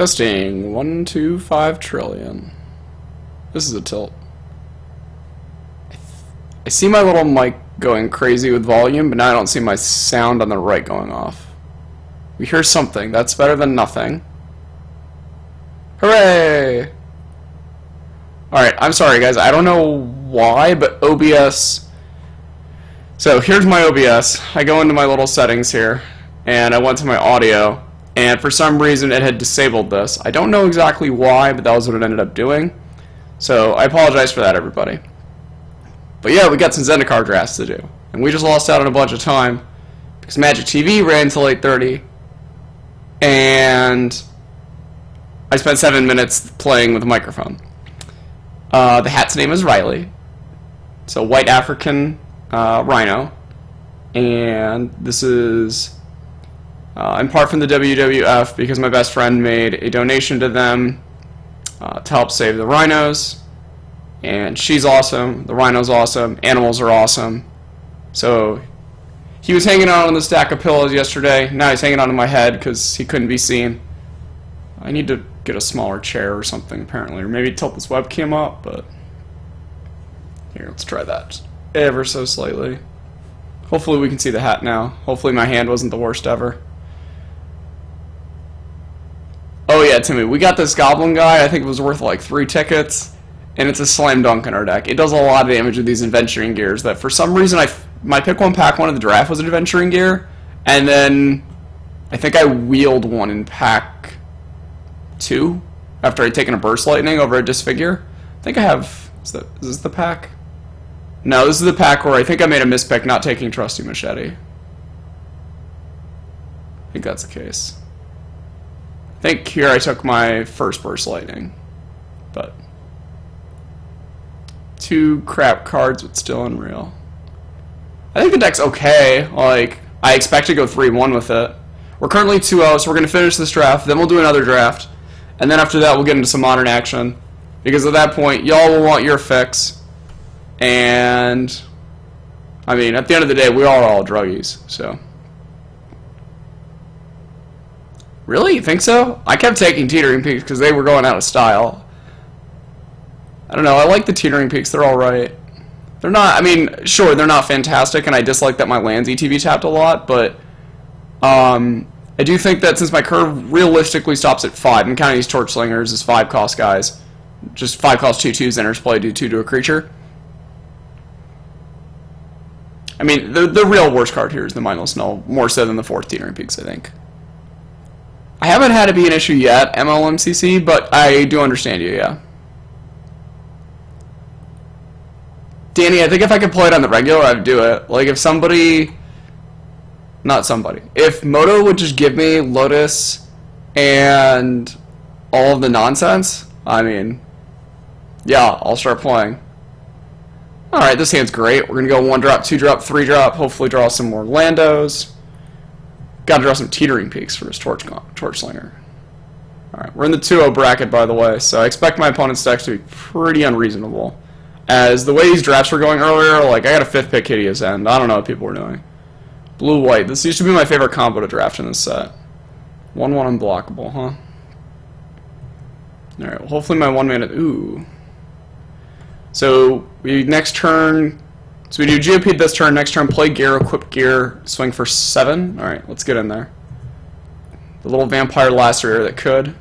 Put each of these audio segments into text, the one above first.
Testing 125 trillion. This is a tilt. I see my little mic going crazy with volume, but now I don't see my sound on the right going off. We hear something. That's better than nothing. Hooray! Alright, I'm sorry guys. I don't know why, but OBS... So here's my OBS. I go into my little settings here, and I went to my audio, and for some reason it had disabled this. I don't know exactly why, but that was what it ended up doing. So I apologize for that, everybody. But yeah, we got some Zendikar drafts to do, and we just lost out on a bunch of time because Magic TV ran till 8:30, and I spent 7 minutes playing with a microphone. The hat's name is Riley. It's a white African rhino, and this is in part from the WWF because my best friend made a donation to them to help save the rhinos. And she's awesome, the rhino's awesome, animals are awesome. So he was hanging out on the stack of pillows yesterday. Now he's hanging on to my head because he couldn't be seen. I need to get a smaller chair or something apparently, or maybe tilt this webcam up, but here, let's try that ever so slightly. Hopefully we can see the hat now. Hopefully my hand wasn't the worst ever. Oh yeah, Timmy, we got this goblin guy. I think it was worth like 3 tickets, and it's a slam dunk in our deck. It does a lot of damage with these adventuring gears that for some reason my pick one pack one of the draft was an adventuring gear, and then I think I wheeled one in pack 2 after I'd taken a burst lightning over a disfigure. I think I have, is this the pack? No, this is the pack where I think I made a mispick not taking Trusty Machete. I think that's the case. I think here I took my first burst lightning, but 2 crap cards, but still unreal. I think the deck's okay. Like, I expect to go 3-1 with it. We're currently 2-0, so we're going to finish this draft, then we'll do another draft, and then after that we'll get into some modern action, because at that point, y'all will want your fix, and, I mean, at the end of the day, we are all druggies, so. Really? You think so? I kept taking Teetering Peaks because they were going out of style. I don't know, I like the Teetering Peaks, they're alright. They're not, I mean, sure, they're not fantastic, and I dislike that my lands ETB tapped a lot, but I do think that since my curve realistically stops at 5, I'm counting these Torch Slingers as 5 cost guys. Just 5 cost 2/2s, interplay, do 2 to a creature. I mean, the real worst card here is the Mindless Null, more so than the 4th Teetering Peaks, I think. I haven't had it be an issue yet, MLMCC, but I do understand you, yeah. Danny, I think if I could play it on the regular, I'd do it. Like, if somebody... Not somebody. If Moto would just give me Lotus and all of the nonsense, I mean, yeah, I'll start playing. Alright, this hand's great. We're going to go 1-drop, 2-drop, 3-drop, hopefully draw some more Landos. Gotta draw some Teetering Peaks for his Torch Slinger. Alright, we're in the 2-0 bracket, by the way, so I expect my opponent's decks to be pretty unreasonable. As the way these drafts were going earlier, like, I got a 5th pick Hideous End. I don't know what people were doing. Blue-white. This used to be my favorite combo to draft in this set. 1-1 unblockable, huh? Alright, well, hopefully my 1-mana... Ooh. So, we next turn... So we do GOP this turn, next turn play gear, equip gear, swing for 7. Alright, let's get in there. The little vampire lacerator that could.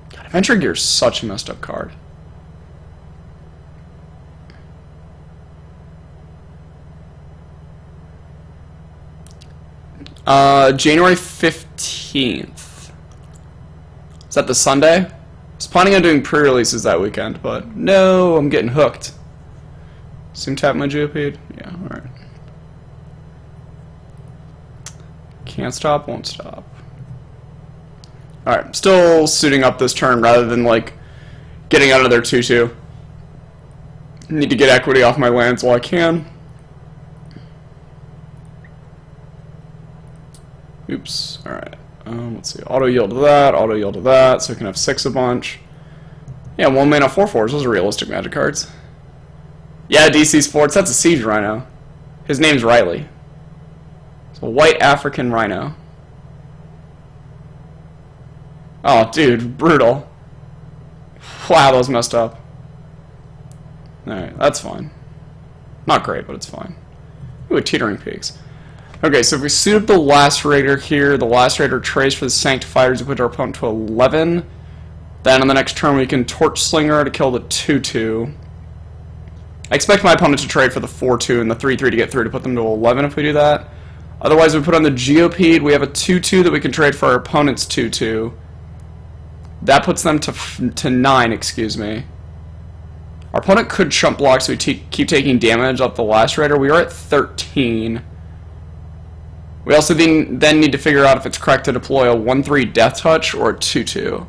God, Adventure Gear is such a messed up card. January 15th. Is that the Sunday? I was planning on doing pre-releases that weekend, but no, I'm getting hooked. Soon tap my Geopeed? Yeah, alright. Can't stop, won't stop. Alright, still suiting up this turn rather than, like, getting out of their 2-2. Need to get equity off my lands while I can. Oops, alright. Let's see, auto yield to that, so we can have 6 a bunch. Yeah, 1 mana 4/4s, those are realistic Magic cards. Yeah, DC Sports, that's a Siege Rhino. His name's Riley. So white African Rhino. Oh, dude, brutal. Wow, that was messed up. Alright, that's fine. Not great, but it's fine. Ooh, Teetering Peaks. Okay, so if we suit up the Lacerator here, the Lacerator trades for the Sanctifiers to put our opponent to 11. Then on the next turn we can Torch Slinger to kill the 2-2. I expect my opponent to trade for the 4-2 and the 3-3 to get through to put them to 11 if we do that. Otherwise we put on the Geopede, we have a 2-2 that we can trade for our opponent's 2-2. That puts them to 9, excuse me. Our opponent could chump block, so we keep taking damage off the Lacerator. We are at 13. We also then need to figure out if it's correct to deploy a 1-3 Death Touch or a 2-2.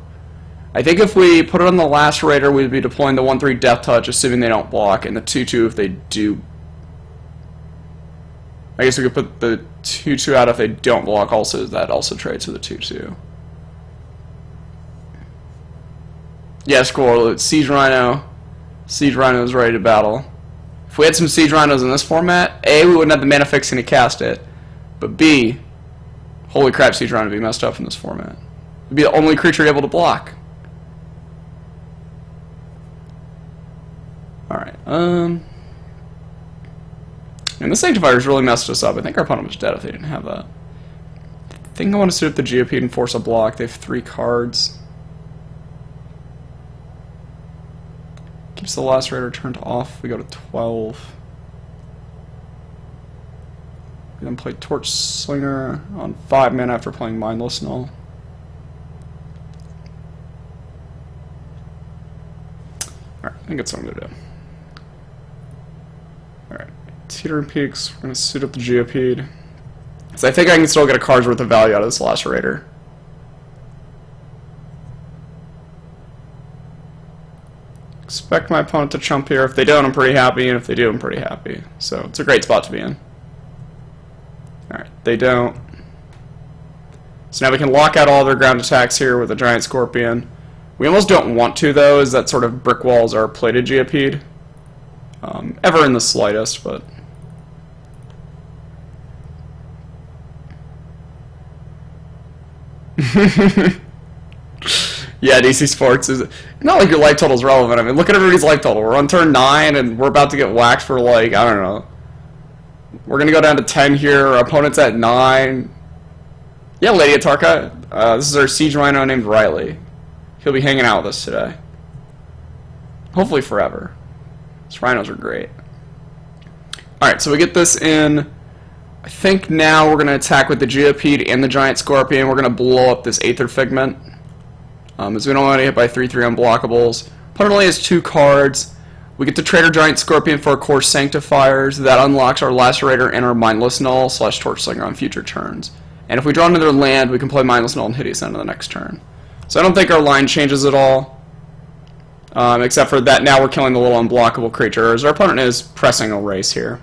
I think if we put it on the Lacerator, we'd be deploying the 1-3 Death Touch, assuming they don't block, and the 2-2 if they do. I guess we could put the 2-2 out if they don't block also. That also trades for the 2-2. Yes, cool. Siege Rhino. Siege Rhino is ready to battle. If we had some Siege Rhinos in this format, A, we wouldn't have the mana fixing to cast it. But B, holy crap, Siege Rhino would be messed up in this format. It would be the only creature able to block. Alright, and the Sanctifiers really messed us up. I think our opponent was dead if they didn't have that. I think I want to suit up the Geopede and force a block. They have 3 cards. Keeps the Lacerator turned off. We go to 12. We then play Torch Slinger on 5 mana after playing Mindless Null. Alright, I think that's what I'm going to do. Alright, Teetering Peaks, we're going to suit up the Geopede. So I think I can still get a card's worth of value out of this Lacerator. Expect my opponent to chump here. If they don't, I'm pretty happy, and if they do, I'm pretty happy. So it's a great spot to be in. Alright, they don't. So now we can lock out all their ground attacks here with a Giant Scorpion. We almost don't want to, though, as that sort of brick walls our plated Geopede. Ever in the slightest, but... Yeah, DC Sports is not like your life total is relevant. I mean, look at everybody's life total. We're on turn 9, and we're about to get whacked for, like, I don't know. We're gonna go down to 10 here. Our opponent's at 9. Yeah, Lady Atarka. This is our Siege Rhino named Riley. He'll be hanging out with us today. Hopefully forever. These rhinos are great. Alright, so we get this in. I think now we're going to attack with the Geopede and the Giant Scorpion. We're going to blow up this Aether Figment. As we don't want to hit by 3/3 unblockables. Opponent only has 2 cards. We get to trade our Giant Scorpion for our core Sanctifiers. That unlocks our Lacerator and our Mindless Null / Torch Slinger on future turns. And if we draw another land, we can play Mindless Null and Hideous End on the next turn. So I don't think our line changes at all. Except for that now we're killing the little unblockable creatures. Our opponent is pressing a race here.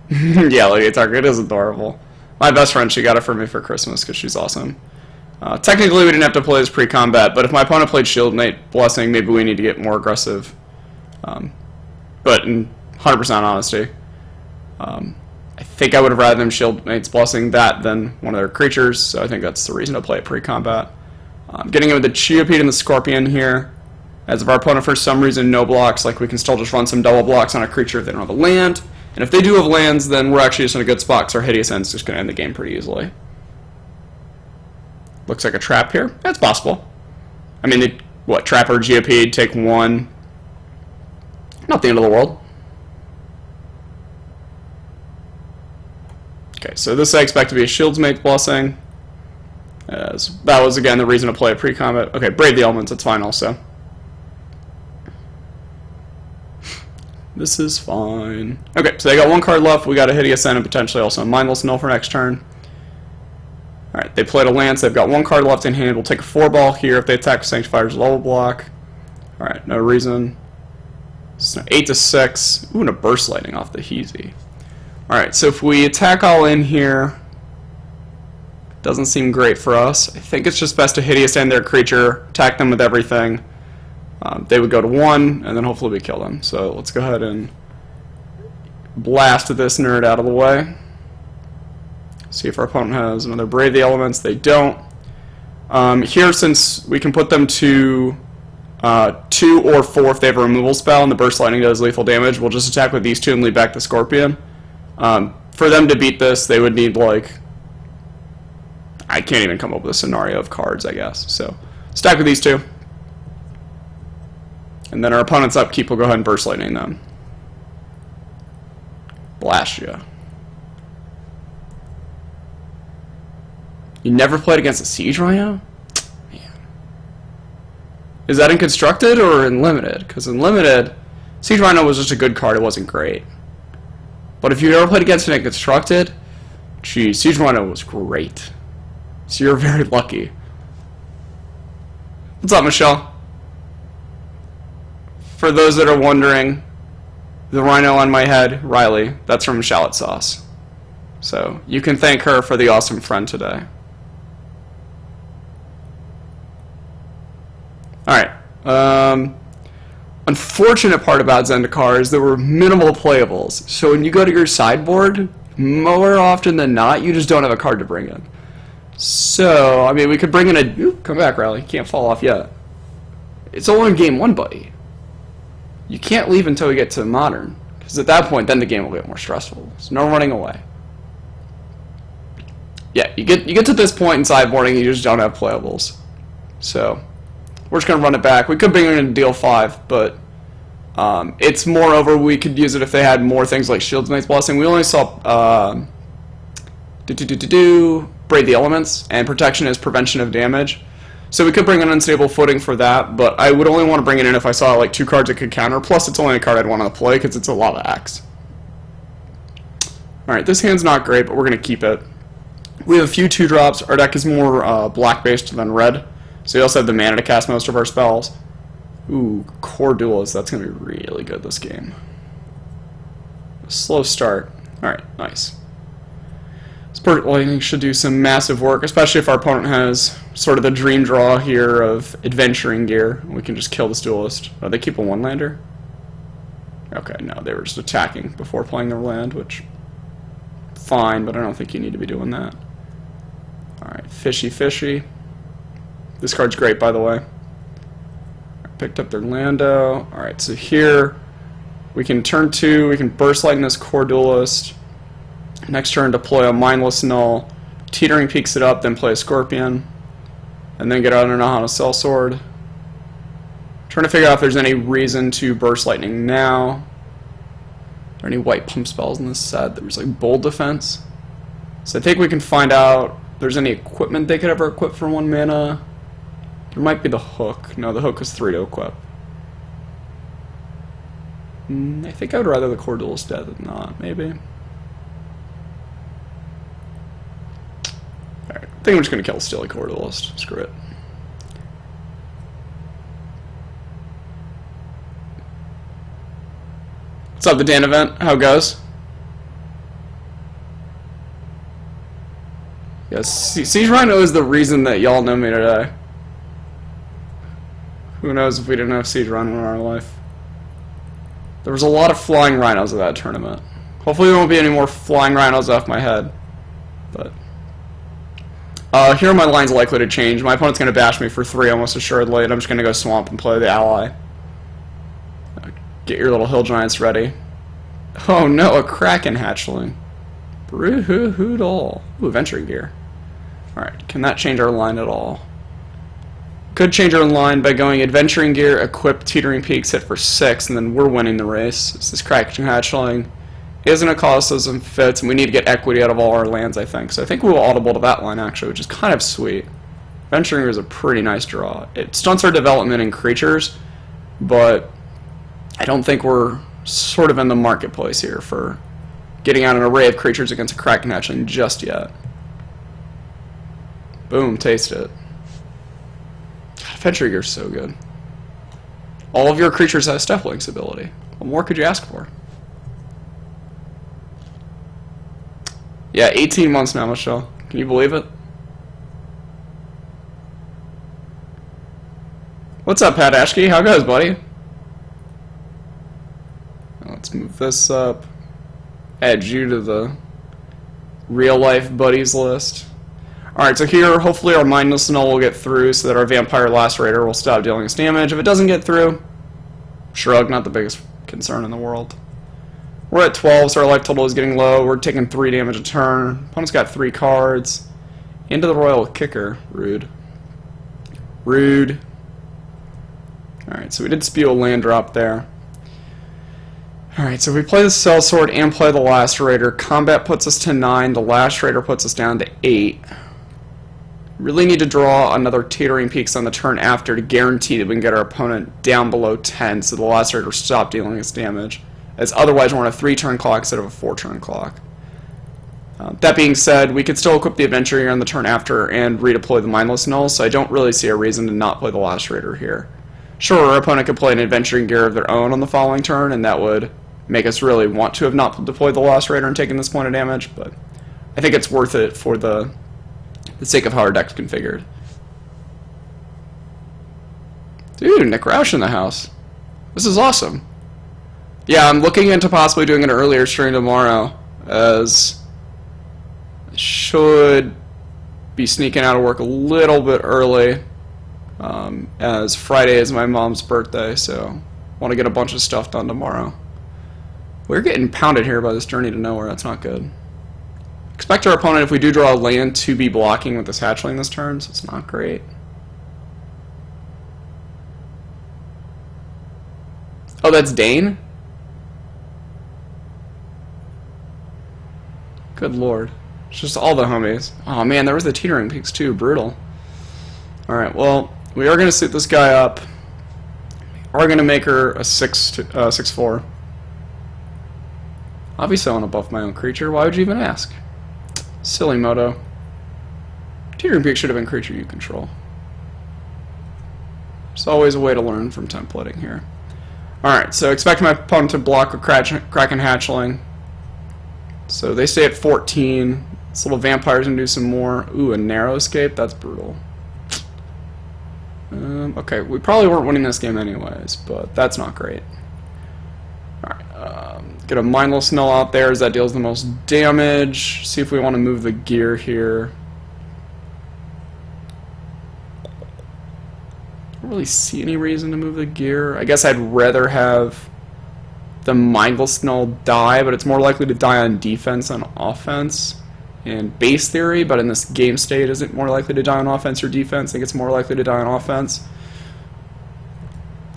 Yeah, Lady Atarka, it is adorable. My best friend, she got it for me for Christmas because she's awesome. Technically, we didn't have to play this pre-combat, but if my opponent played Shield Knight Blessing, maybe we need to get more aggressive. But in 100% honesty, I think I would have rather them Shield Knight's Blessing that than one of their creatures, so I think that's the reason to play it pre-combat. Getting in with the Geopede and the Scorpion here. As if our opponent for some reason no blocks, like we can still just run some double blocks on a creature if they don't have a land. And if they do have lands, then we're actually just in a good spot because our Hideous End's just going to end the game pretty easily. Looks like a trap here. That's possible. I mean, they, what, trap or Geopede, take 1. Not the end of the world. Okay, so this I expect to be a Shieldmate's Blessing. As that was, again, the reason to play a pre-combat. Okay, Brave the Elements, that's fine also. This is fine. Okay, so they got 1 card left. We got a Hideous End and potentially also a Mindless Null for next turn. Alright, they played a Lance. They've got 1 card left in hand. We'll take a 4-ball here if they attack with Sanctifier's level block. Alright, no reason. It's an 8/6. Ooh, and a Burst Lightning off the Heezy. Alright, so if we attack all in here, doesn't seem great for us. I think it's just best to Hideous End their creature, attack them with everything. They would go to 1, and then hopefully we kill them. So let's go ahead and blast this nerd out of the way. See if our opponent has another Brave the Elements. They don't. Here, since we can put them to 2 or 4 if they have a removal spell and the Burst Lightning does lethal damage, we'll just attack with these 2 and lead back the Scorpion. For them to beat this, they would need, like... I can't even come up with a scenario of cards, I guess. So, stack with these 2. And then our opponent's upkeep will go ahead and Burst Lightning them. Blast ya. You never played against a Siege Rhino? Man. Is that in Constructed or in Limited? Because in Limited, Siege Rhino was just a good card, it wasn't great. But if you ever played against it in Constructed, geez, Siege Rhino was great. So you're very lucky. What's up, Michelle? For those that are wondering, the rhino on my head, Riley, that's from Shallot Sauce. So you can thank her for the awesome friend today. Alright. Unfortunate part about Zendikar is there were minimal playables. So when you go to your sideboard, more often than not, you just don't have a card to bring in. So, I mean, we could bring in a... Ooh, come back, Riley. You can't fall off yet. It's only in game 1, buddy. You can't leave until we get to Modern. Because at that point, then the game will get more stressful. So no running away. Yeah, you get to this point in sideboarding, you just don't have playables. So... we're just going to run it back. We could bring it in deal 5, but it's moreover, we could use it if they had more things like Shield's Knight's Blessing. We only saw Brave the Elements, and Protection is prevention of damage. So we could bring an Unstable Footing for that, but I would only want to bring it in if I saw like 2 cards it could counter, plus it's only a card I'd want to play because it's a lot of X. Alright, this hand's not great, but we're going to keep it. We have a few 2-drops. Our deck is more black-based than red. So you also have the mana to cast most of our spells. Ooh, Core Duelist. That's going to be really good this game. Slow start. Alright, nice. Spirit Lightning should do some massive work, especially if our opponent has sort of the dream draw here of Adventuring Gear. We can just kill this Duelist. Oh, they keep a 1-lander? Okay, no, they were just attacking before playing their land, which... fine, but I don't think you need to be doing that. Alright, fishy, fishy. This card's great, by the way. I picked up their Lando. Alright, so here we can turn 2, we can Burst Lightning this Core Duelist. Next turn deploy a Mindless Null. Teetering Peaks it up, then play a Scorpion. And then get out an Ahana Sellsword. Trying to figure out if there's any reason to Burst Lightning now. Are there any white pump spells in this set? There was like Bold Defense. So I think we can find out if there's any equipment they could ever equip for 1 mana. There might be the Hook. No, the Hook is 3 to equip. I think I would rather the Core Duelist dead than not, maybe. Alright, I think I'm just going to kill Steely Core Duelist. Screw it. What's up, the Dan event? How it goes? Yes, Siege Rhino is the reason that y'all know me today. Who knows if we didn't have Siege Rhino in our life. There was a lot of flying rhinos at that tournament. Hopefully there won't be any more flying rhinos off my head. But here are my lines likely to change. My opponent's going to bash me for 3 almost assuredly, and I'm just going to go Swamp and play the Ally. Get your little Hill Giants ready. Oh no, a Kraken Hatchling. Broo-hoo-hoo-doll. Ooh, Venturing Gear. Alright, can that change our line at all? Could change our line by going Adventuring Gear, equip Teetering Peaks, hit for 6, and then we're winning the race. This Kraken Hatchling isn't a cost, doesn't fit, and we need to get equity out of all our lands, I think. So I think we will audible to that line, actually, which is kind of sweet. Adventuring Gear is a pretty nice draw. It stunts our development in creatures, but I don't think we're sort of in the marketplace here for getting out an array of creatures against a Kraken Hatchling just yet. Boom, taste it. Adventure Gear's so good. All of your creatures have Step Link's ability. What more could you ask for? Yeah, 18 months now, Michelle. Can you believe it? What's up, Pat Ashkey? How goes, buddy? Let's move this up. add you to the real-life buddies list. Alright, so here, hopefully our Mindless Null will get through so that our Vampire Lacerator will stop dealing us damage. If it doesn't get through, shrug, not the biggest concern in the world. We're at 12, so our life total is getting low. We're taking 3 damage a turn. Opponent's got 3 cards. Into the Royal Kicker. Rude. Rude. Alright, so we did spew a land drop there. Alright, so if we play the Sellsword and play the Lacerator, combat puts us to 9, the Lacerator puts us down to 8. Really need to draw another Teetering Peaks on the turn after to guarantee that we can get our opponent down below 10 so the Lacerator stop dealing us damage, as otherwise we're on a 3-turn clock instead of a 4-turn clock. That being said, we could still equip the Adventure here on the turn after and redeploy the Mindless Null, so I don't really see a reason to not play the Lacerator here. Sure, our opponent could play an Adventuring Gear of their own on the following turn, and that would make us really want to have not deployed the Lacerator and taken this point of damage, but I think it's worth it for the sake of how our deck's configured. Dude, Nick Roush in the house. This is awesome. Yeah, I'm looking into possibly doing an earlier stream tomorrow, as I should be sneaking out of work a little bit early, as Friday is my mom's birthday, so I want to get a bunch of stuff done tomorrow. We're getting pounded here by this Journey to Nowhere. That's not good. Expect our opponent, if we do draw a land, to be blocking with this hatchling this turn, so it's not great. Oh, that's Dane? Good lord. It's just all the homies. Oh man, there was the Teetering Peaks too. Brutal. Alright, well, we are going to suit this guy up. We are going to make her a 6/4. Obviously I want to buff my own creature. Why would you even ask? Silly Moto. Teetering Peak should have been creature you control. There's always a way to learn from templating here. Alright, so expect my opponent to block a Kraken Hatchling. So they stay at 14. This little vampire's gonna do some more. Ooh, a Narrow Escape? That's brutal. Okay, we probably weren't winning this game anyways, but that's not great. Alright, get a Mindless Null out there as that deals the most damage. See if we want to move the gear here. I don't really see any reason to move the gear. I guess I'd rather have the Mindless Null die, but it's more likely to die on defense than offense in base theory, but in this game state, is it more likely to die on offense or defense? I think it's more likely to die on offense.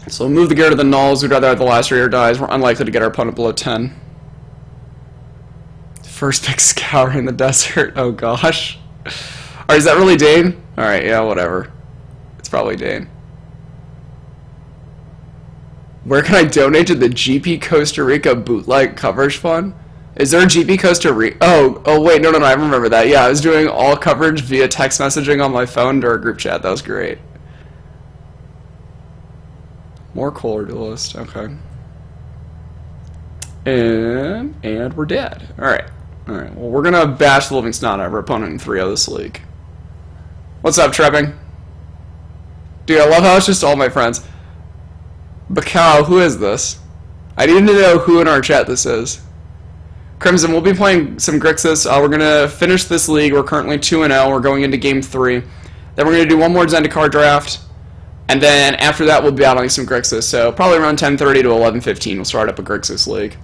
So we'll move the gear to the nulls. We'd rather have the Lacerator dies. We're unlikely to get our opponent below 10. First pick Scouring the Desert. Oh gosh. Alright, is that really Dane? Alright, yeah, whatever. It's probably Dane. Where can I donate to the GP Costa Rica Bootleg Coverage Fund? Is there a GP Costa Rica? Oh, wait, no, I remember that. Yeah, I was doing all coverage via text messaging on my phone to our group chat. That was great. More Kohler Duelist, okay. And we're dead. Alright, well, we're gonna bash the living snot out of our opponent in 3-0 this league. What's up, Trepping? Dude, I love how it's just all my friends. Bacau, who is this? I need to know who in our chat this is. Crimson, we'll be playing some Grixis. We're going to finish this league. We're currently 2-0. We're going into Game 3. Then we're going to do one more Zendikar draft. And then after that, we'll be battling some Grixis. So probably around 10:30 to 11:15, we'll start up a Grixis league.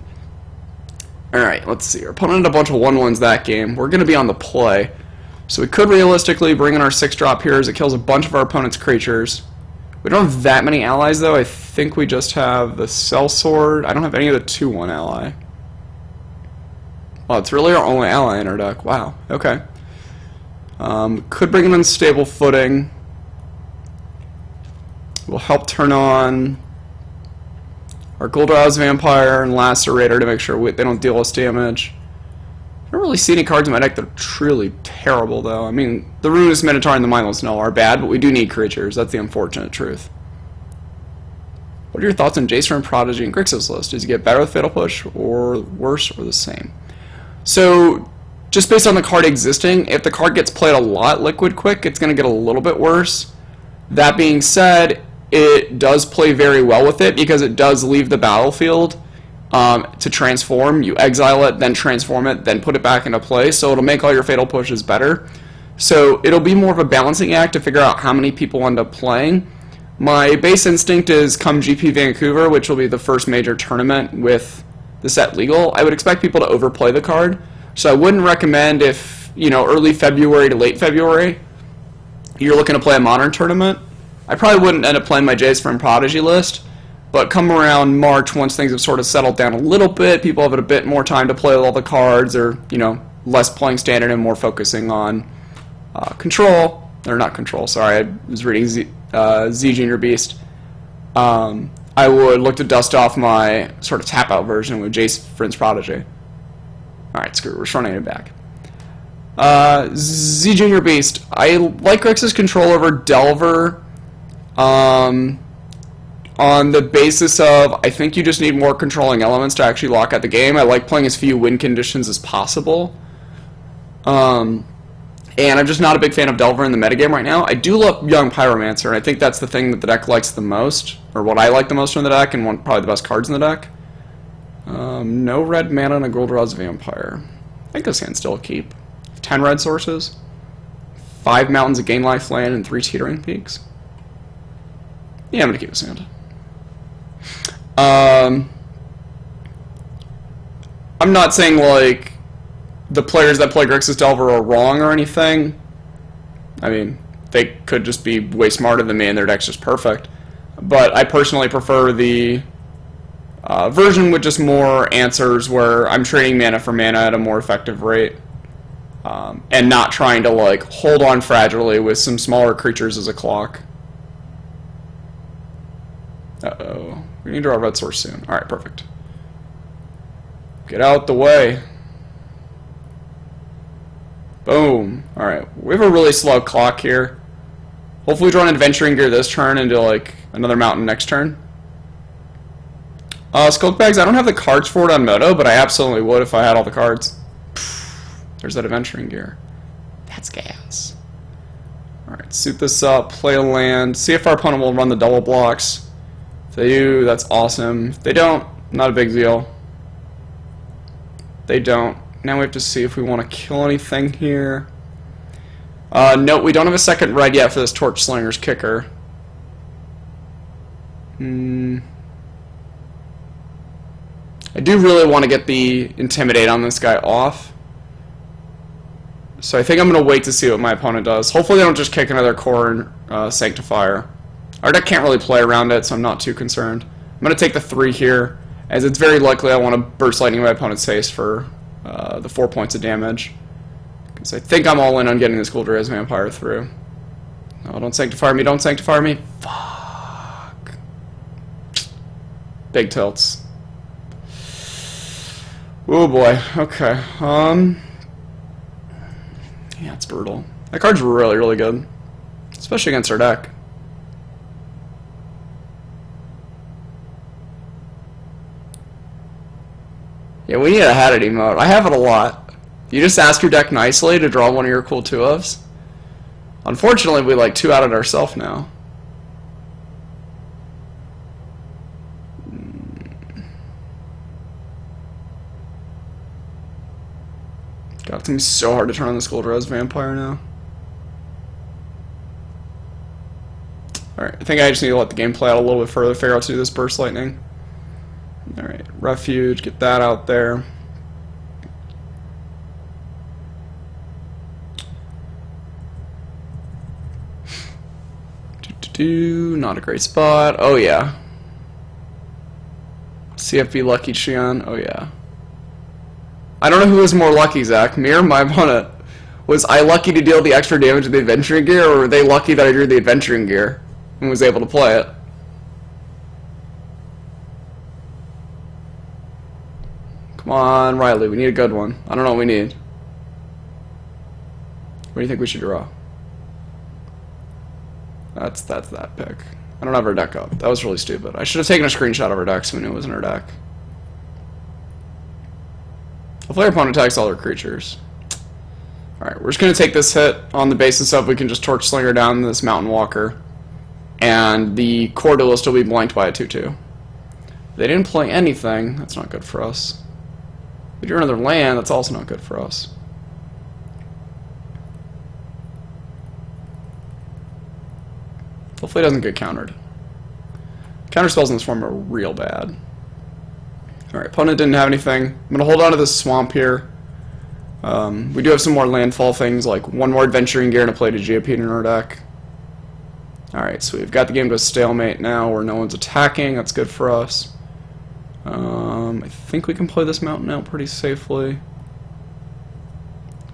Alright, let's see. Our opponent had a bunch of 1/1s that game. We're going to be on the play. So we could realistically bring in our 6-drop here as it kills a bunch of our opponent's creatures. We don't have that many allies, though. I think we just have the Sellsword. I don't have any of the 2/1 ally. Well, it's really our only ally in our deck. Wow. Okay. Could bring him in stable footing. Will help turn on our Goldrauz Vampire and Lacerator to make sure they don't deal us damage. I don't really see any cards in my deck that are truly terrible, though. I mean, the Ruinous Minotaur and the Mindless Null are bad, but we do need creatures. That's the unfortunate truth. What are your thoughts on Jason and Prodigy and Grixis list? Does he get better with Fatal Push, or worse, or the same? So, just based on the card existing, if the card gets played a lot Liquid Quick, it's going to get a little bit worse. That being said, it does play very well with it because it does leave the battlefield to transform. You exile it, then transform it, then put it back into play, so it'll make all your fatal pushes better. So it'll be more of a balancing act to figure out how many people end up playing. My base instinct is come GP Vancouver, which will be the first major tournament with the set legal, I would expect people to overplay the card. So I wouldn't recommend if, early February to late February, you're looking to play a Modern tournament. I probably wouldn't end up playing my Jace from Prodigy list, but come around March, once things have sort of settled down a little bit, people have a bit more time to play with all the cards, or, less playing Standard and more focusing on Control. Or not Control, sorry, I was reading Z Junior Beast. I would look to dust off my sort of tap-out version with Jace Prince Prodigy. Alright, screw it, we're shortening it back. Z Junior Beast. I like Grixis control over Delver on the basis of I think you just need more controlling elements to actually lock out the game. I like playing as few win conditions as possible. And I'm just not a big fan of Delver in the metagame right now. I do love Young Pyromancer, and I think that's the thing that the deck likes the most, or what I like the most from the deck, and probably the best cards in the deck. No red mana and a Goldra's Vampire. I think this hand's still a keep. 10 red sources, 5 Mountains of Gain Life Land, and 3 Teetering Peaks. Yeah, I'm going to keep this hand. I'm not saying, like, the players that play Grixis Delver are wrong or anything. I mean, they could just be way smarter than me and their deck's just perfect. But I personally prefer the version with just more answers where I'm trading mana for mana at a more effective rate. And not trying to, like, hold on fragilely with some smaller creatures as a clock. Uh-oh. We need to draw a red source soon. Alright, perfect. Get out the way. Boom. Alright, we have a really slow clock here. Hopefully we draw an Adventuring Gear this turn and do, like, another Mountain next turn. Skulk Bags, I don't have the cards for it on Moto, but I absolutely would if I had all the cards. There's that Adventuring Gear. That's gas. Alright, suit this up, play a land, see if our opponent will run the double blocks. If they do, that's awesome. If they don't, not a big deal. They don't. Now we have to see if we want to kill anything here. Note, we don't have a second red yet for this Torch Slinger's Kicker. I do really want to get the Intimidate on this guy off. So I think I'm going to wait to see what my opponent does. Hopefully they don't just kick another Core Sanctifier. Our deck can't really play around it, so I'm not too concerned. I'm going to take the 3 here, as it's very likely I want to Burst Lightning my opponent's face for the 4 points of damage. Because I think I'm all in on getting this Goldra's Vampire through. No, don't Sanctify me, don't Sanctify me. Fuck. Big tilts. Oh boy, okay. Yeah, it's brutal. That card's really, really good. Especially against our deck. Yeah, we need a Had It emote. I have it a lot. You just ask your deck nicely to draw one of your cool 2-ofs. Unfortunately, we like 2-out it ourselves now. God, it's gonna be so hard to turn on this Goldra's Vampire now. Alright, I think I just need to let the game play out a little bit further, figure out how to do this Burst Lightning. Alright, Refuge, get that out there. Not a great spot. Oh yeah. CFB Lucky Xian, oh yeah. I don't know who was more lucky, Zach, me or my opponent. Was I lucky to deal the extra damage with the Adventuring Gear, or were they lucky that I drew the Adventuring Gear and was able to play it? Come on, Riley, we need a good one. I don't know what we need. What do you think we should draw? That's that pick. I don't have our deck up. That was really stupid. I should have taken a screenshot of our deck so we knew it was in our deck. Hopefully our opponent attacks all their creatures. Alright, we're just going to take this hit on the basis of we can just Torch Slinger down this Mountain Walker. And the core duelist will be blanked by a 2-2. They didn't play anything. That's not good for us. They drew another land. That's also not good for us. Hopefully it doesn't get countered. Counter spells in this form are real bad. Alright, opponent didn't have anything. I'm going to hold on to this swamp here. We do have some more landfall things, like one more Adventuring Gear and a Plated Geopede in our deck. Alright, so we've got the game to a stalemate now where no one's attacking. That's good for us. I think we can play this mountain out pretty safely.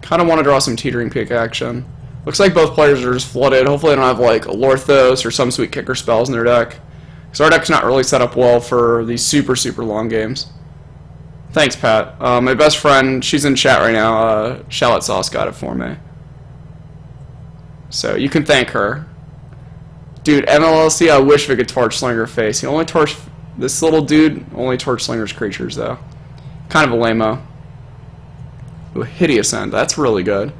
Kind of want to draw some Teetering Peak action. Looks like both players are just flooded. Hopefully they don't have like Lorthos or some sweet kicker spells in their deck. Because our deck's not really set up well for these super, super long games. Thanks, Pat. My best friend, she's in chat right now. Shallot Sauce got it for me. So you can thank her. Dude, MLLC, I wish we could Torch Slinger face. He only torch... This little dude only Torch Slingers creatures, though. Kind of a lame-o. Ooh, Hideous End. That's really good.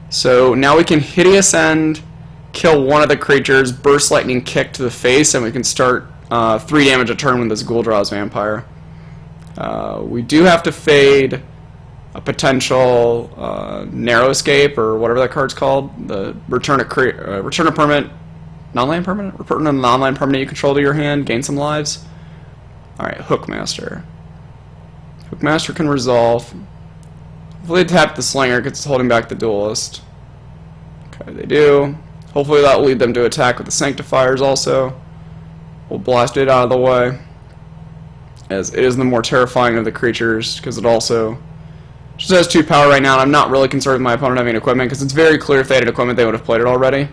So now we can Hideous End, kill one of the creatures, Burst Lightning Kick to the face, and we can start 3 damage a turn when this Ghoul draws Vampire. We do have to fade a potential Narrow Escape, or whatever that card's called. The return a permanent, non-land permanent? Return a non-land permanent you control to your hand, gain some lives. Alright, Hookmaster. Hookmaster can resolve. Hopefully they tap the Slinger because it's holding back the Duelist. Okay, they do. Hopefully that will lead them to attack with the Sanctifiers also. We'll blast it out of the way, as it is the more terrifying of the creatures, because it also just has 2 power right now, and I'm not really concerned with my opponent having equipment, because it's very clear if they had equipment they would have played it already.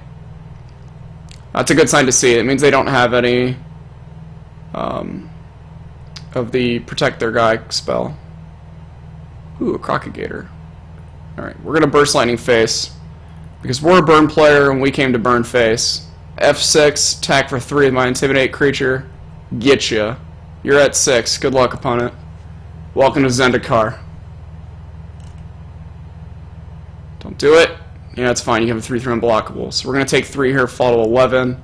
That's a good sign to see. It means they don't have any of the Protect Their Guy spell. Ooh, a Crocagator. Alright, we're going to Burst Lightning face, because we're a burn player and we came to burn face. F6, attack for 3 with my Intimidate creature. Getcha. You're at 6. Good luck, opponent. Welcome to Zendikar. Don't do it. Yeah, it's fine. You have a 3/3 unblockable. So we're going to take 3 here, fall to 11.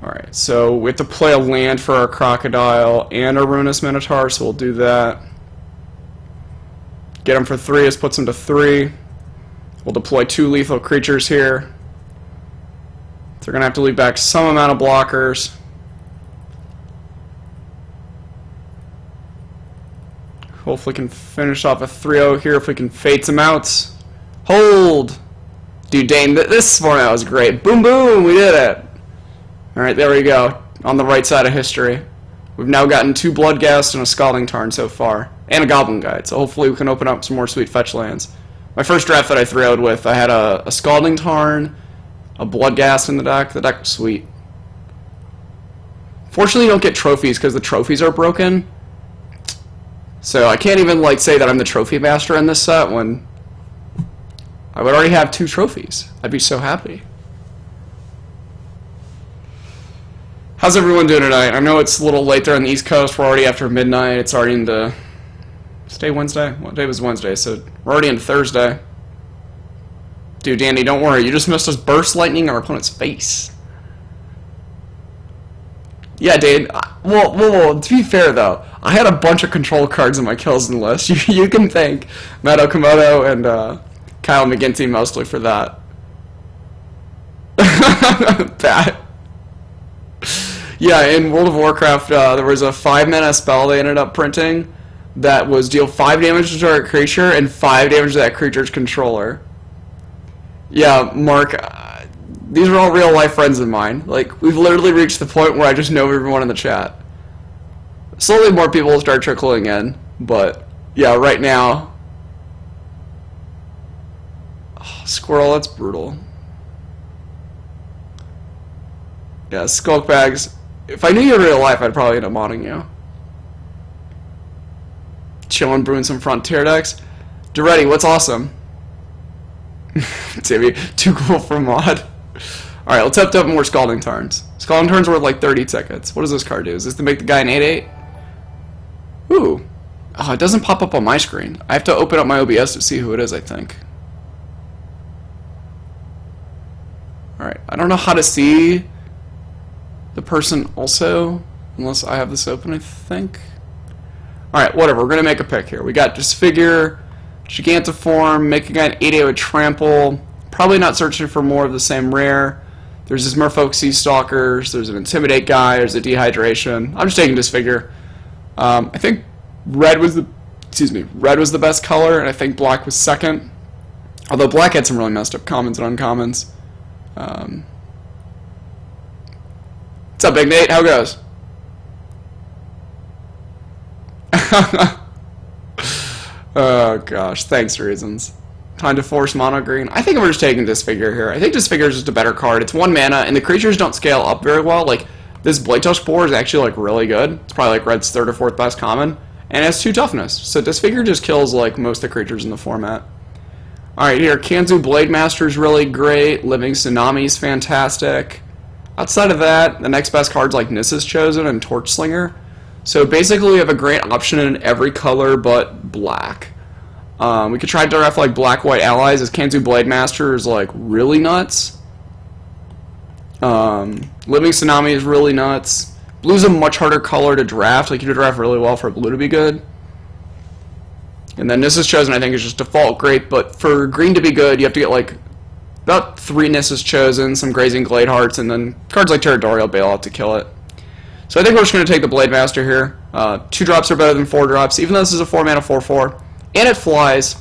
Alright, so we have to play a land for our Crocodile and a Ruinous Minotaur, so we'll do that. Get him for 3, this puts him to 3. We'll deploy 2 lethal creatures here. They're going to have to leave back some amount of blockers. Hopefully we can finish off a 3-0 here if we can fade some outs. Hold! Dude, Dane, this format was great. Boom, boom, we did it! Alright, there we go. On the right side of history. We've now gotten 2 Bloodghast and a Scalding Tarn so far. And a Goblin Guide, so hopefully we can open up some more sweet fetch lands. My first draft that I 3-0'd with, I had a Scalding Tarn, a Bloodghast in the deck. The deck was sweet. Fortunately, you don't get trophies because the trophies are broken. So I can't even like say that I'm the trophy master in this set when I would already have 2 trophies. I'd be so happy. How's everyone doing tonight? I know it's a little late there on the East Coast. We're already after midnight. It's already into... Today Wednesday? What day was Wednesday? So we're already into Thursday. Dude, Danny, don't worry. You just missed us Burst Lightning our opponent's face. Yeah, Dave. Well, to be fair, though, I had a bunch of control cards in my kills in list. You can thank Matt Okamoto and Kyle McGinty mostly for that. Bad. Yeah, in World of Warcraft, there was a 5-mana spell they ended up printing that was deal 5 damage to target creature and 5 damage to that creature's controller. Yeah, Mark, these are all real-life friends of mine. Like, we've literally reached the point where I just know everyone in the chat. Slowly more people will start trickling in, but, yeah, right now... Oh, Squirrel, that's brutal. Yeah, Skulk Bags. If I knew you in real life, I'd probably end up modding you. Chillin', brewing some Frontier decks. Duretti, what's awesome? Timmy, too cool for mod. Alright, let's have to have more Scalding Tarns. Scalding Tarns worth like 30 tickets. What does this card do? Is this to make the guy an 8/8? Ooh. Oh, it doesn't pop up on my screen. I have to open up my OBS to see who it is, I think. Alright, I don't know how to see the person also Unless I have this open, I think. Alright, whatever. We're going to make a pick here. We got Disfigure, Gigantiform, make a guy an 8/8 with Trample. Probably not searching for more of the same rare. There's this Merfolk Sea Stalkers. There's an Intimidate guy. There's a Dehydration. I'm just taking Disfigure. I think red was the best color, and I think black was second. Although black had some really messed up commons and uncommons. What's up, Big Nate? How goes? Oh gosh, thanks reasons. Time to force mono green. I think we're just taking Disfigure here. I think Disfigure is just a better card. It's 1 mana, and the creatures don't scale up very well. Like, this Bladetouch Boar is actually, like, really good. It's probably, like, red's 3rd or 4th best common. And it has 2 toughness. So Disfigure just kills, like, most of the creatures in the format. Alright, here, Kanzu Blademaster is really great. Living Tsunami is fantastic. Outside of that, the next best cards like Nissa's Chosen and Torchslinger. So basically we have a great option in every color but black. We could try to draft like black-white allies, as Kanzu Blademaster is like really nuts. Living Tsunami is really nuts. Blue's a much harder color to draft. Like, you could draft really well for blue to be good. And then Nissa's Chosen I think is just default great, but for green to be good you have to get like about 3 Nissa's Chosen, some Grazing Gladehearts, and then cards like Territorial Bailout to kill it. So I think we're just going to take the Blademaster here. 2 drops are better than 4 drops, even though this is a 4-mana 4/4. And it flies.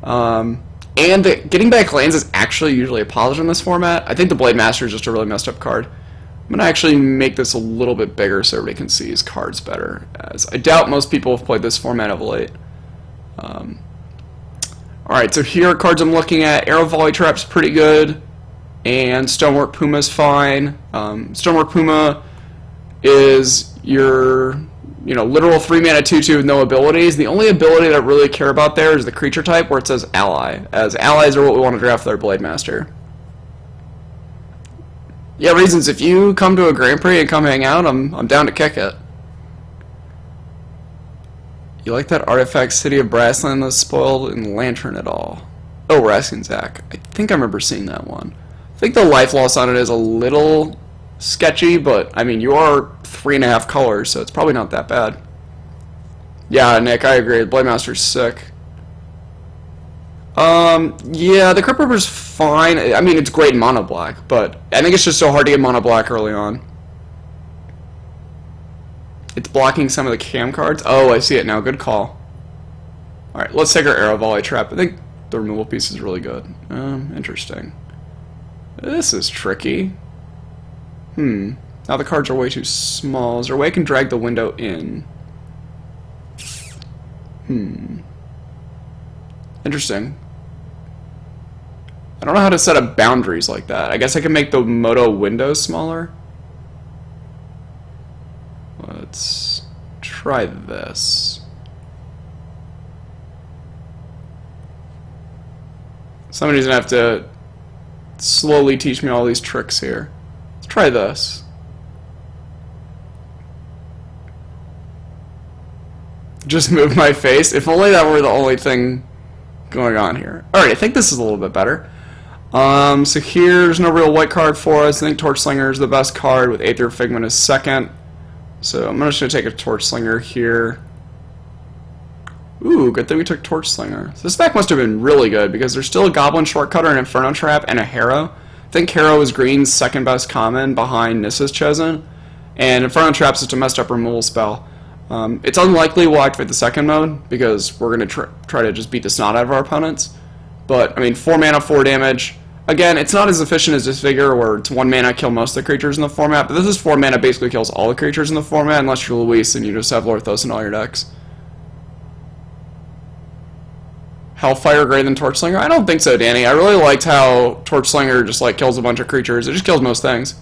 And getting back lands is actually usually a positive in this format. I think the Blademaster is just a really messed up card. I'm going to actually make this a little bit bigger so everybody can see his cards better, as I doubt most people have played this format of late. Alright, so here are cards I'm looking at. Arrow Volley Trap's pretty good, and Stonework Puma's fine. Stonework Puma is your, literal 3-mana 2/2 with no abilities. The only ability that I really care about there is the creature type, where it says Ally, as allies are what we want to draft with our Blademaster. Yeah, Reasons, if you come to a Grand Prix and come hang out, I'm down to kick it. You like that artifact City of Brassland that's spoiled in Lantern at all? Oh, we're asking Zach. I think I remember seeing that one. I think the life loss on it is a little sketchy, but I mean, you are 3.5 colors, so it's probably not that bad. Yeah, Nick, I agree. Blademaster's sick. Yeah, the Crypt Reaper's fine. I mean, it's great in mono black, but I think it's just so hard to get mono black early on. It's blocking some of the cam cards. Oh, I see it now. Good call. Alright, let's take our Arrow Volley Trap. I think the removal piece is really good. Interesting. This is tricky. Now the cards are way too small. Is there a way I can drag the window in? Interesting. I don't know how to set up boundaries like that. I guess I can make the Moto window smaller. Let's try this. Somebody's gonna have to slowly teach me all these tricks here. Let's try this. Just move my face. If only that were the only thing going on here. Alright, I think this is a little bit better. So here's no real white card for us. I think Torchslinger is the best card, with Aether Figment is second. So I'm just going to take a Torchslinger here. Ooh, good thing we took Torchslinger. So this back must have been really good, because there's still a Goblin Shortcutter, an Inferno Trap, and a Harrow. I think Harrow is green's second best common behind Nissa's Chosen. And Inferno Trap's just a messed up removal spell. It's unlikely we'll activate the second mode, because we're going to try to just beat the snot out of our opponents. But, I mean, 4 mana, 4 damage. Again, it's not as efficient as Disfigure, where it's 1 mana, kill most of the creatures in the format, but this is 4 mana, basically kills all the creatures in the format, unless you're Luis and you just have Lorthos in all your decks. Hellfire greater than Torchslinger? I don't think so, Danny. I really liked how Torchslinger just, like, kills a bunch of creatures. It just kills most things.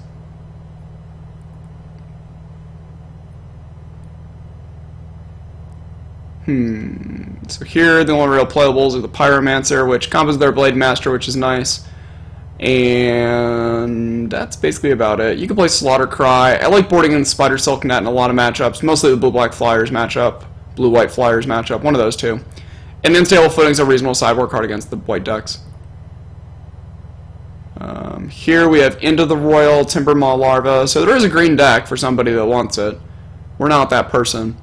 So here, the only real playables are the Pyromancer, which combos their Blademaster, which is nice. And that's basically about it. You can play Slaughtercry. I like boarding in Spider Silk Net in a lot of matchups, mostly the Blue-Black Flyers matchup, Blue-White Flyers matchup, one of those two. And then Unstable Footing's a reasonable sideboard card against the white decks. Here we have Into the Royal, Timber Maw Larva, so there is a green deck for somebody that wants it. We're not that person.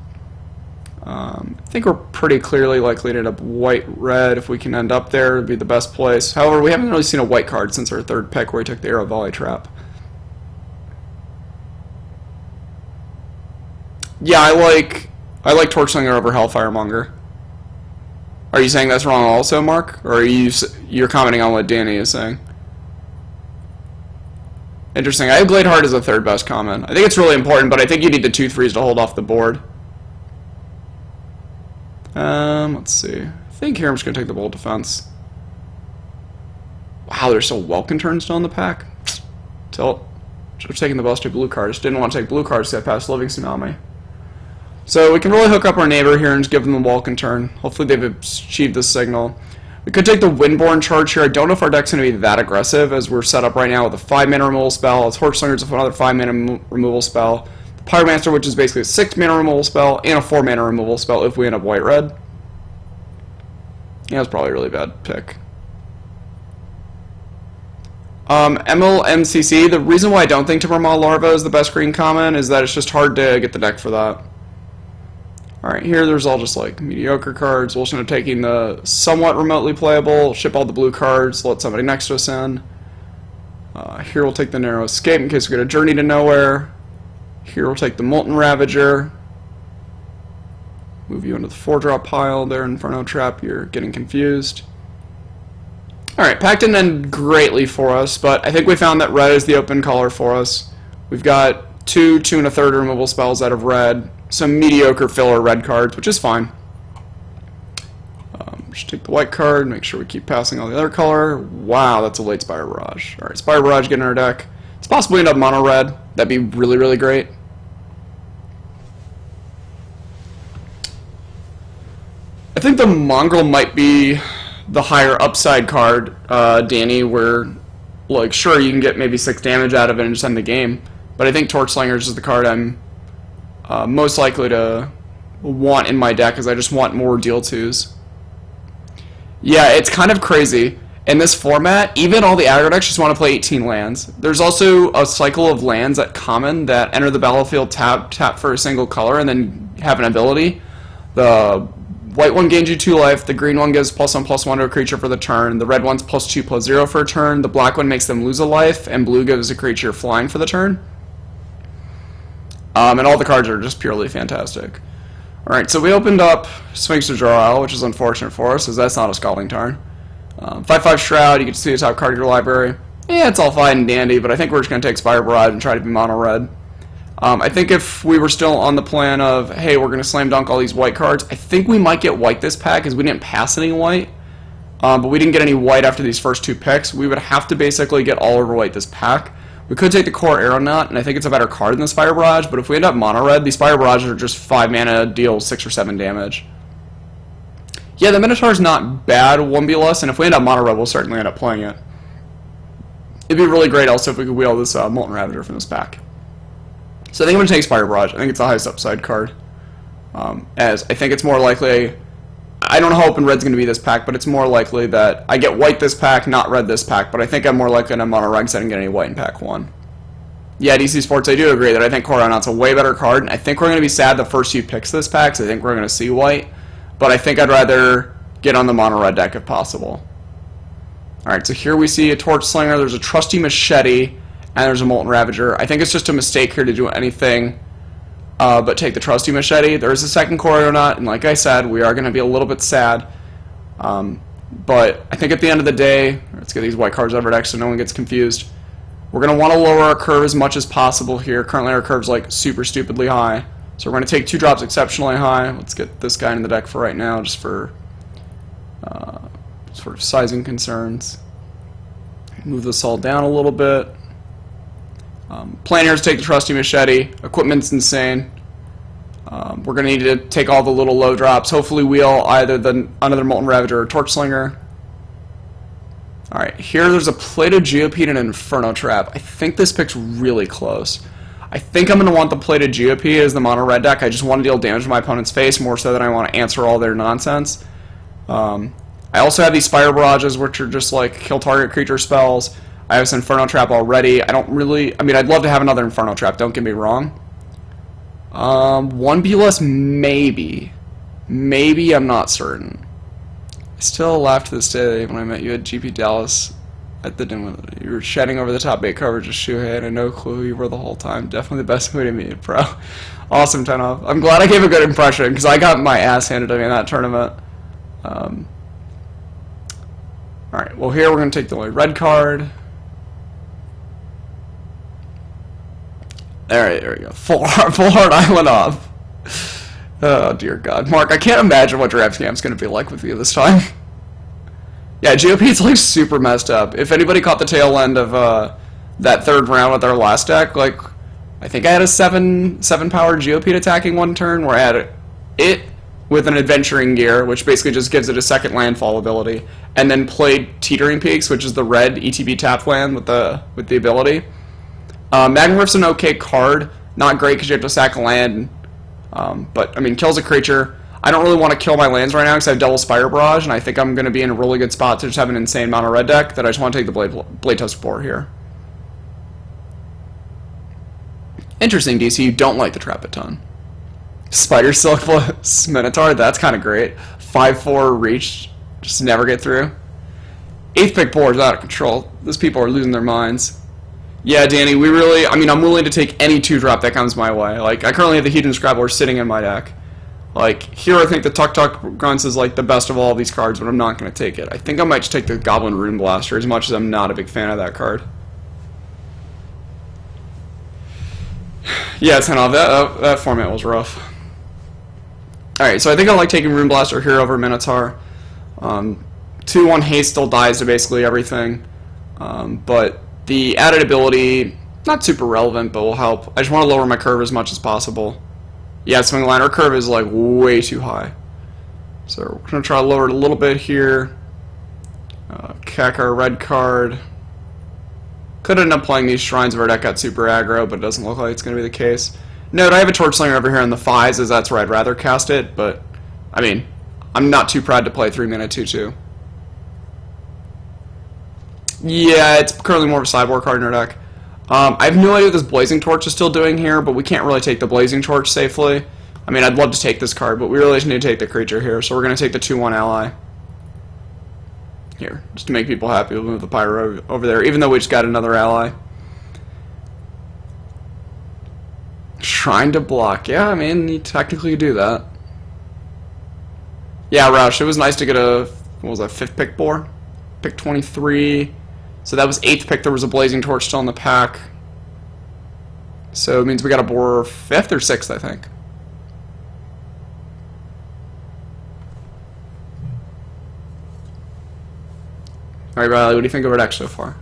I think we're pretty clearly likely to end up white-red. If we can end up there, it'd be the best place. However, we haven't really seen a white card since our third pick where we took the arrow volley trap. Yeah, I like Torchslinger over Hellfiremonger. Are you saying that's wrong also, Mark? Or are you're commenting on what Danny is saying? Interesting. I have Gladeheart as the third best comment. I think it's really important, but I think you need the 2/3s to hold off the board. Let's see. I think here I'm just going to take the Bold Defense. Wow, there's still Welkin turn still in the pack. Tilt. Should have taken the Buster blue card. Just didn't want to take blue cards to get past Living Tsunami. So we can really hook up our neighbor here and just give them the Welkin turn. Hopefully they've achieved this signal. We could take the Windborn charge here. I don't know if our deck's going to be that aggressive as we're set up right now with a 5-mana removal spell, a Torchslinger's another 5-mana removal spell, the Pyromancer, which is basically a 6-mana removal spell, and a 4-mana removal spell if we end up white-red. Yeah, that's probably a really bad pick. MLMCC, the reason why I don't think Timbermaw Larva is the best green common is that it's just hard to get the deck for that. Alright, here there's all just like mediocre cards. We'll just end up taking the somewhat remotely playable, ship all the blue cards, let somebody next to us in. Here we'll take the Narrow Escape in case we get a Journey to Nowhere. Here we'll take the Molten Ravager. Move you into the 4-drop pile there, Inferno Trap, you're getting confused. Alright, pack didn't end greatly for us, but I think we found that red is the open color for us. We've got 2 1/3 removal spells out of red, some mediocre filler red cards, which is fine. Just take the white card, make sure we keep passing all the other color. Wow, that's a late Spire Barrage. Alright, Spire Barrage getting in our deck. It's possible we end up mono red. That'd be really, really great. I think the Mongrel might be the higher upside card, Danny, where, like, sure, you can get maybe 6 damage out of it and just end the game. But I think Torchslinger is the card I'm most likely to want in my deck, because I just want more deal 2s. Yeah, it's kind of crazy. In this format, even all the aggro decks just want to play 18 lands. There's also a cycle of lands at common that enter the battlefield tap for a single color and then have an ability. The white one gains you 2 life, the green one gives +1/+1 to a creature for the turn, the red one's +2/+0 for a turn, the black one makes them lose a life, and blue gives a creature flying for the turn. And all the cards are just purely fantastic. Alright, so we opened up Sphinx of Jor-El, which is unfortunate for us, as that's not a Scalding Tarn. 5/5 Shroud, you get to see the top card of your library. Yeah, it's all fine and dandy, but I think we're just going to take Spire Barrage and try to be mono-red. I think if we were still on the plan of, hey, we're going to slam dunk all these white cards, I think we might get white this pack, because we didn't pass any white. But we didn't get any white after these first 2 picks. We would have to basically get all over white this pack. We could take the Core Aeronaut, and I think it's a better card than the Spire Barrage, but if we end up mono-red, these Spire Barrages are just 5 mana, deal 6 or 7 damage. Yeah, the Minotaur's not bad 1B+, and if we end up mono-red, we'll certainly end up playing it. It'd be really great also if we could wheel this Molten Ravager from this pack. So I think I'm going to take Spire Barrage. I think it's the highest upside card. As I think it's more likely, I don't know how open red's going to be this pack, but it's more likely that I get white this pack, not red this pack, but I think I'm more likely to mono red because I didn't get any white in pack 1. Yeah, DC Sports, I do agree that I think Core Aeronaut's a way better card, and I think we're going to be sad the first few picks this pack, so I think we're going to see white, but I think I'd rather get on the mono red deck if possible. Alright, so here we see a Torchslinger, there's a Trusty Machete, and there's a Molten Ravager. I think it's just a mistake here to do anything but take the Trusty Machete. There is a second Core Aeronaut, and like I said, we are going to be a little bit sad. But I think at the end of the day, let's get these white cards out of our deck so no one gets confused. We're going to want to lower our curve as much as possible here. Currently our curve's like super stupidly high. So we're going to take 2 drops exceptionally high. Let's get this guy in the deck for right now, just for sort of sizing concerns. Move this all down a little bit. Plan here is take the Trusty Machete. Equipment's insane. We're going to need to take all the little low drops. Hopefully wheel either another Molten Ravager or Torchslinger. Alright, here there's a Plated Geopede and an Inferno Trap. I think this pick's really close. I think I'm going to want the Plated Geopede as the mono red deck. I just want to deal damage to my opponent's face more so than I want to answer all their nonsense. I also have these Spire Barrages, which are just like kill target creature spells. I have this Inferno Trap already. I'd love to have another Inferno Trap, don't get me wrong. 1B less, maybe. Maybe, I'm not certain. I still laugh to this day when I met you at GP Dallas at the dinner. You were shedding over the top 8 coverage of Shuhei, and I had no clue who you were the whole time. Definitely the best way to meet, bro. Awesome, 10 off. I'm glad I gave a good impression, because I got my ass handed to me in that tournament. Alright, well here we're going to take the only red card. Alright, there we go. Full hard island off. Oh dear God. Mark, I can't imagine what draft camp's going to be like with you this time. Yeah, GOP's like super messed up. If anybody caught the tail end of that third round with our last deck, like, I think I had a 7 power GOP attacking one turn where I had it with an adventuring gear, which basically just gives it a second landfall ability, and then played Teetering Peaks, which is the red ETB tap land with the ability. Magmariff's an okay card, not great because you have to sack a land, but I mean kills a creature. I don't really want to kill my lands right now because I have double Spire Barrage, and I think I'm going to be in a really good spot to just have an insane mono red deck that I just want to take the Blade Tusk for here. Interesting, DC, you don't like the Trap a ton. Spider Silk Minotaur, that's kind of great. 5/4 reach, just never get through. 8th pick board is out of control. Those people are losing their minds. Yeah, Danny, we really, I mean, I'm willing to take any 2-drop that comes my way. Like, I currently have the Hedron Scrabbler sitting in my deck. Like, here I think the Tuk Tuk Grunts is like the best of all these cards, but I'm not going to take it. I think I might just take the Goblin Rune Blaster, as much as I'm not a big fan of that card. Yeah, 10 off. That format was rough. Alright, so I think I like taking Rune Blaster here over Minotaur. 2/1 haste still dies to basically everything. But the added ability, not super relevant, but will help. I just want to lower my curve as much as possible. Yeah, Swing Liner curve is like way too high. So we're going to try to lower it a little bit here. Cack our red card. Could end up playing these Shrines of our deck at super aggro, but it doesn't look like it's going to be the case. Note, I have a Torch Slinger over here in the 5s, as that's where I'd rather cast it, but, I mean, I'm not too proud to play 3-mana 2/2. Yeah, it's currently more of a sideboard card in our deck. I have no idea what this Blazing Torch is still doing here, but we can't really take the Blazing Torch safely. I mean, I'd love to take this card, but we really just need to take the creature here, so we're going to take the 2/1 ally. Here, just to make people happy, we'll move the Pyro over there, even though we just got another ally. Shrine to block. Yeah, I mean, you technically do that. Yeah, Roush, it was nice to get a, what was that, 5th pick board? Pick 23. So that was 8th pick. There was a Blazing Torch still in the pack. So it means we got a board 5th or 6th, I think. Alright, Riley, what do you think of our deck so far?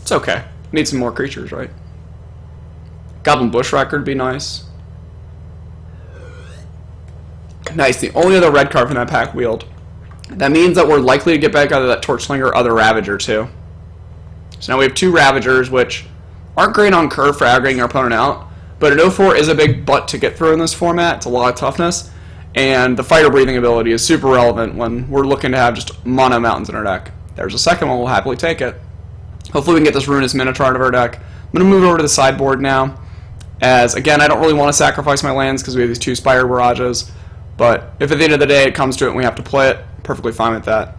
It's okay. Need some more creatures, right? Goblin Bushwhacker would be nice. Nice, the only other red card from that pack wheeled. That means that we're likely to get back out of that Torchslinger or other Ravager too. So now we have 2 Ravagers, which aren't great on curve for aggroing our opponent out, but an 0/4 is a big butt to get through in this format. It's a lot of toughness, and the Fire Breathing ability is super relevant when we're looking to have just mono mountains in our deck. There's a second one, we'll happily take it. Hopefully we can get this Ruinous Minotaur out of our deck. I'm going to move over to the sideboard now, as, again, I don't really want to sacrifice my lands because we have these 2 Spire Barrages, but if at the end of the day it comes to it and we have to play it, perfectly fine with that.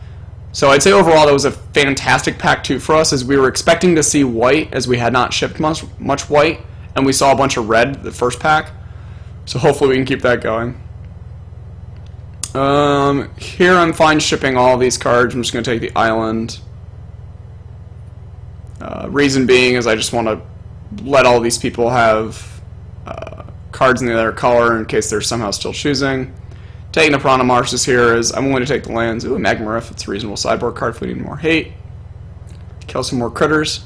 So I'd say overall that was a fantastic pack 2 for us, as we were expecting to see white, as we had not shipped much white, and we saw a bunch of red the first pack. So hopefully we can keep that going. Here I'm fine shipping all these cards. I'm just going to take the island. Reason being is I just want to let all these people have cards in the other color in case they're somehow still choosing. Taking the Piranha Marshes here is I'm willing to take the lands. Ooh, Magmariff, it's a reasonable sideboard card if we need more hate. Kill some more critters.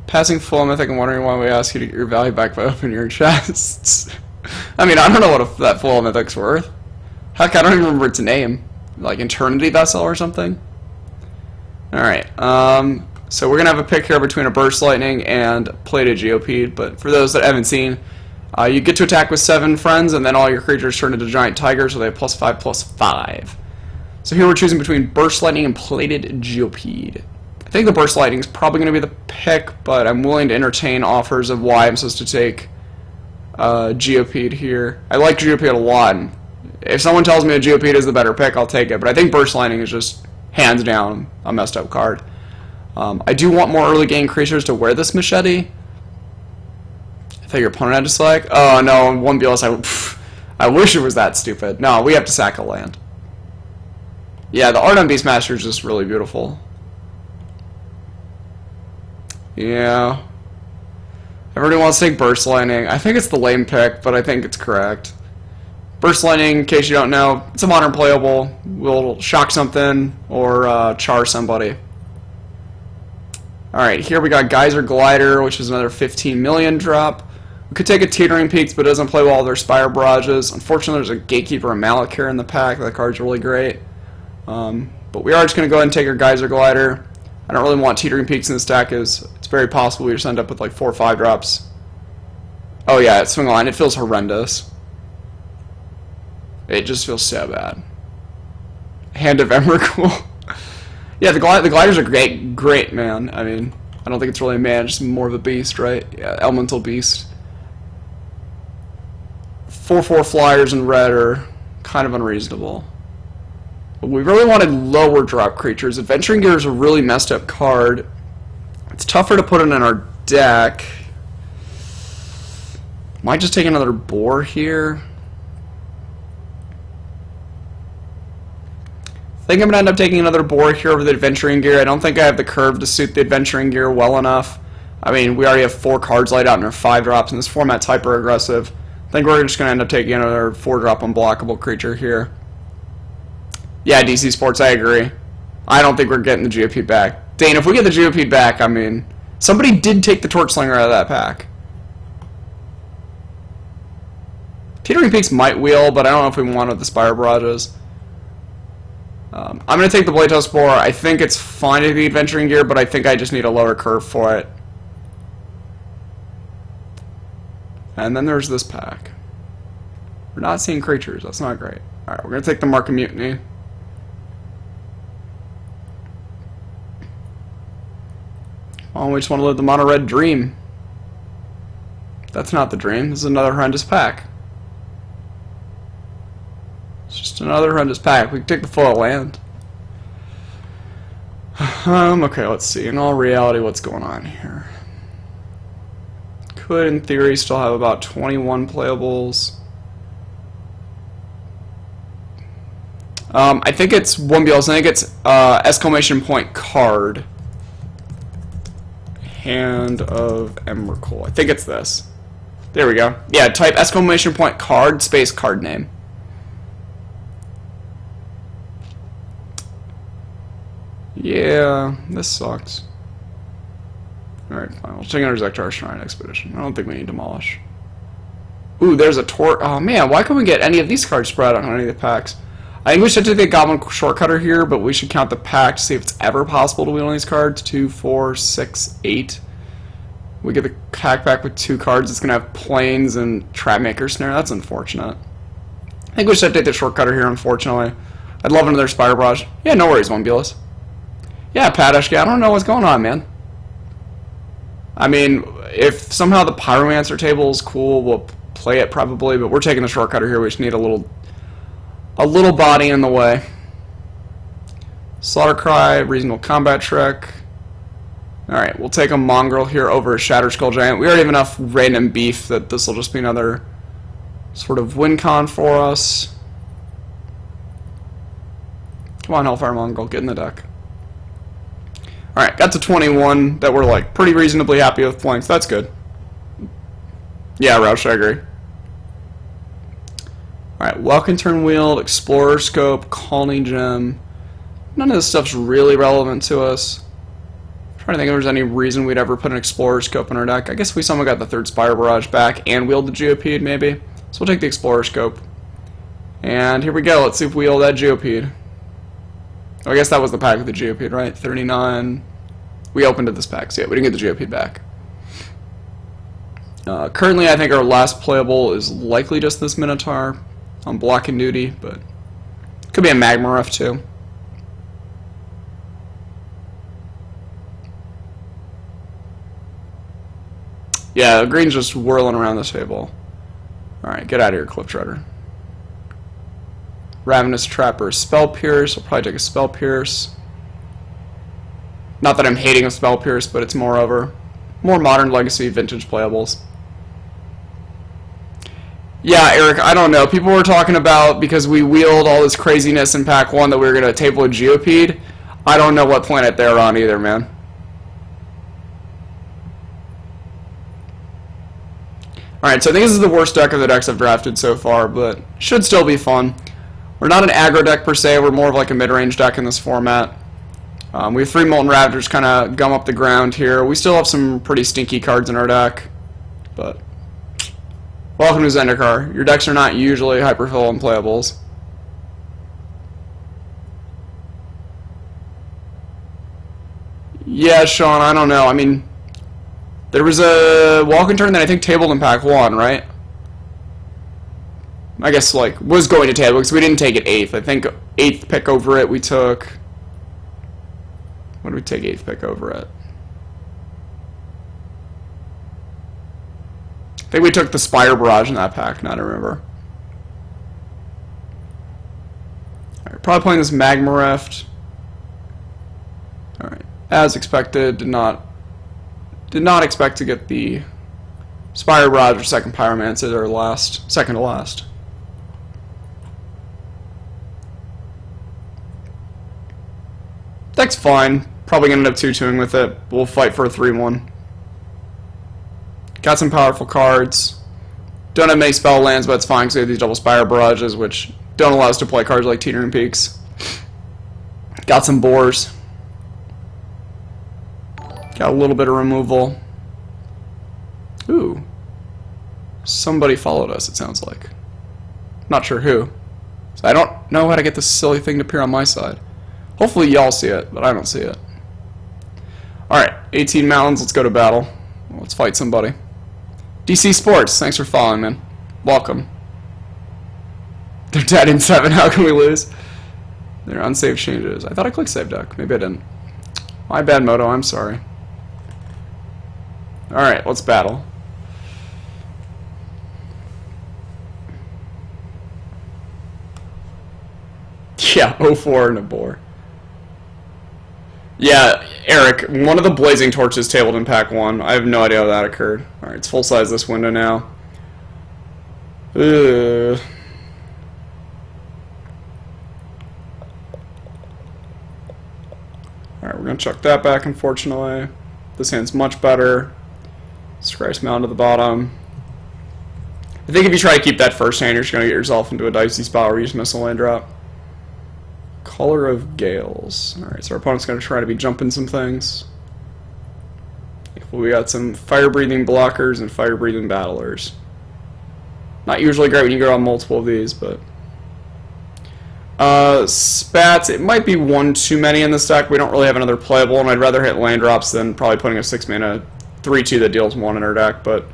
Passing full mythic and wondering why we ask you to get your value back by opening your chests. I mean, I don't know what that full mythic's worth. Heck, I don't even remember its name. Like Eternity Vessel or something? Alright, so we're going to have a pick here between a Burst Lightning and Plated GOP, but for those that haven't seen, you get to attack with 7 friends, and then all your creatures turn into giant tigers, so they have +5/+5. So here we're choosing between Burst Lightning and Plated Geopede. I think the Burst Lightning is probably going to be the pick, but I'm willing to entertain offers of why I'm supposed to take Geopede here. I like Geopede a lot. And if someone tells me a Geopede is the better pick, I'll take it. But I think Burst Lightning is just hands down a messed up card. I do want more early game creatures to wear this machete. I thought your opponent had to select. Oh no, one BLS. I wish it was that stupid. No, we have to sack a land. Yeah, the art on Beastmaster is just really beautiful. Yeah. Everybody wants to take Burst Lightning. I think it's the lame pick, but I think it's correct. Burst Lightning, in case you don't know, it's a modern playable. We'll shock something or char somebody. Alright, here we got Geyser Glider, which is another 15 million drop. We could take a Teetering Peaks, but it doesn't play well with their Spire Barrages. Unfortunately, there's a Gatekeeper and Malakir in the pack. That card's really great. But we are just going to go ahead and take our Geyser Glider. I don't really want Teetering Peaks in this deck, as it's very possible we just end up with like 4 or 5 drops. Oh yeah, it's Swing Line. It feels horrendous. It just feels so bad. Hand of Emrakul. Yeah, the gliders are great, man. I mean, I don't think it's really a man, just more of a beast, right? Yeah, Elemental Beast. 4/4 flyers in red are kind of unreasonable. But we really wanted lower drop creatures. Adventuring Gear is a really messed up card. It's tougher to put it in our deck. Might just take another boar here. I think I'm going to end up taking another boar here over the Adventuring Gear. I don't think I have the curve to suit the Adventuring Gear well enough. I mean, we already have 4 cards laid out in our 5 drops, and this format's hyper aggressive. I think we're just going to end up taking another 4-drop unblockable creature here. Yeah, DC Sports, I agree. I don't think we're getting the Geopede back. Dane, if we get the Geopede back, I mean, somebody did take the Torchslinger out of that pack. Teetering Peaks might wheel, but I don't know if we wanted the Spire Barrages. I'm going to take the Blade Spore. I think it's fine to be Adventuring Gear, but I think I just need a lower curve for it. And then there's this pack. We're not seeing creatures. That's not great. Alright, we're going to take the Mark of Mutiny. Oh, we just want to live the Mono Red dream. That's not the dream. This is another horrendous pack. It's just another horrendous pack. We can take the full land. Okay, let's see. In all reality, what's going on here? Could, in theory, still have about 21 playables. I think it's 1BLs. I think it's exclamation point card. Hand of Emrakul. I think it's this. There we go. Yeah, type exclamation point card space card name. Yeah, this sucks. Alright, fine. We'll check out our Zektar Shrine Expedition. I don't think we need Demolish. Ooh, there's a Oh man, why couldn't we get any of these cards spread on any of the packs? I think we should do the Goblin Shortcutter here, but we should count the pack to see if it's ever possible to wheel on these cards. 2, 4, 6, 8. We get the pack back with 2 cards. It's going to have Plains and Trapmaker Snare. That's unfortunate. I think we should take the Shortcutter here, unfortunately. I'd love another Spire Barrage. Yeah, no worries, 1BLs. Yeah, Padishka, I don't know what's going on, man. I mean, if somehow the Pyromancer table is cool, we'll play it probably, but we're taking the Shortcutter here. We just need a little body in the way. Slaughter Cry, Reasonable Combat Trick. Alright, we'll take a Mongrel here over a Shatter Skull Giant. We already have enough random beef that this will just be another sort of win con for us. Come on, Hellfire Mongrel, get in the deck. Alright, got to 21 that we're like pretty reasonably happy with flanks. That's good. Yeah, Roush, I agree. Alright, Welkin Turn Wheel, Explorer Scope, Colony Gem. None of this stuff's really relevant to us. I'm trying to think if there's any reason we'd ever put an Explorer Scope in our deck. I guess we somehow got the 3rd Spire Barrage back and wheeled the Geopede, maybe. So we'll take the Explorer Scope. And here we go. Let's see if we wheel that Geopede. Oh, I guess that was the pack with the Geopede, right? 39. We opened at this pack, so yeah, we didn't get the Geopede back. Currently, I think our last playable is likely just this Minotaur on blocking duty, but could be a Magma Ruff too. Yeah, green's just whirling around this table. Alright, get out of here, Cliff Shredder. Ravenous Trapper, Spell Pierce. I'll probably take a Spell Pierce. Not that I'm hating a Spell Pierce, but it's more modern legacy, vintage playables. Yeah, Eric, I don't know. People were talking about, because we wheeled all this craziness in Pack 1, that we were going to table a Geopede. I don't know what planet they're on either, man. Alright, so I think this is the worst deck of the decks I've drafted so far, but should still be fun. We're not an aggro deck per se, we're more of like a mid-range deck in this format. We have 3 Molten Ravagers kind of gum up the ground here. We still have some pretty stinky cards in our deck, but... Welcome to Zendikar. Your decks are not usually hyperfill and playables. Yeah, Sean, I don't know. I mean, there was a walking turn that I think tabled in Pack 1, right? I guess, like, was going to table, because we didn't take it 8th. I think 8th pick over it, we took... What did we take 8th pick over it? I think we took the Spire Barrage in that pack, now I don't remember. Alright, probably playing this Magma Rift. Alright, as expected, did not expect to get the Spire Barrage or second Pyromancer or second to last. Deck's fine. Probably gonna end up 2-2ing with it. We'll fight for a 3-1. Got some powerful cards. Don't have many spell lands, but it's fine because we have these double Spire Barrages, which don't allow us to play cards like Teetering Peaks. Got some Boars. Got a little bit of removal. Ooh. Somebody followed us, it sounds like. Not sure who. So I don't know how to get this silly thing to appear on my side. Hopefully y'all see it, but I don't see it. Alright, 18 mountains, let's go to battle. Let's fight somebody. DC Sports, thanks for following, man. Welcome. They're dead in 7, how can we lose? They're unsaved changes. I thought I clicked save deck, maybe I didn't. My bad, Moto, I'm sorry. Alright, let's battle. Yeah, 04 and a boar. Yeah, Eric, one of the Blazing Torches tabled in Pack 1. I have no idea how that occurred. Alright, it's full size this window now. Alright, we're going to chuck that back, unfortunately. This hand's much better. Scratch Mound to the bottom. I think if you try to keep that first hand, you're just going to get yourself into a dicey spot where you just miss a land drop. Color of Gales. Alright, so our opponent's going to try to be jumping some things. We got some fire-breathing blockers and fire-breathing battlers. Not usually great when you go on multiple of these, but... Spats, it might be one too many in this deck. We don't really have another playable, and I'd rather hit land drops than probably putting a 6-mana 3-2 that deals 1 in our deck, but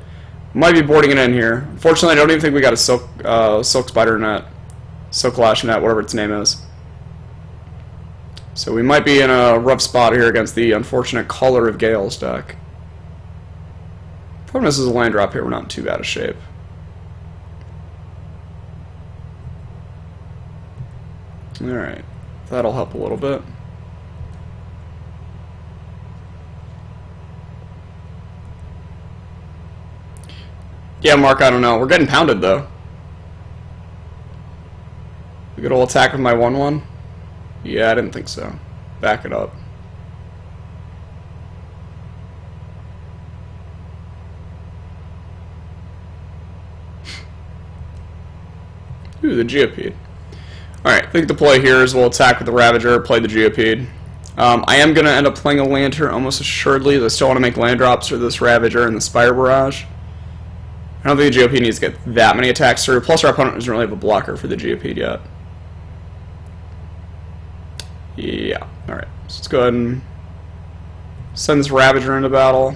might be boarding it in here. Unfortunately, I don't even think we got a Silk Spider Net. Silk Lash Net, whatever its name is. So we might be in a rough spot here against the unfortunate Color of Gales deck. Problem is, this is a land drop here, we're not in too bad a shape. Alright, that'll help a little bit. Yeah, Mark, I don't know. We're getting pounded, though. A good old attack with my 1-1? Yeah, I didn't think so. Back it up. Ooh, the Geopede. Alright, I think the play here is we'll attack with the Ravager, play the Geopede. I am going to end up playing a land here almost assuredly. I still want to make land drops for this Ravager and the Spire Barrage. I don't think the Geopede needs to get that many attacks through, plus our opponent doesn't really have a blocker for the Geopede yet. Yeah, alright. So let's go ahead and send this Ravager into battle.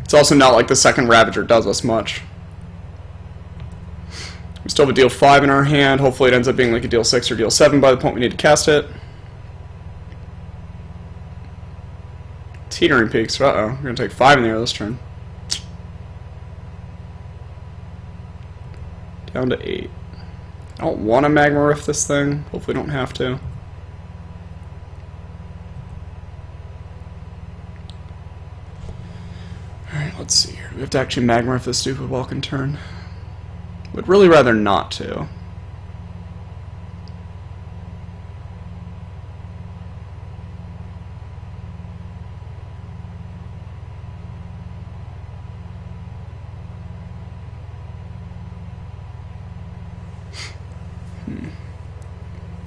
It's also not like the second Ravager does us much. We We still have a deal 5 in our hand. Hopefully it ends up being like a deal 6 or deal 7 by the point we need to cast it. Teetering peaks. Uh-oh. We're going to take 5 in the air this turn. Down to 8. I don't want to Magma Rift this thing. Hopefully don't have to. Alright, let's see here. Do we have to actually Magma Rift this stupid Vulcan turn? Would really rather not to.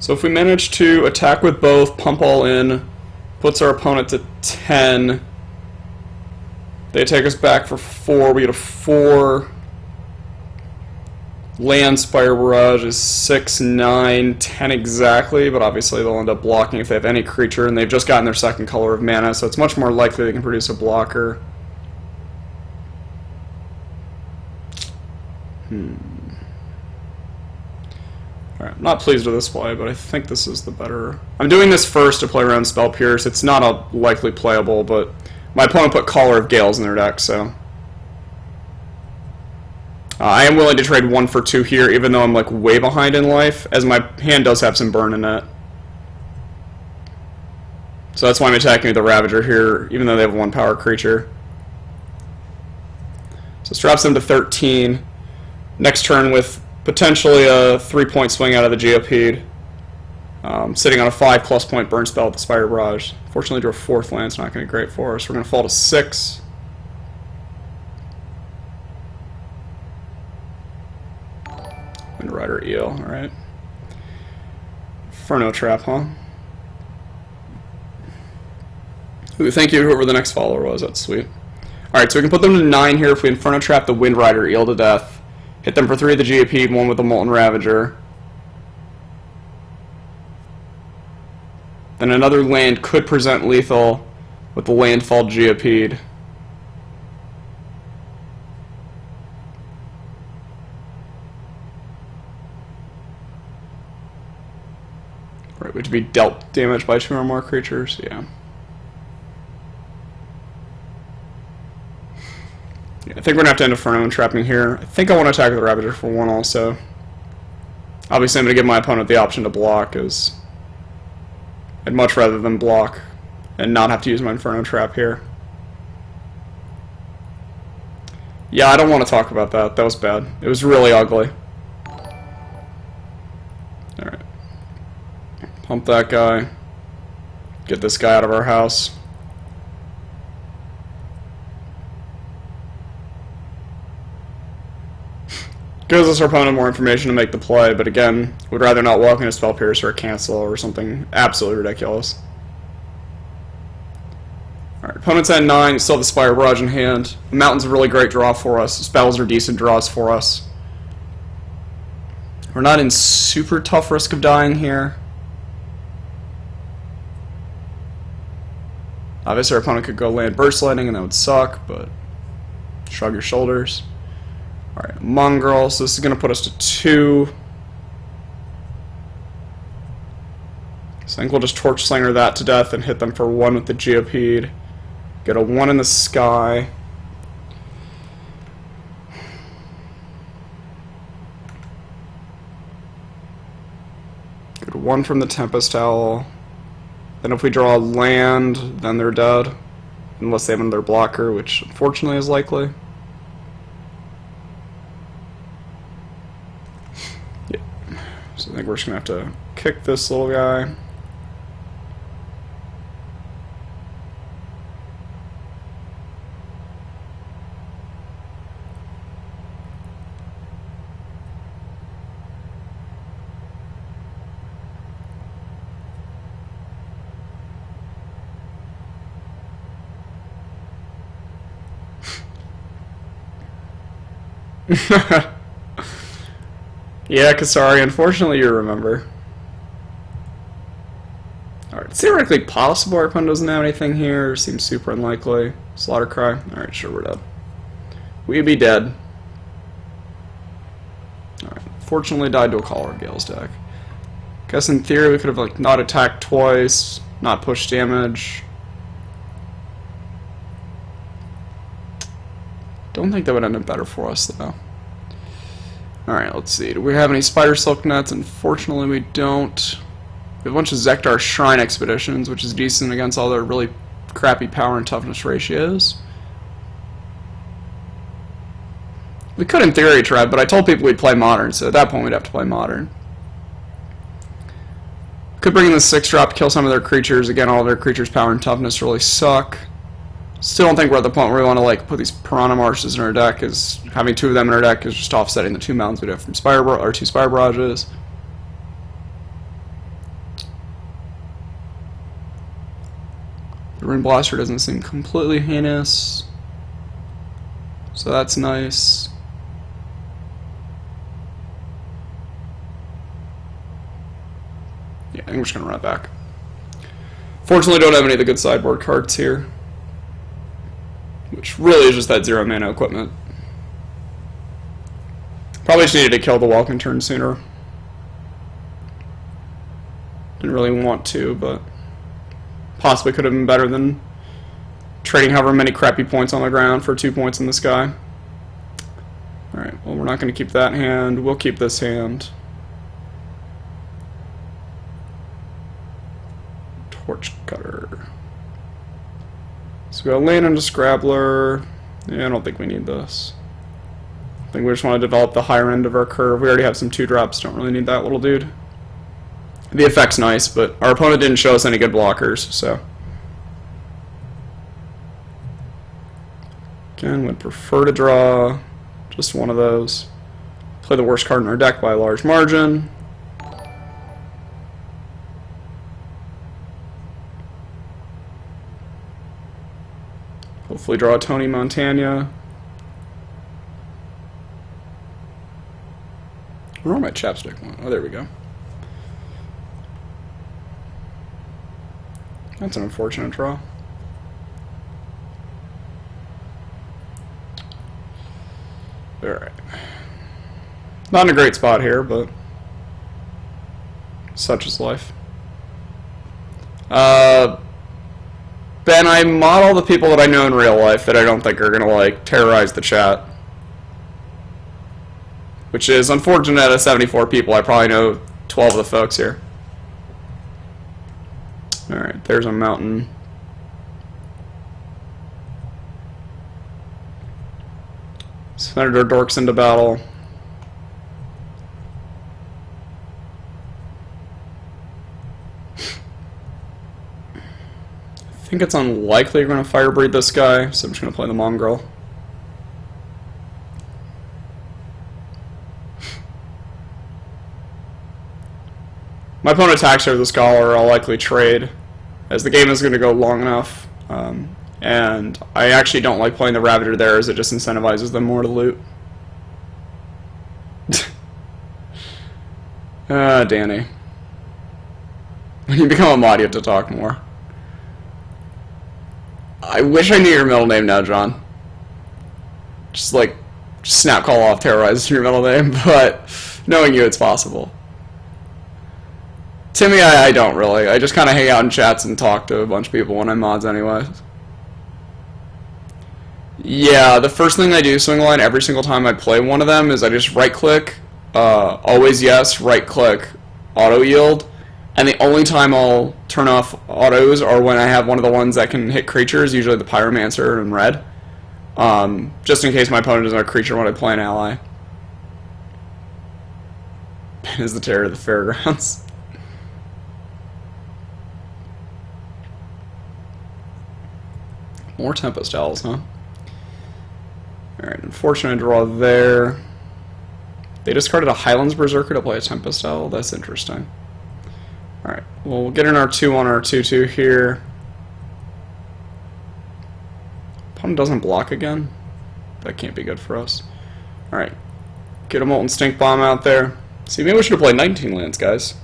So if we manage to attack with both, pump all in, puts our opponent to 10, they take us back for 4, we get a 4, land Spire Barrage is 6, 9, 10 exactly, but obviously they'll end up blocking if they have any creature, and they've just gotten their second color of mana, so it's much more likely they can produce a blocker. Alright, I'm not pleased with this play, but I think this is the better... I'm doing this first to play around Spell Pierce. It's not a likely playable, but my opponent put Caller of Gales in their deck, so... I am willing to trade 1 for 2 here, even though I'm like way behind in life, as my hand does have some burn in it. So that's why I'm attacking with the Ravager here, even though they have a 1 power creature. So this drops them to 13. Next turn with potentially a 3-point swing out of the GOP. Sitting on a 5+ point burn spell with the Spire Barrage. Fortunately, to a 4th land, it's not going to be great for us. We're going to fall to 6. Windrider Eel, alright. Inferno Trap, huh? Ooh, thank you, whoever the next follower was, that's sweet. Alright, so we can put them to 9 here if we Inferno Trap the Windrider Eel to death. Hit them for 3 of the GOP, 1 with the Molten Ravager. Then another land could present lethal with the landfall GOP'd. Right, would be dealt damage by 2 or more creatures? Yeah. I think we're going to have to end Inferno and trapping here. I think I want to attack with the Ravager for 1 also. Obviously I'm going to give my opponent the option to block, as I'd much rather than block and not have to use my Inferno trap here. Yeah, I don't want to talk about that. That was bad. It was really ugly. Alright. Pump that guy. Get this guy out of our house. Gives us our opponent more information to make the play, but again, would rather not walk into Spell Pierce or a cancel or something absolutely ridiculous. Alright, opponent's at 9, still have the Spire Barrage in hand. The Mountain's a really great draw for us. Spells are decent draws for us. We're not in super tough risk of dying here. Obviously our opponent could go land Burst Lightning and that would suck, but shrug your shoulders. Alright, Mongrel, so this is going to put us to 2. So I think we'll just Torch Slinger that to death and hit them for 1 with the GOP. Get a 1 in the sky. Get a 1 from the Tempest Owl. Then if we draw a land, then they're dead. Unless they have another blocker, which unfortunately is likely. So I think we're just going to have to kick this little guy. Yeah, Kasari, unfortunately you remember. Alright, it's theoretically possible our opponent doesn't have anything here. Seems super unlikely. Slaughter Cry. Alright, sure, we're dead. We'd be dead. Alright, unfortunately died to a Collar Gale's deck. Guess in theory we could have like not attacked twice, not pushed damage. Don't think that would end up better for us though. Alright, let's see. Do we have any Spider Silk Nets? Unfortunately we don't. We have a bunch of Zekdar Shrine Expeditions, which is decent against all their really crappy power and toughness ratios. We could in theory try, but I told people we'd play Modern, so at that point we'd have to play Modern. Could bring in the 6-drop, kill some of their creatures. Again, all of their creatures' power and toughness really suck. Still don't think we're at the point where we want to like put these Piranha Marshes in our deck, because having 2 of them in our deck is just offsetting the 2 mountains we'd have from 2 Spire Barrages. The Ring Blaster doesn't seem completely heinous, so that's nice. Yeah, I think we're just going to run it back. Fortunately, don't have any of the good sideboard cards here, which really is just that 0 mana equipment. Probably just needed to kill the Welcome turn sooner. Didn't really want to, but possibly could have been better than trading however many crappy points on the ground for 2 points in the sky. Alright, well we're not going to keep that hand. We'll keep this hand. Torch Cutter. So we got land into Scrabbler. Yeah, I don't think we need this. I think we just want to develop the higher end of our curve. We already have some 2-drops, don't really need that little dude. The effect's nice, but our opponent didn't show us any good blockers, so. Again, would prefer to draw just one of those. Play the worst card in our deck by a large margin. Hopefully draw a Tony Montana. Where my chapstick went? Oh, there we go. That's an unfortunate draw. Alright. Not in a great spot here, but such is life. Ben, I model the people that I know in real life that I don't think are gonna like terrorize the chat. Which is unfortunate out of 74 people. I probably know 12 of the folks here. Alright, there's a mountain. Senator Dorks into battle. I think it's unlikely you're going to fire breed this guy, so I'm just going to play the Mongrel. My opponent attacks over the Scholar, I'll likely trade, as the game is going to go long enough. And I actually don't like playing the Ravager there, as it just incentivizes them more to loot. Danny. When you become a mod, you have to talk more. I wish I knew your middle name now, John. Just like, snap call off terrorize your middle name, but knowing you, it's possible. Timmy, I don't really. I just kind of hang out in chats and talk to a bunch of people when I'm mods anyway. Yeah, the first thing I do, swing line, every single time I play one of them is I just right-click, always yes, right-click, auto-yield, and the only time I'll turn off autos are when I have one of the ones that can hit creatures, usually the Pyromancer in red, just in case my opponent doesn't have a creature when I play an ally. Ben is the terror of the fairgrounds. More Tempest Owls, huh? Alright, unfortunate draw there. They discarded a Highlands Berserker to play a Tempest Owl. That's interesting. Alright, well, we'll get in our 2 on our 2/2 here. Opponent doesn't block again. That can't be good for us. Alright, get a Molten Stink Bomb out there. See, maybe we should have played 19 lands, guys.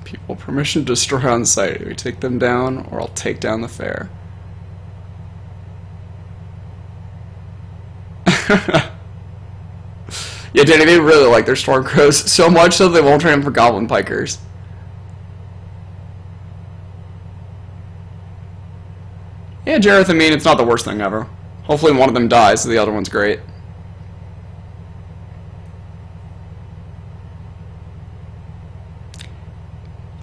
People, permission to destroy on site. We take them down, or I'll take down the fair. Yeah, Danny, they really like their Stormcrows so much so they won't trade them for Goblin Pikers. Yeah, Jareth, I mean, it's not the worst thing ever. Hopefully one of them dies, so the other one's great.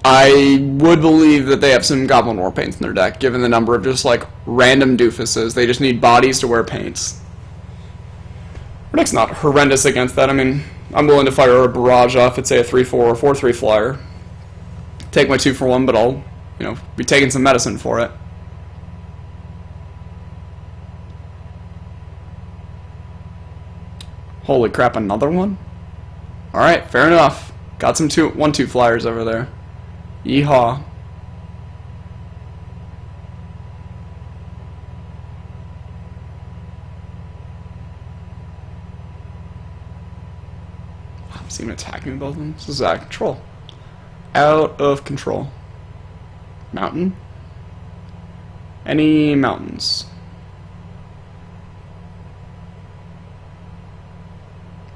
I would believe that they have some Goblin War paints in their deck, given the number of just, like, random doofuses. They just need bodies to wear paints. Our deck's not horrendous against that. I mean, I'm willing to fire a barrage off at, say, a 3-4 or 4-3 flyer. Take my 2-for-1, but I'll, be taking some medicine for it. Holy crap, another one? Alright, fair enough. Got some 1-2 flyers over there. Yeehaw. Is he gonna attack me with both of them? This is out of control. Out of control. Mountain? Any mountains?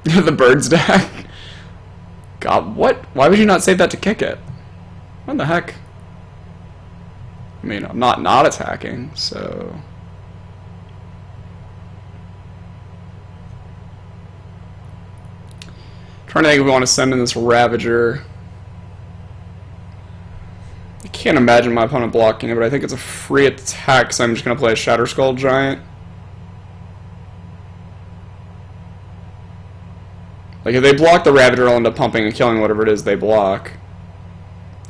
The birds deck? God, what? Why would you not save that to kick it? What the heck? I mean, I'm not attacking, so... Trying to think if we want to send in this Ravager. I can't imagine my opponent blocking it, but I think it's a free attack, so I'm just going to play a Shatter Skull Giant. Like, if they block the Ravager, I'll end up pumping and killing whatever it is they block.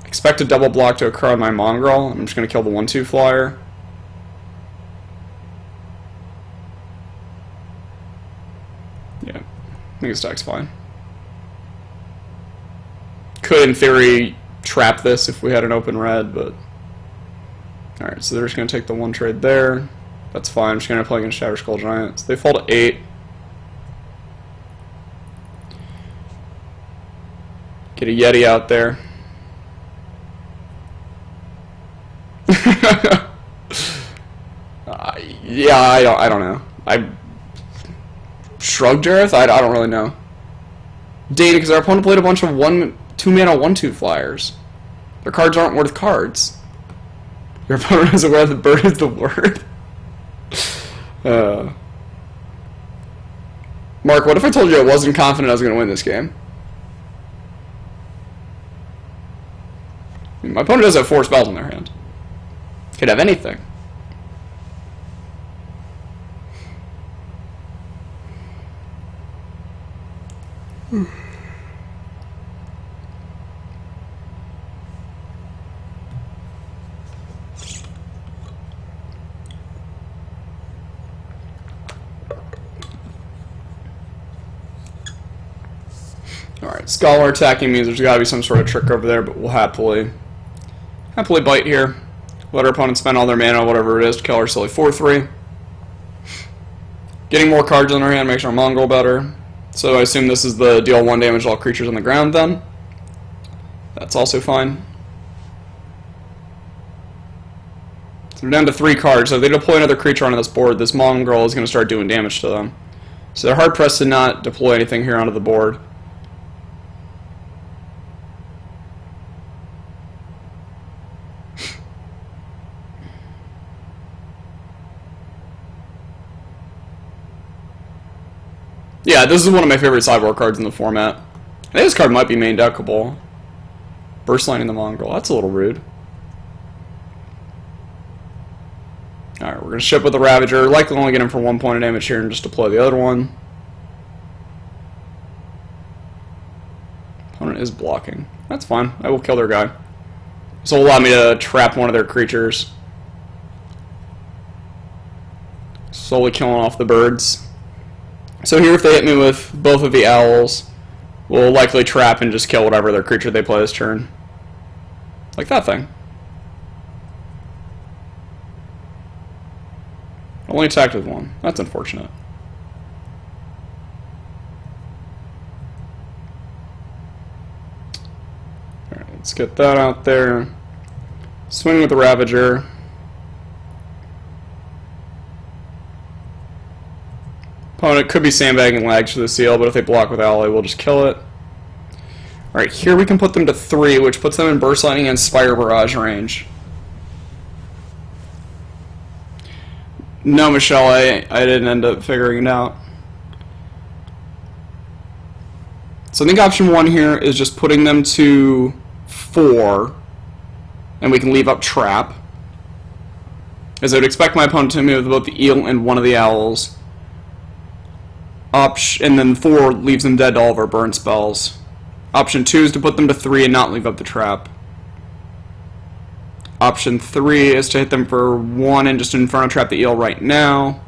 Expect a double block to occur on my Mongrel. I'm just going to kill the 1-2 flyer. Yeah, I think this deck's fine. Could, in theory, trap this if we had an open red, but... Alright, so they're just going to take the 1 trade there. That's fine. I'm just going to play against Shatter Skull Giant. So they fall to 8. Get a Yeti out there. Yeah, I don't know. I shrugged Jareth? I don't really know. Data, because our opponent played a bunch of 2-mana 1-2 flyers. Their cards aren't worth cards. Your opponent is aware that bird is the word. Mark, what if I told you I wasn't confident I was going to win this game? My opponent does have 4 spells in their hand. Could have anything. Alright, Scholar attacking means there's got to be some sort of trick over there, but we'll happily bite here. Let our opponent spend all their mana, whatever it is, to kill our silly 4-3. Getting more cards in our hand makes our Mongol better. So I assume this is the deal 1 damage to all creatures on the ground then. That's also fine. So we're down to 3 cards, so if they deploy another creature onto this board, this Mongol is going to start doing damage to them. So they're hard pressed to not deploy anything here onto the board. Yeah, this is one of my favorite sideboard cards in the format. I think this card might be main deckable. Burst Lining the Mongrel. That's a little rude. Alright, we're going to ship with the Ravager. Likely only get him for 1 point of damage here and just deploy the other one. Opponent is blocking. That's fine. I will kill their guy. This will allow me to trap one of their creatures. Slowly killing off the birds. So here, if they hit me with both of the owls, we'll likely trap and just kill whatever their creature they play this turn. Like that thing. Only attacked with 1. That's unfortunate. Alright, let's get that out there. Swing with the Ravager. Opponent could be sandbagging lags for the seal, but if they block with ally, we'll just kill it. Alright, here we can put them to 3, which puts them in Burst Lightning and Spire Barrage range. No, Michelle, I didn't end up figuring it out. So I think option 1 here is just putting them to 4, and we can leave up Trap. As I would expect my opponent to move both the eel and one of the owls. And then 4 leaves them dead to all of our burn spells. Option 2 is to put them to 3 and not leave up the trap. Option 3 is to hit them for 1 and just Inferno Trap the eel right now.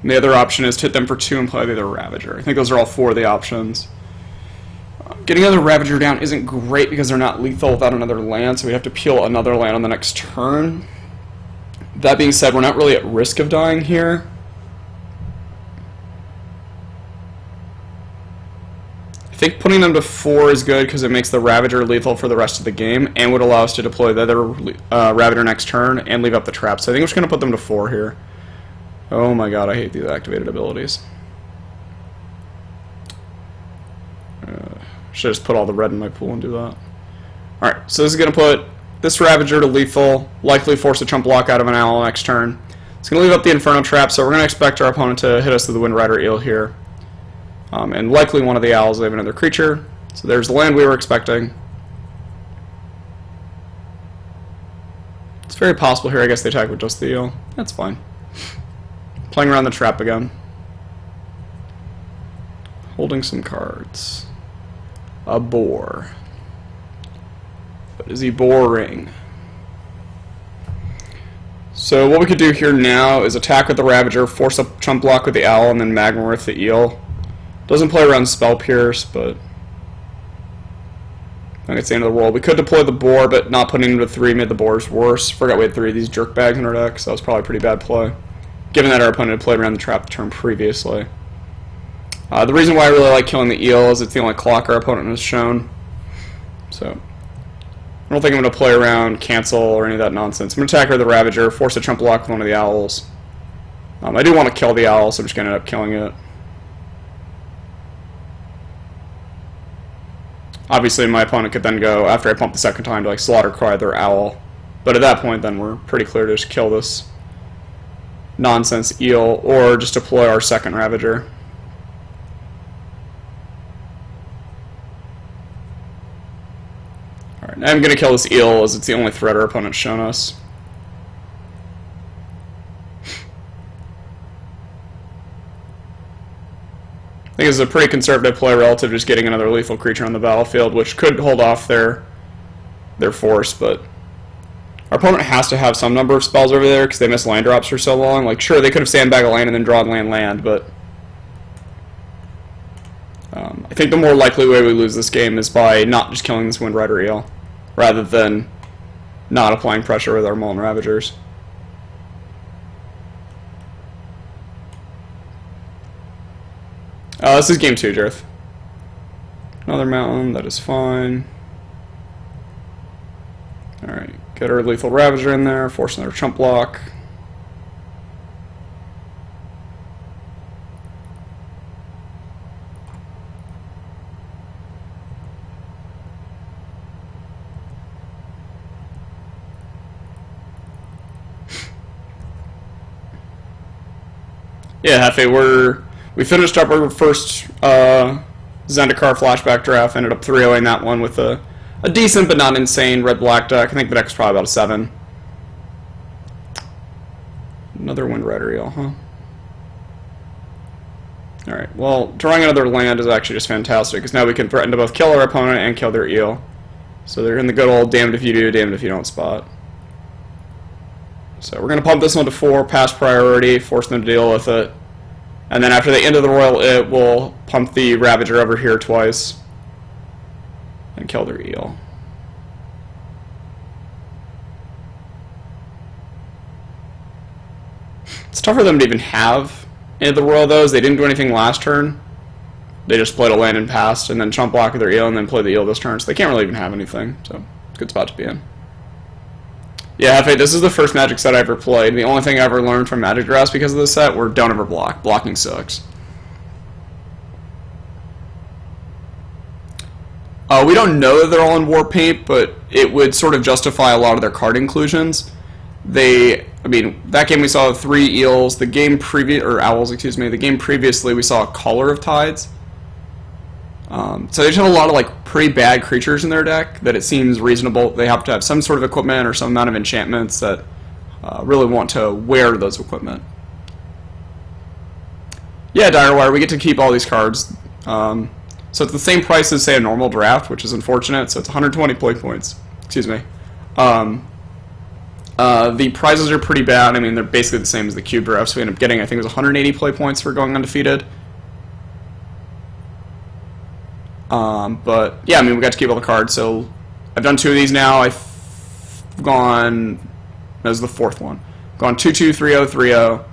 And the other option is to hit them for 2 and play the other Ravager. I think those are all 4 of the options. Getting another Ravager down isn't great because they're not lethal without another land, so we have to peel another land on the next turn. That being said, we're not really at risk of dying here. I think putting them to 4 is good because it makes the Ravager lethal for the rest of the game and would allow us to deploy the other Ravager next turn and leave up the trap. So I think we're just going to put them to 4 here. Oh my god, I hate these activated abilities. Should just put all the red in my pool and do that. Alright, so this is going to put this Ravager to lethal, likely force a chump block out of an owl next turn. It's going to leave up the Inferno Trap, so we're going to expect our opponent to hit us with the Wind Rider Eel here. And likely one of the owls, they have another creature. So there's the land we were expecting. It's very possible here, I guess they attack with just the eel. That's fine. Playing around the trap again. Holding some cards. A boar. What is he boring? So what we could do here now is attack with the Ravager, force a chump block with the owl, and then Magma with the eel. Doesn't play around Spell Pierce, but I think it's the end of the world. We could deploy the boar, but not putting him to 3 made the boars worse. Forgot we had 3 of these jerk bags in our deck, so that was probably a pretty bad play, given that our opponent had played around the trap the turn previously. The reason why I really like killing the eel is it's the only clock our opponent has shown. So I don't think I'm going to play around cancel or any of that nonsense. I'm going to attack with the Ravager, force a chump block with one of the owls. I do want to kill the owl, so I'm just going to end up killing it. Obviously, my opponent could then go, after I pump the second time, to like slaughter cry their owl. But at that point, then we're pretty clear to just kill this nonsense eel, or just deploy our second Ravager. Alright, now I'm going to kill this eel, as it's the only threat our opponent's shown us. I think this is a pretty conservative play relative to just getting another lethal creature on the battlefield, which could hold off their force, but our opponent has to have some number of spells over there because they miss land drops for so long. Like, sure, they could have sandbagged a land and then drawn land, but I think the more likely way we lose this game is by not just killing this Wind Rider eel, rather than not applying pressure with our Mullen Ravagers. This is game 2, Jareth. Another mountain, that is fine. Alright, get our lethal Ravager in there, force another chump block. Yeah, Hefe, we finished up our first Zendikar flashback draft, ended up 3-0ing that one with a decent but not insane red-black deck. I think the deck's probably about a 7. Another Wind Rider eel, huh? Alright, well, drawing another land is actually just fantastic, because now we can threaten to both kill our opponent and kill their eel. So they're in the good old damned if you do, damned if you don't spot. So we're going to pump this one to 4, pass priority, force them to deal with it. And then after the end of the Royal It, we'll pump the Ravager over here twice and kill their eel. It's tough for them to even have any of the Royal those. They didn't do anything last turn. They just played a land and passed, and then chump block with their eel, and then play the eel this turn, so they can't really even have anything. So, it's a good spot to be in. Yeah, Hefe, this is the first Magic set I ever played. The only thing I ever learned from Magic drafts because of this set were don't ever block. Blocking sucks. We don't know that they're all in war paint, but it would sort of justify a lot of their card inclusions. I mean, that game we saw 3 eels. The game owls, excuse me. The game previously we saw a Caller of Tides. So they just have a lot of like pretty bad creatures in their deck that it seems reasonable. They have to have some sort of equipment or some amount of enchantments that really want to wear those equipment. Yeah, Direwire, we get to keep all these cards. So it's the same price as, say, a normal draft, which is unfortunate. So it's 120 play points. Excuse me. The prizes are pretty bad. I mean, they're basically the same as the cube draft. So we end up getting, I think it was 180 play points for going undefeated. But yeah, I mean, we got to keep all the cards. So I've done 2 of these now. I've gone. That was the 4th one. Gone 2-2, 3-0, 3-0.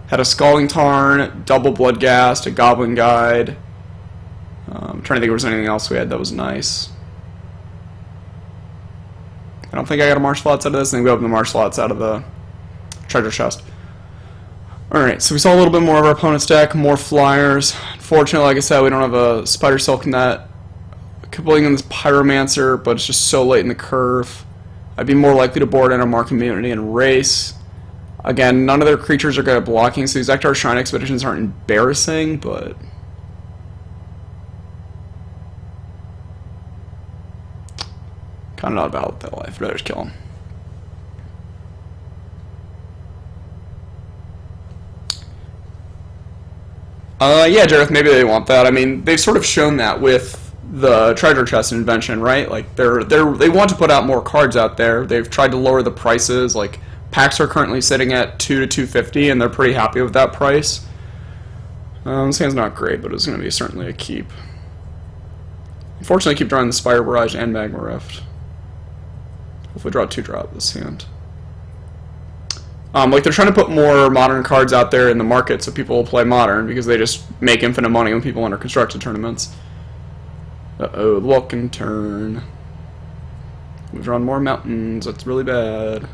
Had a Scalding Tarn, double Bloodghast, a Goblin Guide. I'm trying to think if there was anything else we had that was nice. I don't think I got a Marsh Lots out of this. I think we opened the Marsh Lots out of the treasure chest. Alright, so we saw a little bit more of our opponent's deck, more flyers. Unfortunately, like I said, we don't have a Spider Silk Net. I kept playing in this Pyromancer, but it's just so late in the curve. I'd be more likely to board in a Mark Community and Race. Again, none of their creatures are good at blocking, so these Ektar Shrine Expeditions aren't embarrassing, but kind of not about that life. Better just kill him. Yeah, Jareth, maybe they want that. I mean, they've sort of shown that with the treasure chest invention, right? Like, they want to put out more cards out there. They've tried to lower the prices. Like, packs are currently sitting at $2 to $2.50, and they're pretty happy with that price. This hand's not great, but it's going to be certainly a keep. Unfortunately, I keep drawing the Spire Barrage and Magma Rift. Hopefully draw 2-drop this hand. Like, they're trying to put more Modern cards out there in the market so people will play Modern, because they just make infinite money when people enter Constructed tournaments. Uh-oh, the Welkin turn. We've drawn more mountains. That's really bad.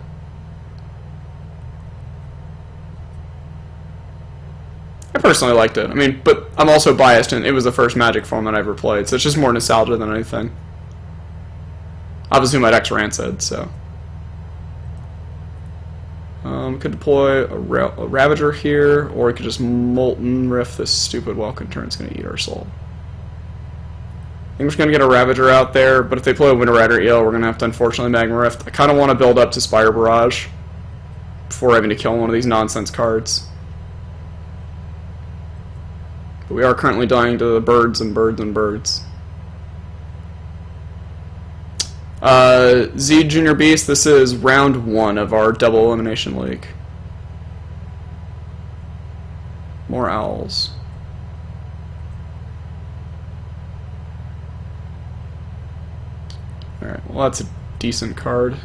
I personally liked it. I mean, but I'm also biased, and it was the first Magic format I ever played, so it's just more nostalgia than anything. Obviously, my deck's rancid, so. Could deploy a Ravager here, or we could just Molten Rift this stupid Welkin turn. It's going to eat our soul. I think we're just going to get a Ravager out there, but if they play a Winter Rider Eel, we're going to have to unfortunately Magma Rift. I kind of want to build up to Spire Barrage before having to kill one of these nonsense cards. But we are currently dying to the birds and birds and birds. Z Junior Beast, this is round 1 of our double elimination league. More owls. Alright, well that's a decent card.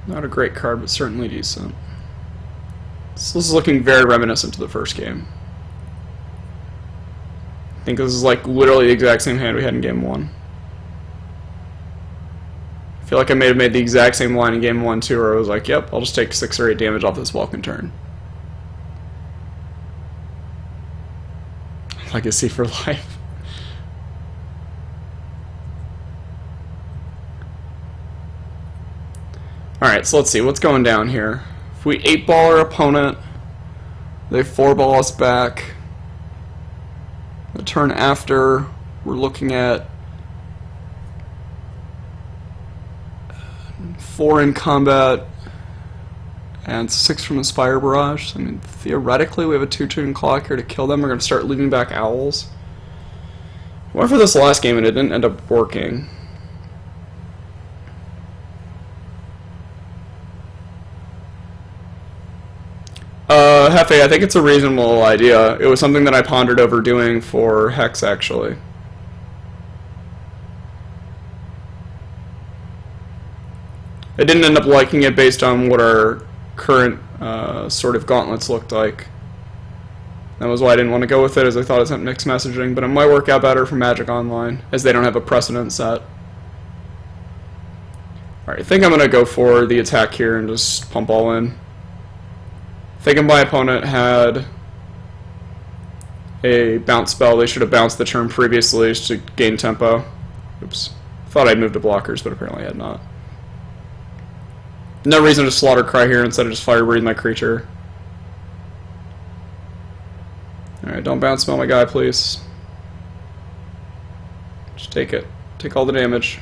Not a great card, but certainly decent. So this is looking very reminiscent to the first game. I think this is like literally the exact same hand we had in game 1. I feel like I may have made the exact same line in game 1 too, where I was like, yep, I'll just take 6 or 8 damage off this Welkin turn. Legacy for life. Alright, so let's see, what's going down here? If we 8-ball our opponent, they 4-ball us back. The turn after, we're looking at 4 in combat and 6 from the Spire Barrage. I mean, theoretically, we have a 2-turn clock here to kill them. We're going to start leaving back owls. I went for this last game and it didn't end up working. Hefe, I think it's a reasonable idea. It was something that I pondered over doing for Hex, actually. I didn't end up liking it based on what our current sort of gauntlets looked like. That was why I didn't want to go with it, as I thought it sent mixed messaging, but it might work out better for Magic Online, as they don't have a precedent set. Alright, I think I'm going to go for the attack here and just pump all in. Thinking my opponent had a bounce spell. They should have bounced the turn previously to gain tempo. Oops. Thought I'd moved to blockers, but apparently I had not. No reason to Slaughter Cry here instead of just Fire Breathe my creature. Alright, don't bounce spell my guy, please. Just take it. Take all the damage.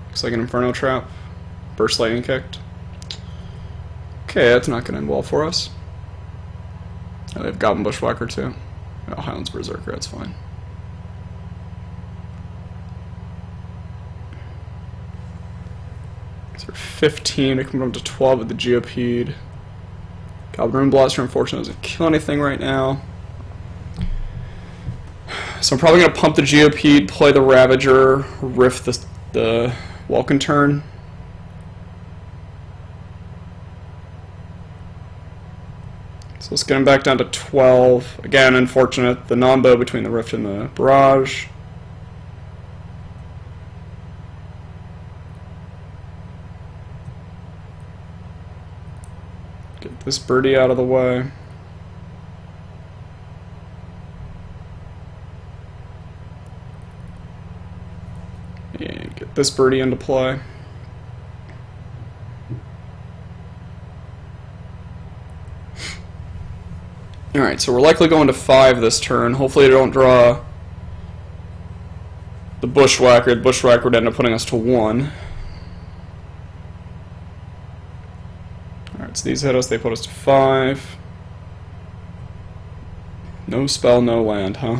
Looks like an Inferno Trap. Burst Lightning kicked. Okay, that's not going to end well for us. Oh, they have Goblin Bushwhacker too. Oh, Highlands Berserker, that's fine. So we're 15, we can move up to 12 with the Geopede. Goblin Rune Blaster, unfortunately, doesn't kill anything right now. So I'm probably going to pump the Geopede, play the Ravager, riff the Welkin turn. So let's get him back down to 12. Again, unfortunate, the non-bow between the Rift and the Barrage. Get this birdie out of the way. Yeah, get this birdie into play. Alright, so we're likely going to 5 this turn. Hopefully they don't draw the Bushwhacker. The Bushwhacker would end up putting us to 1. Alright, so these hit us, they put us to 5. No spell, no land, huh?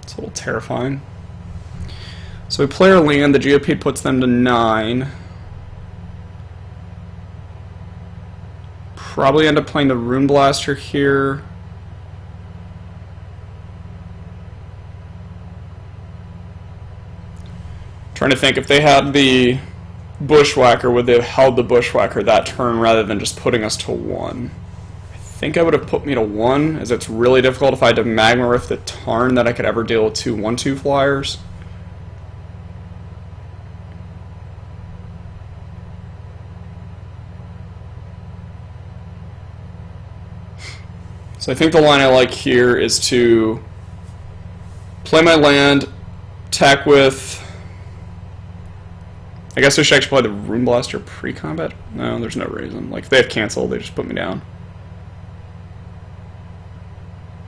It's a little terrifying. So we play our land, the Geopede puts them to 9. Probably end up playing the Rune Blaster here. Trying to think, if they had the Bushwhacker, would they have held the Bushwhacker that turn rather than just putting us to 1? I think I would have put me to 1, as it's really difficult if I had to Magma Rift the Tarn that I could ever deal with 2 1/2 flyers. So I think the line I like here is to play my land, attack with... I guess I should actually play the Rune Blaster pre-combat? No, there's no reason. Like, if they have cancel, they just put me down.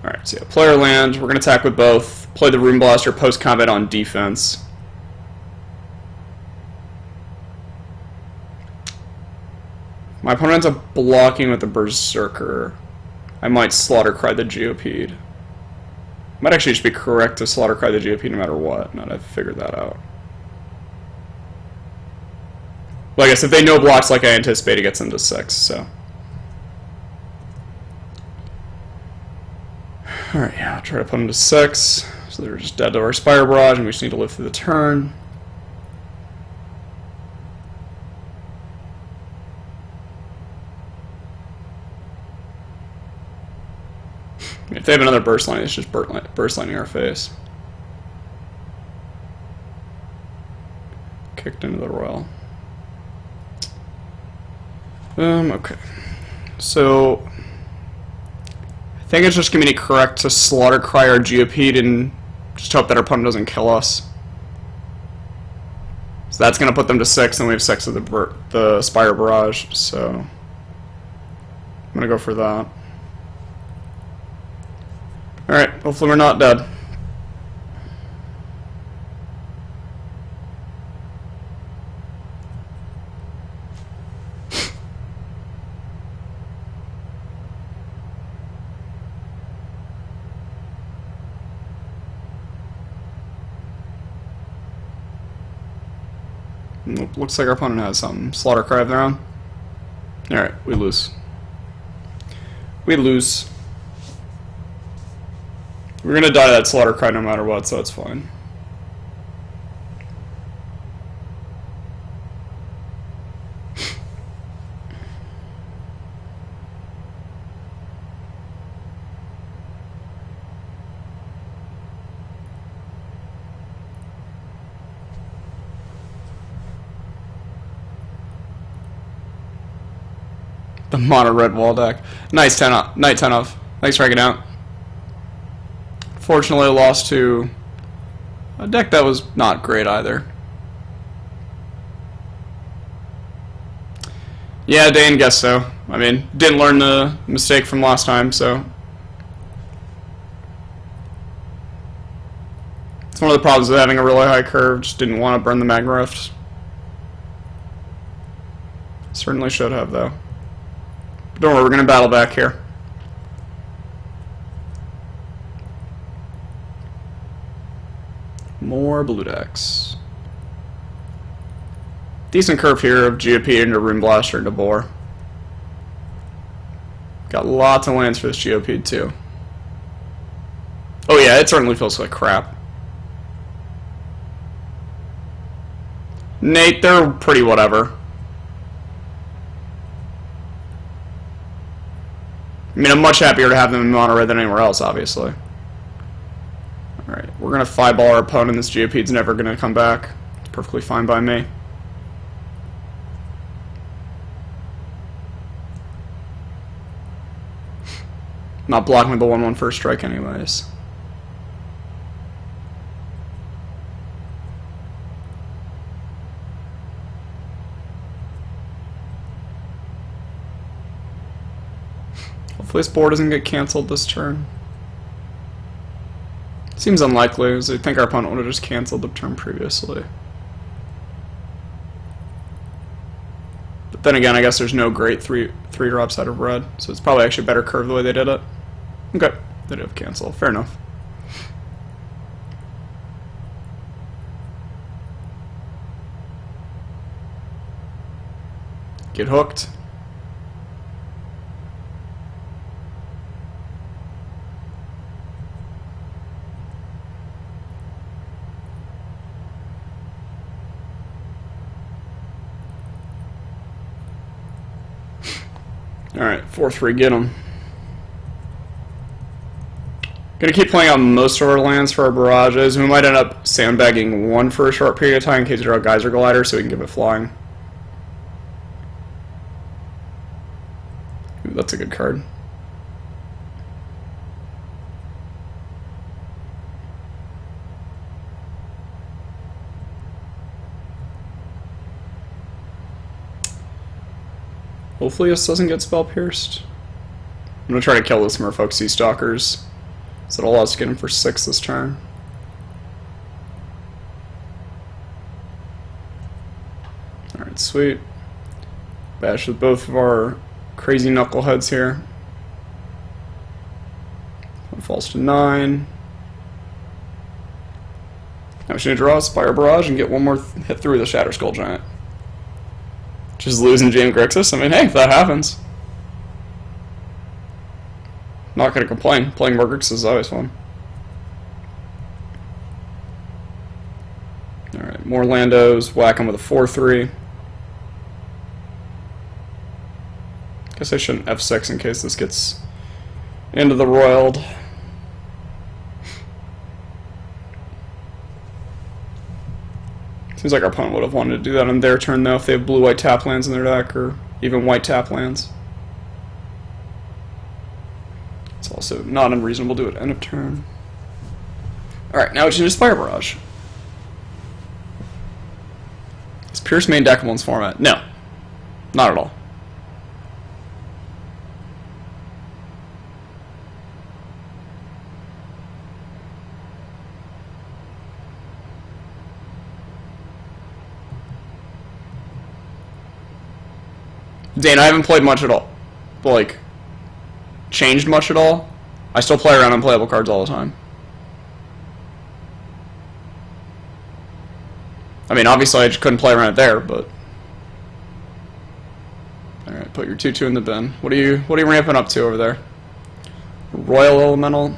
Alright, so yeah, play our land, we're going to attack with both, play the Rune Blaster post-combat on defense. My opponent ends up blocking with the Berserker. I might Slaughter Cry the Geopede. Might actually just be correct to Slaughter Cry the Geopede no matter what, now that I've figured that out. Well, I guess if they no blocks like I anticipate, it gets them to 6, so. Alright, yeah, I'll try to put them to 6. So they're just dead to our Spire Barrage, and we just need to live through the turn. If they have another Burst Lightning, it's just Burst Lightning our face. Kicked into the Royal. Okay. So, I think it's just going to be correct to Slaughter Cry our Geopede and just hope that our opponent doesn't kill us. So that's going to put them to 6, and we have 6 of the Spire Barrage, so I'm going to go for that. Alright, hopefully we're not dead. Nope, looks like our opponent has something. Slaughter Cry of their own. Alright, we lose. We lose. We're gonna die to that Slaughter Cry no matter what, so that's fine. The mono red wall deck. Nice 10 off. Night 10 off. Thanks for hanging out. Fortunately, I lost to a deck that was not great either. Yeah, Dane, guess so. I mean, didn't learn the mistake from last time, so. It's one of the problems with having a really high curve. Just didn't want to burn the Magma Rift. Certainly should have, though. Don't worry, we're going to battle back here. More blue decks. Decent curve here of GOP into Rune Blaster into Boar. Got lots of lands for this GOP too. Oh yeah, it certainly feels like crap. Nate, they're pretty whatever. I mean, I'm much happier to have them in mono red than anywhere else, obviously. Alright, we're going to 5-ball our opponent. This GOP's never going to come back. It's perfectly fine by me. Not blocking with the 1/1 first strike anyways. Hopefully this board doesn't get cancelled this turn. Seems unlikely, as I think our opponent would have just cancelled the turn previously. But then again, I guess there's no great three drops out of red, so it's probably actually better curve the way they did it. Okay, they did have cancel. Fair enough. Get hooked. Alright, 4-3, get him. Gonna keep playing on most of our lands for our barrages. We might end up sandbagging one for a short period of time in case we draw a Geyser Glider so we can give it flying. Ooh, that's a good card. Hopefully this doesn't get spell pierced. I'm gonna try to kill this Merfolk Sea Stalkers, so it'll allow us to get him for 6 this turn. Alright, sweet. Bash with both of our crazy knuckleheads here. One falls to 9. Now we should draw a Spire Barrage and get one more hit through the Shatter Skull Giant. Just losing Jam Grixis? I mean, hey, if that happens. Not gonna complain. Playing more Grixis is always fun. Alright, more Landos. Whack them with a 4-3. Guess I shouldn't F6 in case this gets into the Roiled. Seems like our opponent would have wanted to do that on their turn, though, if they have blue-white tap lands in their deck, or even white tap lands. It's also not unreasonable to do it end of turn. Alright, now we can just Fire Barrage. Is Pierce main deck in one's format? No. Not at all. Dane, I haven't played much at all. Like, changed much at all. I still play around unplayable cards all the time. I mean, obviously I just couldn't play around it there, but... Alright, put your 2-2 in the bin. What are you ramping up to over there? Royal Elemental.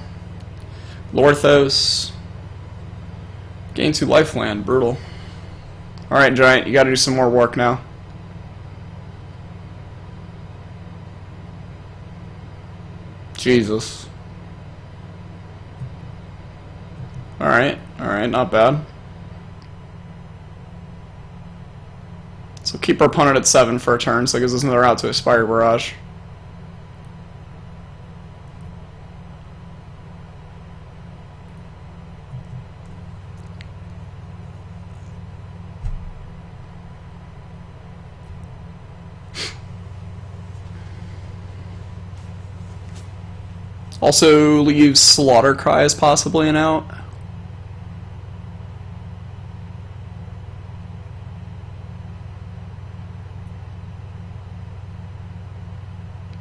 Lorthos. Gain 2 lifeland. Brutal. Alright, Giant, you gotta do some more work now. Jesus. Alright, not bad. So keep our opponent at 7 for a turn, so it gives us another out to Aspire Barrage. Also leaves Slaughter Cry as possibly an out.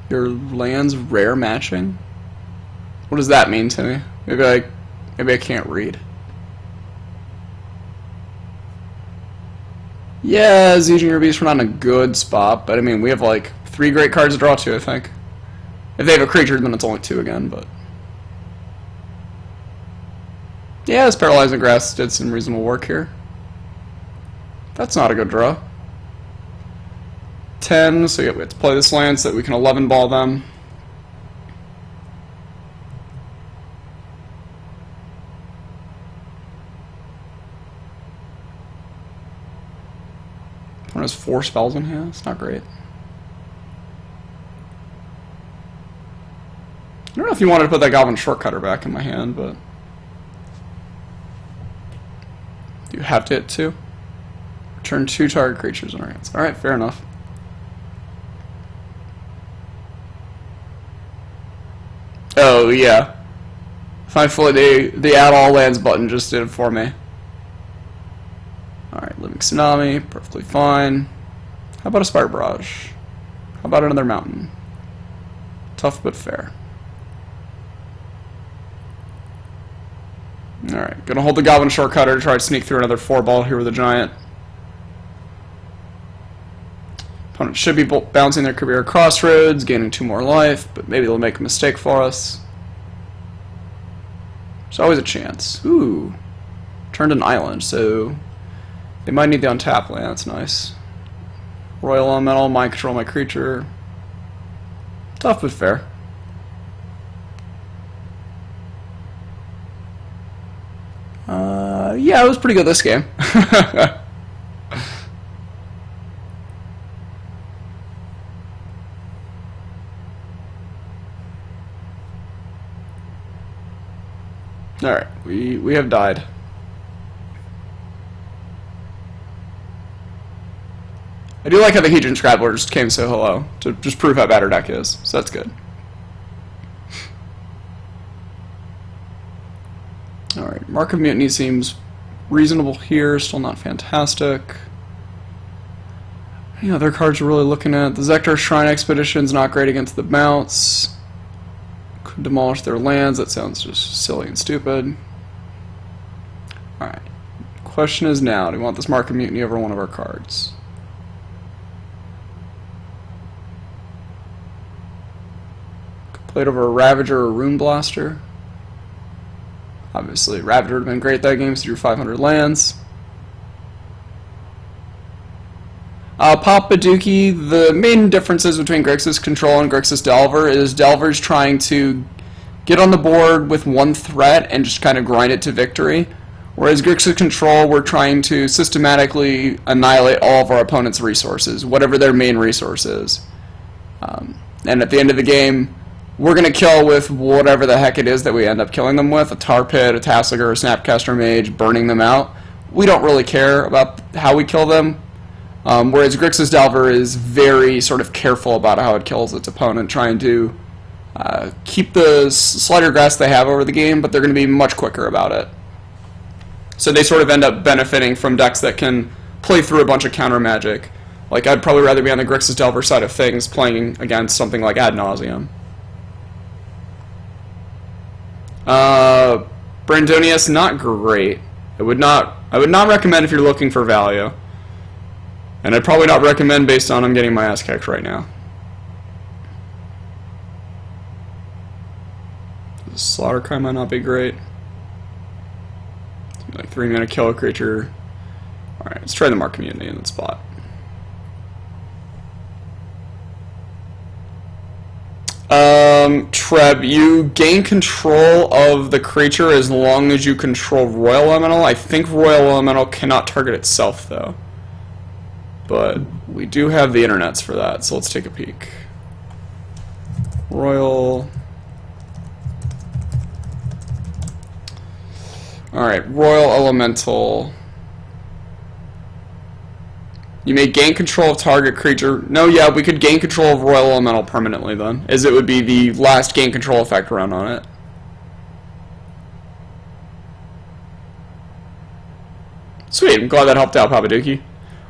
Your land's rare matching? What does that mean to me? Maybe I can't read. Yeah, Zedge and your Beast, we're not in a good spot, but I mean, we have like 3 great cards to draw to, I think. If they have a creature, then it's only 2 again, but... Yeah, this Paralyzing Grass did some reasonable work here. That's not a good draw. 10, so yeah, we have to play this land so that we can 11 ball them. One has 4 spells in here. It's not great. I don't know if you wanted to put that Goblin Shortcutter back in my hand, but... You have to hit 2. Return 2 target creatures in our hands. Alright, fair enough. Oh, yeah. Thankfully, the Add All Lands button just did it for me. Alright, Living Tsunami, perfectly fine. How about a Spire Barrage? How about another Mountain? Tough but fair. Alright, gonna hold the Goblin Shortcutter to try to sneak through another 4-ball here with a Giant. Opponent should be bouncing their Kabira Crossroads, gaining 2 more life, but maybe they'll make a mistake for us. There's always a chance. Ooh. Turned an island, so they might need the untap land. That's nice. Royal Elemental, mind control my creature. Tough but fair. Yeah, it was pretty good this game. Alright, we have died. I do like how the Hedron Scrabbler just came so hello, to just prove how bad our deck is, so that's good. Alright, Mark of Mutiny seems reasonable here, still not fantastic. Any other cards we're really looking at? The Zector Shrine Expedition's not great against the bounce. Could demolish their lands, that sounds just silly and stupid. Alright, question is now, do we want this Mark of Mutiny over one of our cards? Could play it over a Ravager or a Rune Blaster. Obviously, Ravager would have been great that game, so drew 500 lands. Papa Dookie, the main differences between Grixis Control and Grixis Delver is Delver's trying to get on the board with 1 threat and just kind of grind it to victory, whereas Grixis Control, we're trying to systematically annihilate all of our opponent's resources, whatever their main resource is. And at the end of the game, we're going to kill with whatever the heck it is that we end up killing them with, a Tar Pit, a Tassiger, a Snapcaster Mage, burning them out. We don't really care about how we kill them, whereas Grixis Delver is very sort of careful about how it kills its opponent, trying to keep the slighter grass they have over the game, but they're going to be much quicker about it. So they sort of end up benefiting from decks that can play through a bunch of counter magic. Like, I'd probably rather be on the Grixis Delver side of things playing against something like Ad Nauseam. Brandonius, not great. I would not recommend if you're looking for value. And I'd probably not recommend based on I'm getting my ass kicked right now. Slaughter Cry might not be great. Like 3-mana kill a creature. Alright, let's try the Mark Community in that spot. Treb, you gain control of the creature as long as you control Royal Elemental. I think Royal Elemental cannot target itself, though. but we do have the internets for that, so let's take a peek. Royal. Alright, Royal Elemental. You may gain control of target creature. No, yeah, we could gain control of Royal Elemental permanently then, as it would be the last gain control effect run on it. Sweet, I'm glad that helped out, Papaduki.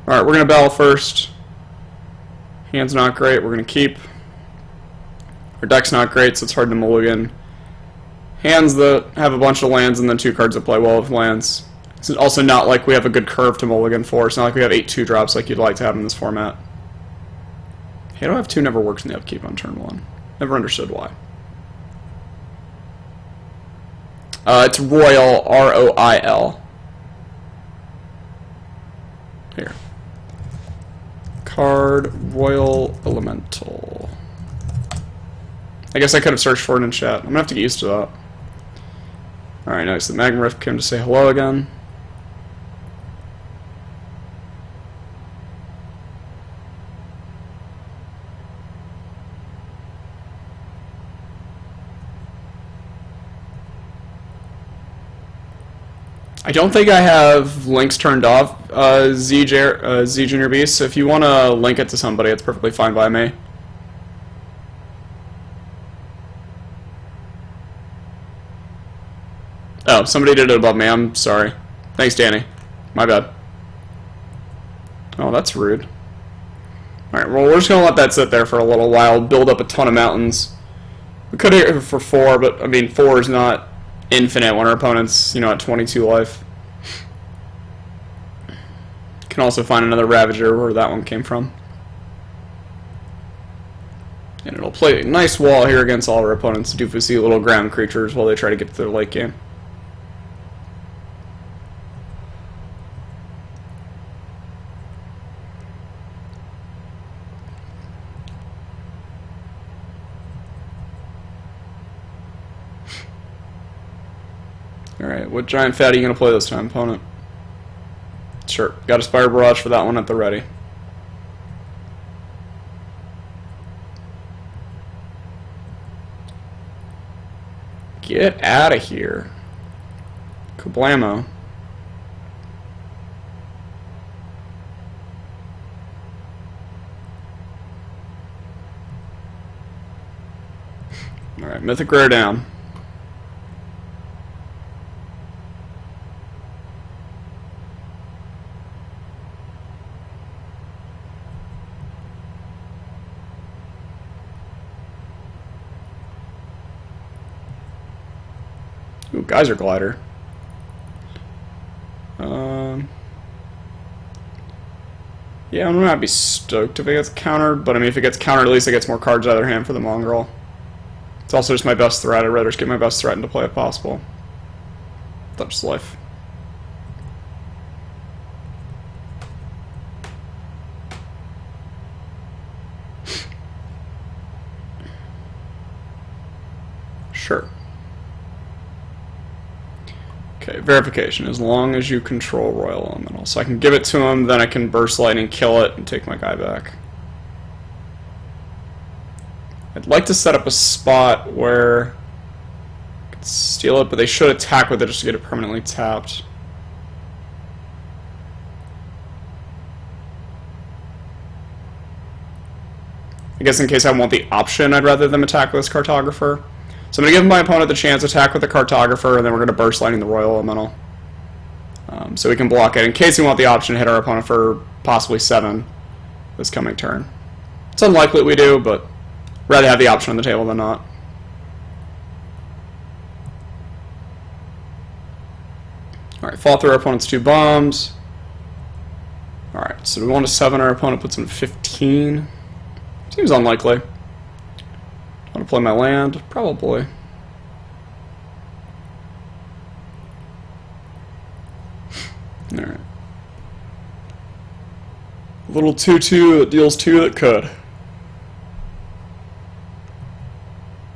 Alright, we're going to battle first. Hand's not great, we're going to keep. Our deck's not great, so it's hard to mulligan. Hands that have a bunch of lands and then 2 cards that play well with lands. It's also not like we have a good curve to mulligan for. It's not like we have 8 2-drops like you'd like to have in this format. Halo F2 never works in the upkeep on turn 1. Never understood why. It's Royal, R-O-I-L. Here. Card, Royal Elemental. I guess I could have searched for it in chat. I'm going to have to get used to that. Alright, nice. The Magma Rift came to say hello again. I don't think I have links turned off, Z Junior Beast, so if you want to link it to somebody, it's perfectly fine by me. Oh, somebody did it above me, I'm sorry. Thanks, Danny. My bad. Oh, that's rude. Alright, well, we're just going to let that sit there for a little while, build up a ton of mountains. We could hit it for 4, but, I mean, 4 is not infinite when our opponent's, you know, at 22 life. Can also find another Ravager where that one came from. And it'll play a nice wall here against all our opponent's doofusy little ground creatures while they try to get to their late game. Alright, what giant fat are you going to play this time, opponent? Sure, got a Spire Barrage for that one at the ready. Get out of here. Kablamo. Alright, Mythic Rare down. Ooh, Geyser Glider. Yeah, I'm not be stoked if it gets countered, but I mean, if it gets countered, at least it gets more cards out of their hand for the Mongrel. It's also just my best threat. I'd rather just get my best threat into play if possible. That's just life. Sure. Okay, verification. As long as you control Royal Elemental. So I can give it to him, then I can Burst Lightning, kill it, and take my guy back. I'd like to set up a spot where I could steal it, but they should attack with it just to get it permanently tapped. I guess in case I want the option, I'd rather them attack with this Cartographer. So I'm going to give my opponent the chance to attack with the Cartographer, and then we're going to Burst Lightning the Royal Elemental. So we can block it in case we want the option to hit our opponent for possibly 7 this coming turn. It's unlikely we do, but rather have the option on the table than not. Alright, fall through our opponent's 2 bombs. Alright, so we want to 7, our opponent puts in 15. Seems unlikely. Want to play my land? Probably. Alright. A little 2-2 that deals 2 that could.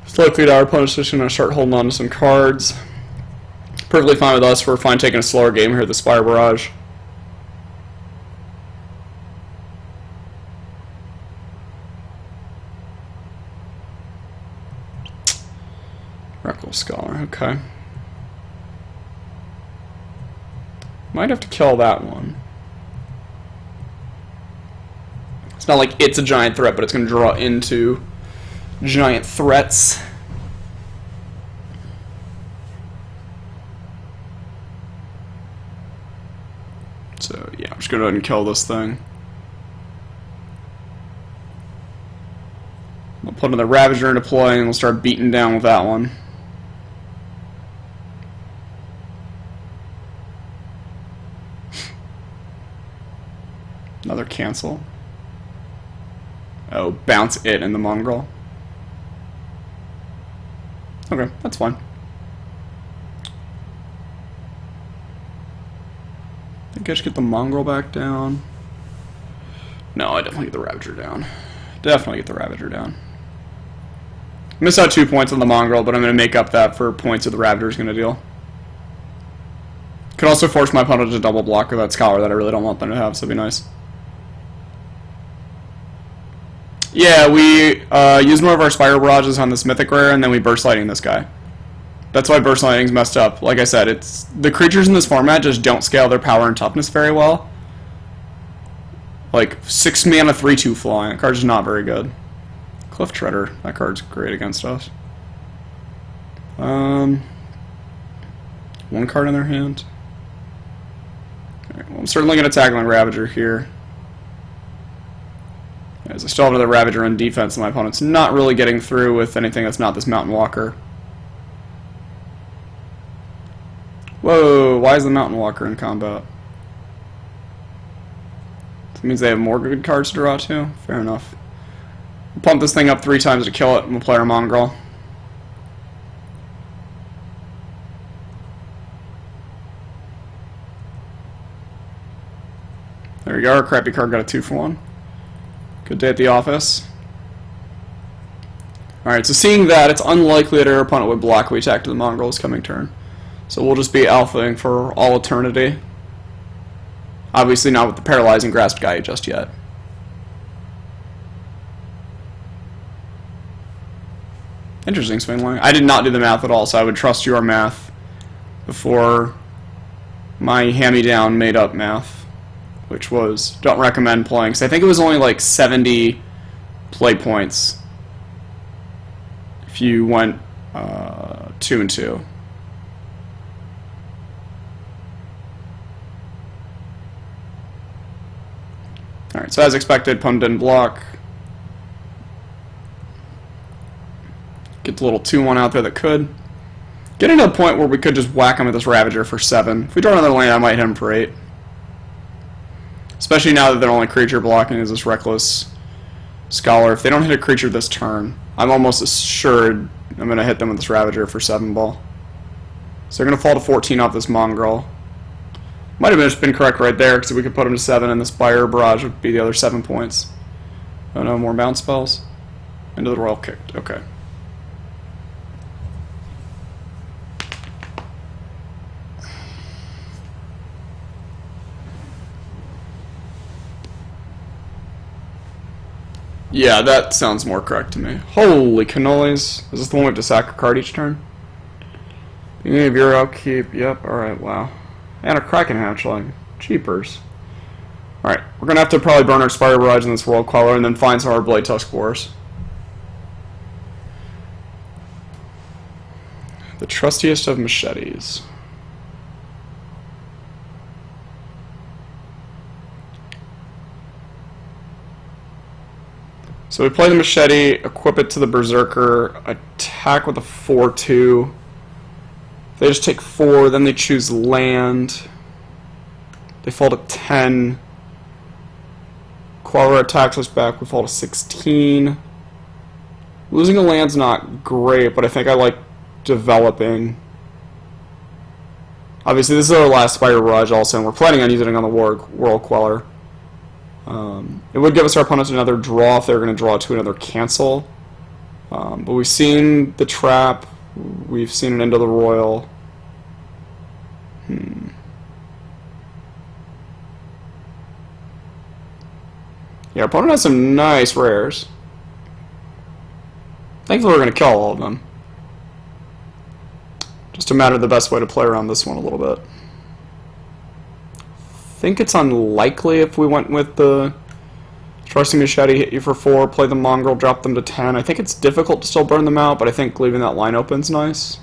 It's likely that our opponent's just going to start holding on to some cards. Perfectly fine with us. We're fine taking a slower game here at the Spire Barrage. Magical Scholar, okay. Might have to kill that one. It's not like it's a giant threat, but it's going to draw into giant threats. So, yeah, I'm just going to go ahead and kill this thing. We'll put another Ravager into play, and we'll start beating down with that one. Another cancel. Oh, bounce it in the mongrel. Okay, that's fine. I think I should get the mongrel back down. No, I definitely get the Ravager down. Definitely get the Ravager down. Miss out 2 points on the mongrel, but I'm going to make up that for points that the Ravager's going to deal. Could also force my opponent to double block with that Scholar that I really don't want them to have, so it'd be nice. Yeah, we use more of our Spire Barrages on this Mythic Rare, and then we Burst Lightning this guy. That's why Burst Lightning's messed up. Like I said, it's the creatures in this format just don't scale their power and toughness very well. Like, 6 mana, 3/2 flying. That card's not very good. Cliff Treader. That card's great against us. One card in their hand. Alright, well, I'm certainly going to attack my Ravager here. As I still have another Ravager on defense, and my opponent's not really getting through with anything that's not this Mountain Walker. Whoa, why is the Mountain Walker in combat? That means they have more good cards to draw too? Fair enough. We'll pump this thing up 3 times to kill it, and we'll play our Mongrel. There we go, our crappy card got a 2-for-1. Good day at the office. Alright, so seeing that, it's unlikely that our opponent would block we attack to the Mongrel this coming turn. So we'll just be alphaing for all eternity. Obviously not with the Paralyzing Grasp guy just yet. Interesting, Swingling. I did not do the math at all, so I would trust your math before my hand-me-down made-up math. Which was, don't recommend playing, because I think it was only like 70 play points if you went 2 and 2. Alright, so as expected, Pun didn't block. Get the little 2-1 out there that could. Getting to a point where we could just whack him with this Ravager for 7. If we draw another land, I might hit him for 8. Especially now that their only creature blocking is this Reckless Scholar. If they don't hit a creature this turn, I'm almost assured I'm going to hit them with this Ravager for 7 ball. So they're going to fall to 14 off this Mongrel. Might have just been correct right there, because we could put them to 7, and the Spire Barrage would be the other 7 points. Oh no, more bounce spells? Into the Royal Kicked, okay. Yeah, that sounds more correct to me. Holy cannolis. Is this the one we have to sack a card each turn? Beginning of your upkeep. Yep, alright, wow. And a Kraken Hatchling. Cheapers. Alright, we're going to have to probably burn our Spire Barrage in this World Queller and then find some of our Blade Tusk Wars. The trustiest of machetes. So we play the Machete, equip it to the Berserker, attack with a 4/2. They just take 4, then they choose land. They fall to 10. Queller attacks us back, we fall to 16. Losing a land's not great, but I think I like developing. Obviously this is our last Spire Barrage also, and we're planning on using it on the World Queller. It would give us our opponents another draw if they were going to draw to another cancel. But we've seen the Trap, we've seen an Into the Royal. Yeah, our opponent has some nice rares. Thankfully we're going to kill all of them. Just a matter of the best way to play around this one a little bit. I think it's unlikely if we went with the Trusting Machete, hit you for 4, play the Mongrel, drop them to 10. I think it's difficult to still burn them out, but I think leaving that line open's nice.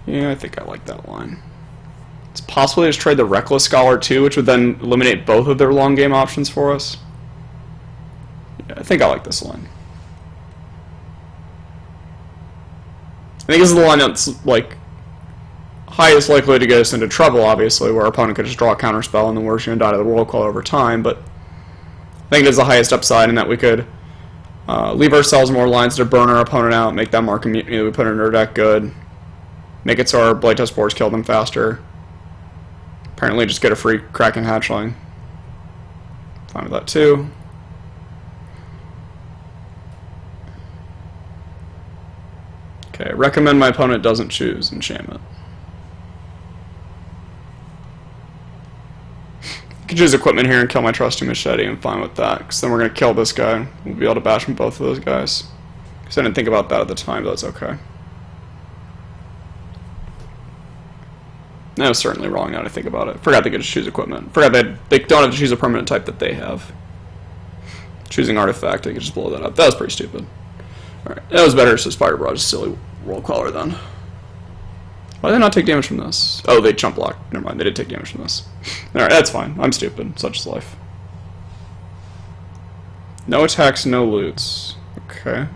Yeah, I think I like that line. It's possible they just trade the Reckless Scholar too, which would then eliminate both of their long game options for us. Yeah, I think I like this line. I think this is the line that's like highest likely to get us into trouble, obviously, where our opponent could just draw a counterspell and then we're just going to die to the World Call over time, but I think it is the highest upside in that we could leave ourselves more lines to burn our opponent out, make that Mark of Mutiny that we put in our deck good, make it so our Blade Test boards kill them faster. Apparently just get a free Kraken Hatchling. Fine with that too. Okay, recommend my opponent doesn't choose Enchantment. I could choose Equipment here and kill my Trusty Machete. I'm fine with that, because then we're going to kill this guy. We'll be able to bash from both of those guys. Because I didn't think about that at the time, but that's okay. That was certainly wrong now that I think about it. Forgot they could just choose Equipment. Forgot they don't have to choose a permanent type that they have. Choosing Artifact, they could just blow that up. That was pretty stupid. Alright, that was better, so Spider Barrage is a silly World Caller then. Why did they not take damage from this? Oh, they chump blocked. Never mind, they did take damage from this. Alright, that's fine. I'm stupid. Such is life. No attacks, no loots. Okay.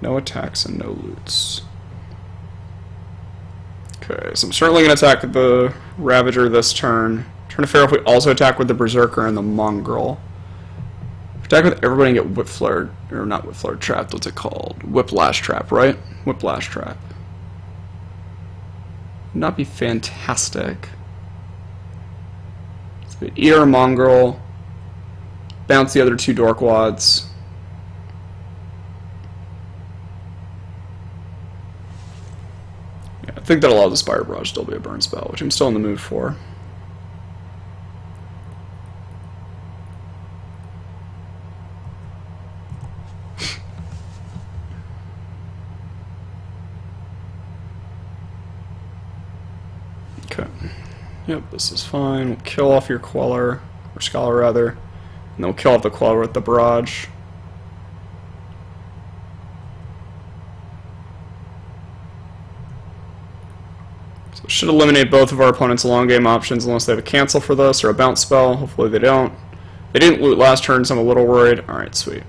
No attacks and no loots. Okay, so I'm certainly going to attack the Ravager this turn. Trying to figure out if we also attack with the Berserker and the Mongrel. Attack with everybody and get Whip Flare, or not Whip Flare trapped, what's it called? Whiplash Trap, right? Whiplash Trap. Would not be fantastic. So eat our Mongrel, bounce the other two Dorkwads. Yeah, I think that allows the Spider Barrage still be a burn spell, which I'm still in the mood for. Okay. Yep, this is fine. We'll kill off your Queller, or Scholar rather, and then we'll kill off the Queller with the Barrage. So it should eliminate both of our opponent's long game options unless they have a cancel for this or a bounce spell. Hopefully they don't. They didn't loot last turn, so I'm a little worried. Alright, sweet.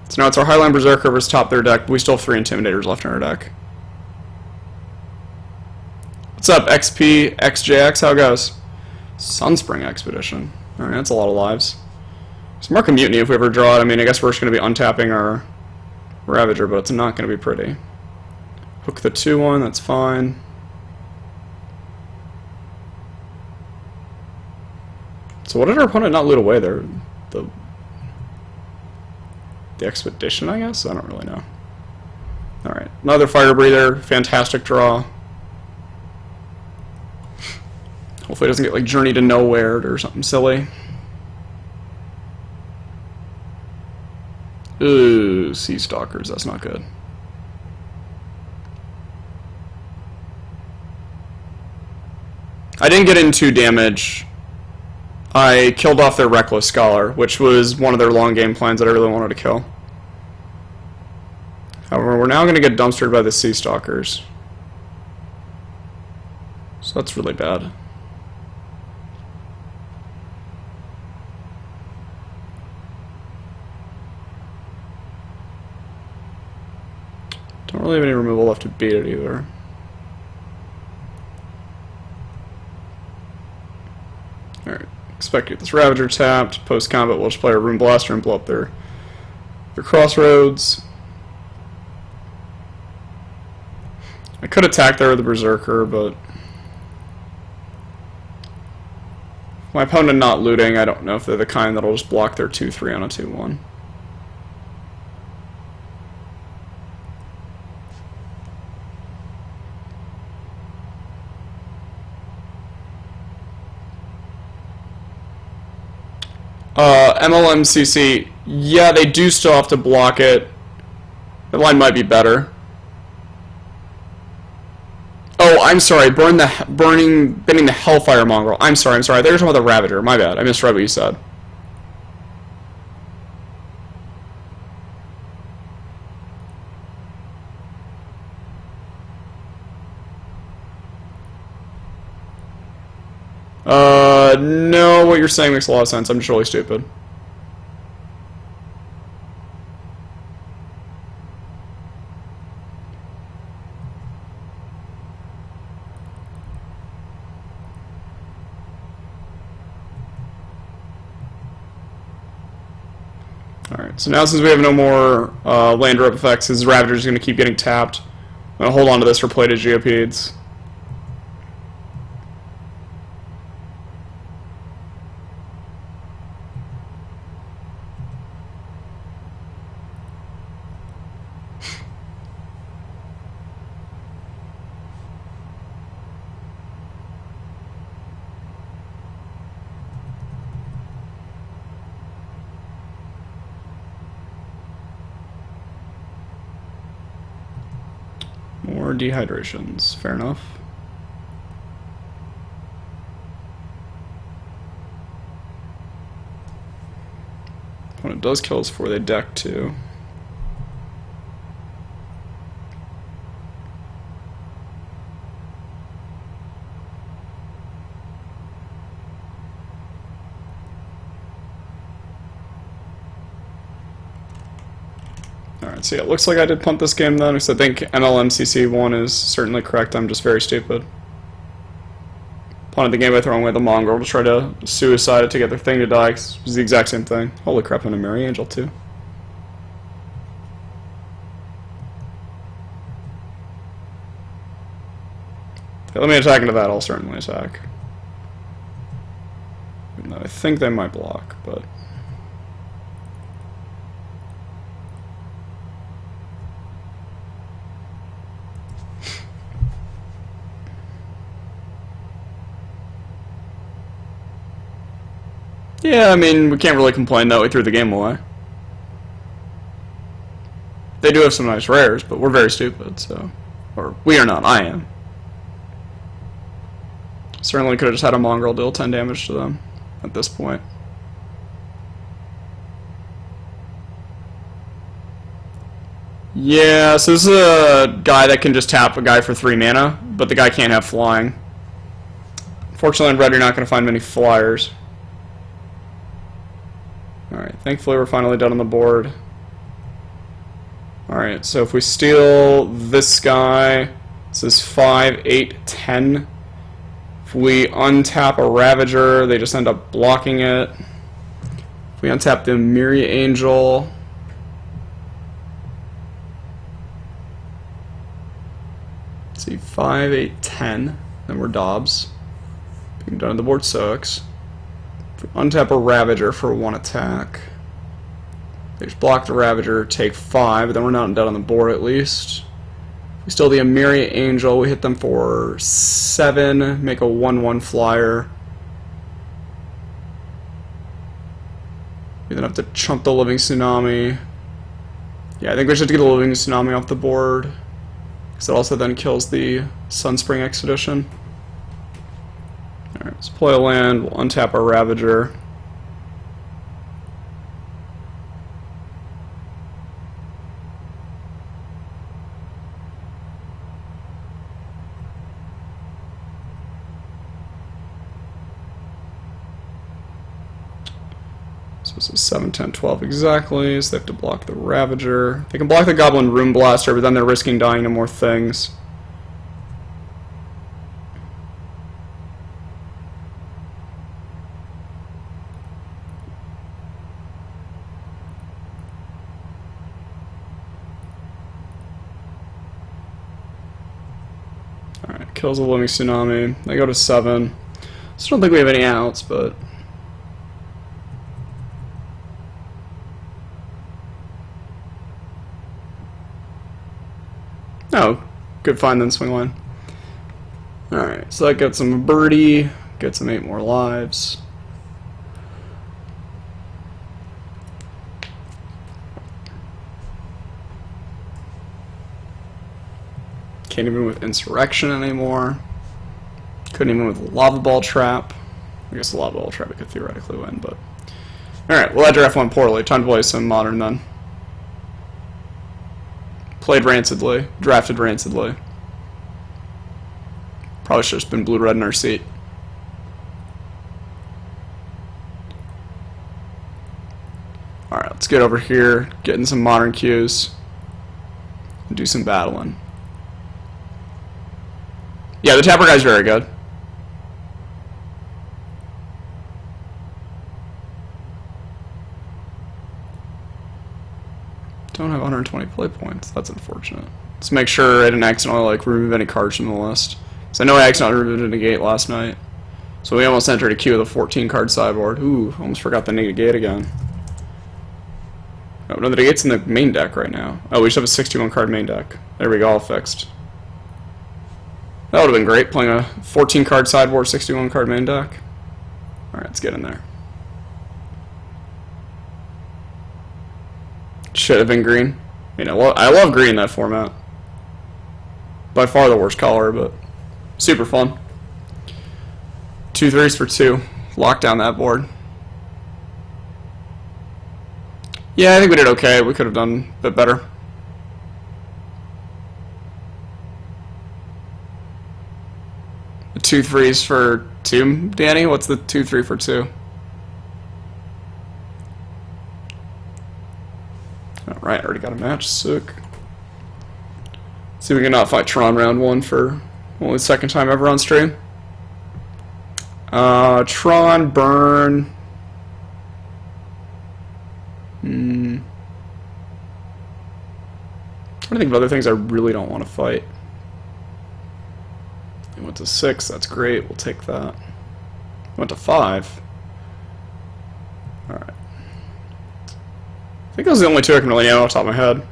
So now it's our Highline Berserker versus top of their deck, but we still have 3 Intimidators left in our deck. What's up, XP, XJX? How it goes? Sunspring Expedition. Alright, that's a lot of lives. So Mark of Mutiny if we ever draw it. I mean, I guess we're just going to be untapping our Ravager, but it's not going to be pretty. Hook the 2-1, that's fine. So what did our opponent not loot away there? The Expedition, I guess? I don't really know. Alright, another Fire Breather. Fantastic draw. Hopefully it doesn't get like Journey to Nowhere or something silly. Ooh, Sea Stalkers, that's not good. I didn't get into damage. I killed off their Reckless Scholar, which was one of their long game plans that I really wanted to kill. However, we're now going to get dumpstered by the Sea Stalkers. So that's really bad. Don't really have any removal left to beat it either. Alright, expect to get this Ravager tapped. Post combat, we'll just play a Rune Blaster and blow up their Crossroads. I could attack there with the Berserker, but my opponent not looting, I don't know if they're the kind that'll just block their 2-3 on a 2-1. MLMCC, yeah, they do still have to block it. The line might be better. Oh, I'm sorry. Bending the Hellfire Mongrel. I'm sorry. They were talking about the Ravager. My bad. I misread what you said. No, what you're saying makes a lot of sense. I'm just really stupid. Alright, so now since we have no more land drop effects, his Ravager is going to keep getting tapped. I'm going to hold on to this for plated Geopedes. More dehydrations. Fair enough. When it does kill us before they deck too. Alright, so yeah, it looks like I did punt this game then, because I think MLMCC1 is certainly correct. I'm just very stupid. Punted the game by throwing away the Mongrel to try to suicide it to get their thing to die, 'cause it was the exact same thing. Holy crap, and a Merry Angel too. Okay, let me attack into that, I'll certainly attack. Even though I think they might block, but... Yeah, I mean, we can't really complain that we threw the game away. They do have some nice rares, but we're very stupid, so... Or, we are not, I am. Certainly could have just had a Mongrel deal 10 damage to them at this point. Yeah, so this is a guy that can just tap a guy for 3 mana, but the guy can't have flying. Fortunately in red you're not going to find many flyers. Alright, thankfully we're finally done on the board. Alright, so if we steal this guy, this is 5, 8, 10. If we untap a Ravager, they just end up blocking it. If we untap the Myria Angel... Let's see, 5, 8, 10. Then we're Dobbs. Being done on the board sucks. Untap a Ravager for 1 attack. They just block the Ravager, take 5, but then we're not dead on the board at least. We steal the Myria Angel, we hit them for 7, make a 1/1 flyer. We then have to chump the Living Tsunami. Yeah, I think we should get the Living Tsunami off the board, because it also then kills the Sunspring Expedition. Alright, let's play a land, we'll untap our Ravager. So this is 7, 10, 12 exactly, so they have to block the Ravager. They can block the Goblin Rune Blaster, but then they're risking dying to more things. Alright, kills a Living Tsunami. They go to 7. Still don't think we have any outs, but... Oh, good find then, swing line. Alright, so that gets him a birdie, gets him 8 more lives. Can't even with Insurrection anymore. Couldn't even with Lava Ball Trap. I guess the Lava Ball Trap we could theoretically win, but... Alright, well that draft went poorly. Time to play some Modern then. Played rancidly. Drafted rancidly. Probably should have just been blue-red in our seat. Alright, let's get over here, get in some Modern queues, and do some battling. Yeah, the Tapper guy's very good. Don't have 120 play points. That's unfortunate. Let's make sure I didn't accidentally like remove any cards from the list. Because I know I accidentally removed a negate last night. So we almost entered a queue with a 14-card sideboard. Ooh, almost forgot the negate again. Oh, no, the negate's in the main deck right now. Oh, we should have a 61-card main deck. There we go, all fixed. That would have been great, playing a 14-card sideboard, 61-card main deck. Alright, let's get in there. Should have been green. I mean, I love green in that format. By far the worst color, but super fun. 2 3s for 2. Lock down that board. Yeah, I think we did okay. We could have done a bit better. The 2 3s for 2, Danny? What's the 2 3 for 2? Alright, already got a match. Sick. See if we can not fight Tron round 1 for only the second time ever on stream. Tron, Burn. I'm trying to think of other things I really don't want to fight. It went to 6, that's great, we'll take that. Went to 5. Alright. I think those are the only 2 I can really name off the top of my head.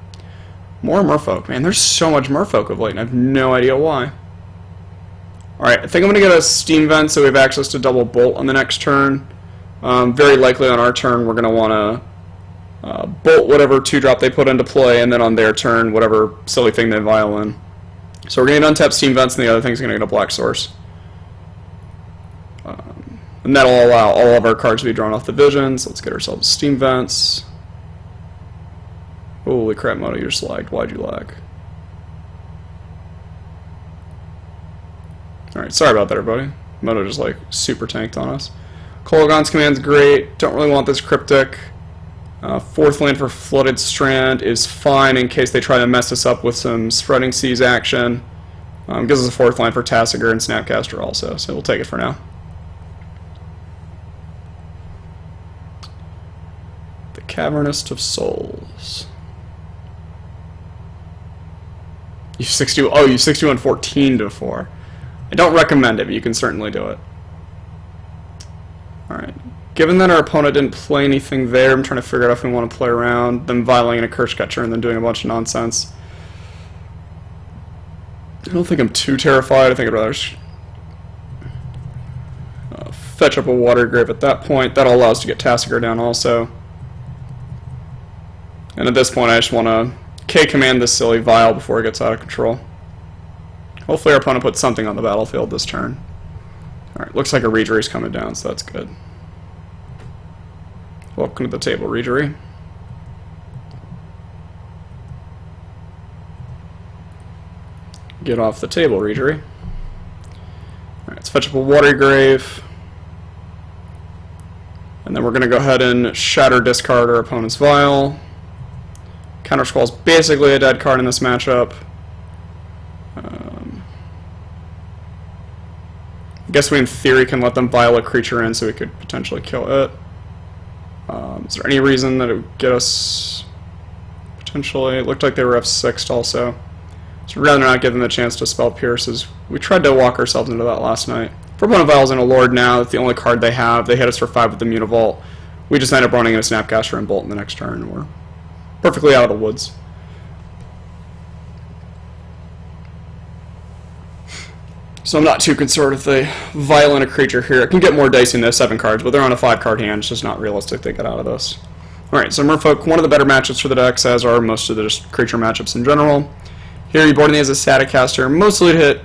More Merfolk. Man, there's so much Merfolk of late, and I have no idea why. Alright, I think I'm going to get a Steam Vent so we have access to double Bolt on the next turn. Very likely on our turn we're going to want to Bolt whatever 2-drop they put into play, and then on their turn, whatever silly thing they violin. So we're going to untap Steam Vents, and the other thing's going to get a Black Source. And that'll allow all of our cards to be drawn off the Visions. Let's get ourselves Steam Vents. Holy crap, Moto, you just lagged. Why'd you lag? Alright, sorry about that, everybody. Moto just, like, super tanked on us. Kolaghan's Command's great. Don't really want this Cryptic. 4th land for Flooded Strand is fine in case they try to mess us up with some Spreading Seas action. Gives us a 4th land for Tassiger and Snapcaster also, so we'll take it for now. The Cavernist of Souls. You 62. Oh, you 61 14 to 4. I don't recommend it, but you can certainly do it. Alright. Given that our opponent didn't play anything there, I'm trying to figure out if we want to play around them violating a Curse Catcher and then doing a bunch of nonsense. I don't think I'm too terrified. I think I'd rather fetch up a Water Grave at that point. That'll allow us to get Tassiger down also. And at this point, I just want to K-command this silly Vial before it gets out of control. Hopefully our opponent puts something on the battlefield this turn. Alright, looks like a Reejery's coming down, so that's good. Welcome to the table, Reejery. Get off the table, Reejery. Alright, let's fetch up a Water Grave. And then we're going to go ahead and Shatter Discard our opponent's Vial. Counter Squall's basically a dead card in this matchup. I guess we in theory can let them vial a creature in so we could potentially kill it. Is there any reason that it would get us potentially? It looked like they were F6'd also. So we'd rather not give them the chance to spell Pierces. We tried to walk ourselves into that last night. If our opponent vials in a Lord now, that's the only card they have. They hit us for 5 with the Mutavault. We just end up running in a Snapcaster and Bolt in the next turn, and we're perfectly out of the woods. So I'm not too concerned if they violate a creature here. It can get more dicey than those 7 cards, but they're on a 5-card hand. It's just not realistic they get out of this. Alright, so Merfolk, one of the better matchups for the decks, as are most of the just creature matchups in general. Here you're boarding these as a Staticaster, mostly to hit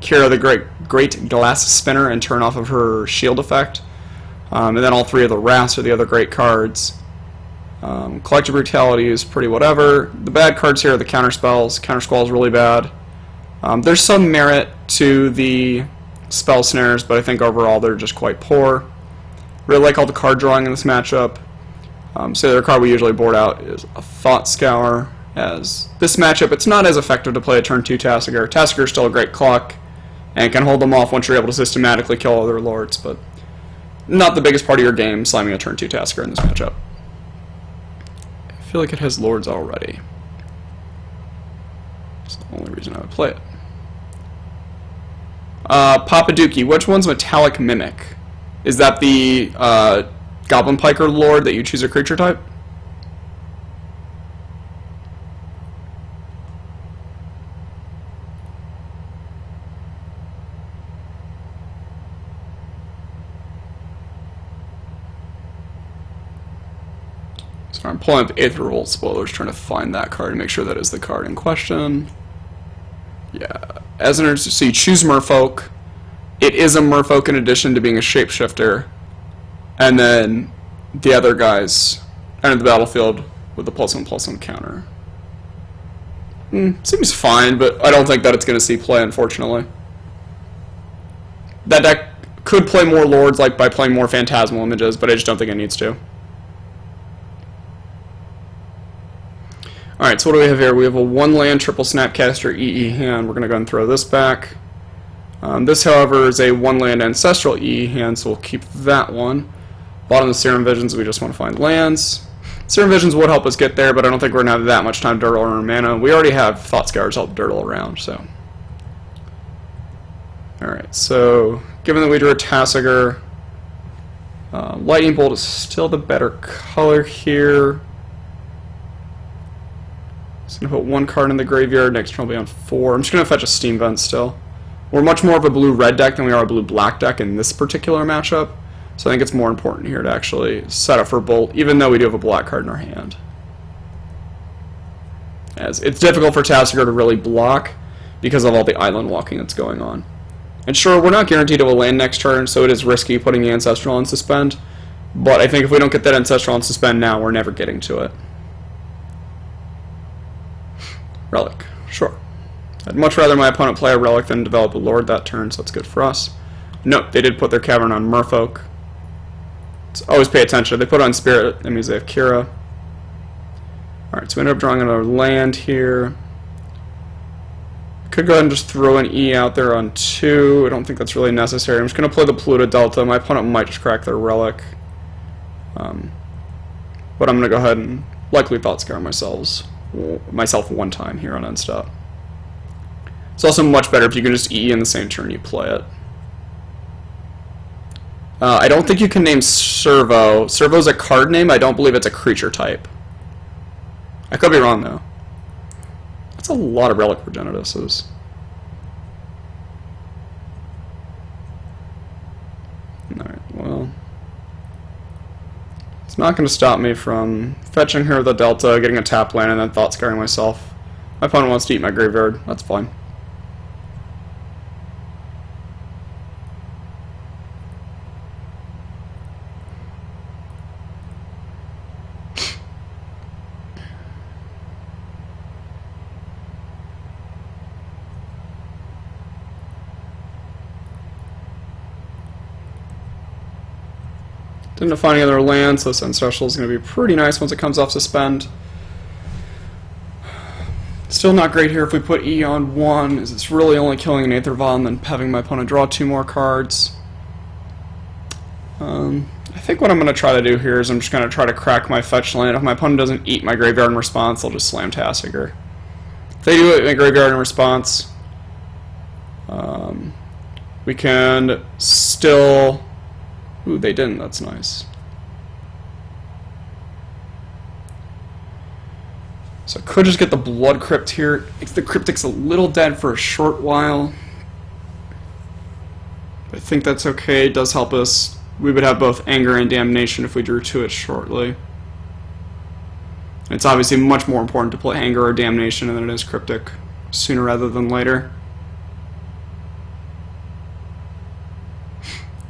Kira the Great Glass Spinner and turn off of her shield effect. And then all three of the Wraths are the other great cards. Collective Brutality is pretty whatever. The bad cards here are the counterspells. Counterspell is really bad. There's some merit to the spell snares, but I think overall they're just quite poor. Really like all the card drawing in this matchup. So the other card we usually board out is a Thought Scour. As this matchup, it's not as effective to play a turn 2 Tasigur. Tasigur is still a great clock and can hold them off once you're able to systematically kill other lords, but not the biggest part of your game slamming a turn 2 Tasigur in this matchup. I feel like it has lords already. That's the only reason I would play it. Papaduki, which one's Metallic Mimic? Is that the Goblin Piker lord that you choose a creature type? So I'm pulling up Aether Revolt spoilers, trying to find that card and make sure that is the card in question. Yeah, so you choose Merfolk. It is a Merfolk in addition to being a shapeshifter. And then the other guys enter the battlefield with a +1/+1 counter. Seems fine, but I don't think that it's going to see play, unfortunately. That deck could play more lords like by playing more Phantasmal Images, but I just don't think it needs to. Alright, so what do we have here? We have a 1-land triple Snapcaster EE hand. We're going to go and throw this back. This, however, is a 1-land Ancestral EE hand, so we'll keep that one. Bottom of the Serum Visions, we just want to find lands. Serum Visions would help us get there, but I don't think we're going to have that much time to dirtle our mana. We already have Thought Scours help dirtle around, so. Alright, so given that we drew a Tasigur, Lightning Bolt is still the better color here. Just going to put one card in the graveyard, next turn will be on 4. I'm just going to fetch a Steam Vent still. We're much more of a blue-red deck than we are a blue-black deck in this particular matchup, so I think it's more important here to actually set up for Bolt, even though we do have a black card in our hand. As it's difficult for Tasigur to really block because of all the island walking that's going on. And sure, we're not guaranteed to land next turn, so it is risky putting the Ancestral on Suspend, but I think if we don't get that Ancestral on Suspend now, we're never getting to it. Relic, sure. I'd much rather my opponent play a Relic than develop a Lord that turn, so that's good for us. Nope, they did put their Cavern on Merfolk. So always pay attention. If they put it on Spirit, that means they have Kira. Alright, so we ended up drawing another land here. Could go ahead and just throw an E out there on 2. I don't think that's really necessary. I'm just going to play the Pluto Delta. My opponent might just crack their Relic. But I'm going to go ahead and likely Thought Scour myself one time here on end stop. It's also much better if you can just E in the same turn you play it. I don't think you can name Servo. Servo's a card name. I don't believe it's a creature type. I could be wrong, though. That's a lot of Relic Progenituses. Alright, well. It's not going to stop me from fetching her the Delta, getting a tap land, and then Thought Scouring myself. My opponent wants to eat my graveyard. That's fine. Didn't have finding other lands, so this Ancestral is going to be pretty nice once it comes off Suspend. Still not great here if we put E on 1, as it's really only killing an Aether Vial and then having my opponent draw 2 more cards. I think what I'm going to try to do here is I'm just going to try to crack my fetch land. If my opponent doesn't eat my graveyard in response, I'll just slam Tasigur. If they do eat my graveyard in response, we can still... Ooh, they didn't. That's nice. So I could just get the Blood Crypt here. The Cryptic's a little dead for a short while. I think that's okay. It does help us. We would have both Anger and Damnation if we drew to it shortly. It's obviously much more important to play Anger or Damnation than it is Cryptic, sooner rather than later.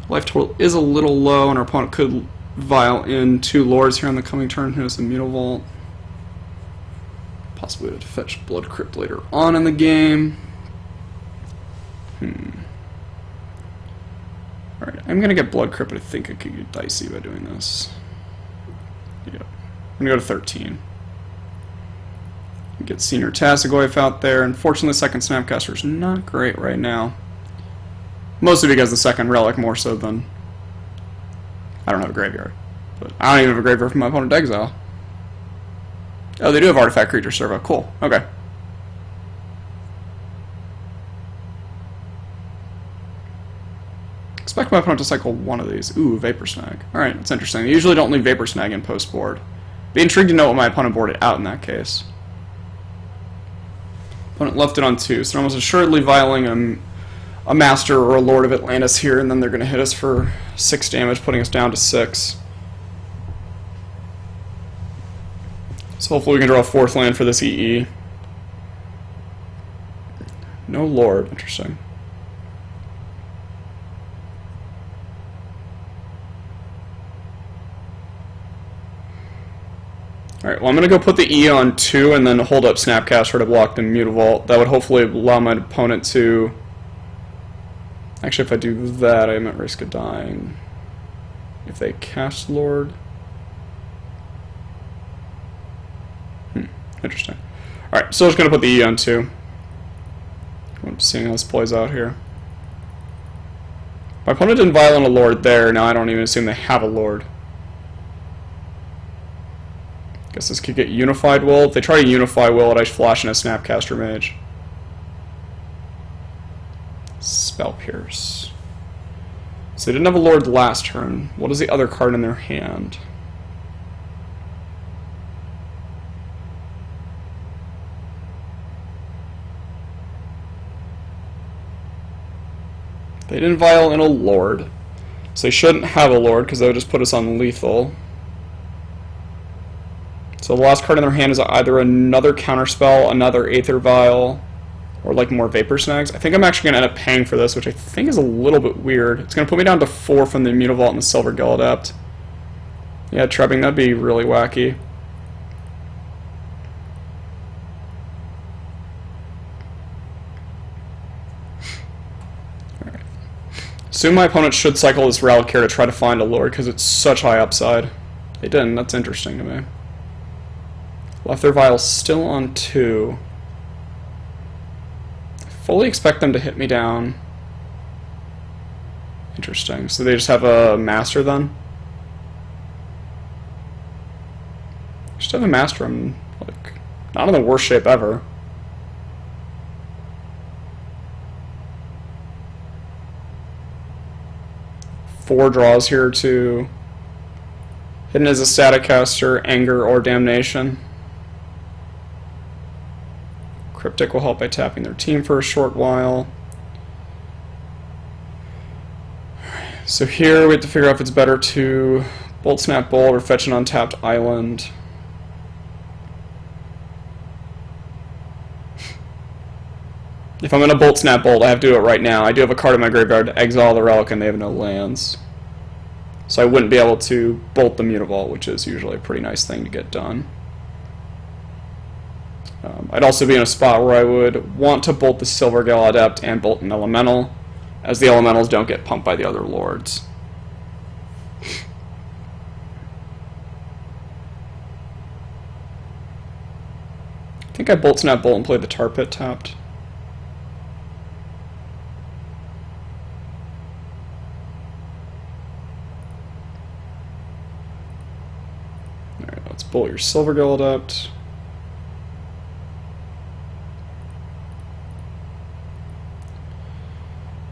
Life total is a little low, and our opponent could vial in 2 lords here on the coming turn. Here's the Mutavault. Possibly to fetch Blood Crypt later on in the game. Alright, I'm gonna get Blood Crypt, but I think I could get dicey by doing this. Yep. I'm gonna go to 13. Get Senior Tassagoyf out there. Unfortunately, second Snapcaster is not great right now. Mostly because the second Relic more so than... I don't have a graveyard. But I don't even have a graveyard for my opponent to exile. Oh, they do have Artifact Creature Servo. Cool. Okay. Expect my opponent to cycle one of these. Ooh, Vapor Snag. Alright, that's interesting. I usually don't leave Vapor Snag in post board. Be intrigued to know what my opponent boarded out in that case. Opponent left it on 2, so they're almost assuredly vialing a Master or a Lord of Atlantis here, and then they're going to hit us for 6 damage, putting us down to 6. So hopefully we can draw a 4th land for this EE. No Lord, interesting. Alright, well I'm going to go put the E on 2 and then hold up Snapcaster to block the Mutavault. That would hopefully allow my opponent to... Actually, if I do that, I'm at risk of dying. If they cast Lord... Interesting. Alright, so I'm just going to put the E on 2. I'm seeing how this plays out here. My opponent didn't vial on a Lord there, now I don't even assume they have a Lord. Guess this could get Unified Will. If they try to Unify Will it, I flash in a Snapcaster Mage. Spell Pierce. So they didn't have a Lord last turn. What is the other card in their hand? They didn't vial in a Lord. So they shouldn't have a Lord because that would just put us on lethal. So the last card in their hand is either another Counterspell, another Aether Vial, or like more Vapor Snags. I think I'm actually going to end up paying for this, which I think is a little bit weird. It's going to put me down to 4 from the Mutavault and the Silver Gill Adept. Yeah, Trebbing, that'd be really wacky. Alright. Assume my opponent should cycle this Relic here to try to find a Lord, because it's such high upside. They didn't, that's interesting to me. Left their vial still on 2. I fully expect them to hit me down. Interesting. So they just have a Master then? Just have a Master. I'm like not in the worst shape ever. Four draws here to hidden as a Static Caster, Anger, or Damnation. Cryptic will help by tapping their team for a short while. So here we have to figure out if it's better to Bolt Snap Bolt or fetch an untapped island. If I'm going to Bolt Snap Bolt, I have to do it right now. I do have a card in my graveyard to exile the Relic and they have no lands. So I wouldn't be able to Bolt the Mutavault, which is usually a pretty nice thing to get done. I'd also be in a spot where I would want to bolt the Silver Gill Adept and bolt an Elemental, as the Elementals don't get pumped by the other Lords. I think I Bolt Snap Bolt and play the Tar Pit tapped. Alright, let's bolt your Silver Gill Adept.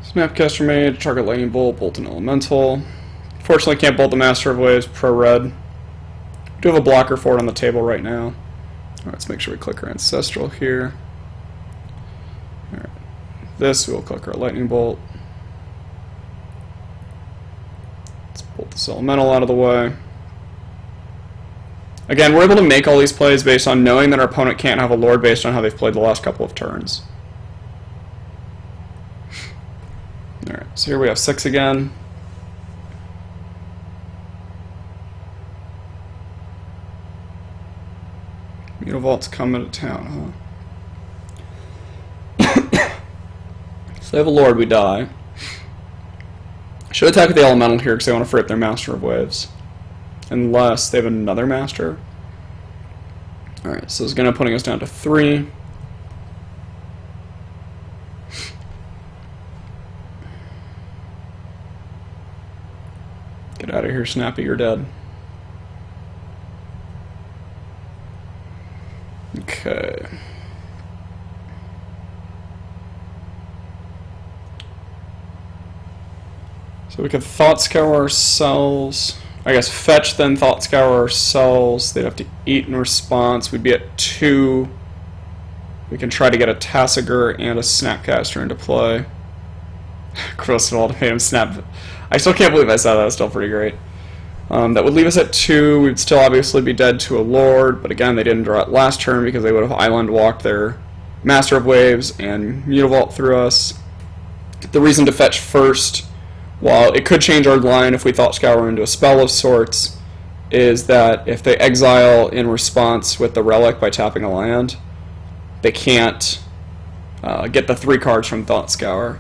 Snapcaster Mage, target Lightning Bolt, bolt an Elemental. Fortunately, can't bolt the Master of Waves, pro-red. We do have a blocker for it on the table right now. Alright, let's make sure we click our Ancestral here. Alright, this, we'll click our Lightning Bolt. Let's bolt this Elemental out of the way. Again, we're able to make all these plays based on knowing that our opponent can't have a Lord based on how they've played the last couple of turns. Alright, so here we have 6 again. Mutavault's coming to town, huh? So they have a Lord, we die. Should attack with the Elemental here because they want to free up their Master of Waves. Unless they have another Master. Alright, so it's going to putting us down to 3. Get out of here, Snappy, you're dead. Okay. So we could Thought Scour ourselves. I guess fetch, then Thought Scour ourselves. They'd have to eat in response. We'd be at 2. We can try to get a Tassiger and a Snapcaster into play. Gross ultimatum snap. I still can't believe I said that. That's still pretty great. That would leave us at 2. We'd still obviously be dead to a Lord, but again, they didn't draw it last turn because they would have Island Walked their Master of Waves and Mutavault through us. The reason to fetch first, while it could change our line if we Thought Scour into a spell of sorts, is that if they exile in response with the Relic by tapping a land, they can't get the 3 cards from Thought Scour.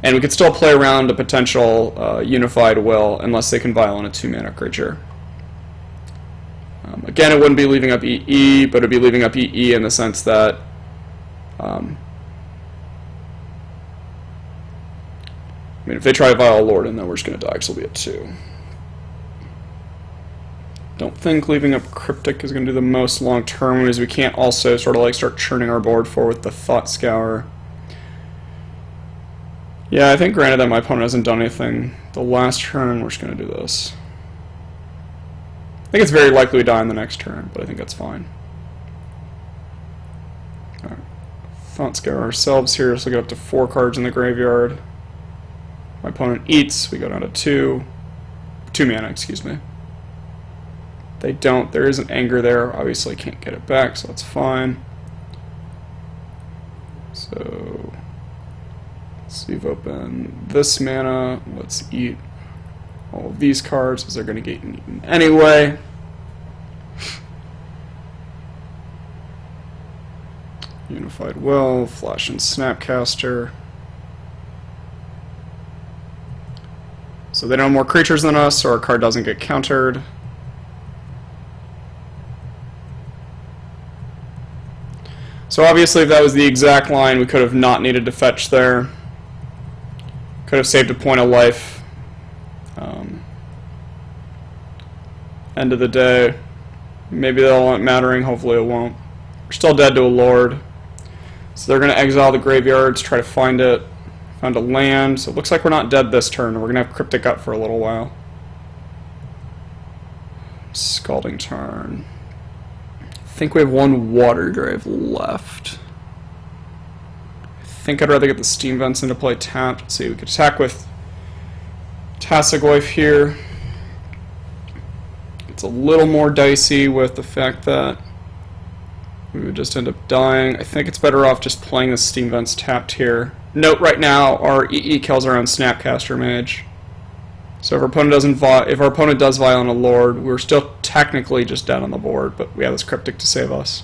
And we could still play around a potential Unified Will unless they can violate a 2-mana creature. Again, it wouldn't be leaving up EE, but it would be leaving up EE in the sense that I mean, if they try to violate a Lord, and then we're just going to die because we'll be at 2. Don't think leaving up Cryptic is going to do the most long-term, because we can't also sort of like start churning our board for with the Thought Scour. Yeah, I think granted that my opponent hasn't done anything the last turn, we're just going to do this. I think it's very likely we die in the next turn, but I think that's fine. Alright. Thought Scour ourselves here, so we get up to 4 cards in the graveyard. My opponent eats, we go down to 2. 2 mana, excuse me. They don't, there is an Anger there, obviously can't get it back, so that's fine. So let's leave open this mana. Let's eat all of these cards because they're going to get eaten anyway. Unified Will, Flash and Snapcaster. So they know more creatures than us, so our card doesn't get countered. So obviously if that was the exact line, we could have not needed to fetch there. Could have saved a point of life. End of the day, maybe that'll end up mattering, hopefully it won't. We're still dead to a Lord. So they're going to exile the graveyards, try to find it. Found a land, so it looks like we're not dead this turn. We're going to have Cryptic up for a little while. Scalding Tarn. I think we have 1 Water Drive left. I think I'd rather get the Steam Vents into play tapped. Let's see, we could attack with Tassigoyf here. It's a little more dicey with the fact that we would just end up dying. I think it's better off just playing the Steam Vents tapped here. Note right now, our EE kills our own Snapcaster Mage. So if our opponent does violate a Lord, we're still technically just dead on the board, but we have this Cryptic to save us.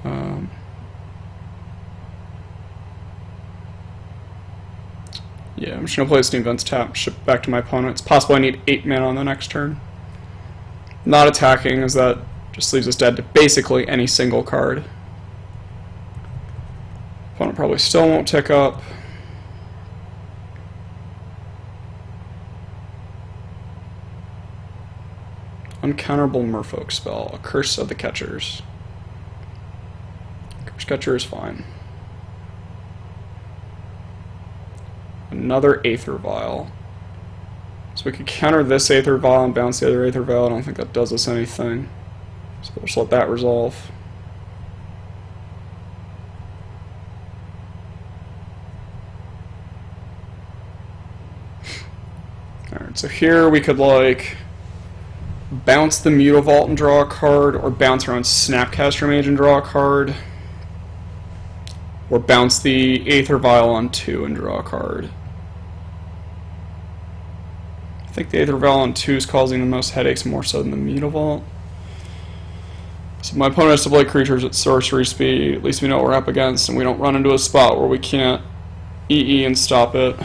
Yeah, I'm just going to play the Steam Vents tap, ship back to my opponent. It's possible I need 8 mana on the next turn. Not attacking, as that just leaves us dead to basically any single card. Opponent probably still won't tick up. Uncounterable Merfolk spell, a Curse of the Catchers. Curse Catcher is fine. Another Aether Vial. So we could counter this Aether Vial and bounce the other Aether Vial. I don't think that does us anything. So we'll just let that resolve. Alright, so here we could like bounce the Mutavault and draw a card, or bounce our own Snapcaster Mage and draw a card, or bounce the Aether Vial on 2 and draw a card. I think the Aether Vial on 2 is causing the most headaches, more so than the Mutavault. So my opponent has to play creatures at sorcery speed. At least we know what we're up against, and we don't run into a spot where we can't EE and stop it.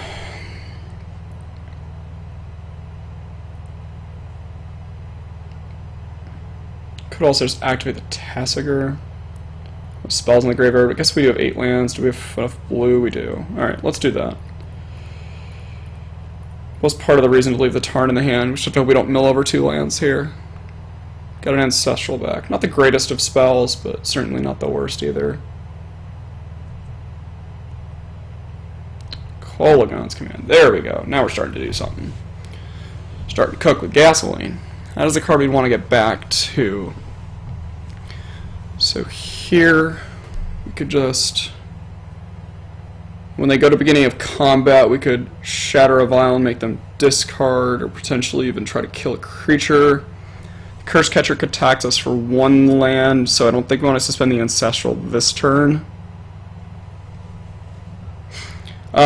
Could also just activate the Tasigur. Spells in the graveyard. I guess we have 8 lands. Do we have enough blue? We do. Alright, let's do that. Was part of the reason to leave the Tarn in the hand. We should hope we don't mill over 2 lands here. Got an Ancestral back. Not the greatest of spells, but certainly not the worst either. Kolaghan's Command. There we go. Now we're starting to do something. Starting to cook with gasoline. That is the card we'd want to get back to. So here, we could just... When they go to beginning of combat, we could shatter a vial and make them discard, or potentially even try to kill a creature. Curse Catcher could tax us for 1 land, so I don't think we want to suspend the Ancestral this turn.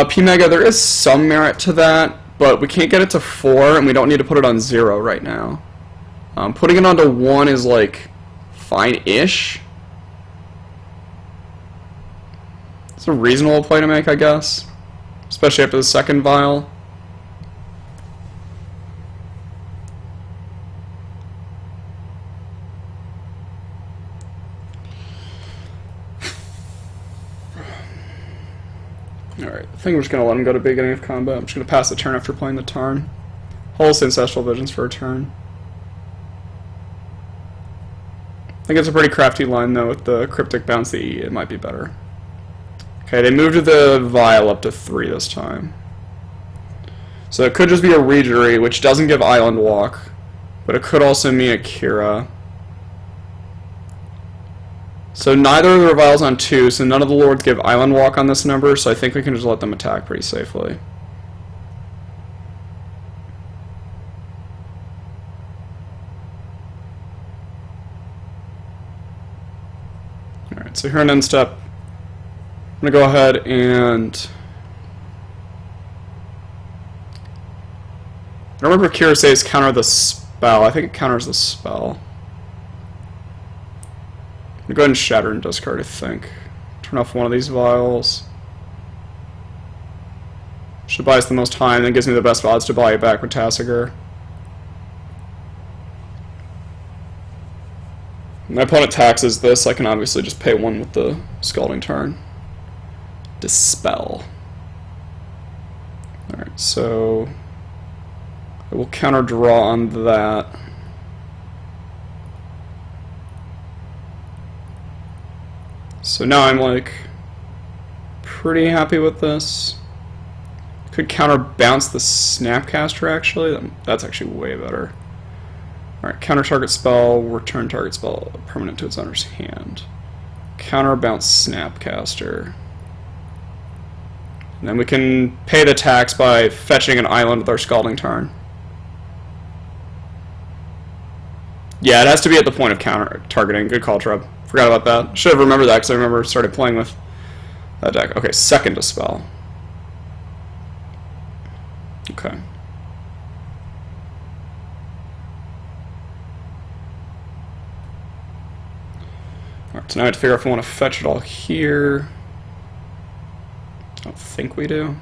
P-Mega, there is some merit to that, but we can't get it to 4, and we don't need to put it on 0 right now. Putting it onto 1 is, like, fine-ish. It's a reasonable play to make, I guess. Especially after the second vial. Alright, I think we're just going to let him go to beginning of combat. I'm just going to pass the turn after playing the Tarn. Hold Ancestral Visions for a turn. I think it's a pretty crafty line, though, with the Cryptic Bounce the E. It might be better. Okay, they moved the Vial up to 3 this time. So it could just be a Regery, which doesn't give Island Walk, but it could also mean a Kira. So neither of the Reviles on 2, so none of the Lords give Island Walk on this number, so I think we can just let them attack pretty safely. Alright, so here on end step, I'm going to go ahead and... I don't remember if Kira says counter the spell. I think it counters the spell. I'm going to go ahead and shatter and discard, I think. Turn off one of these vials. Should buy us the most time, then gives me the best odds to buy it back with Tasigur. My opponent taxes this, I can obviously just pay 1 with the Scalding Tarn. Dispel. Alright, so I will counter draw on that. So now I'm like pretty happy with this. Could counter bounce the Snapcaster actually. That's actually way better. Alright, counter target spell, return target spell permanent to its owner's hand. Counter bounce Snapcaster. And then we can pay the tax by fetching an island with our Scalding Tarn. Yeah, it has to be at the point of counter targeting. Good call, Trub. Forgot about that. Should have remembered that because I remember started playing with that deck. Okay, second Dispel. Okay. Alright, so now I have to figure out if I want to fetch it all here. I don't think we do.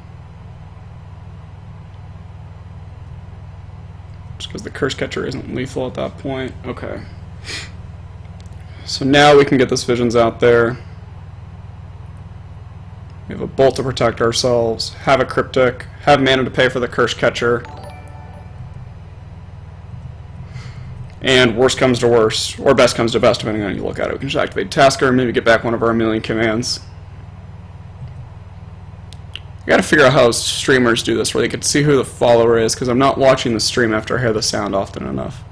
Just because the Curse Catcher isn't lethal at that point. Okay. So now we can get this Visions out there. We have a Bolt to protect ourselves, have a Cryptic, have mana to pay for the Curse Catcher. And worst comes to worst, or best comes to best, depending on how you look at it. We can just activate Tasker and maybe get back one of our 1,000,000 commands. I gotta figure out how streamers do this, where they can see who the follower is, because I'm not watching the stream after I hear the sound often enough.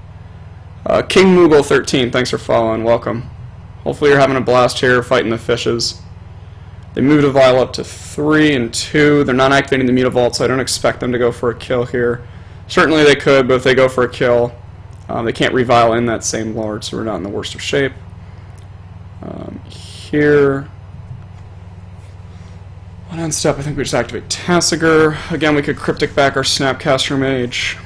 King Moogle 13, thanks for following, welcome. Hopefully you're having a blast here, fighting the fishes. They moved the Vial up to 3 and 2. They're not activating the Mutavault, so I don't expect them to go for a kill here. Certainly they could, but if they go for a kill, They can't revile in that same lord, so we're not in the worst of shape. Here, on end step, I think we just activate Tasigur. Again, we could Cryptic back our Snapcaster Mage.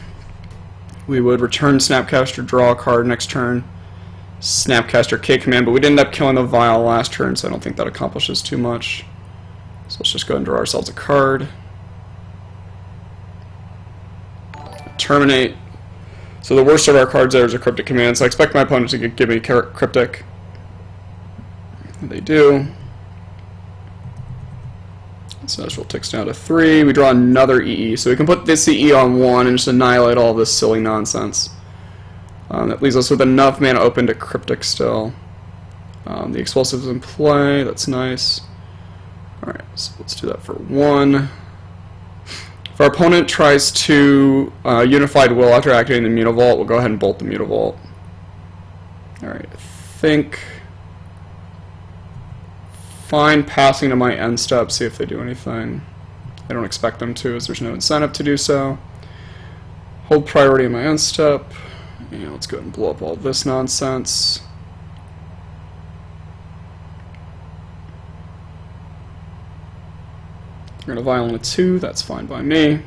We would return Snapcaster, draw a card next turn. Snapcaster K command, but we did end up killing the Vial last turn, so I don't think that accomplishes too much. So let's just go ahead and draw ourselves a card. Terminate. So the worst of our cards there is a Cryptic command, so I expect my opponent to give me Cryptic. They do. So this will ticks down to 3. We draw another EE, so we can put this EE on 1 and just annihilate all this silly nonsense. That leaves us with enough mana open to Cryptic still. The explosive is in play, that's nice. Alright, so let's do that for 1. If our opponent tries to Unified Will after activating the Mutavault, we'll go ahead and bolt the Mutavault. Alright, I think... Fine passing to my end step, see if they do anything. I don't expect them to, as there's no incentive to do so. Hold priority in my end step. And let's go ahead and blow up all this nonsense. We're going to violent a 2, that's fine by me.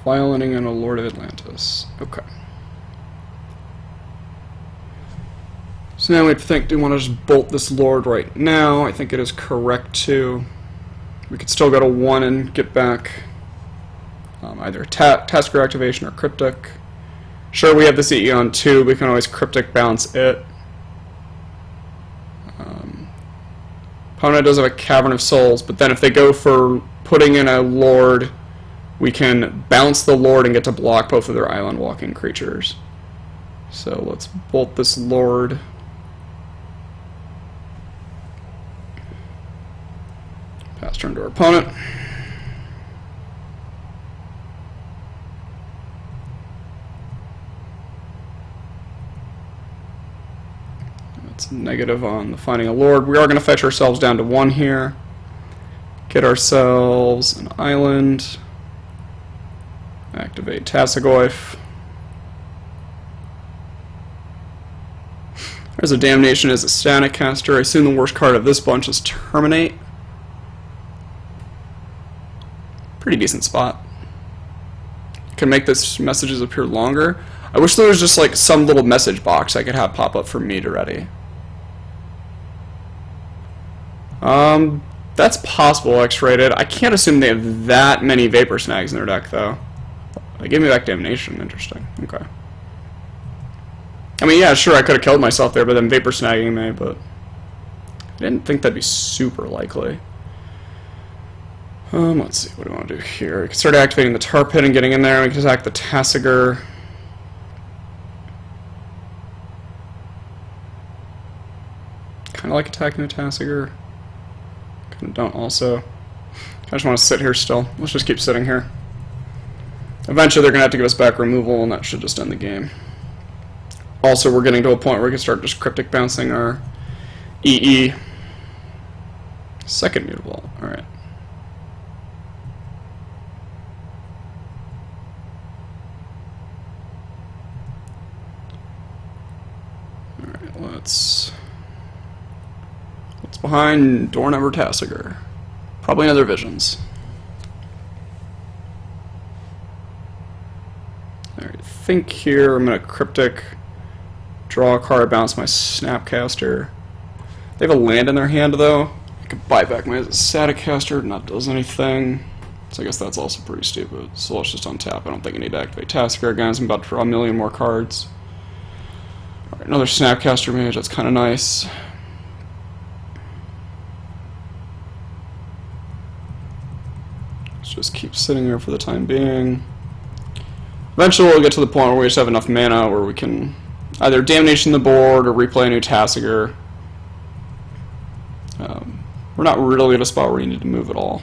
Violenting and a Lord of Atlantis. Okay. So now we think, do we want to just bolt this Lord right now? I think it is correct to. We could still go to 1 and get back either Tasker activation or Cryptic. Sure, we have this EE on 2, we can always Cryptic bounce it. Opponent does have a Cavern of Souls, but then if they go for putting in a Lord, we can bounce the Lord and get to block both of their island walking creatures. So let's bolt this Lord. Pass turn to our opponent. That's negative on the finding a Lord. We are going to fetch ourselves down to 1 here. Get ourselves an island. Activate Tassigoyf. There's a Damnation as a static caster. I assume the worst card of this bunch is Terminate. Pretty decent spot. Can make this messages appear longer. I wish there was just like some little message box I could have pop up for me to ready. That's possible, X-rated. I can't assume they have that many Vapor Snags in their deck, though. They gave me back Damnation. Interesting. Okay. I mean, yeah, sure, I could have killed myself there, but then Vapor Snagging me, but I didn't think that'd be super likely. Let's see, what do we want to do here? We can start activating the Tar Pit and getting in there. We can attack the Tassigur. Kind of like attacking the Tassigur. Kind of don't also. I just want to sit here still. Let's just keep sitting here. Eventually they're going to have to give us back removal, and that should just end the game. Also, we're getting to a point where we can start just Cryptic bouncing our EE. Second Mutavault. Alright. What's behind Doornumber Tassigur? Probably another Visions. Alright, think here I'm going to Cryptic, draw a card, bounce my Snapcaster. They have a land in their hand though. I could buy back my Static Caster, and that does anything. So I guess that's also pretty stupid. So let's just untap. I don't think I need to activate Tassigur again. I'm about to draw a million more cards. Alright, another Snapcaster Mage, that's kind of nice. Let's just keep sitting here for the time being. Eventually we'll get to the point where we just have enough mana where we can either Damnation the board or replay a new Tassigur. We're not really at a spot where you need to move at all.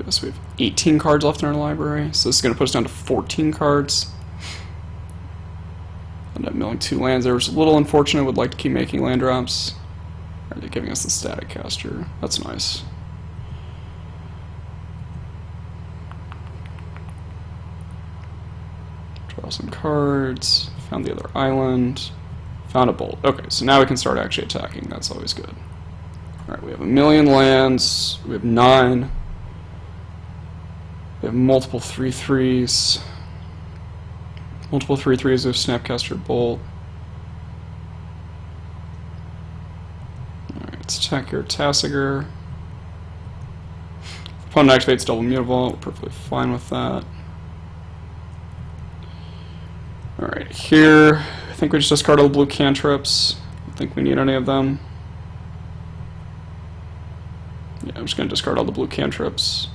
So we have 18 cards left in our library, so this is going to put us down to 14 cards. End up milling 2 lands there, which is a little unfortunate. Would like to keep making land drops. Are they giving us the static caster? That's nice. Draw some cards. Found the other island. Found a bolt. Okay, so now we can start actually attacking. That's always good. Alright, we have 1,000,000 lands. We have 9. We have multiple 3/3s. Multiple 3/3s with Snapcaster Bolt. Alright, let's attack your Tassiger. Opponent activates double Mutavault. We're perfectly fine with that. Alright, here, I think we just discard all the blue cantrips. I don't think we need any of them. Yeah, I'm just going to discard all the blue cantrips.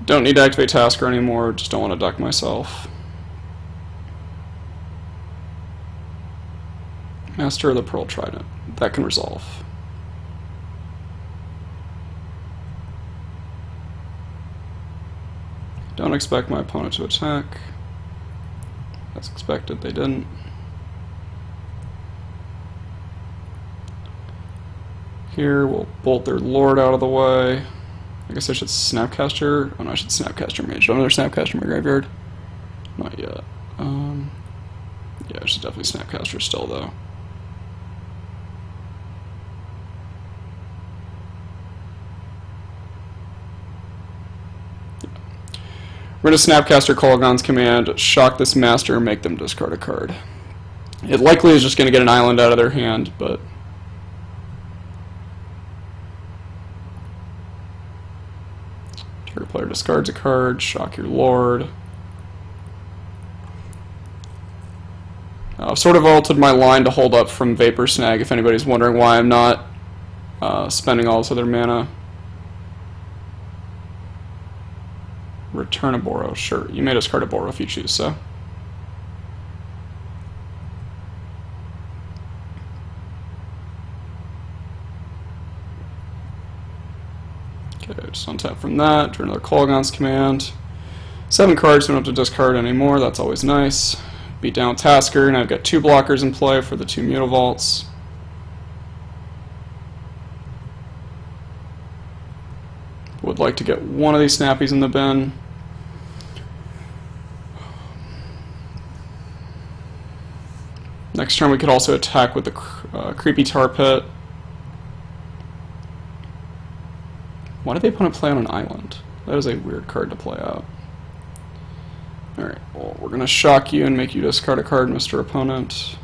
Don't need to activate Tasker anymore, just don't want to deck myself. Master of the Pearl Trident. That can resolve. Don't expect my opponent to attack. As expected, they didn't. Here, we'll bolt their Lord out of the way. I guess I should Snapcaster. Oh no, I should Snapcaster Mage. Don't know their Snapcaster in my graveyard. Not yet. Yeah, I should definitely Snapcaster still, though. We're going to Snapcaster Kolaghan's command, shock this master, and make them discard a card. It likely is just going to get an island out of their hand, but... Target player discards a card, shock your Lord. I've sort of altered my line to hold up from Vapor Snag, if anybody's wondering why I'm not spending all this other mana. Return a Boro, sure. You may discard a Boro if you choose so. Okay, just untap from that, draw another Kolaghan's command. 7 cards, don't have to discard anymore, that's always nice. Beat down Tasker, and I've got 2 blockers in play for the 2 Mutavaults. Would like to get one of these Snappies in the bin. Next turn we could also attack with the Creepy Tar Pit. Why did they put a play on an island? That is a weird card to play out. Alright, well, we're going to shock you and make you discard a card, Mr. Opponent.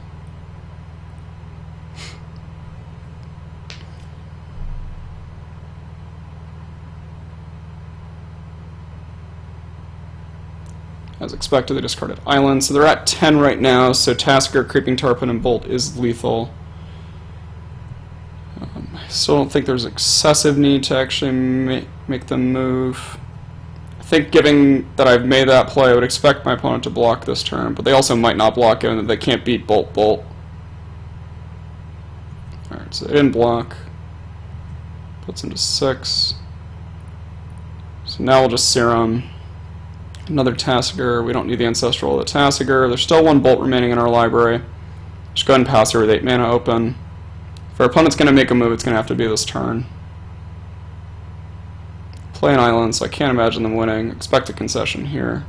As expected, they discarded Island, so they're at 10 right now, so Tasker, Creeping Tarpon, and Bolt is lethal. I still don't think there's excessive need to actually make them move. I think given that I've made that play, I would expect my opponent to block this turn, but they also might not block given that they can't beat Bolt. Alright, so they didn't block. Puts them to 6. So now we'll just Serum. Another Tassiger. We don't need the Ancestral of the Tassiger. There's still 1 Bolt remaining in our library. Just go ahead and pass her with 8 mana open. If our opponent's going to make a move, it's going to have to be this turn. Play an island, so I can't imagine them winning. Expect a concession here.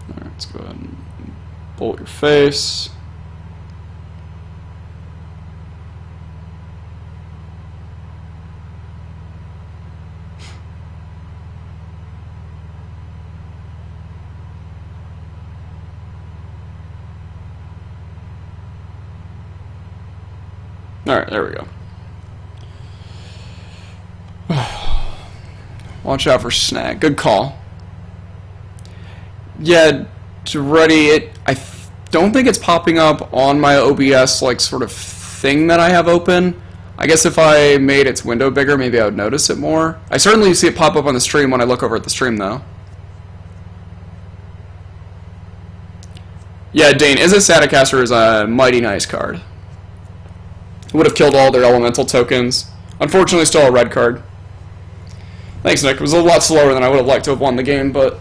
Alright, let's go ahead and bolt your face. Alright, there we go. Watch out for Snag. Good call. Yeah, to ready it, I don't think it's popping up on my OBS like sort of thing that I have open. I guess if I made its window bigger, maybe I would notice it more. I certainly see it pop up on the stream when I look over at the stream, though. Yeah, Dane, Is a Staticaster is a mighty nice card. Would have killed all their elemental tokens. Unfortunately, still a red card. Thanks, Nick. It was a lot slower than I would have liked to have won the game, but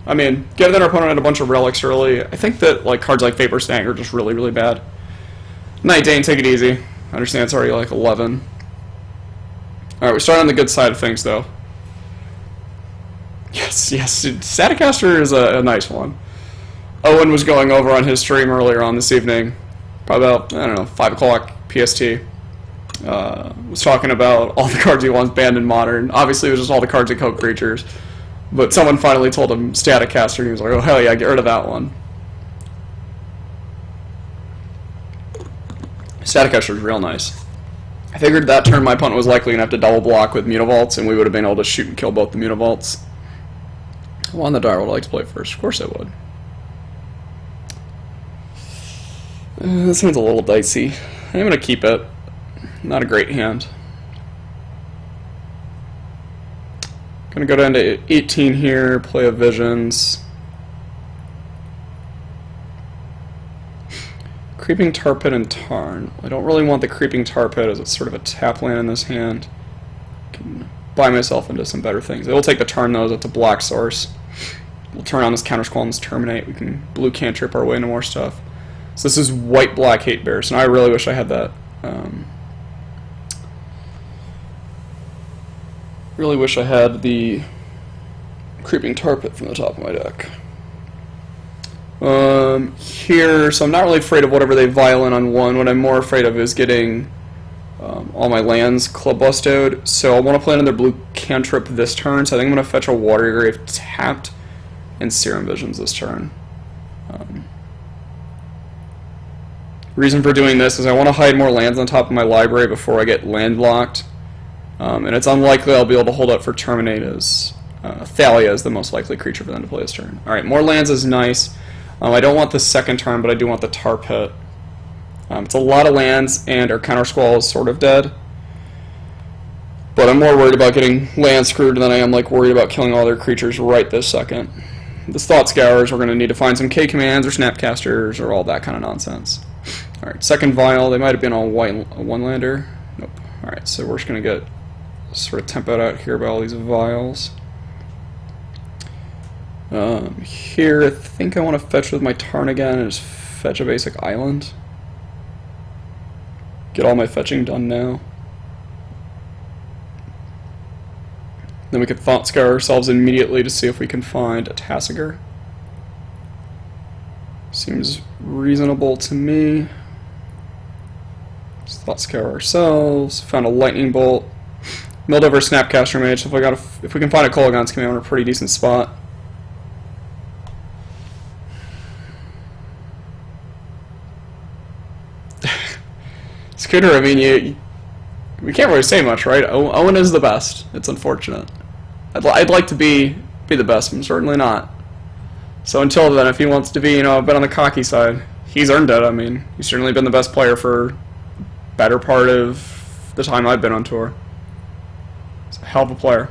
I mean, getting our opponent had a bunch of relics early. I think that like cards like Vapor Stank are just really, really bad. Night Dane, take it easy. I understand it's already like 11. Alright, we start on the good side of things, though. Yes, Staticaster is a nice one. Owen was going over on his stream earlier on this evening, probably about, I don't know, 5 o'clock PST. Was talking about all the cards he wants banned in Modern. Obviously, it was just all the cards that kill creatures. But someone finally told him Staticaster, and he was like, oh, hell yeah, get rid of that one. Staticaster is real nice. I figured that turn my opponent was likely going to have to double block with Mutavaults, and we would have been able to shoot and kill both the Mutavaults. One that Dire would like to play first. Of course I would. This hand's a little dicey. I'm going to keep it. Not a great hand. Gonna go down to 18 here, play a Visions. Creeping Tar Pit and Tarn. I don't really want the Creeping Tar Pit as it's sort of a tap land in this hand. I can buy myself into some better things. It will take the Tarn though, as it's a black source. We'll turn on this Counter Squall and this Terminate. We can blue cantrip our way into more stuff. So this is white-black Hate Bear, so now I really wish I had that. Really wish I had the Creeping Tar Pit from the top of my deck. Here, so I'm not really afraid of whatever they violent on one. What I'm more afraid of is getting all my lands club bustoed. So I want to play another blue cantrip this turn, so I think I'm going to fetch a Watery Grave tapped and Serum Visions this turn. Reason for doing this is I want to hide more lands on top of my library before I get landlocked. And it's unlikely I'll be able to hold up for Terminate as Thalia is the most likely creature for them to play this turn. Alright, more lands is nice. I don't want the second turn, but I do want the Tar Pit. It's a lot of lands, and our Counter Squall is sort of dead. But I'm more worried about getting land screwed than I am like worried about killing all their creatures right this second. This Thought Scours, we're going to need to find some K commands or Snapcasters or all that kind of nonsense. Alright, second Vial, they might have been all white one-lander. Nope. Alright, so we're just going to get sort of tempoed out here by all these Vials. Here, I think I want to fetch with my Tarn again and just fetch a basic island. Get all my fetching done now. Then we could Thought Scour ourselves immediately to see if we can find a Tasigur. Seems reasonable to me. Just Thought Scour ourselves. Found a Lightning Bolt. Milled over Snapcaster Mage. If we can find a Kolaghan's Command, we're in a pretty decent spot. Scooter, I mean, we can't really say much, right? Owen is the best. It's unfortunate. I'd like to be the best, but I'm certainly not. So until then, if he wants to be, a bit on the cocky side, he's earned it. I mean, he's certainly been the best player for the better part of the time I've been on tour. He's a hell of a player.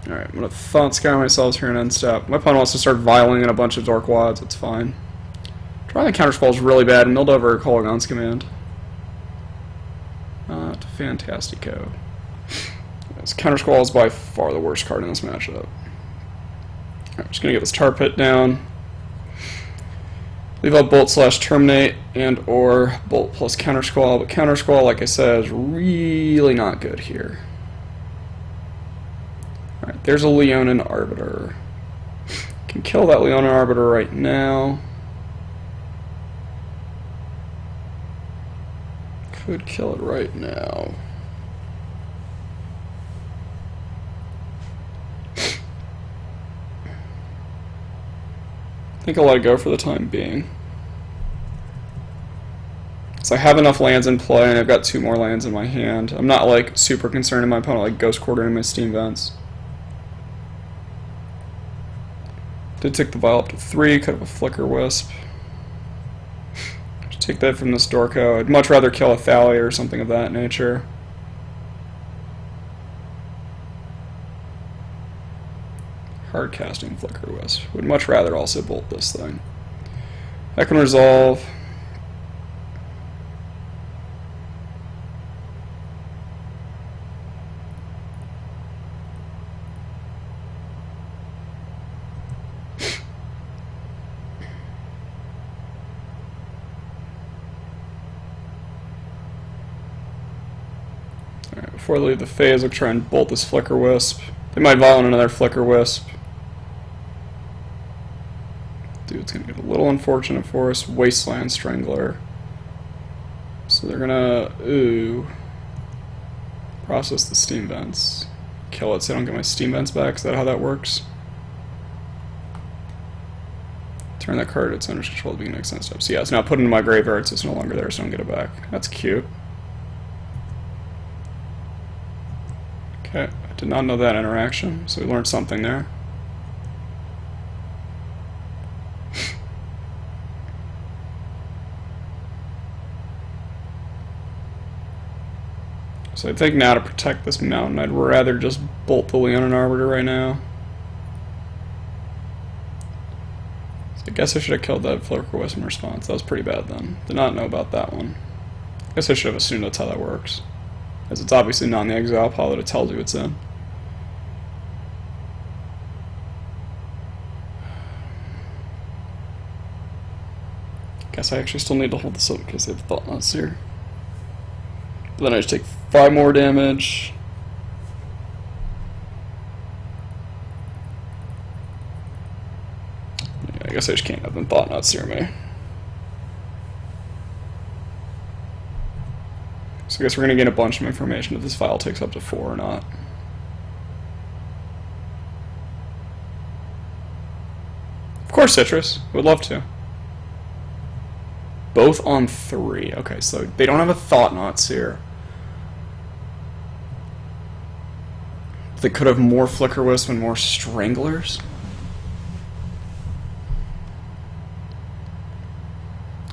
Alright, I'm going to Thought Scour myself here in end step. My opponent wants to start vialing in a bunch of Dork Wads. It's fine. Drawing the Counter Squall is really bad, and milled over Kolaghan's Command. Not fantastico. This Counter Squall is by far the worst card in this matchup. I'm just going to get this Tar Pit down. Leave out Bolt/Terminate and or Bolt plus Counter Squall, but Counter Squall, like I said, is really not good here. Alright, there's a Leonin Arbiter. Can kill that Leonin Arbiter right now. Could kill it right now. I think I'll let it go for the time being. So I have enough lands in play, and I've got 2 more lands in my hand. I'm not like super concerned in my opponent like Ghost Quarter in my Steam Vents. Did take the Vial up to 3, could have a Flicker Wisp. Take that from this Dorko. I'd much rather kill a Thalia or something of that nature. Hard casting Flicker Wisp. Would much rather also bolt this thing. I can resolve. Alright, before they leave the phase, I'll try and bolt this Flicker Wisp. They might volley on another Flicker Wisp. Dude, it's gonna get a little unfortunate for us. Wasteland Strangler. So they're gonna, process the steam vents. Kill it so I don't get my steam vents back. Is that how that works? Turn that card to its owner's control to begin next step. So yeah, it's now put into my graveyard, so it's no longer there, so I don't get it back. That's cute. Okay, I did not know that interaction, so we learned something there. So I think now to protect this mountain, I'd rather just bolt the Leonin Arbiter right now. So I guess I should have killed that Flicker Wisp in response. That was pretty bad then. Did not know about that one. I guess I should have assumed that's how that works. As it's obviously not in the exile pile that it tells you it's in. Guess I actually still need to hold this up because they have Thought Knots here. But then I just take 5 more damage. Yeah, I guess I just can't have them Thought Knots near me. So I guess we're going to gain a bunch of information if this file takes up to 4 or not. Of course, Citrus. Would love to. Both on 3. Okay, so they don't have a Thought Knots here. They could have more Flicker Wisp and more Stranglers.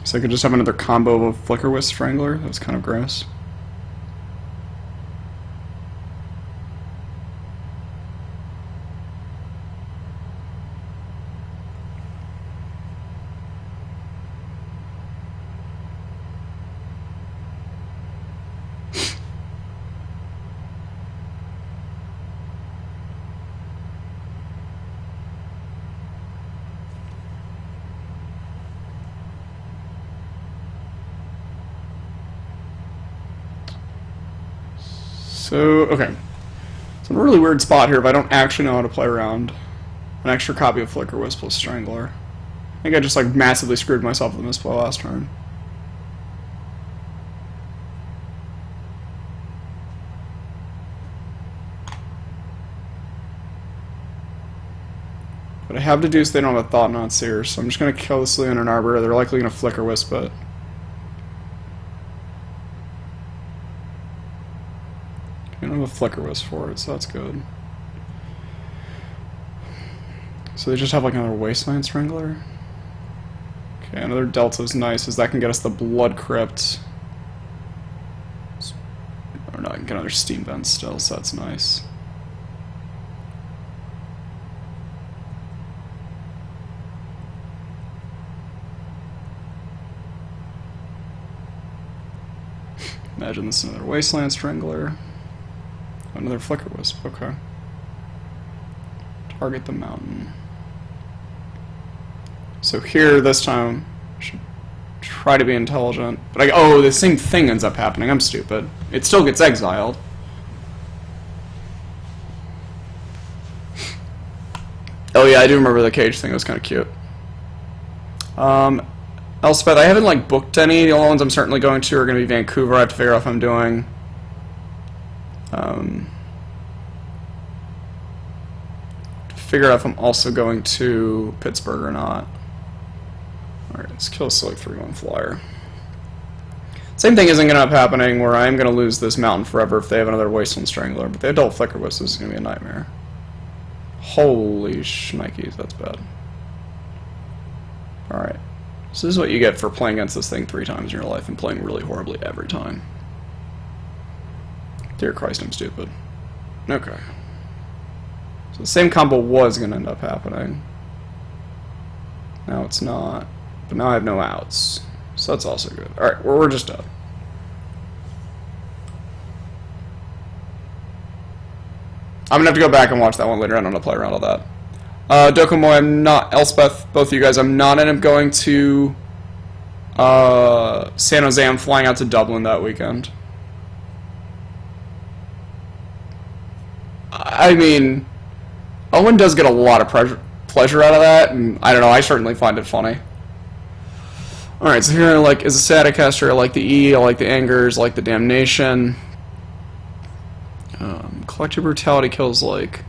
So I could just have another combo of Flicker Wisp Strangler. That's kind of gross. So, okay. It's a really weird spot here if I don't actually know how to play around an extra copy of Flicker Wisp plus Strangler. I think I just like massively screwed myself with the misplay last turn. But I have deduced they don't have a Thought Knots here, so I'm just going to kill this Leonin Arbiter. They're likely going to Flicker Wisp it. I don't have a Flicker Wisp for it, so that's good. So they just have like another Wasteland Strangler. Okay, another Delta is nice, as that can get us the Blood Crypt. Or no, I can get another Steam Vent still, so that's nice. Imagine this is another Wasteland Strangler. Another Flicker Wisp, okay. Target the mountain. So here, this time, I should try to be intelligent. But oh, the same thing ends up happening. I'm stupid. It still gets exiled. Oh yeah, I do remember the cage thing. It was kind of cute. Elspeth, I haven't like booked any. The only ones I'm certainly going to are going to be Vancouver. I have to figure out if I'm doing figure out if I'm also going to Pittsburgh or not. Alright, let's kill a Silk 3-1 flyer. Same thing isn't going to end up happening where I'm going to lose this mountain forever if they have another Wasteland Strangler, but the adult Flicker Wisp is going to be a nightmare. Holy shnikes, that's bad. Alright. So this is what you get for playing against this thing 3 times in your life and playing really horribly every time. Dear Christ, I'm stupid. Okay. So the same combo was going to end up happening. Now it's not. But now I have no outs. So that's also good. Alright, we're just done. I'm going to have to go back and watch that one later. I don't know to play around all that. Dokumoy, I'm not. Elspeth, both of you guys, I'm not end up going to San Jose. I'm flying out to Dublin that weekend. I mean, Owen does get a lot of pleasure out of that, and I don't know, I certainly find it funny. Alright, so here, like, as a Staticaster, I like the E, I like the Angers, I like the Damnation. Collective Brutality kills, like,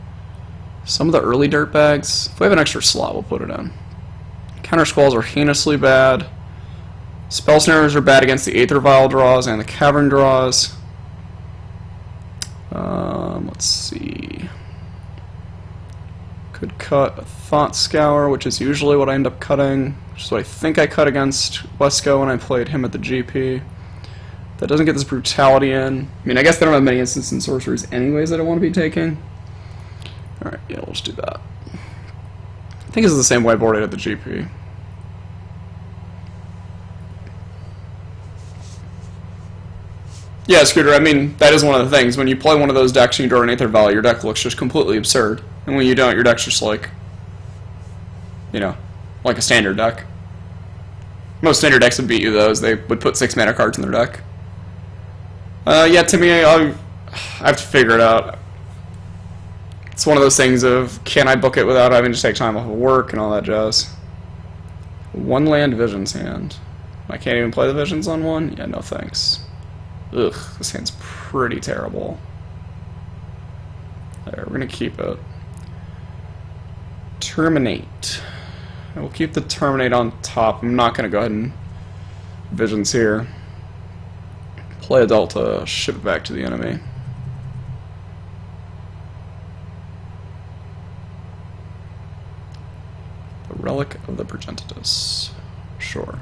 some of the early dirtbags. If we have an extra slot, we'll put it in. Counter Squalls are heinously bad. Spell Snares are bad against the Aether Vial draws and the Cavern draws. Let's see. Could cut a Thought Scour, which is usually what I end up cutting, which is what I think I cut against Wesco when I played him at the GP. That doesn't get this Brutality in. I mean, I guess they don't have many instants and sorceries anyways that I want to be taking. Alright, yeah, we'll just do that. I think this is the same whiteboard I did at the GP. Yeah, Scooter, I mean, that is one of the things. When you play one of those decks and you draw an Aether Vial, your deck looks just completely absurd. And when you don't, your deck's just like, you know, like a standard deck. Most standard decks would beat you those. They would put 6 mana cards in their deck. Yeah, to me, I have to figure it out. It's one of those things of, can I book it without having to take time off of work and all that jazz? 1 land Visions hand. I can't even play the Visions on 1? Yeah, no thanks. Ugh, this hand's pretty terrible. There, we're gonna keep it. Terminate. I will keep the Terminate on top. I'm not gonna go ahead and Visions here. Play a Delta, ship it back to the enemy. The Relic of the Progenitus. Sure.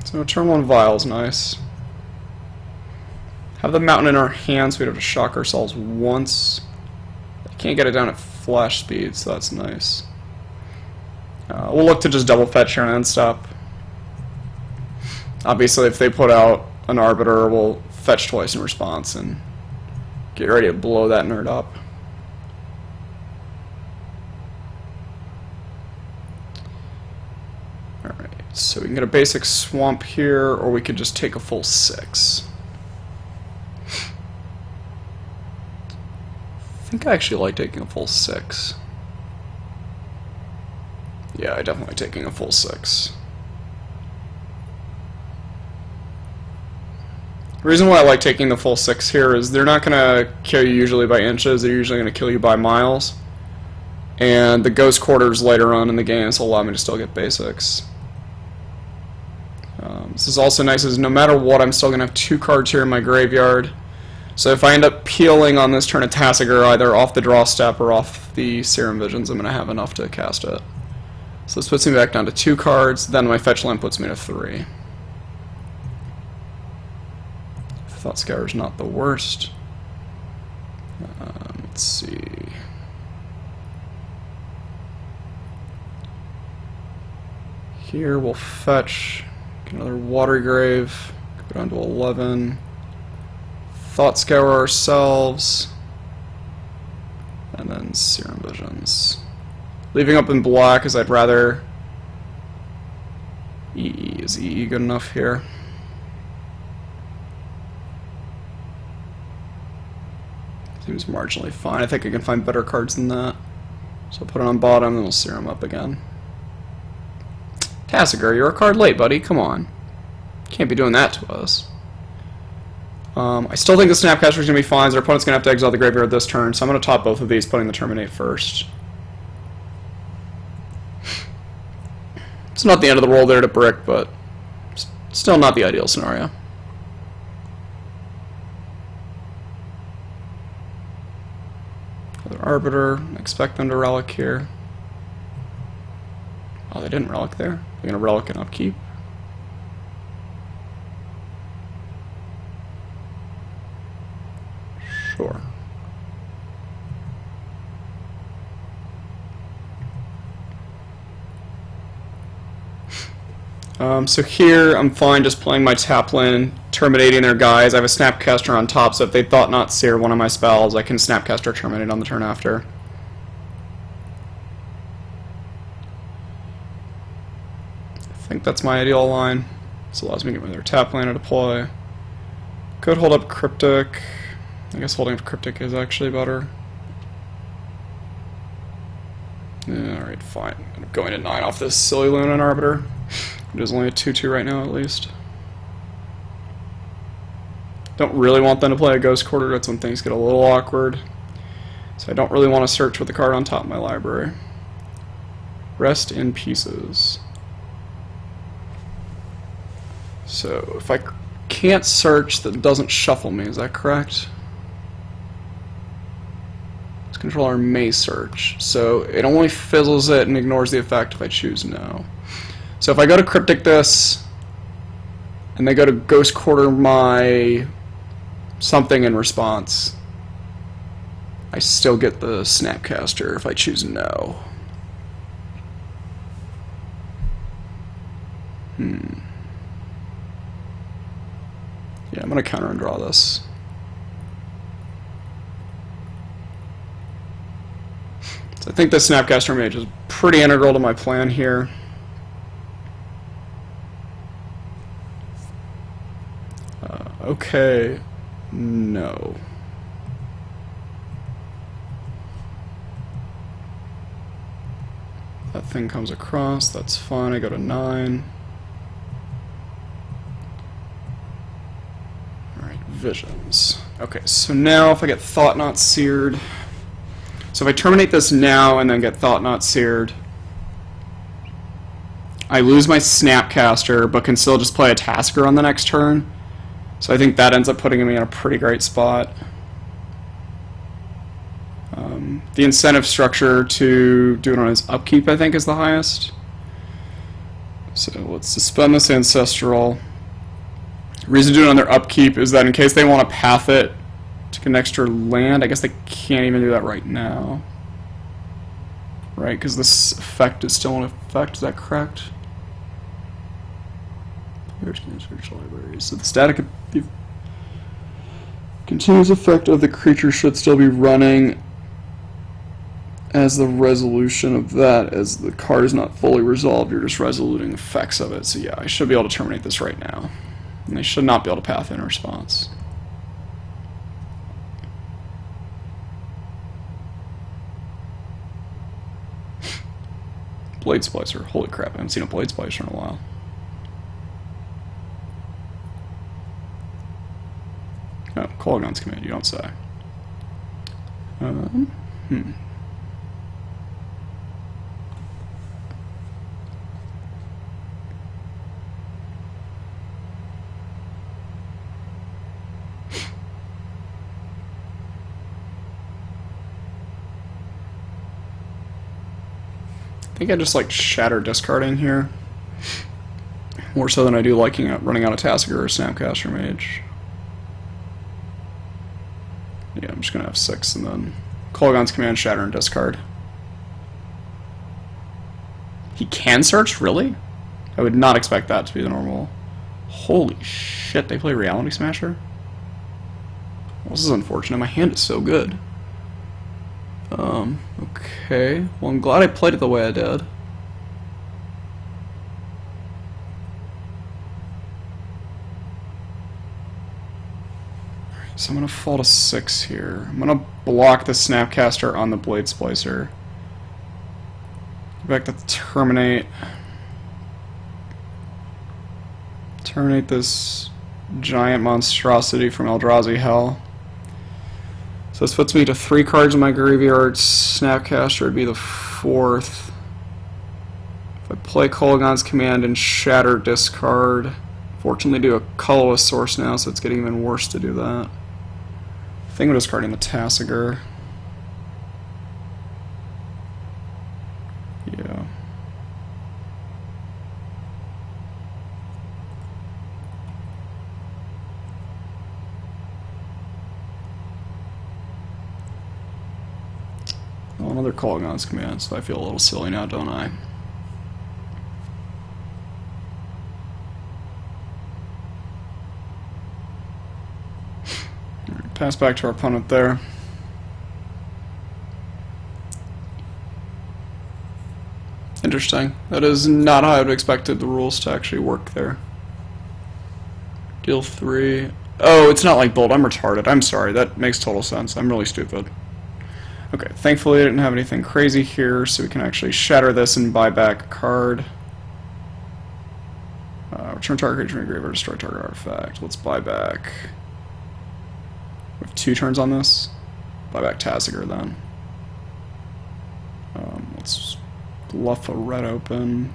So turn 1 Vial's nice. Have the Mountain in our hands, so we'd have to shock ourselves once. I can't get it down at flash speed, so that's nice. We'll look to just double fetch here and then stop. Obviously, if they put out an Arbiter, we'll fetch twice in response and get ready to blow that nerd up. Alright, so we can get a basic swamp here, or we could just take a full 6. I think I actually like taking a full 6. Yeah, I definitely like taking a full 6. The reason why I like taking the full 6 here is they're not going to kill you usually by inches, they're usually going to kill you by miles. And the Ghost Quarters later on in the game will allow me to still get basics. This is also nice, is no matter what, I'm still going to have 2 cards here in my graveyard. So if I end up peeling on this turn a Tasigur, either off the draw step or off the Serum Visions, I'm going to have enough to cast it. So this puts me back down to 2 cards, then my fetch land puts me to 3. Thought Scour's not the worst. Let's see. Here we'll fetch another Water Grave, go down to 11. Thought Scour ourselves, and then Serum Visions. Leaving up in black, as I'd rather. EE. Is EE good enough here? Seems marginally fine. I think I can find better cards than that. So I'll put it on bottom, then we'll Serum up again. Tasigur, you're a card late, buddy. Come on. Can't be doing that to us. I still think the Snapcaster is going to be fine, so our opponent's going to have to exile the graveyard this turn, so I'm going to top both of these, putting the Terminate first. It's not the end of the world there to brick, but still not the ideal scenario. Another Arbiter, expect them to relic here. Oh, they didn't relic there. They're going to relic and upkeep. Sure. So here, I'm fine just playing my tap land, terminating their guys. I have a Snapcaster on top, so if they Thought Not Seer one of my spells, I can Snapcaster Terminate on the turn after. I think that's my ideal line. This allows me to get my other tap land to deploy. Could hold up Cryptic. I guess holding up Cryptic is actually better. Yeah, alright, fine. I'm going to 9 off this silly Lunan Arbiter. It is only a 2-2 right now, at least. Don't really want them to play a Ghost Quarter. That's when things get a little awkward. So I don't really want to search with the card on top of my library. Rest in Pieces. So if I can't search, that doesn't shuffle me. Is that correct? This controller may search. So it only fizzles it and ignores the effect if I choose no. So if I go to Cryptic this, and they go to Ghost Quarter my something in response, I still get the Snapcaster if I choose no. Yeah, I'm going to counter and draw this. So I think the Snapcaster Mage is pretty integral to my plan here. Okay, no. That thing comes across, that's fine, I go to 9. Alright, Visions. Okay, so now if I get Thought Not Seared, so if I terminate this now and then get Thought Not Seared, I lose my Snapcaster, but can still just play a Tasker on the next turn. So I think that ends up putting me in a pretty great spot. The incentive structure to do it on his upkeep, I think, is the highest. So let's suspend this Ancestral. The reason to do it on their upkeep is that in case they want to path it to an extra land, I guess they can't even do that right now. Right, because this effect is still in effect, is that correct? Search libraries. So the static continuous effect of the creature should still be running as the resolution of that, as the card is not fully resolved, you're just resoluting effects of it. So yeah, I should be able to terminate this right now. And they should not be able to path in response. Blade Splicer. Holy crap, I haven't seen a Blade Splicer in a while. Oh, Kolaghan's Command, you don't say. I think I just like Shatter discarding here. More so than I do liking running out of Tasker or Snapcaster Mage. Yeah, I'm just going to have 6 and then Kolaghan's Command, Shatter, and discard. He can search? Really? I would not expect that to be the normal. Holy shit, they play Reality Smasher? Well, this is unfortunate. My hand is so good. Okay. Well, I'm glad I played it the way I did. So I'm going to fall to 6 here. I'm going to block the Snapcaster on the Blade Splicer. Go back to Terminate. Terminate this giant monstrosity from Eldrazi Hell. So this puts me to 3 cards in my graveyard. Snapcaster would be the 4th. If I play Kolaghan's Command and Shatter discard. Fortunately, do a colorless source now, so it's getting even worse to do that. I think I'm discarding the Tassiger. Yeah. Well, another Kolaghan's Command, so I feel a little silly now, don't I? Pass back to our opponent there. Interesting. That is not how I would have expected the rules to actually work there. Deal 3. Oh, it's not like Bolt. I'm retarded. I'm sorry. That makes total sense. I'm really stupid. Okay, thankfully I didn't have anything crazy here, so we can actually shatter this and buy back a card. Return target creature from your graveyard, destroy target artifact. Let's buy back. We have 2 turns on this. Buy back Tasigur then. Let's bluff a red open.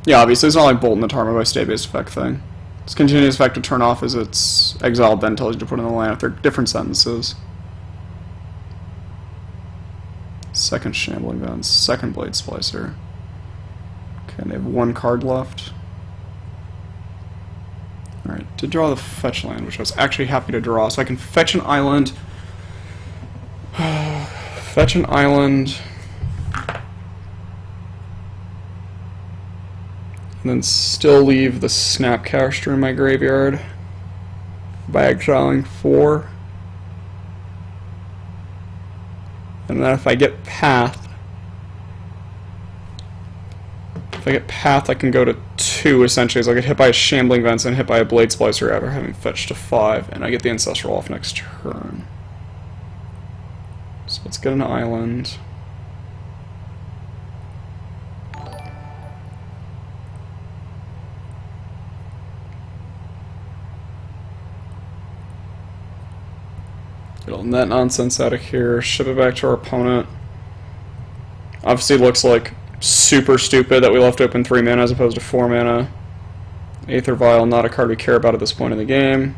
Yeah, obviously it's not like Bolt in the Tarma by state-based effect thing. Its continuous effect to turn off as it's exiled, then tells you to put in the land if they're different sentences. Second Shambling Vents, second Blade Splicer. Okay, and they have 1 card left. Alright, to draw the fetch land, which I was actually happy to draw, so I can fetch an island. Fetch an island. And then still leave the Snapcaster in my graveyard by exiling 4. And then if I get Path, I can go to 2 essentially, so I get hit by a Shambling Vents and hit by a Blade Splicer after having fetched to 5, and I get the Ancestral off next turn. So let's get an island. Get all that nonsense out of here, ship it back to our opponent. Obviously it looks like super stupid that we left open 3 mana as opposed to 4 mana. Aether Vial, not a card we care about at this point in the game.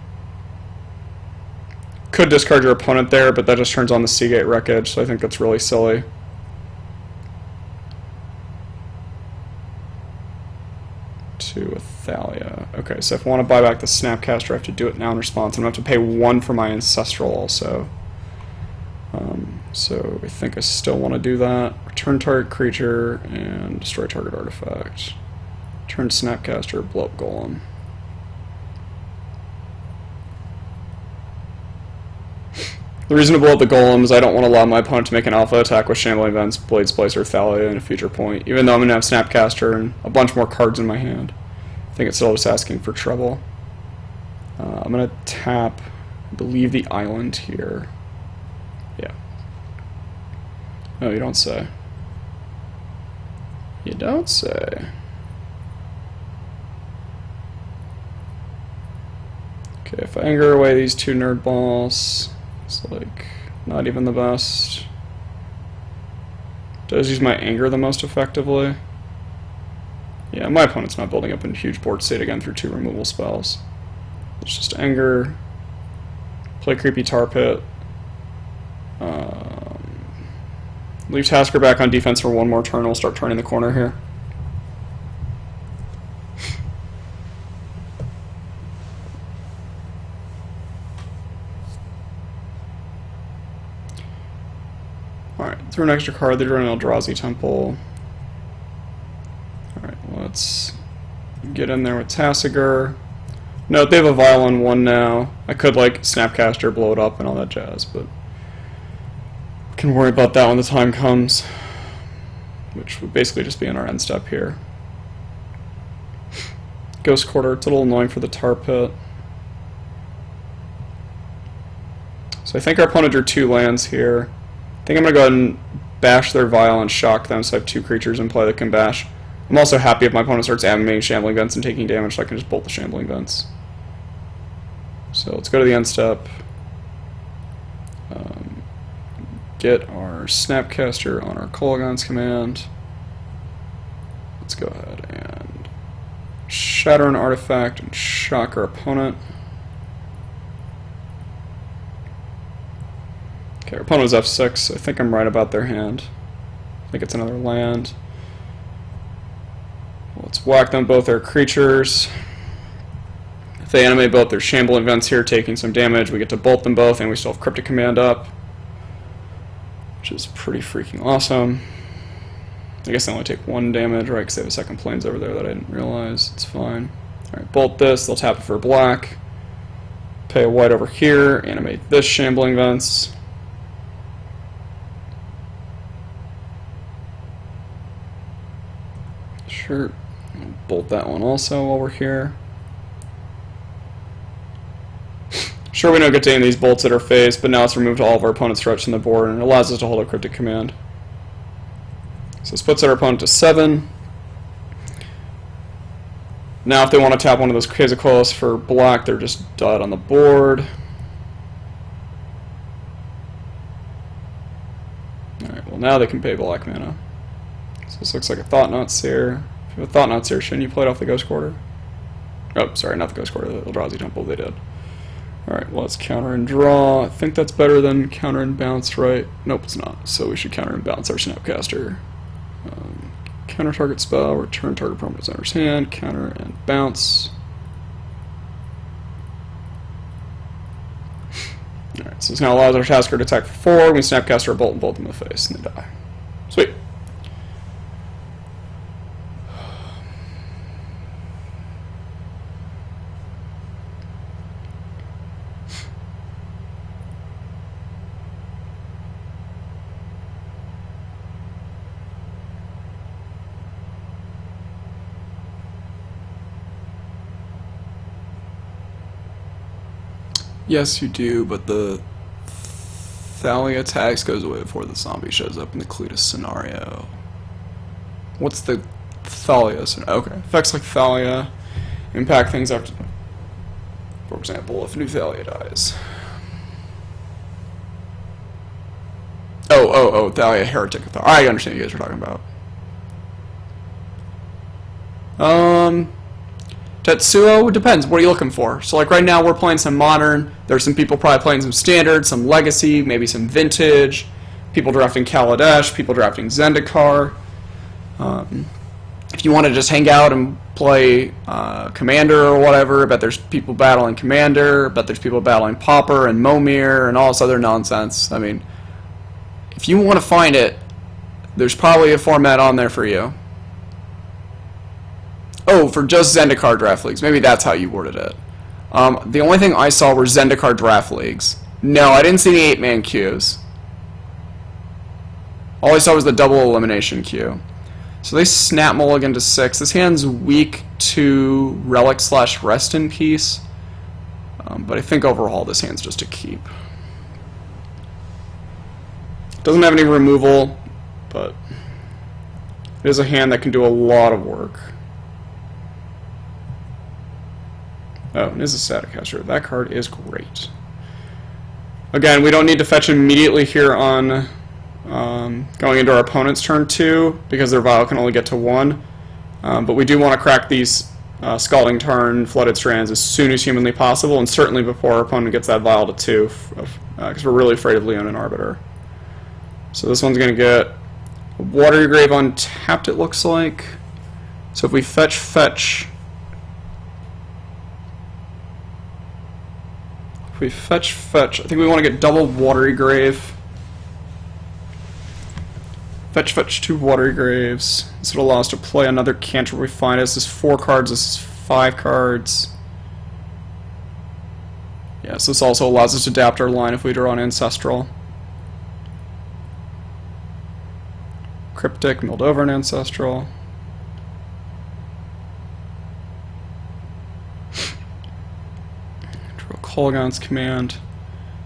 Could discard your opponent there, but that just turns on the Seagate Wreckage, so I think that's really silly. To Athalia. Okay, so if I want to buy back the Snapcaster, I have to do it now in response. I'm going to have to pay 1 for my Ancestral also. So I think I still want to do that. Return target creature and destroy target artifact. Turn Snapcaster, blow up Golem. The reason to blow up the Golem is I don't want to allow my opponent to make an alpha attack with Shambling Vents, Blade Splicer, Thalia, and a future point, even though I'm going to have Snapcaster and a bunch more cards in my hand. I think it's still just asking for trouble. I'm going to tap, I believe, the island here. Yeah. No, you don't say. You don't say. Okay, if I anger away these 2 nerd balls, it's like not even the best. Does use my anger the most effectively? Yeah, my opponent's not building up a huge board state again through 2 removal spells. It's just anger, play creepy tar pit, leave Tasker back on defense for 1 more turn. We'll start turning the corner here. Alright, through an extra card, they drew an Eldrazi Temple. Alright, let's get in there with Tasigur. Note, they have a Vial on 1 now. I could, like, Snapcaster, blow it up, and all that jazz, but can worry about that when the time comes, which would basically just be in our end step here. Ghost Quarter, it's a little annoying for the tar pit. So I think our opponent drew 2 lands here. I think I'm going to go ahead and bash their Vial and shock them, so I have 2 creatures in play that can bash. I'm also happy if my opponent starts animating Shambling Vents and taking damage, so I can just bolt the Shambling Vents. So let's go to the end step. Get our Snapcaster on our Kolaghan's command. Let's go ahead and shatter an artifact and shock our opponent. Okay, our opponent was F6, so I think I'm right about their hand. I think it's another land. Let's whack them both their creatures. If they animate both their Shambling Vents here, taking some damage, we get to bolt them both, and we still have Cryptic Command up, which is pretty freaking awesome. I guess they only take 1 damage, right, because they have a second Plains over there that I didn't realize. It's fine. Alright, bolt this, they'll tap it for black. Pay a white over here, animate this Shambling Vents. Sure. Bolt that one also while we're here. Sure, we don't get to any of these bolts at our face, but now it's removed all of our opponent's threats from the board and it allows us to hold a cryptic command. So this puts our opponent to 7. Now if they want to tap one of those Quasicolaus for black, they're just dead on the board. Alright, well now they can pay black mana. So this looks like a Thought-Knot Seer. If you have a Thought-Knot Seer, shouldn't you play it off the Ghost Quarter? Oh, sorry, not the Ghost Quarter, the Eldrazi Temple, they did. Alright, well let's counter and draw. I think that's better than counter and bounce, right? Nope, it's not. So we should counter and bounce our Snapcaster. Counter target spell, return target permanent owner's hand, counter and bounce. Alright, so this now allows our Tasker to attack for 4. We Snapcaster a bolt and bolt them in the face, and they die. Sweet. Yes, you do, but the Thalia tax goes away before the zombie shows up in the Cletus scenario. What's the Thalia scenario? Okay, effects like Thalia impact things after. For example, if new Thalia dies. Oh, Thalia Heretic. I understand what you guys are talking about. Tetsuo, it depends. What are you looking for? So like right now we're playing some Modern. There's some people probably playing some Standard, some Legacy, maybe some Vintage. People drafting Kaladesh, people drafting Zendikar. If you want to just hang out and play Commander or whatever, I bet there's people battling Commander, I bet there's people battling Pauper and Momir and all this other nonsense. I mean, if you want to find it, there's probably a format on there for you. Oh, for just Zendikar draft leagues. Maybe that's how you worded it. The only thing I saw were Zendikar draft leagues. No, I didn't see the 8-man queues. All I saw was the double elimination queue. So they snap mulligan to 6. This hand's weak to Relic/Rest in Peace. But I think overall this hand's just a keep. Doesn't have any removal, but it is a hand that can do a lot of work. Oh, it is a static caster. That card is great. Again, we don't need to fetch immediately here on going into our opponent's turn 2, because their vial can only get to 1. But we do want to crack these Scalding Tarn, Flooded Strands as soon as humanly possible, and certainly before our opponent gets that vial to 2, because we're really afraid of Leonin Arbiter. So this one's going to get a Watery Grave untapped, it looks like. So if we fetch... If we fetch, I think we want to get double Watery Grave. Fetch 2 Watery Graves. This will allow us to play another cantrip we find. This is 4 cards, this is 5 cards. Yeah, so this also allows us to adapt our line if we draw an Ancestral. Cryptic, milled over an Ancestral. Kolaghan's Command.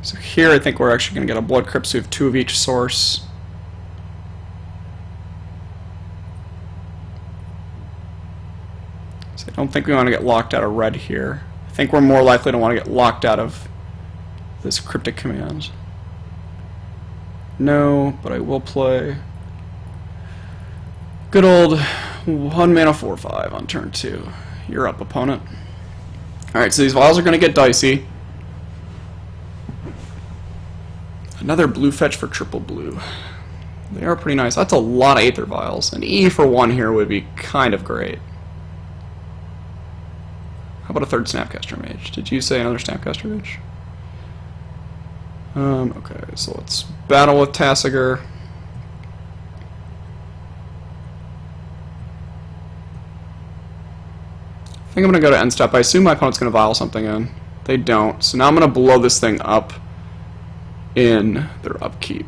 So here I think we're actually going to get a Blood Crypt, so we have 2 of each source. So I don't think we want to get locked out of red here. I think we're more likely to want to get locked out of this Cryptic Command. No, but I will play good old 1 mana 4/5 on turn 2. You're up, opponent. Alright, so these vials are going to get dicey. Another blue fetch for triple blue. They are pretty nice. That's a lot of Aether Vials. An E for 1 here would be kind of great. How about a 3rd Snapcaster Mage? Did you say another Snapcaster Mage? Okay, so let's battle with Tasigur. I think I'm going to go to end step. I assume my opponent's going to vial something in. They don't. So now I'm going to blow this thing up in their upkeep.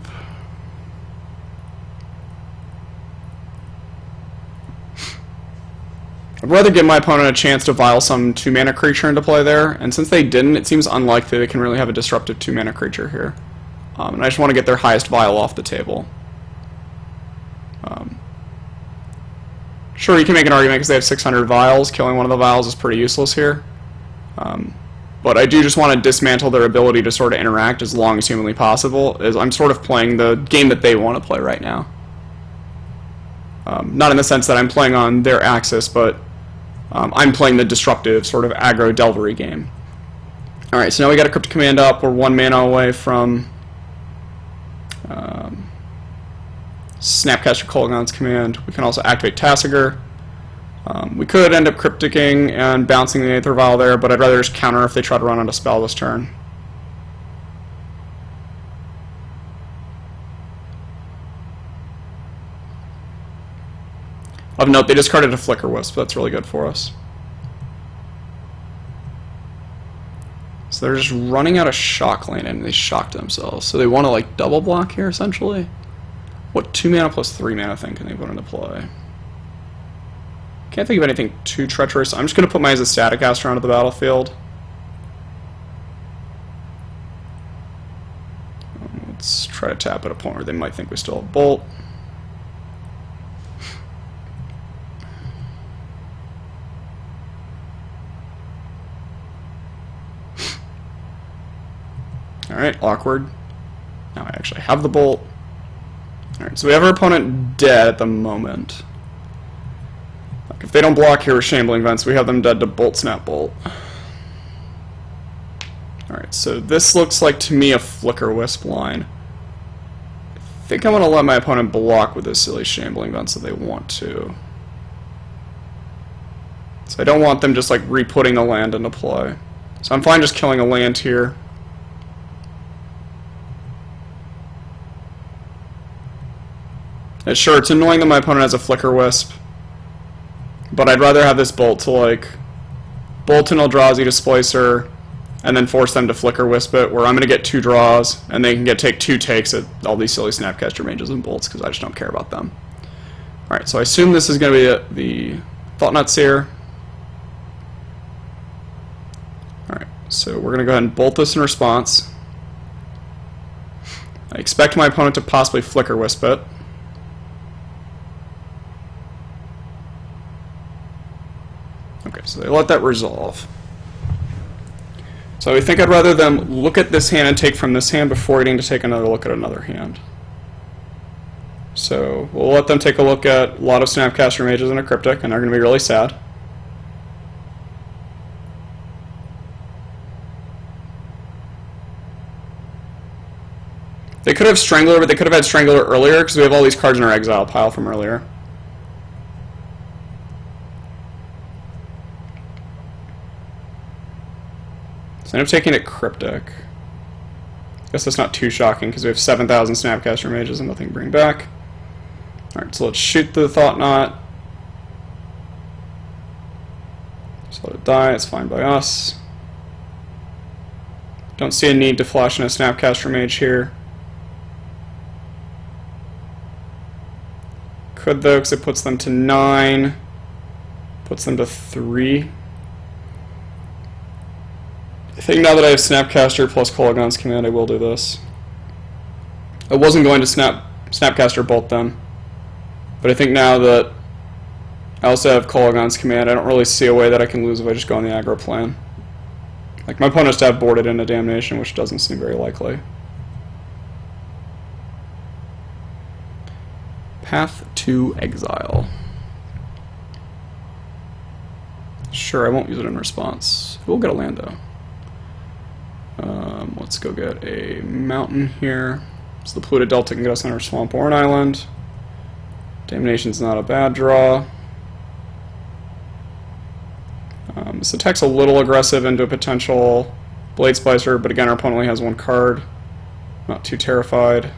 I'd rather give my opponent a chance to vial some 2-mana creature into play there, and since they didn't, it seems unlikely they can really have a disruptive 2-mana creature here. And I just want to get their highest vial off the table. Sure, you can make an argument because they have 600 vials. Killing one of the vials is pretty useless here. But I do just want to dismantle their ability to sort of interact as long as humanly possible, as I'm sort of playing the game that they want to play right now. Not in the sense that I'm playing on their axis, but I'm playing the disruptive sort of aggro Delvery game. Alright, so now we got a Cryptic Command up. We're 1 mana away from Snapcaster Kolaghan's Command. We can also activate Tasigur. We could end up Crypticking and bouncing the Aether Vial there, but I'd rather just counter if they try to run on a spell this turn. Of note, they discarded a Flicker Wisp. That's really good for us. So they're just running out of Shock Land, and they shocked themselves. So they want to like double block here, essentially. What 2 mana plus 3 mana thing can they put into play? Can't think of anything too treacherous. I'm just going to put my Staticaster onto the battlefield. Let's try to tap at a point where they might think we still have Bolt. Alright, awkward. Now I actually have the Bolt. Alright, so we have our opponent dead at the moment. Like, if they don't block here with Shambling Vents, we have them dead to Bolt, Snap, Bolt. Alright, so this looks like to me a Flicker Wisp line. I think I'm going to let my opponent block with this silly Shambling Vents if they want to. So I don't want them just like re-putting a land into play. So I'm fine just killing a land here. And sure, it's annoying that my opponent has a Flicker Wisp, but I'd rather have this Bolt to like Bolt an Eldrazi Displacer and then force them to Flicker Wisp it, where I'm going to get 2 draws and they can take 2 takes at all these silly Snapcaster Mages and Bolts because I just don't care about them. Alright, so I assume this is going to be the Thought-Knot Seer. Alright, so we're going to go ahead and Bolt this in response. I expect my opponent to possibly Flicker Wisp it. Okay, so they let that resolve. So I think I'd rather them look at this hand and take from this hand before getting to take another look at another hand. So we'll let them take a look at a lot of Snapcaster Mages and a Cryptic, and they're going to be really sad. They could have Strangler, but they could have had Strangler earlier because we have all these cards in our exile pile from earlier. So I end up taking it Cryptic. Guess that's not too shocking because we have 7,000 Snapcaster Mages and nothing to bring back. Alright, so let's shoot the Thought-Knot. Just let it die, it's fine by us. Don't see a need to flash in a Snapcaster Mage here. Could though, because it puts them to 9. Puts them to 3. I think now that I have Snapcaster plus Kolaghan's Command, I will do this. I wasn't going to Snapcaster Bolt them, but I think now that I also have Kolaghan's Command, I don't really see a way that I can lose if I just go on the aggro plan. Like, my opponents have boarded into Damnation, which doesn't seem very likely. Path to Exile. Sure, I won't use it in response. We'll get a land though. Let's go get a mountain here. So the Polluted Delta can get us on our Swamp or an island. Damnation's not a bad draw. This attack's a little aggressive into a potential Blade Splicer, but again, our opponent only has 1 card. Not too terrified.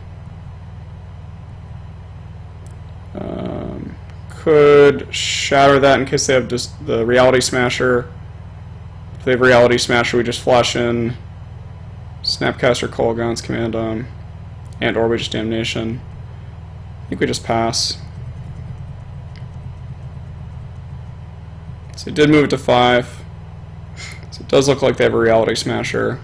Could shatter that in case they have just the Reality Smasher. If they have Reality Smasher, we just flash in Snapcaster Kolaghan's Command and or we just Damnation. I think we just pass. So it did move it to 5. So it does look like they have a Reality Smasher.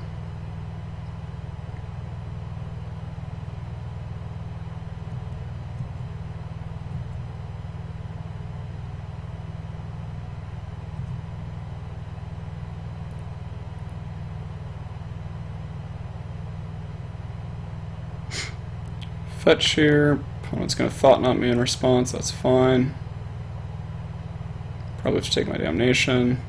Fetch here. Opponent's going to Thought Knot me in response. That's fine. Probably have to take my Damnation.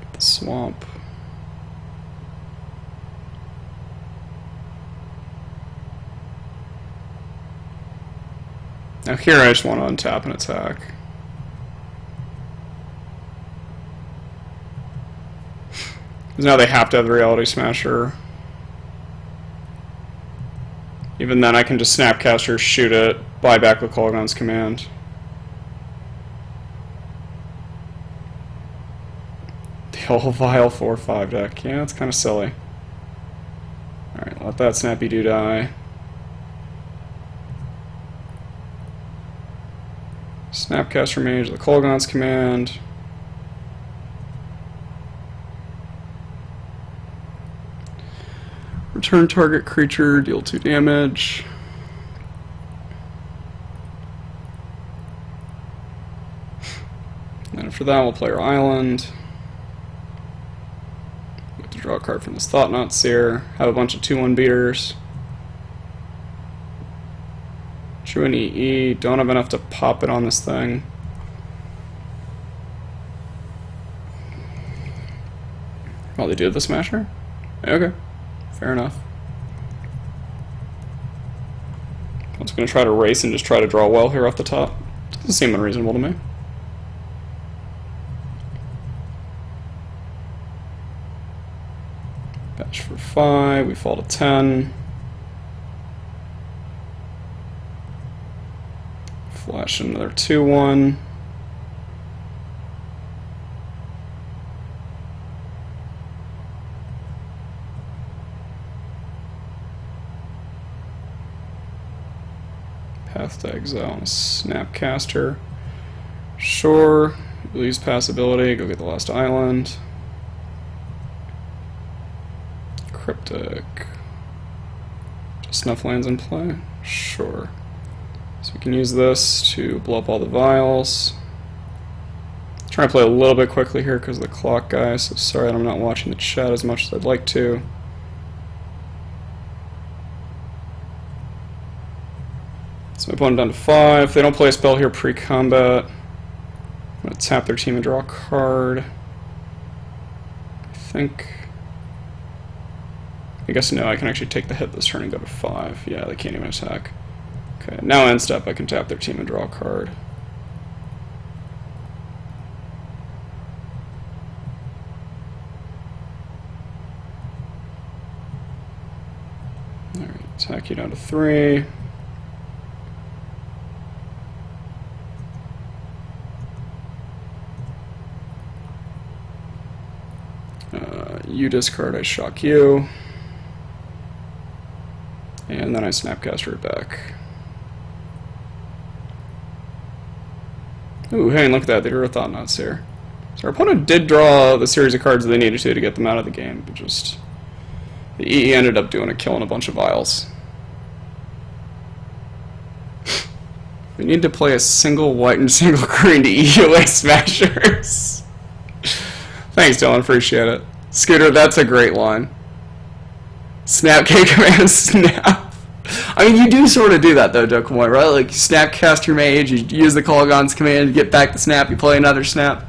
Get the Swamp. Now here I just want to untap and attack. Because now they have to have the Reality Smasher. Even then I can just Snapcaster, shoot it, buy back with Kolaghan's Command. The old Vile 4-5 deck. Yeah, it's kind of silly. Alright, let that Snappy Doo die. Snapcaster Mage, the Kolaghan's Command. Return target creature, deal 2 damage. And after that, we'll play our island. We have to draw a card from this Thought Knot Seer. Have a bunch of 2-1 beaters. Chew an EE, don't have enough to pop it on this thing. Oh, they did the Smasher? Okay, fair enough. I'm just going to try to race and just try to draw well here off the top. Doesn't seem unreasonable to me. Batch for 5, we fall to 10. Flash another 2-1. Path to Exile on a Snapcaster. Sure. Lose pass ability, go get the last island. Cryptic. Just enough lands in play? Sure. So we can use this to blow up all the vials. Trying to play a little bit quickly here because of the clock, guys, so sorry that I'm not watching the chat as much as I'd like to. So my opponent down to 5. If they don't play a spell here pre-combat, I'm going to tap their team and draw a card. I guess no, I can actually take the hit this turn and go to 5. Yeah, they can't even attack. Okay, now end step, I can tap their team and draw a card. Alright, attack you down to 3. You discard, I shock you. And then I Snapcaster it back. Ooh, hey, look at that, they drew a Thought Knot Seer. So our opponent did draw the series of cards they needed to get them out of the game, but just the EE ended up killing a bunch of vials. We need to play a single white and single green to EUA Smashers. Thanks, Dylan, appreciate it. Scooter, that's a great line. Snap K command snap. I mean, you do sort of do that though, Dokumoy, right? Like, you Snapcast your mage, you use the Kolaghan's command, you get back the snap, you play another snap.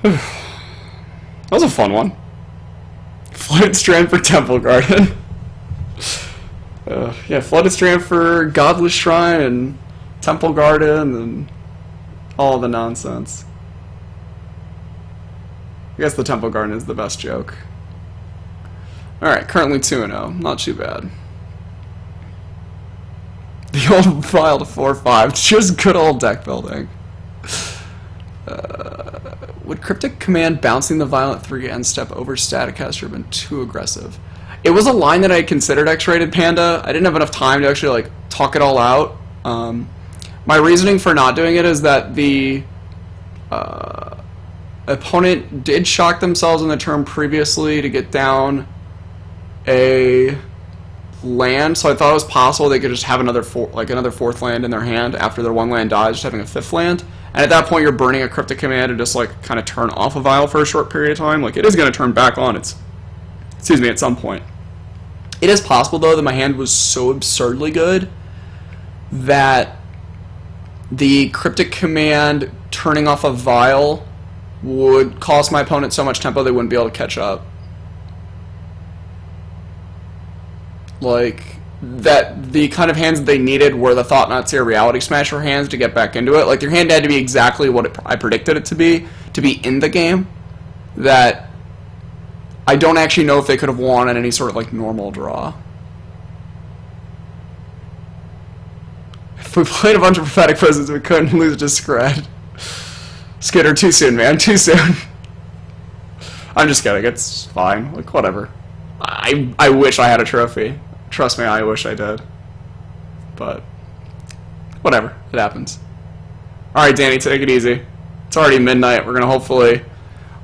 That was a fun one. Flooded Strand for Temple Garden. Yeah, Flooded Strand for Godless Shrine and Temple Garden and all the nonsense. I guess the Temple Garden is the best joke. Alright, currently 2-0. Not too bad. The old file to 4-5. Just good old deck building. Would Cryptic Command bouncing the Violent 3 end step over Staticaster have been too aggressive? It was a line that I considered X-Rated Panda. I didn't have enough time to actually like talk it all out. My reasoning for not doing it is that the opponent did shock themselves in the turn previously to get down a land, so I thought it was possible they could just have another fourth land in their hand after their one land dies, just having a fifth land. And at that point, you're burning a Cryptic Command to just like kind of turn off a Vial for a short period of time. Like it is going to turn back on. At some point. It is possible though that my hand was so absurdly good that the Cryptic Command turning off a Vial would cost my opponent so much tempo they wouldn't be able to catch up. Like, that the kind of hands that they needed were the Thought-Knot Seer Reality Smasher hands to get back into it. Like, their hand had to be exactly what I predicted it to be in the game, that I don't actually know if they could have won on any sort of, like, normal draw. If we played a bunch of Prophetic Presence, we couldn't lose to Scred. Skidder, too soon, man, too soon. I'm just kidding, it's fine, like, whatever. I wish I had a trophy. Trust me, I wish I did. But, whatever, it happens. Alright, Danny, take it easy. It's already midnight, we're gonna hopefully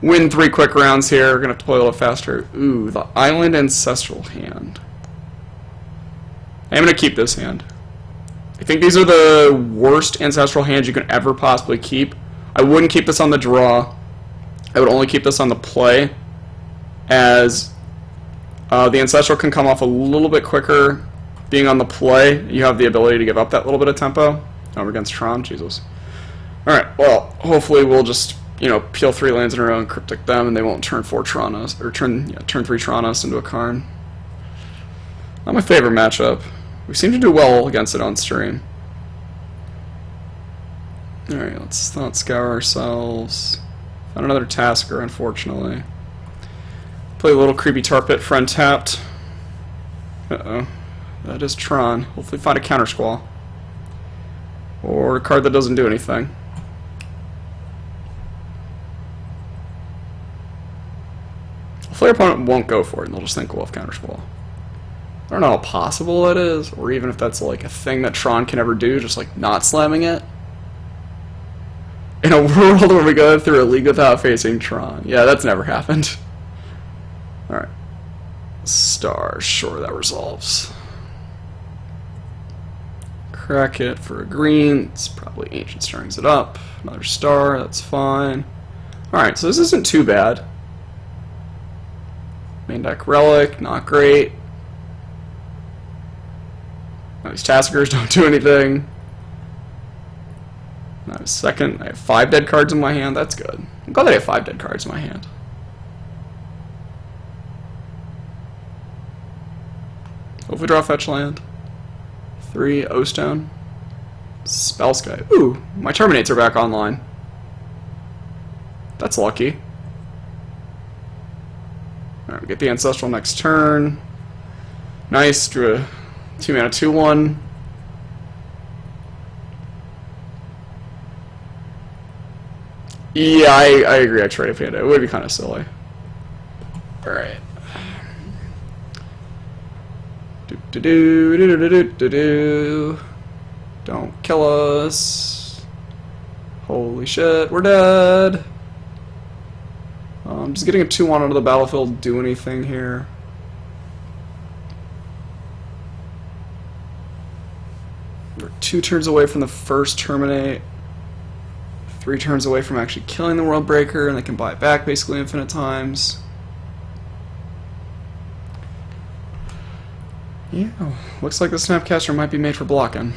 win 3 quick rounds here. We're gonna have to play a little faster. Ooh, the Island Ancestral hand. I'm gonna keep this hand. I think these are the worst Ancestral hands you can ever possibly keep. I wouldn't keep this on the draw. I would only keep this on the play, as the Ancestral can come off a little bit quicker. Being on the play, you have the ability to give up that little bit of tempo. Over against Tron, Jesus. Alright, well, hopefully we'll just, you know, peel 3 lands in a row and Cryptic them, and they won't turn 4 Tron us, or turn 3 Tron us into a Karn. Not my favorite matchup. We seem to do well against it on stream. Alright, let's not scour ourselves. Found another Tasker, unfortunately. Play a little creepy tar pit friend tapped. Uh-oh. That is Tron. Hopefully find a counter squall. Or a card that doesn't do anything. Hopefully our opponent won't go for it and they'll just think we'll have counter squall. I don't know how possible that is, or even if that's like a thing that Tron can ever do, just like not slamming it. In a world where we go through a league without facing Tron. Yeah, that's never happened. Alright. Star, sure, that resolves. Crack it for a green. It's probably Ancient Stirrings it up. Another star, that's fine. Alright, so this isn't too bad. Main deck Relic, not great. Now these Taskers don't do anything. Now second, I have 5 dead cards in my hand, that's good. I'm glad that I have 5 dead cards in my hand. Hopefully draw fetch land. 3 O-Stone. Spellsky. Ooh, my Terminates are back online. That's lucky. Alright, we get the Ancestral next turn. Nice, drew a 2-mana 2-1. Yeah, I agree, X-Rated Panda. It would be kind of silly. Alright. Do-do-do-do-do-do-do-do. Don't kill us. Holy shit, we're dead. Just getting a 2-1 onto the battlefield do anything here? We're 2 turns away from the first Terminate. 3 turns away from actually killing the World Breaker, and they can buy it back basically infinite times. Yeah, looks like the Snapcaster might be made for blocking.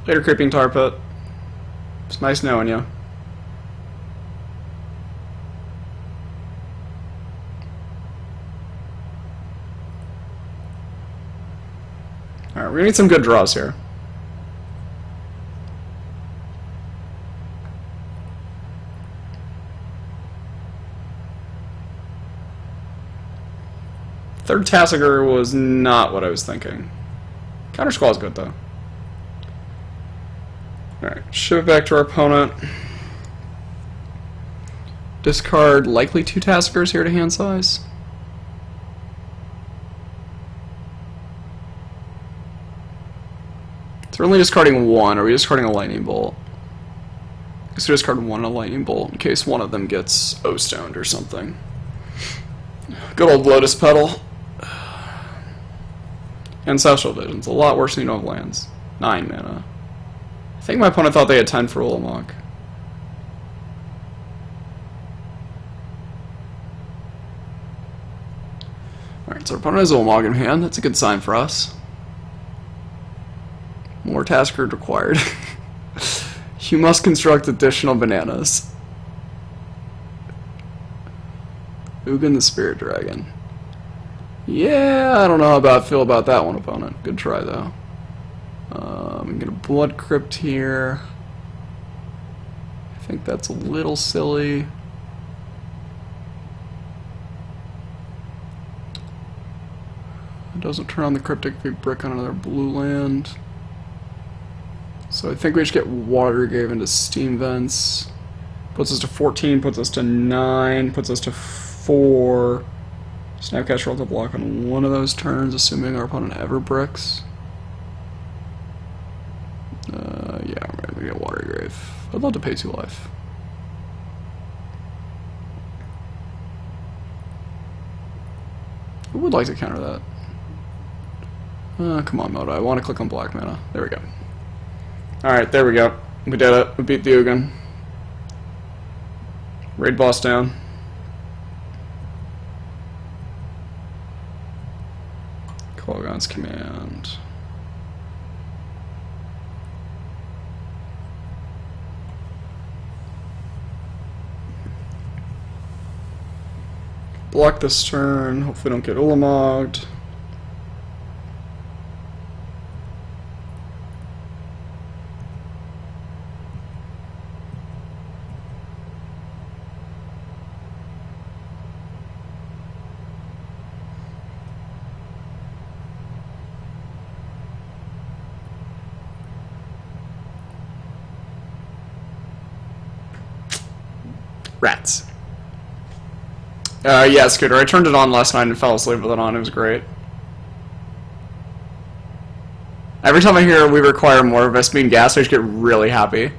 Later, Creeping Tar Pit. It's nice knowing you. Alright, we're gonna need some good draws here. Third Tassiger was not what I was thinking. Counter Squall is good, though. Alright, ship it back to our opponent. Discard likely 2 Tassigers here to hand size. So we're only discarding 1. Are we discarding a Lightning Bolt? I guess we discard 1 a Lightning Bolt in case one of them gets O-stoned or something. Good old Lotus Petal. Ancestral Vision's a lot worse than you don't have lands. 9 mana. I think my opponent thought they had 10 for Ulamog. Alright, so our opponent has Ulamog in hand. That's a good sign for us. More task required. You must construct additional bananas. Ugin the Spirit Dragon. Yeah, I don't know how I feel about that one, opponent. Good try, though. I'm going to Blood Crypt here. I think that's a little silly. It doesn't turn on the Cryptic Big Brick on another blue land. So I think we just get Watergrave into Steam Vents. Puts us to 14, puts us to 9, puts us to 4. Snapcaster rolls a block on one of those turns, assuming our opponent ever bricks. Yeah, we're gonna get Watergrave. I'd love to pay 2 life. Who would like to counter that? Come on, Moto. I want to click on black mana. There we go. Alright, there we go. We did it. We beat the Ugin. Raid boss down. Kolaghan's command. Block this turn. Hopefully don't get Ulamogged. Rats. Yeah, Scooter. I turned it on last night and fell asleep with it on. It was great. Every time I hear we require more Vespene gas, I just get really happy.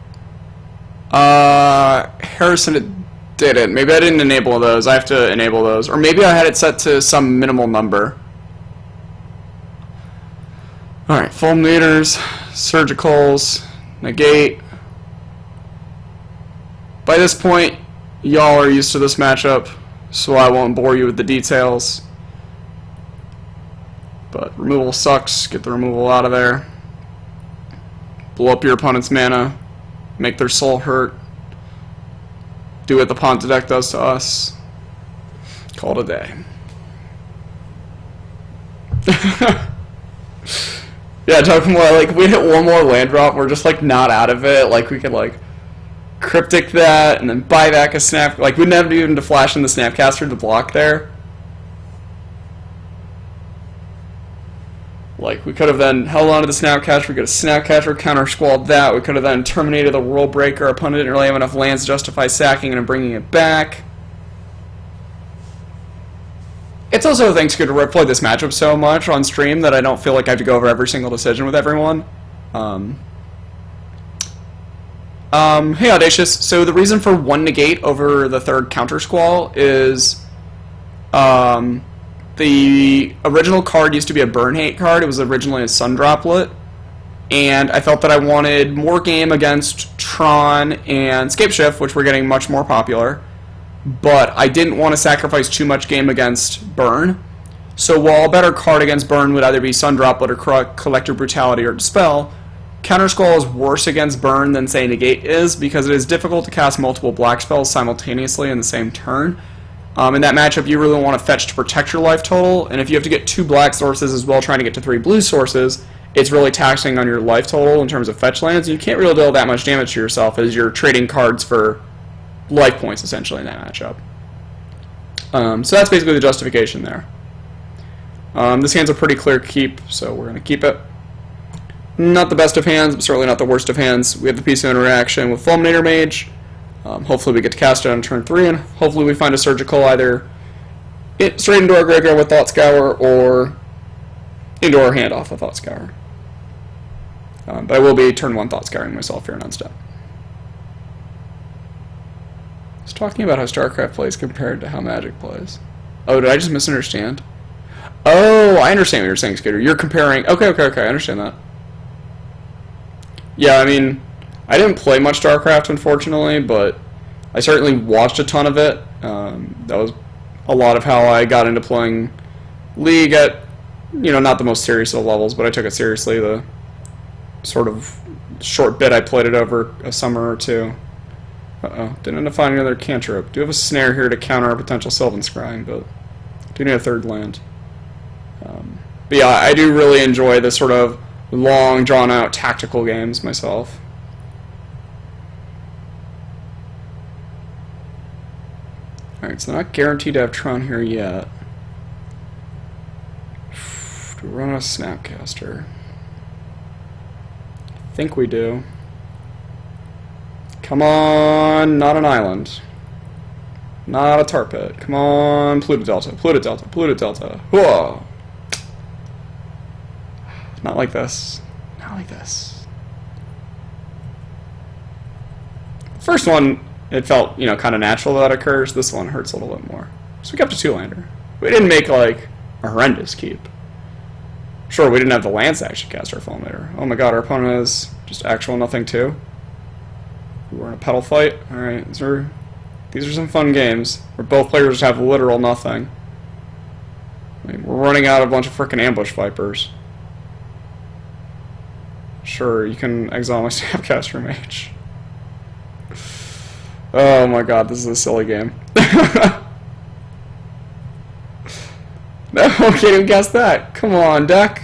Harrison, it didn't. Maybe I didn't enable those. I have to enable those. Or maybe I had it set to some minimal number. Alright, Fulminators, Surgicals, Negate. By this point, y'all are used to this matchup, so I won't bore you with the details. But removal sucks. Get the removal out of there. Blow up your opponent's mana. Make their soul hurt. Do what the Ponta deck does to us. Call it a day. Yeah, talking more like we hit one more land drop, we're just like not out of it. Like we could like Cryptic that and then buy back a snap. Like we never even to flash in the Snapcaster to block there. Like we could have then held on to the Snapcaster. We could have Snapcaster counter squalled that. We could have then terminated the World Breaker. Our opponent didn't really have enough lands to justify sacking and bringing it back. It's also thanks to I played this matchup so much on stream that I don't feel like I have to go over every single decision with everyone. Hey Audacious, so the reason for 1 negate over the 3rd counter squall is the original card used to be a burn hate card. It was originally a sun droplet, and I felt that I wanted more game against Tron and Scapeshift, which were getting much more popular, but I didn't want to sacrifice too much game against burn. So while a better card against burn would either be sun droplet or Collector Brutality or Dispel, Counter Squall is worse against burn than, say, Negate is, because it is difficult to cast multiple black spells simultaneously in the same turn. In that matchup, you really want to fetch to protect your life total, and if you have to get 2 black sources as well trying to get to 3 blue sources, it's really taxing on your life total in terms of fetch lands, and you can't really deal that much damage to yourself as you're trading cards for life points, essentially, in that matchup. So that's basically the justification there. This hand's a pretty clear keep, so we're going to keep it. Not the best of hands, but certainly not the worst of hands. We have the piece of interaction with Fulminator Mage. Hopefully we get to cast it on turn 3, and hopefully we find a Surgical either straight into our graveyard with Thought Scour, or into our hand off with Thought Scour. But I will be turn 1 Thought Scouring myself here in Unstep. I was talking about how StarCraft plays compared to how Magic plays. Oh, did I just misunderstand? Oh, I understand what you're saying, Scooter. You're comparing... Okay, I understand that. Yeah, I mean, I didn't play much StarCraft, unfortunately, but I certainly watched a ton of it. That was a lot of how I got into playing League at, not the most serious of levels, but I took it seriously the sort of short bit I played it over a summer or two. Uh-oh, didn't end up finding another cantrip. Do have a snare here to counter our potential Sylvan Scrying, but do need a third land. But yeah, I do really enjoy the sort of long, drawn-out tactical games myself. Alright, so not guaranteed to have Tron here yet. Do we run a Snapcaster? I think we do. Come on, not an island. Not a tar pit. Come on, Pluto Delta, Pluto Delta, Pluto Delta. Whoa! Not like this. Not like this. First one, it felt, kind of natural that occurs. This one hurts a little bit more. So we got to 2-lander. We didn't make, like, a horrendous keep. Sure, we didn't have the lands to actually cast our Fulminator. Oh my god, our opponent has just actual nothing too. We're in a pedal fight. Alright, these are some fun games where both players have literal nothing. I mean, we're running out of a bunch of frickin' ambush vipers. Sure, you can exile my Snapcaster Mage. Oh my god, this is a silly game. No, I can't even guess that. Come on, deck.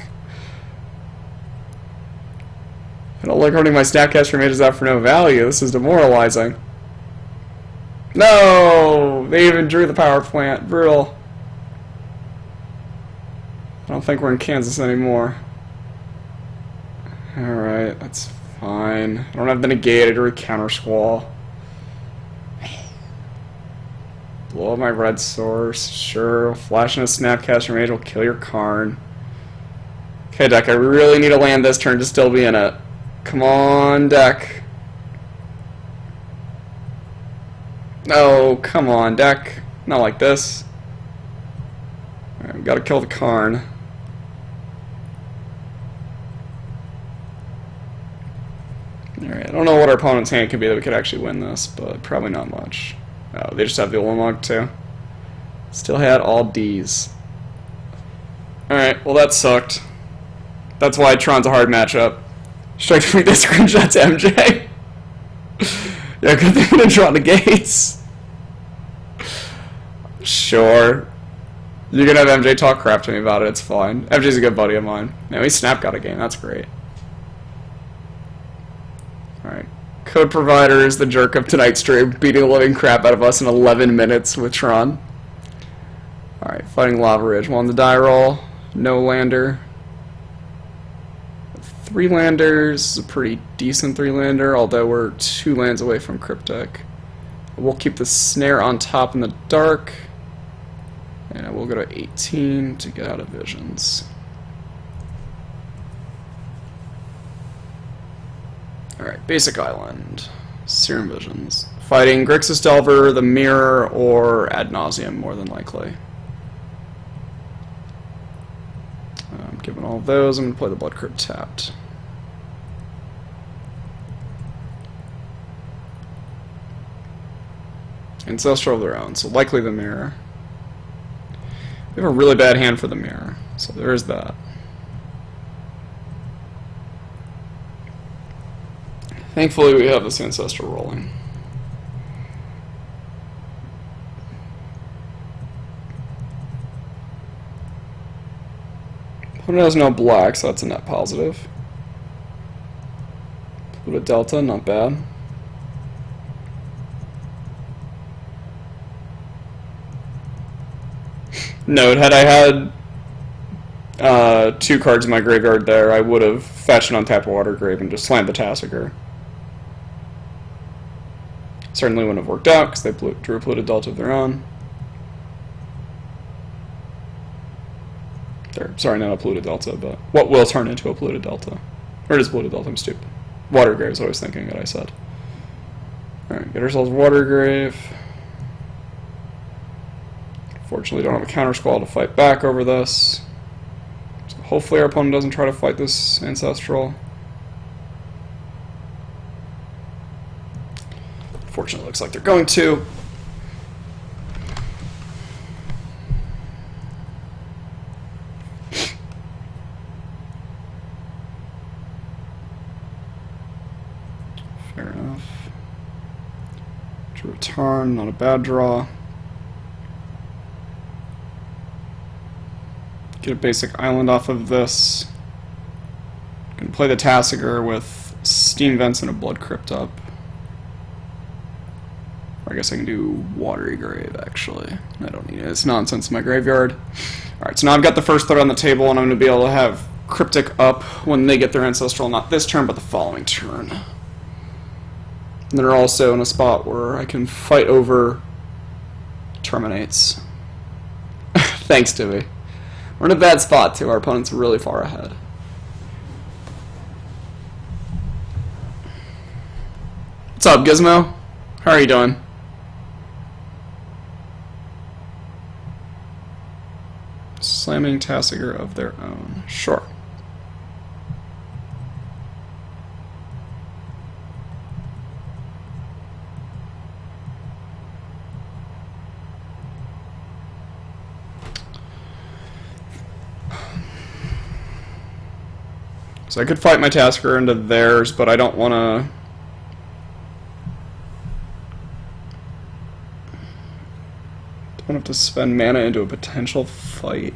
I don't like running my Snapcaster Mages out for no value. This is demoralizing. No! They even drew the power plant. Brutal. I don't think we're in Kansas anymore. Alright, that's fine. I don't have the negated or counter squall. Blow up my red source. Sure, flashing a Snapcaster Mage will kill your Karn. Okay, deck, I really need to land this turn to still be in it. Come on, deck. No, come on, deck. Not like this. Alright, we gotta kill the Karn. Alright, I don't know what our opponent's hand could be that we could actually win this, but probably not much. Oh, they just have the Ulamog too. Still had all Ds. Alright, well that sucked. That's why Tron's a hard matchup. Strike to make this screenshot to MJ. Yeah, good thing we didn't draw negates. Sure. You're gonna have MJ talk crap to me about it, it's fine. MJ's a good buddy of mine. Now we Snap got a game, that's great. Alright. Code provider is the jerk of tonight's stream, beating the living crap out of us in 11 minutes with Tron. Alright, fighting Lava Ridge. One on the die roll. No lander. 3 landers. A pretty decent 3-lander, although we're 2 lands away from Cryptic. We'll keep the snare on top in the dark. And we'll go to 18 to get out of visions. Alright, basic island. Serum Visions. Fighting Grixis Delver, the Mirror, or Ad Nauseam, more than likely. Given all of those, I'm going to play the Blood Crypt tapped. Ancestral of their own, so likely the Mirror. We have a really bad hand for the Mirror, so there is that. Thankfully, we have this Ancestral rolling. Opponent has no black, so that's a net positive. Put a Delta, not bad. Note, had I had 2 cards in my graveyard there, I would have fetched an untapped Watergrave and just slammed the Tasigur. Certainly wouldn't have worked out because they drew a polluted delta of their own. Sorry, not a polluted delta, but what will turn into a polluted delta. Or it is polluted delta, I'm stupid. Watergrave is what I was thinking that I said. Alright, get ourselves Watergrave. Fortunately, don't have a counter squall to fight back over this. So hopefully our opponent doesn't try to fight this Ancestral. Fortunately, it looks like they're going to. Fair enough. To return, not a bad draw. Get a basic island off of this. Can play the Tasigur with Steam Vents and a Blood Crypt up. Or I guess I can do Watery Grave, actually. I don't need it. It's nonsense in my graveyard. Alright, so now I've got the first threat on the table, and I'm going to be able to have Cryptic up when they get their Ancestral, not this turn, but the following turn. And they're also in a spot where I can fight over Terminates. Thanks, Timmy. We're in a bad spot, too. Our opponent's really far ahead. What's up, Gizmo? How are you doing? Slamming Tasigur of their own. Sure. So I could fight my Tasigur into theirs, but I don't want to... Don't have to spend mana into a potential fight.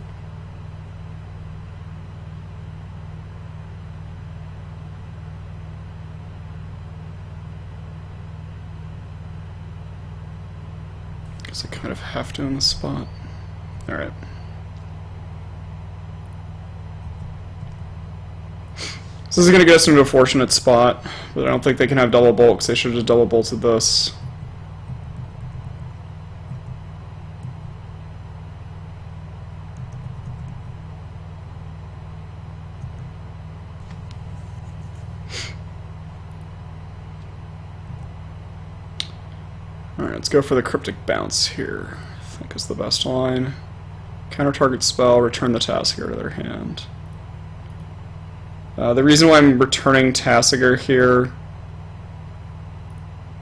Guess I kind of have to in this spot. Alright. So this is going to get us into a fortunate spot, but I don't think they can have double bolt because they should have just double bolted this. Alright, let's go for the Cryptic Bounce here. I think is the best line. Counter target spell, return the Tasigur to their hand. The reason why I'm returning Tasigur here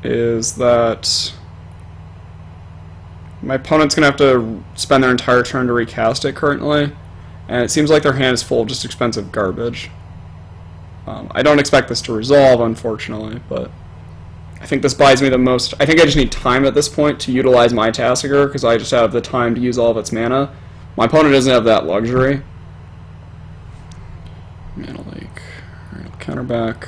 is that my opponent's going to have to spend their entire turn to recast it currently, and it seems like their hand is full of just expensive garbage. I don't expect this to resolve, unfortunately, but I think this buys me the most. I think I just need time at this point to utilize my Tasigur, because I just have the time to use all of its mana. My opponent doesn't have that luxury. Mana Lake. Alright, I'll counter back.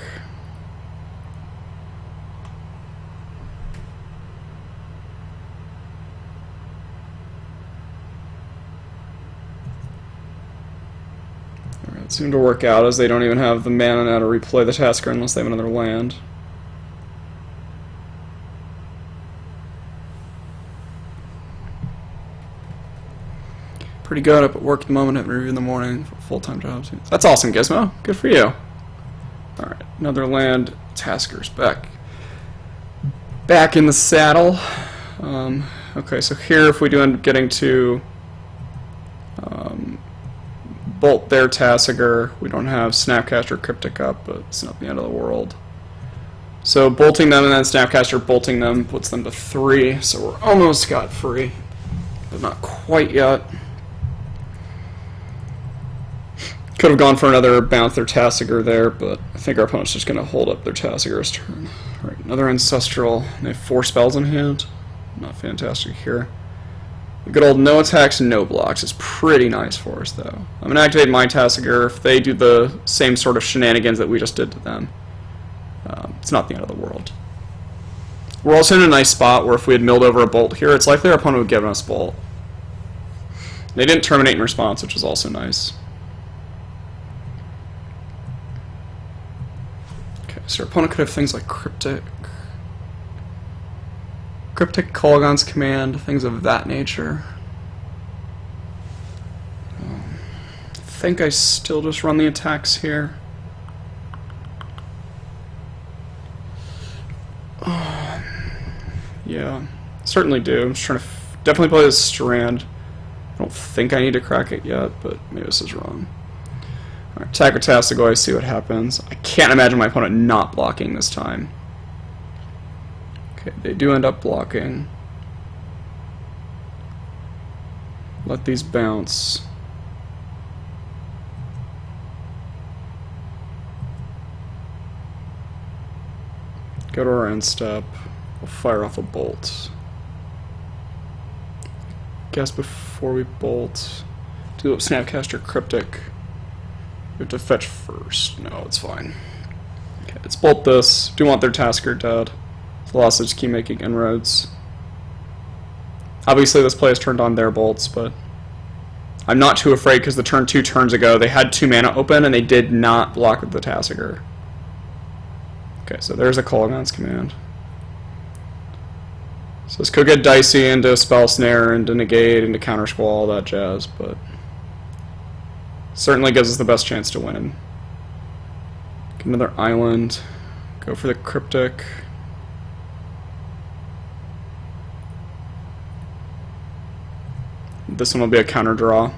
Alright, it seemed to work out as they don't even have the mana now to replay the Tasigur unless they have another land. Pretty good up at work at the moment, having review in the morning for full-time jobs. That's awesome, Gizmo. Good for you. Alright, another land. Taskers back in the saddle. Okay, so here if we do end up getting to bolt their Tasigur, we don't have Snapcaster Cryptic up, but it's not the end of the world. So bolting them and then Snapcaster bolting them puts them to 3, so we're almost scot-free, but not quite yet. Could have gone for another bounce their Tasigur there, but I think our opponent's just going to hold up their Tasigur's turn. Alright, another Ancestral. They have 4 spells in hand. Not fantastic here. The good old no attacks, no blocks is pretty nice for us, though. I'm going to activate my Tasigur if they do the same sort of shenanigans that we just did to them. It's not the end of the world. We're also in a nice spot where if we had milled over a bolt here, it's likely our opponent would give us bolt. They didn't terminate in response, which is also nice. So our opponent could have things like Cryptic Kolaghan's Command, things of that nature. I think I still just run the attacks here. Yeah, certainly do. I'm just trying to definitely play this Strand. I don't think I need to crack it yet, but maybe this is wrong. Alright, attack or Tastigo, I see what happens. I can't imagine my opponent not blocking this time. Okay, they do end up blocking. Let these bounce. Go to our end step. We'll fire off a bolt. Guess before we bolt, do Snapcaster Cryptic. We have to fetch first. No, it's fine. Okay, let's bolt this. Do want their Tasker dead. Velocity's keep making inroads. Obviously, this play has turned on their bolts, but I'm not too afraid because the turn 2 turns ago they had 2 mana open and they did not block with the Tasker. Okay, so there's a Kolaghan's Command. So this could get dicey into Spell Snare, into Negate, into Counter Squall, all that jazz, but certainly gives us the best chance to win. Get another island. Go for the Cryptic. This one will be a counter draw.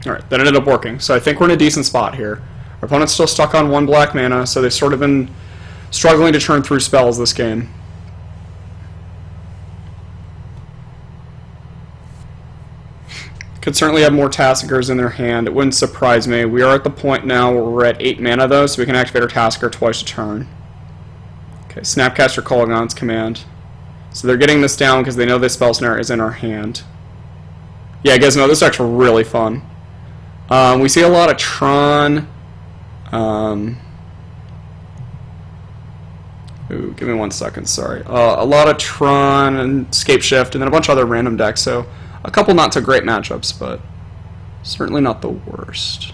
Alright, that ended up working. So I think we're in a decent spot here. Our opponent's still stuck on 1 black mana, so they've sort of been struggling to churn through spells this game. Could certainly have more Taskers in their hand. It wouldn't surprise me. We are at the point now where we're at 8 mana though, so we can activate our Tasker twice a turn. Okay, Snapcaster Kolaghan's Command. So they're getting this down because they know this Spell Snare is in our hand. Yeah, Gizmo, this is actually really fun. We see a lot of Tron. Ooh, give me 1 second, sorry. A lot of Tron and Scapeshift, and then a bunch of other random decks, so a couple not so great matchups, but certainly not the worst.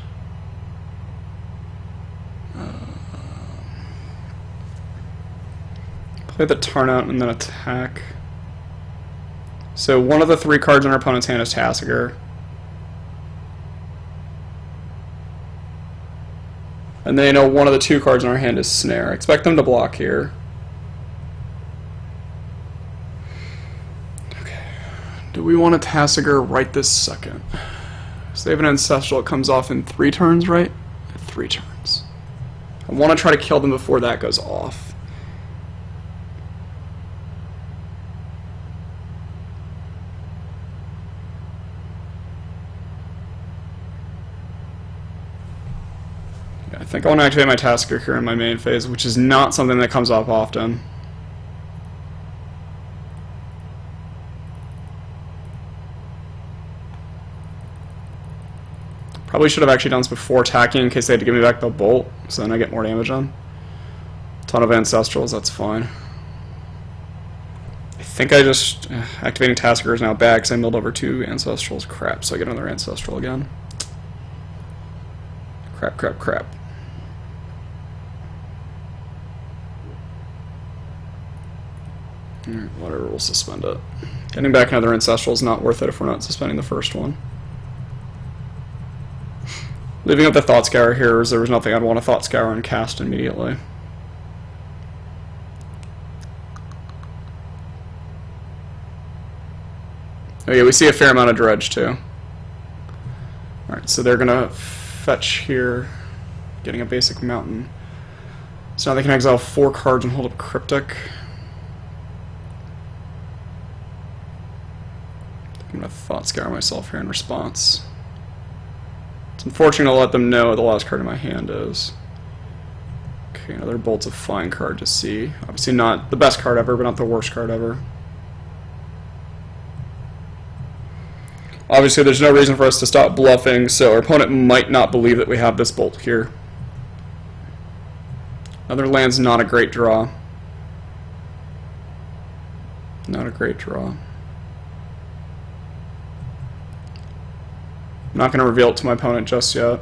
Play the turn out and then attack. So one of the 3 cards in our opponent's hand is Tasker. And they know one of the 2 cards in our hand is Snare. I expect them to block here. Okay. Do we want a Tasker right this second? So they have an Ancestral that comes off in 3 turns, right? 3 turns. I want to try to kill them before that goes off. I think I want to activate my Tasker here in my main phase, which is not something that comes up often. Probably should have actually done this before attacking in case they had to give me back the bolt, so then I get more damage on. Ton of Ancestrals, that's fine. I think I just... activating Tasker is now bad because I milled over 2 Ancestrals. Crap, so I get another Ancestral again. Crap, crap, crap. Whatever, we'll suspend it. Getting back another Ancestral is not worth it if we're not suspending the first one. Leaving up the Thought Scour here as there was nothing I'd want to Thought Scour and cast immediately. Oh yeah, we see a fair amount of Dredge too. Alright, so they're gonna fetch here, getting a basic mountain. So now they can exile 4 cards and hold up Cryptic. I'm going to Thought Scour myself here in response. It's unfortunate to let them know what the last card in my hand is. Okay, another Bolts of Flying card to see. Obviously not the best card ever, but not the worst card ever. Obviously there's no reason for us to stop bluffing, so our opponent might not believe that we have this Bolt here. Another land's not a great draw. Not a great draw. I'm not going to reveal it to my opponent just yet.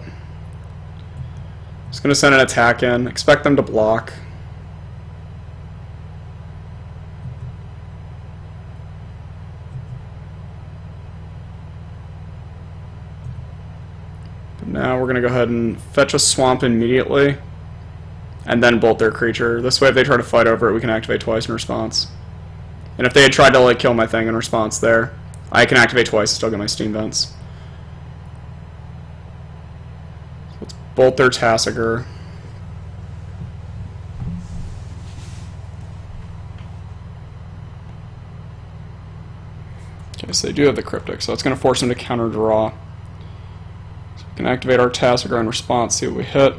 Just going to send an attack in. Expect them to block. But now we're going to go ahead and fetch a swamp immediately. And then bolt their creature. This way if they try to fight over it, we can activate twice in response. And if they had tried to like kill my thing in response there, I can activate twice and still get my steam vents. Let's bolt their Tassiger. Okay, so they do have the Cryptic, so it's going to force them to counter draw. So we can activate our Tassiger in response, see what we hit.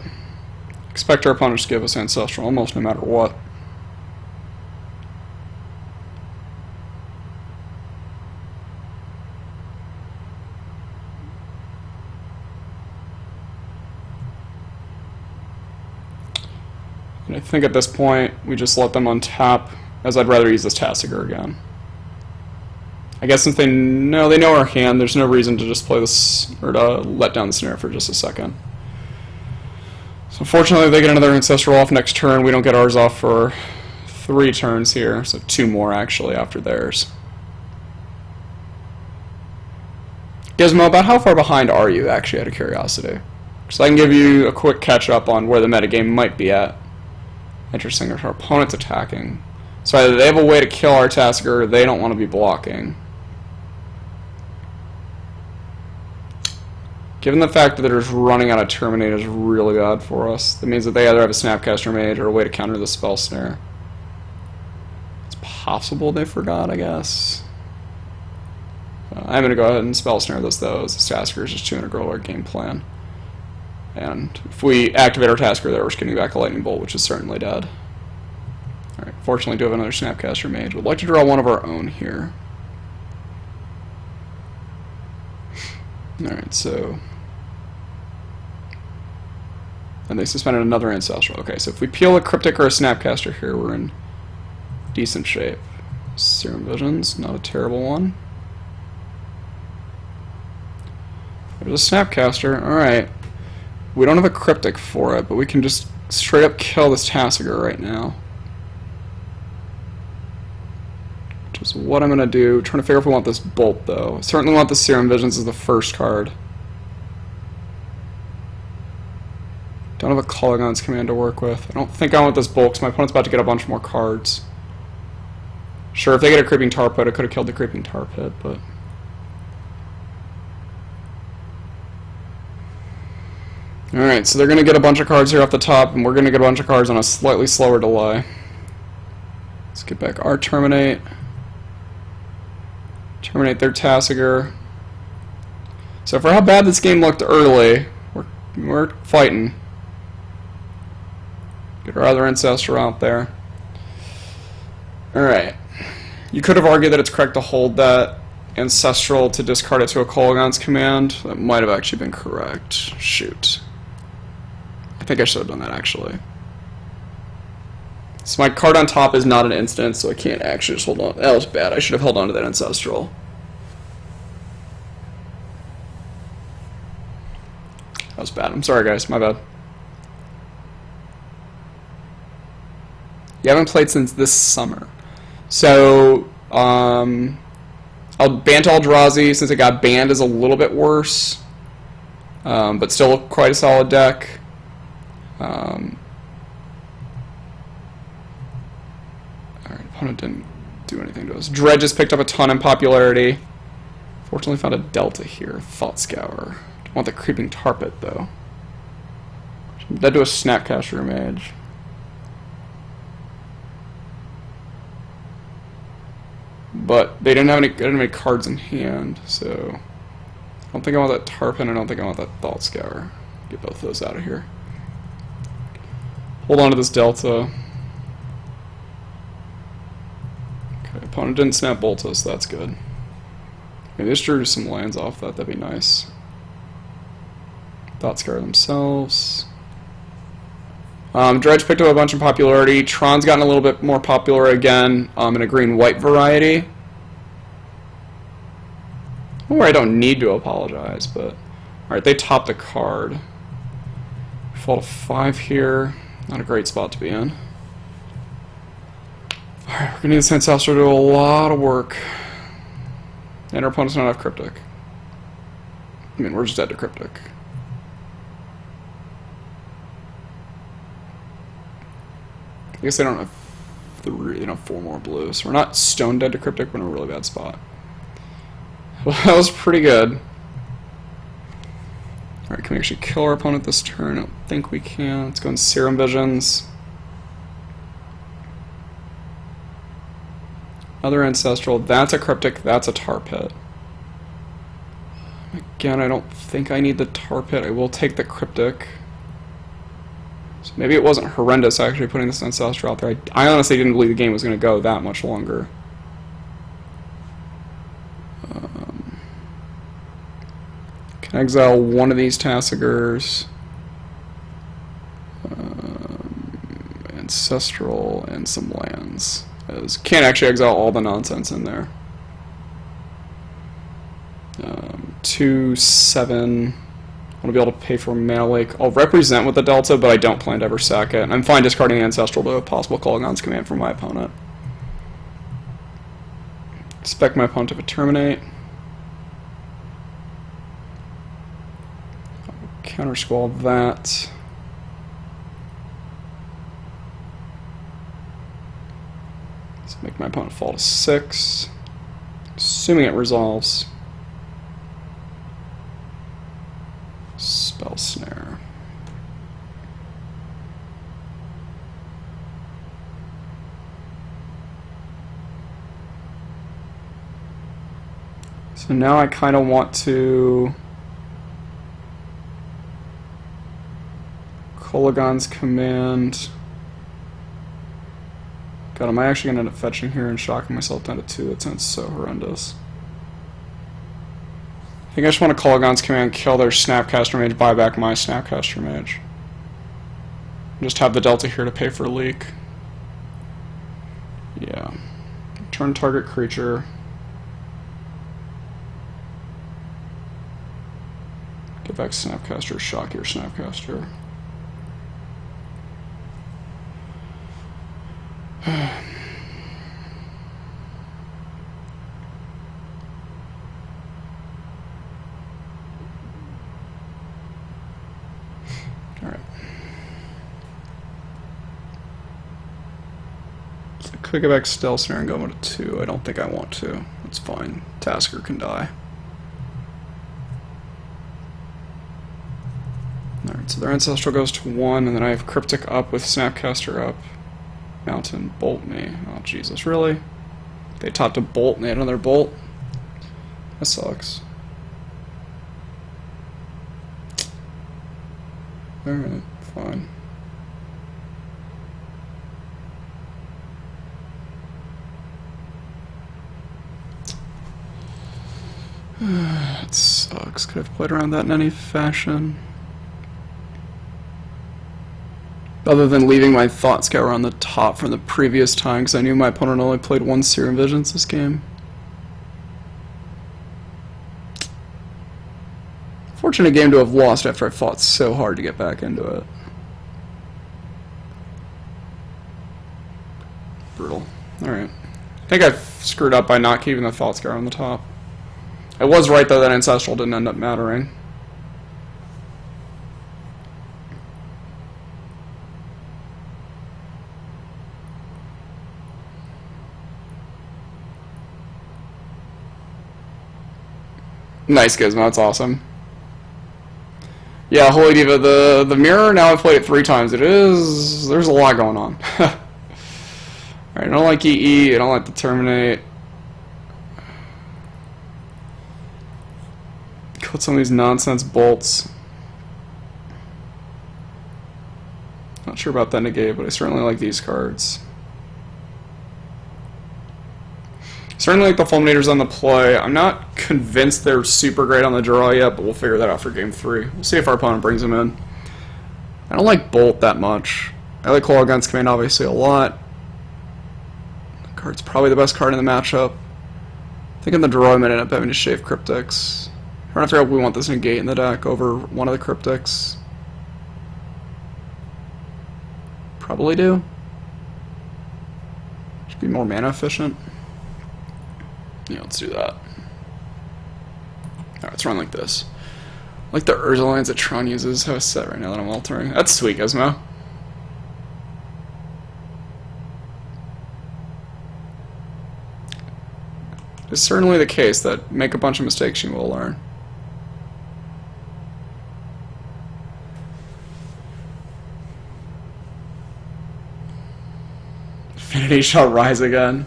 Expect our opponents to give us Ancestral almost no matter what. And I think at this point we just let them untap, as I'd rather use this Tassiger again. I guess since they know our hand, there's no reason to just play this, or to let down the snare for just a second. So unfortunately they get another Ancestral off next turn. We don't get ours off for 3 turns here, so 2 more actually after theirs. Gizmo, about how far behind are you actually, out of curiosity? So I can give you a quick catch up on where the metagame might be at. Interesting, our opponent's attacking. So either they have a way to kill our Tassiger or they don't want to be blocking. Given the fact that they're just running out of Terminate is really bad for us. That means that they either have a Snapcaster Mage or a way to counter the Spell Snare. It's possible they forgot, I guess. I'm going to go ahead and Spell Snare this, though, as the Tassiger is just too integral to our game plan. And if we activate our Tassiger there, we're just getting back a Lightning Bolt, which is certainly dead. Alright, fortunately we do have another Snapcaster Mage. We'd like to draw one of our own here. Alright, so... And they suspended another Ancestral. Okay, so if we peel a Cryptic or a Snapcaster here, we're in decent shape. Serum Visions, not a terrible one. There's a Snapcaster, alright. We don't have a Cryptic for it, but we can just straight up kill this Tassiger right now. Which is what I'm going to do. Trying to figure out if we want this Bolt, though. I certainly want the Serum Visions as the first card. Don't have a Kolaghan's Command to work with. I don't think I want this Bolt, because my opponent's about to get a bunch more cards. Sure, if they get a Creeping Tar Pit, I could have killed the Creeping Tar Pit, but... Alright, so they're going to get a bunch of cards here off the top, and we're going to get a bunch of cards on a slightly slower delay. Let's get back our Terminate. Terminate their Tassiger. So for how bad this game looked early, we're fighting. Get our other Ancestral out there. Alright. You could have argued that it's correct to hold that Ancestral to discard it to a Kolaghan's Command. That might have actually been correct. Shoot. I think I should have done that, actually. So my card on top is not an instant, so I can't actually just hold on. That was bad. I should have held on to that Ancestral. That was bad. I'm sorry, guys. My bad. You haven't played since this summer. So, I'll ban to Eldrazi, since it got banned, is a little bit worse. But still quite a solid deck. Alright, opponent didn't do anything to us. Dredge has picked up a ton in popularity. Fortunately found a Delta here. Thought Scour. Don't want the Creeping Tar Pit, though. I'm dead to a Snapcaster Mage. But they didn't have any cards in hand, so I don't think I want that Tar Pit, I don't think I want that Thought Scour. Get both of those out of here. Hold on to this Delta. Okay, opponent didn't snap Bolt us, so that's good. Maybe they just drew some lands off that, that'd be nice. Thought Scour themselves. Dredge picked up a bunch of popularity. Tron's gotten a little bit more popular again, in a green-white variety. Or I don't need to apologize, but Alright, they topped a card. Fall to 5 here. Not a great spot to be in. Alright, we're gonna need this Ancestral to do a lot of work. And our opponent's not have Cryptic. I mean, we're just dead to Cryptic. I guess they don't have 3, 4 more blues. So we're not stone dead to Cryptic, we're in a really bad spot. Well, that was pretty good. Alright, can we actually kill our opponent this turn? I don't think we can. Let's go in Serum Visions. Another Ancestral. That's a Cryptic, that's a Tar Pit. Again, I don't think I need the Tar Pit. I will take the Cryptic. So maybe it wasn't horrendous actually putting this Ancestral out there. I honestly didn't believe the game was going to go that much longer. Can exile one of these Tassigurs. Ancestral and some lands. Can't actually exile all the nonsense in there. 2, 7. I want to be able to pay for Mana Lake. I'll represent with the Delta, but I don't plan to ever sack it. I'm fine discarding the Ancestral to a possible Kolaghan's Command from my opponent. Expect my opponent to terminate. Counter Squall that. Let's make my opponent fall to 6. Assuming it resolves. Spell Snare. So now I kind of want to Kolaghan's Command. God, am I actually going to end up fetching here and shocking myself down to 2? That sounds so horrendous. I think I just want to Kolaghan's Command, kill their Snapcaster Mage, buy back my Snapcaster Mage. Just have the Delta here to pay for a leak. Yeah. Turn target creature. Get back Snapcaster, shock your Snapcaster. Alright. So could get back Stealth Snare and go into 2. I don't think I want to. That's fine. Tasker can die. Alright, so their Ancestral goes to 1, and then I have Cryptic up with Snapcaster up. Mountain, bolt me. Oh, Jesus, really? They topped a bolt and they had another bolt? That sucks. Alright, fine. It sucks. Could have played around that in any fashion. Other than leaving my Thought Scour on the top from the previous time, because I knew my opponent only played 1 Serum Visions this game. Fortunate game to have lost after I fought so hard to get back into it. Brutal. Alright. I think I screwed up by not keeping the Thought Scour on the top. I was right though that Ancestral didn't end up mattering. Nice Gizmo, that's awesome. Yeah, Holy Diva, the mirror, now I've played it 3 times. There's a lot going on. Alright, I don't like EE, I don't like the Terminate. Put some of these nonsense bolts. Not sure about that negate, but I certainly like these cards. Certainly like the Fulminators on the play. I'm not convinced they're super great on the draw yet, but we'll figure that out for game 3. We'll see if our opponent brings them in. I don't like Bolt that much. I like Kolaghan's Command obviously a lot. The card's probably the best card in the matchup. I think in the draw I might end up having to shave Cryptics. Trying to figure out if we want this negate in the deck over one of the cryptics. Probably do. Should be more mana efficient. Yeah, let's do that. Alright, let's run like this. Like the Urza lines that Tron uses. How it's set right now that I'm altering. That's sweet, Gizmo. It's certainly the case that make a bunch of mistakes you will learn. Infinity shall rise again.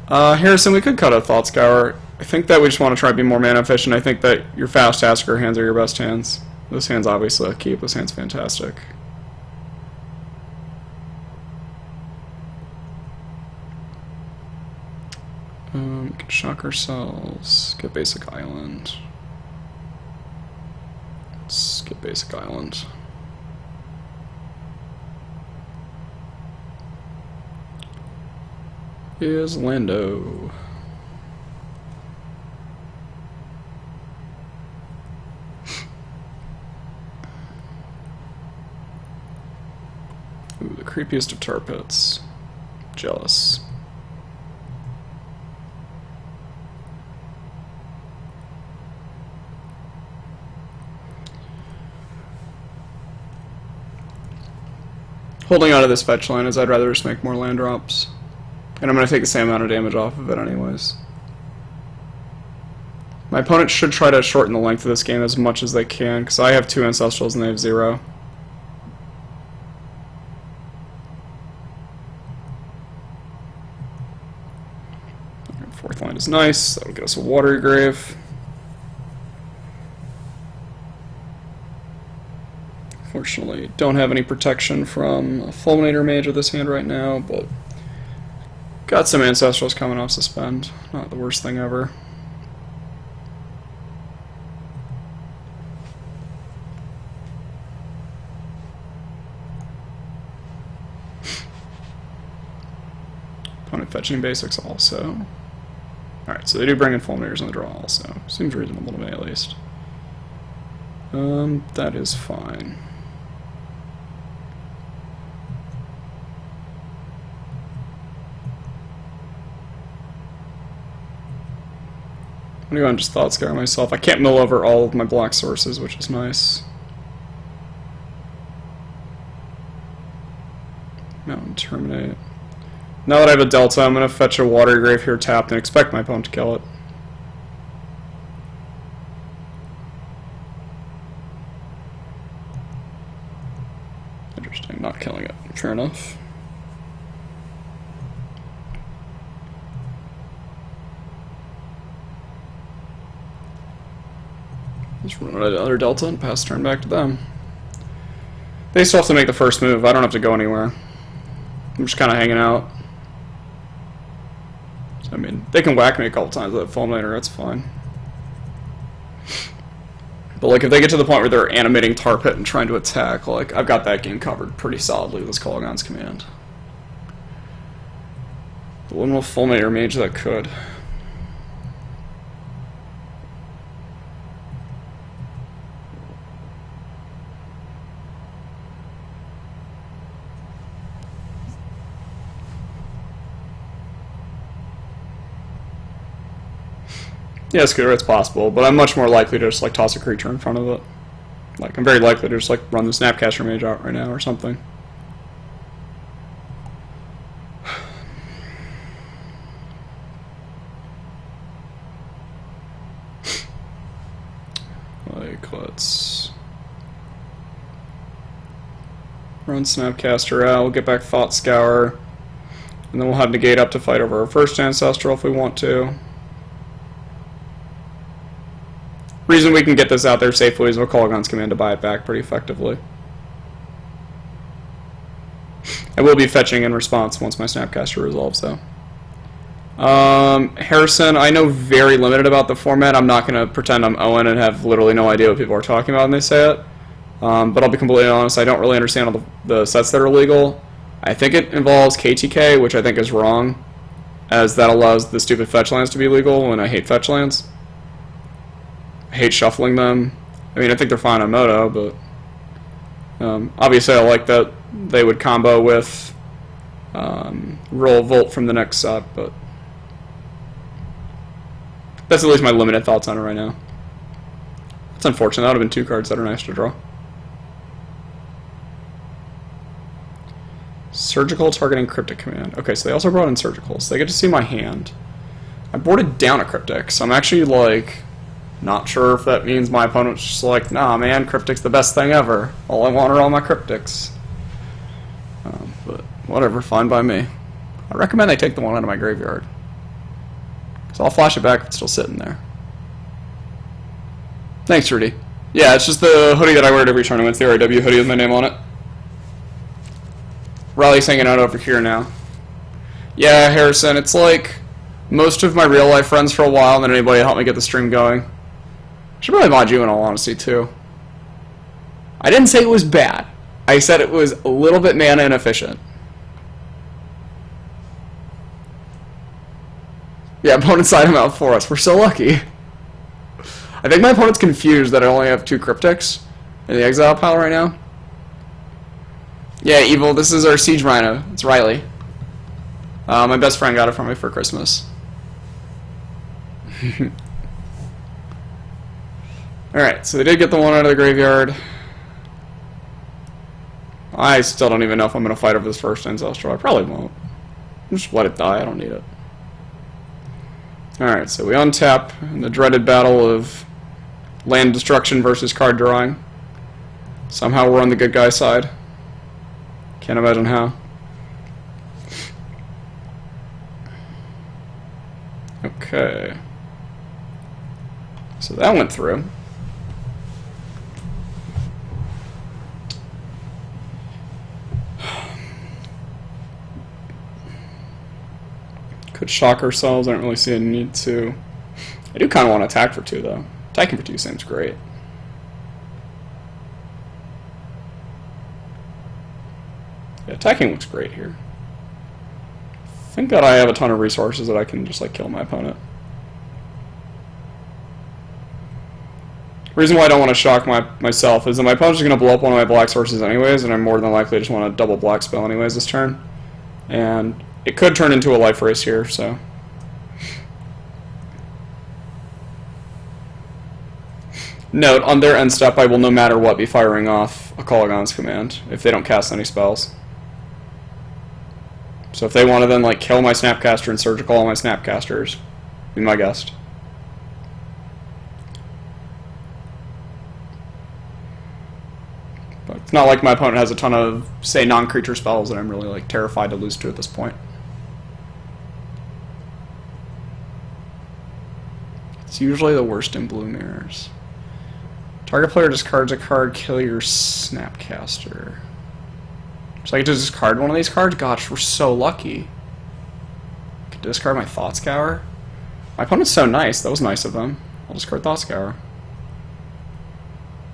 Harrison, we could cut a Thought Scour. I think that we just want to try to be more mana efficient. I think that your fast Tasker hands are your best hands. This hand's obviously a keep. This hand's fantastic. We can shock ourselves. Get basic island. Let's get basic island. Is Lando. Ooh, the creepiest of tar pits. Jealous. Holding out of this fetch line is I'd rather just make more land drops. And I'm going to take the same amount of damage off of it anyways. My opponent should try to shorten the length of this game as much as they can, because I have 2 Ancestrals and they have 0. Fourth line is nice. That'll get us a Watery Grave. Fortunately, don't have any protection from a Fulminator Mage with this hand right now, but got some Ancestrals coming off Suspend. Not the worst thing ever. Opponent fetching basics also. Alright, so they do bring in Fulminators on the draw also. Seems reasonable to me at least. That is fine. I'm gonna go and just Thought Scour myself. I can't mill over all of my black sources, which is nice. Mountain Terminate. Now that I have a Delta, I'm gonna fetch a Watery Grave here tapped and expect my opponent to kill it. Interesting, not killing it. Fair enough. Just run another Delta and pass turn back to them. They still have to make the first move. I don't have to go anywhere. I'm just kind of hanging out. So, I mean, they can whack me a couple times with that Fulminator, that's fine. But, like, if they get to the point where they're animating Tar Pit and trying to attack, like, I've got that game covered pretty solidly with this Kolaghan's Command. The one little Fulminator Mage that could. Yeah, Scooter, it's possible, but I'm much more likely to just like toss a creature in front of it. Like, I'm very likely to just like run the Snapcaster Mage out right now or something. Like, let's run Snapcaster out, we'll get back Thought Scour, and then we'll have Negate up to fight over our first Ancestral if we want to. Reason we can get this out there safely is with Kolaghan's Command to buy it back pretty effectively. I will be fetching in response once my Snapcaster resolves, though. Harrison, I know very limited about the format. I'm not going to pretend I'm Owen and have literally no idea what people are talking about when they say it. But I'll be completely honest, I don't really understand all the sets that are legal. I think it involves KTK, which I think is wrong, as that allows the stupid fetch lands to be legal when I hate fetch lands. I hate shuffling them. I mean, I think they're fine on Moto, but obviously I like that they would combo with roll Volt from the next set, but that's at least my limited thoughts on it right now. It's unfortunate. That would have been 2 cards that are nice to draw. Surgical targeting Cryptic command. Okay, so they also brought in Surgical, so they get to see my hand. I boarded down a Cryptic, so I'm actually, like, not sure if that means my opponent's just like, nah, man, Cryptic's the best thing ever. All I want are all my Cryptics. But whatever, fine by me. I recommend they take the one out of my graveyard. So I'll flash it back if it's still sitting there. Thanks, Rudy. Yeah, it's just the hoodie that I wear at every tournament. It's the RIW hoodie with my name on it. Riley's hanging out over here now. Yeah, Harrison, it's like most of my real life friends for a while, and then anybody help me get the stream going. I should probably mod you in all honesty, too. I didn't say it was bad. I said it was a little bit mana inefficient. Yeah, opponent side him out for us. We're so lucky. I think my opponent's confused that I only have 2 Cryptics in the exile pile right now. Yeah, Evil, this is our Siege Rhino. It's Riley. My best friend got it for me for Christmas. Alright, so they did get the one out of the graveyard. I still don't even know if I'm going to fight over this first Ancestral. I probably won't. Just let it die, I don't need it. Alright, so we untap in the dreaded battle of land destruction versus card drawing. Somehow we're on the good guy side. Can't imagine how. Okay. So that went through. Could shock ourselves. I don't really see a need to. I do kind of want to attack for 2, though. Attacking for 2 seems great. Yeah, attacking looks great here. Thank God I have a ton of resources that I can just, like, kill my opponent. The reason why I don't want to shock myself is that my opponent's going to blow up one of my black sources anyways, and I'm more than likely just want to double black spell anyways this turn. And it could turn into a life race here, so. Note, on their end step, I will no matter what be firing off a Kolaghan's command if they don't cast any spells. So if they want to then like kill my Snapcaster and Surgical all my Snapcasters, be my guest. But it's not like my opponent has a ton of, say, non-creature spells that I'm really like terrified to lose to at this point. It's usually the worst in blue mirrors. Target player discards a card, kill your Snapcaster. So I get to discard one of these cards? Gosh, we're so lucky. I could discard my Thought Scour. My opponent's so nice. That was nice of them. I'll discard Thought Scour.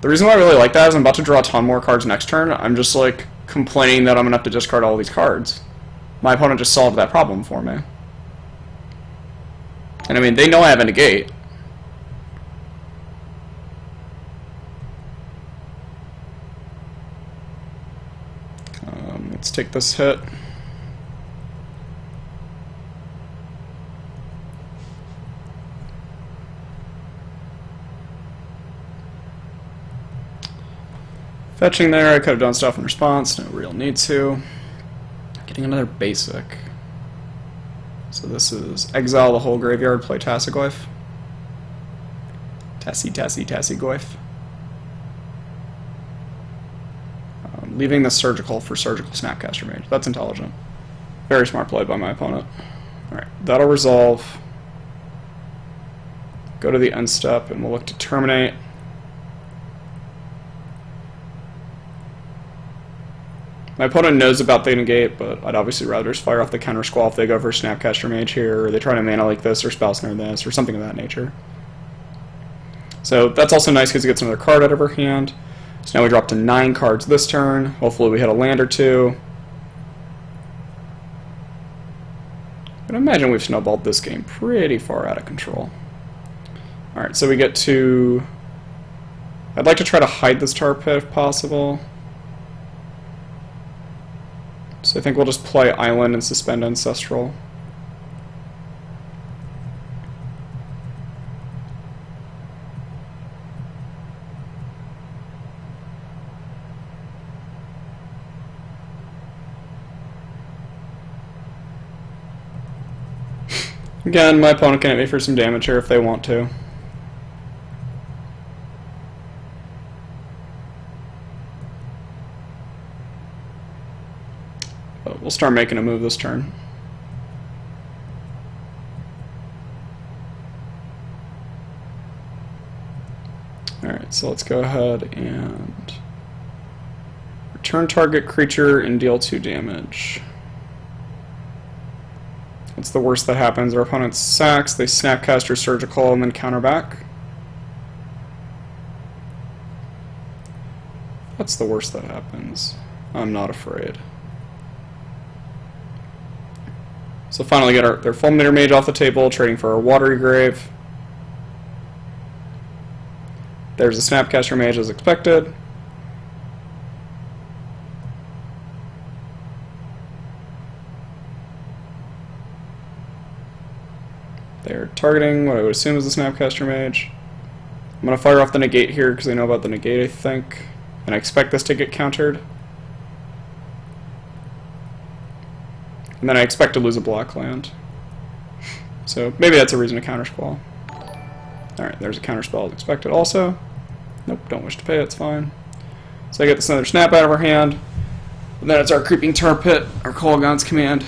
The reason why I really like that is I'm about to draw a ton more cards next turn. I'm just like complaining that I'm going to have to discard all these cards. My opponent just solved that problem for me. And I mean, they know I have a negate. Let's take this hit. Fetching there, I could have done stuff in response, no real need to. Getting another basic. So this is exile the whole graveyard, play Tassiglyph. Tassiglyph. Leaving the Surgical for Surgical Snapcaster Mage. That's intelligent. Very smart play by my opponent. Alright, that'll resolve. Go to the end step and we'll look to terminate. My opponent knows about the negate, but I'd obviously rather just fire off the counter squall if they go for Snapcaster Mage here, or they try to mana like this, or Spell Snare this, or something of that nature. So that's also nice because it gets another card out of her hand. So now we drop to 9 cards this turn. Hopefully we hit a land or 2. But I imagine we've snowballed this game pretty far out of control. Alright, so we get to... I'd like to try to hide this tar pit if possible. So I think we'll just play Island and suspend Ancestral. Again, my opponent can hit me for some damage here if they want to. But we'll start making a move this turn. Alright, so let's go ahead and return target creature and deal 2 damage. What's the worst that happens? Our opponent sacks, they Snapcaster Surgical, and then counter back. That's the worst that happens. I'm not afraid. So finally get their Fulminator Mage off the table, trading for our Watery Grave. There's a Snapcaster Mage as expected. They're targeting what I would assume is the Snapcaster Mage. I'm going to fire off the negate here because I know about the negate, I think. And I expect this to get countered. And then I expect to lose a block land. So maybe that's a reason to countersquall. Alright, there's a counterspell as expected also. Nope, don't wish to pay, it's fine. So I get this another snap out of our hand. And then it's our Creeping Tar Pit, our Kolaghan's Command.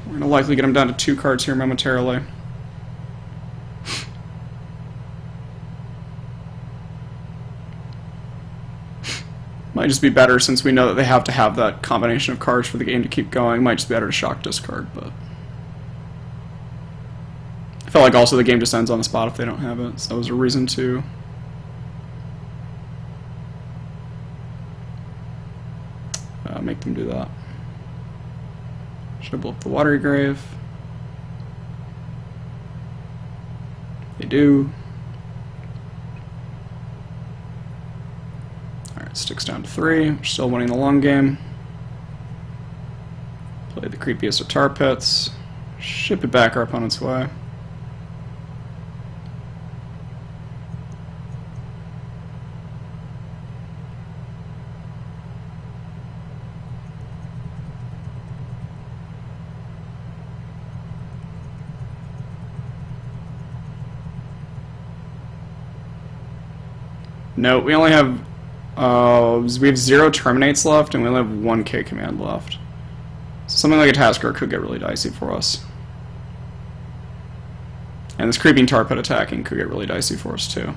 We're going to likely get him down to 2 cards here momentarily. Might just be better, since we know that they have to have that combination of cards for the game to keep going. Might just be better to shock discard, but I feel like also the game just ends on the spot if they don't have it, so that was a reason to make them do that. Should I blow up the Watery Grave? They do. Sticks down to 3. We're still winning the long game. Play the creepiest of tar pits. Ship it back our opponent's way. No, we only have we have 0 terminates left, and we only have 1 K command left. So something like a Tasker could get really dicey for us. And this Creeping Tar Pit attacking could get really dicey for us too.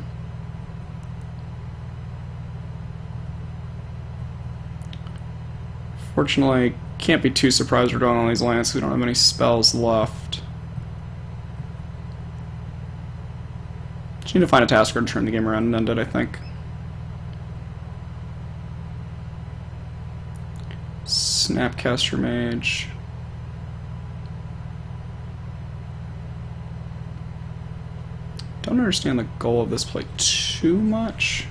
Fortunately, can't be too surprised we're doing all these lands because we don't have any spells left. Just need to find a Tasker to turn the game around and end it, I think. Snapcaster Mage. Don't understand the goal of this play too much.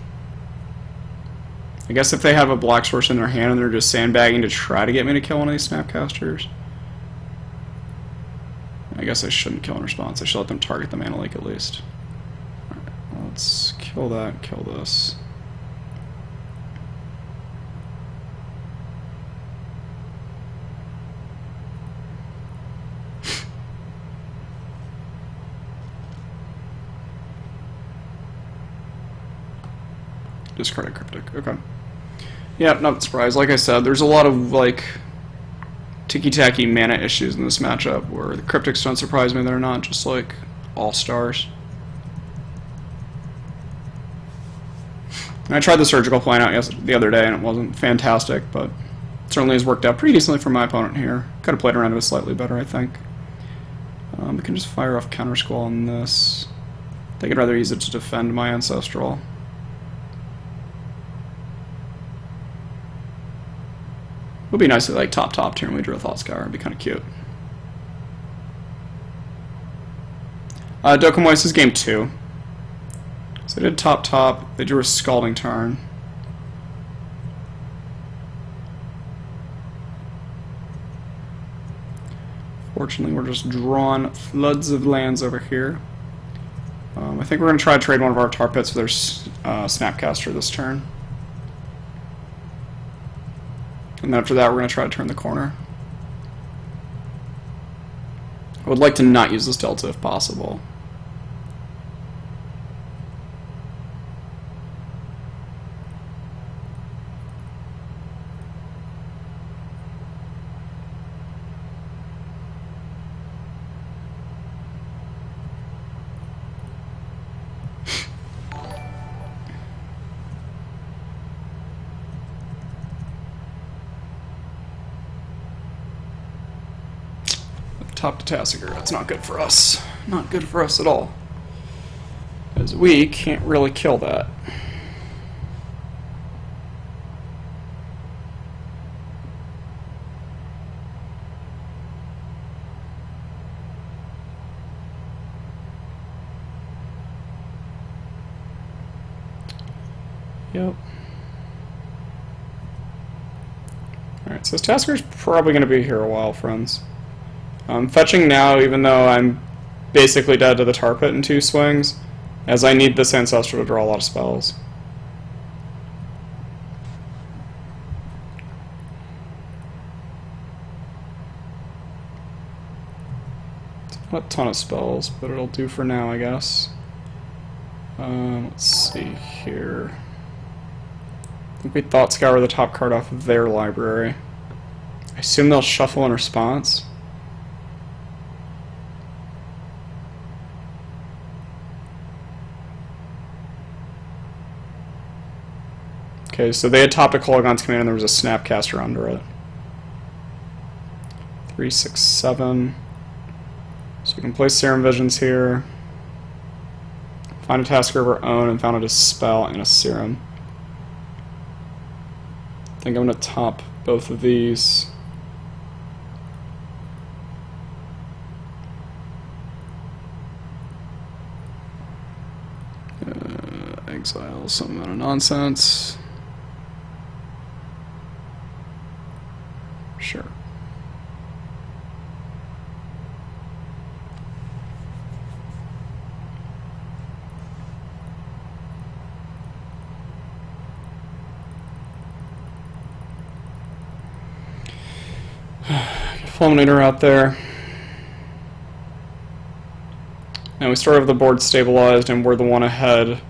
I guess if they have a black source in their hand and they're just sandbagging to try to get me to kill one of these Snapcasters. I guess I shouldn't kill in response. I should let them target the Mana Lake at least. Alright, let's kill that, kill this. Discarded Cryptic, okay. Yeah, not surprised. Like I said, there's a lot of, like, ticky-tacky mana issues in this matchup where the Cryptics don't surprise me, they're not just, like, all-stars. I tried the Surgical Plan out the other day and it wasn't fantastic, but it certainly has worked out pretty decently for my opponent here. Could have played around it slightly better, I think. We can just fire off Countersquall on this. I think I'd rather use it to defend my Ancestral. Would be nice to like top turn we drew a Thought Scour. It'd be kind of cute. Dokkan Weiss is game 2. So they did top. They drew a Scalding Tarn. Fortunately, we're just drawing floods of lands over here. I think we're going to try to trade one of our tar pits for their Snapcaster this turn. And after that, we're going to try to turn the corner. I would like to not use this delta if possible. Top to Tassiger, that's not good for us. Not good for us at all. Because we can't really kill that. Yep. Alright, so Tassiger's probably going to be here a while, friends. I'm fetching now, even though I'm basically dead to the tar pit in 2 swings, as I need this Ancestral to draw a lot of spells. It's not a ton of spells, but it'll do for now, I guess. Let's see here. I think we Thought Scour the top card off of their library. I assume they'll shuffle in response. Okay, so they had topped a Kolaghan's Command and there was a Snapcaster under it. 3, 6, 7. So we can place Serum Visions here. Find a Tasker of our own and found a Dispel and a Serum. I think I'm going to top both of these. Exile some amount of nonsense. Sure. Get Fulminator out there. Now we start with the board stabilized and we're the one ahead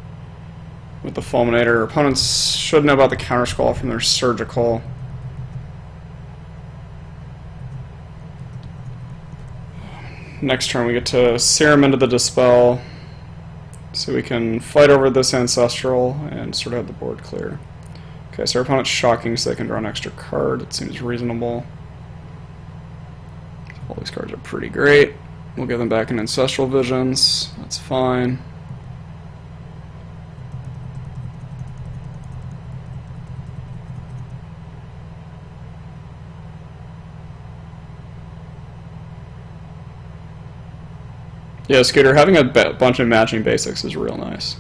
with the Fulminator. Opponents should know about the Counter Squall from their Surgical. Next turn we get to Serum into the Dispel, so we can fight over this Ancestral and sort of have the board clear. Okay, so our opponent's shocking so they can draw an extra card. It seems reasonable. All these cards are pretty great. We'll give them back in Ancestral Visions. That's fine. Yeah, Scooter, having a bunch of matching basics is real nice.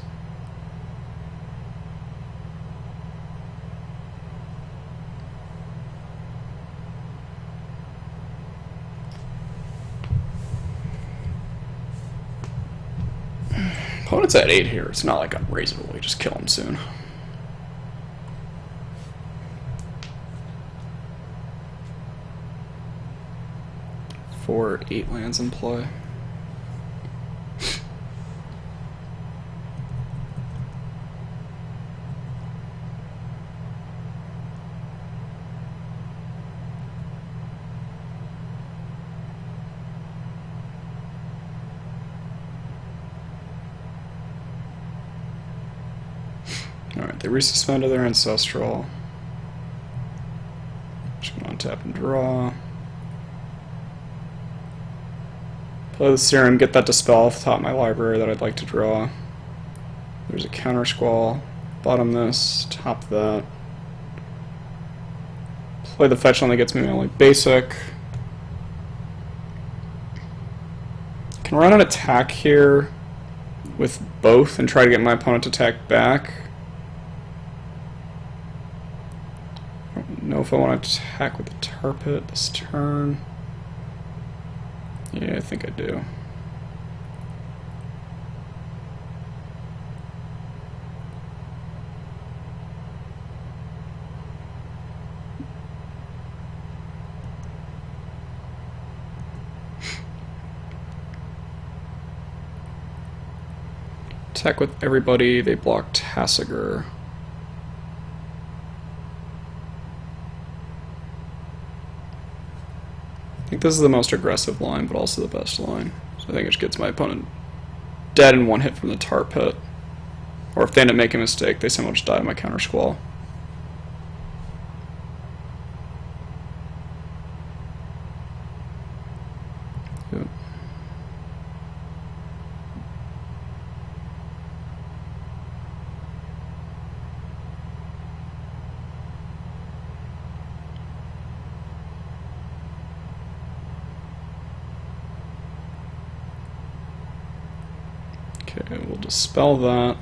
Opponent's at 8 here. It's not like I'm reasonably just kill him soon. Four, 8 lands in play. Alright, they resuspended their Ancestral. Just gonna untap and draw. Play the Serum, get that Dispel off the top of my library that I'd like to draw. There's a Counter Squall. Bottom this, top that. Play the fetch one that gets me my only basic. Can run an attack here. with both and try to get my opponent to attack back. I don't know if I want to attack with the tar pit this turn. Yeah, I think I do. Attack with everybody, they block Tassiger. I think this is the most aggressive line, but also the best line. So I think it just gets my opponent dead in one hit from the tar pit. Or if they end up making a mistake, they somehow just die to my counter squall. Yep. Okay, we'll dispel that.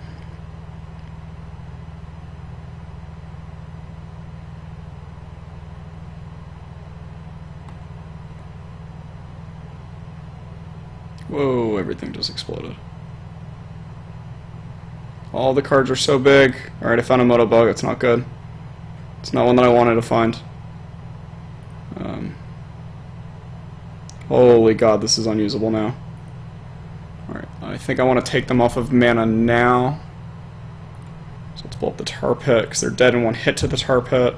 Whoa, everything just exploded. All the cards are so big. Alright, I found a Moto Bug. It's not good. It's not one that I wanted to find. Holy god, this is unusable now. Alright, I think I want to take them off of mana now. So let's blow up the tar pit, because they're dead in one hit to the tar pit.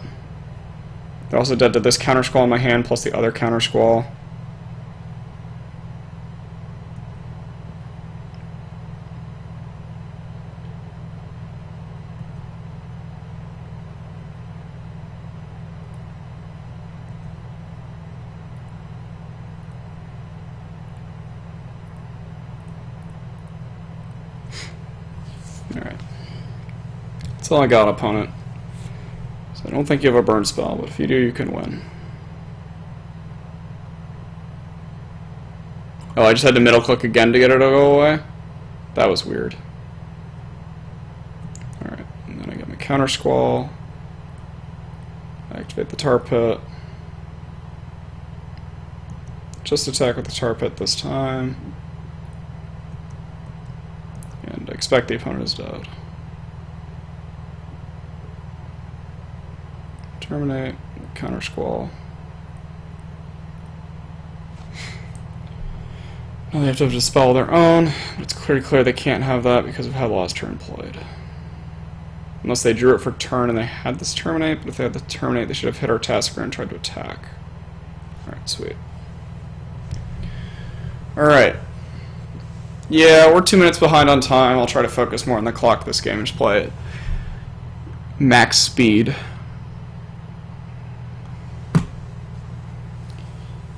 They're also dead to this counter squall in my hand, plus the other counter squall. Alright. That's all I got, opponent. So I don't think you have a burn spell, but if you do, you can win. Oh, I just had to middle click again to get it to go away? That was weird. Alright, and then I get my counter squall. I activate the tar pit. Just attack with the tar pit this time. And I expect the opponent is dead. Terminate, counter squall. Now they have to dispel their own. It's pretty clear they can't have that because of how last turn played. Unless they drew it for turn and they had this terminate, but if they had the terminate, they should have hit our Tassiger and tried to attack. Alright, sweet. Alright. Yeah, we're 2 minutes behind on time. I'll try to focus more on the clock this game and just play it max speed.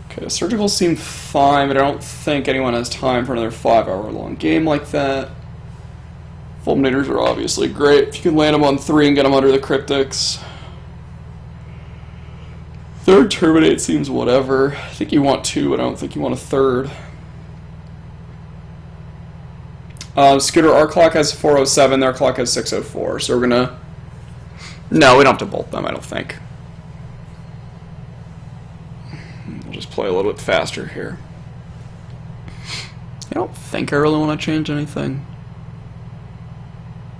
Okay, surgicals seem fine, but I don't think anyone has time for another 5-hour long game like that. Fulminators are obviously great. If you can land them on 3 and get them under the cryptics. Third terminate seems whatever. I think you want 2, but I don't think you want a third. Scooter, our clock has 4:07, their clock has 6:04, so we're gonna... No, we don't have to bolt them, I don't think. We'll just play a little bit faster here. I don't think I really want to change anything.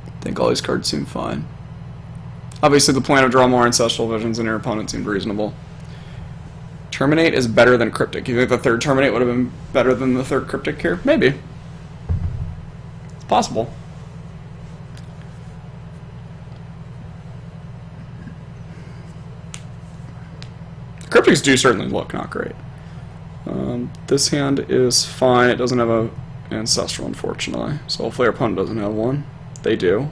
I think all these cards seem fine. Obviously the plan of draw more Ancestral Visions in your opponent seemed reasonable. Terminate is better than Cryptic. You think the third Terminate would have been better than the third Cryptic here? Maybe. Possible. Cryptics do certainly look not great. This hand is fine. It doesn't have an Ancestral, unfortunately. So hopefully our opponent doesn't have one. They do.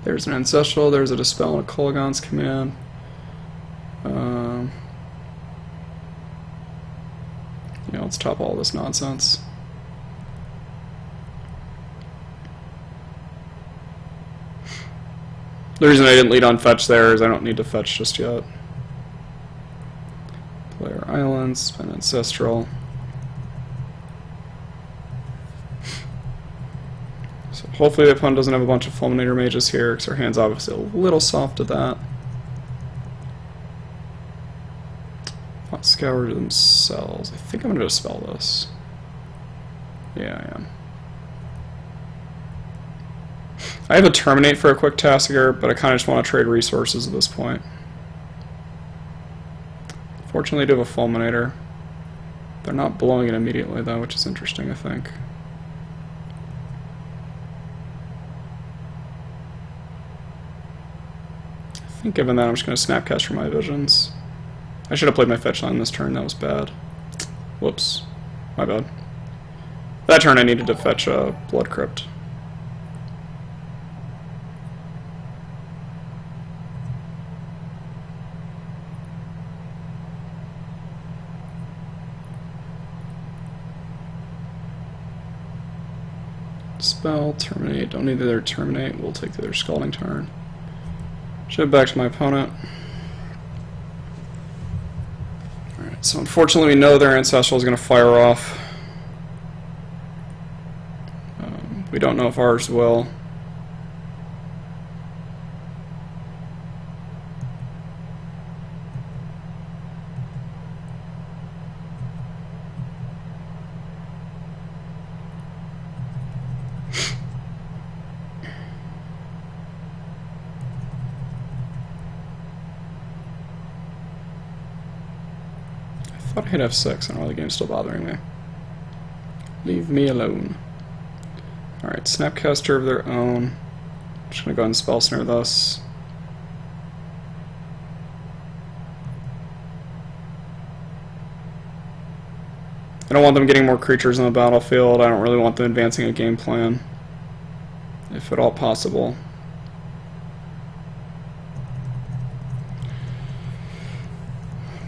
There's an Ancestral, there's a Dispel and a Kolaghan's Command. Yeah, let's top all this nonsense. The reason I didn't lead on fetch there is I don't need to fetch just yet. lands, spend Ancestral. So hopefully the opponent doesn't have a bunch of Fulminator Mages here, because our hand's obviously a little soft to that. Not Scour themselves. I think I'm going to dispel this. Yeah, I am. I have a Terminate for a quick task here, but I kind of just want to trade resources at this point. Fortunately, I do have a Fulminator. They're not blowing it immediately, though, which is interesting, I think. I think given that, I'm just going to Snapcast for my visions. I should have played my fetch line this turn, that was bad. Whoops. My bad. That turn I needed to fetch a Blood Crypt. Spell, Terminate, don't need their Terminate, we'll take their Scalding turn. Ship back to my opponent. Alright, so unfortunately we know their Ancestral is going to fire off. We don't know if ours will. I thought I hit F6, I don't know, the game's still bothering me. Leave me alone. Alright, Snapcaster of their own. Just gonna go ahead and Spell Snare this. I don't want them getting more creatures on the battlefield. I don't really want them advancing a game plan, if at all possible.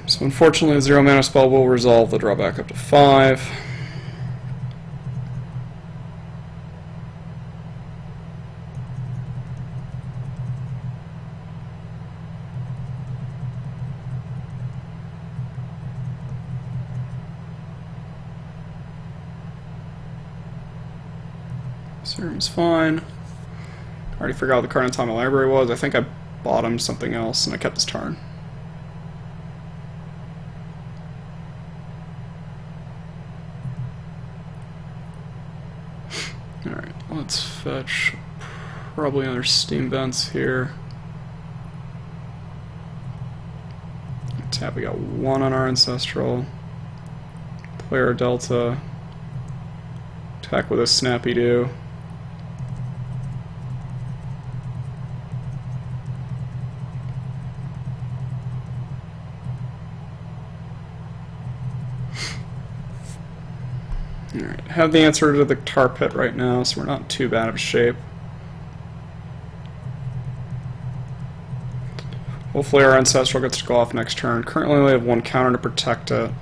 So unfortunately, the 0 mana spell will resolve the drawback up to 5. Serum's fine. I already forgot what the card in top of my library was. I think I bought him something else and I kept his turn. Alright, let's fetch probably another Steam Vents here. Tap, we got 1 on our Ancestral. Play our Delta. Attack with a Snappy Do. Alright, have the answer to the Tar Pit right now, so we're not too bad of shape. Hopefully our Ancestral gets to go off next turn. Currently we have 1 counter to protect it.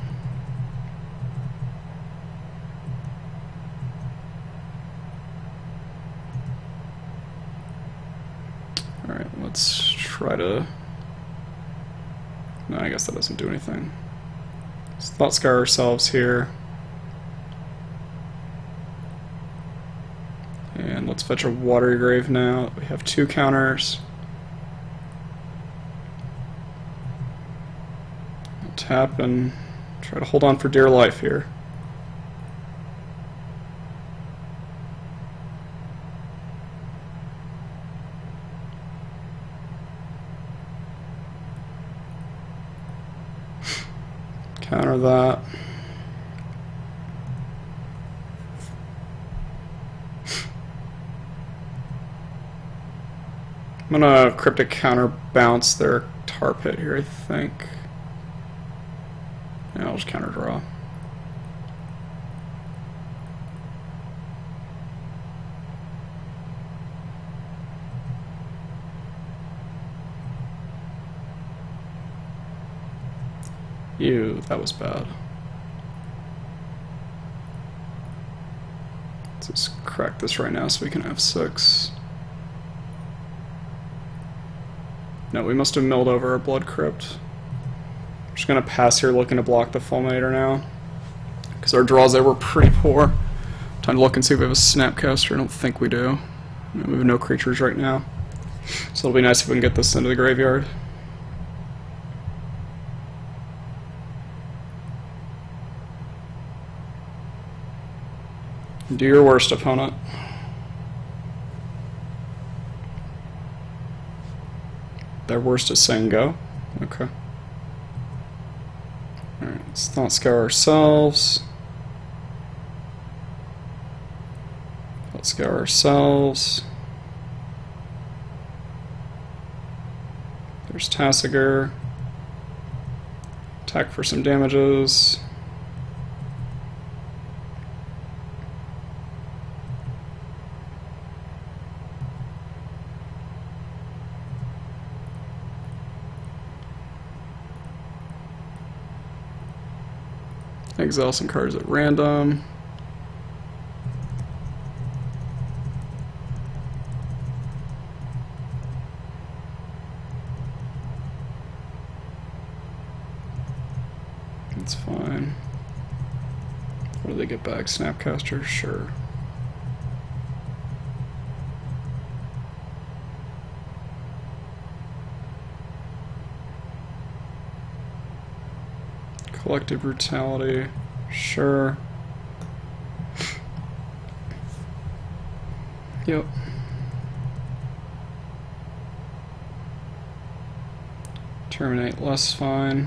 Alright, let's try to... No, I guess that doesn't do anything. Let's Thought Scour ourselves here. And let's fetch a Watery Grave now. We have 2 counters. We'll tap and try to hold on for dear life here. Counter that. I'm gonna Cryptic Counter bounce their Tar Pit here, I think. Yeah, I'll just counter draw. Ew, that was bad. Let's just crack this right now so we can F6. No, we must have milled over our Blood Crypt. Just gonna pass here looking to block the Fulminator now. Because our draws there were pretty poor. Time to look and see if we have a Snapcaster. I don't think we do. We have no creatures right now. So it'll be nice if we can get this into the graveyard. Do your worst, opponent. Their worst is saying go. Okay. Alright, let's not scour ourselves. Let's scour ourselves. There's Tasigur. Attack for some damages. Exile some cards at random. That's fine. What do they get back? Snapcaster? Sure. Collective Brutality, sure. Yep. Terminate less fine.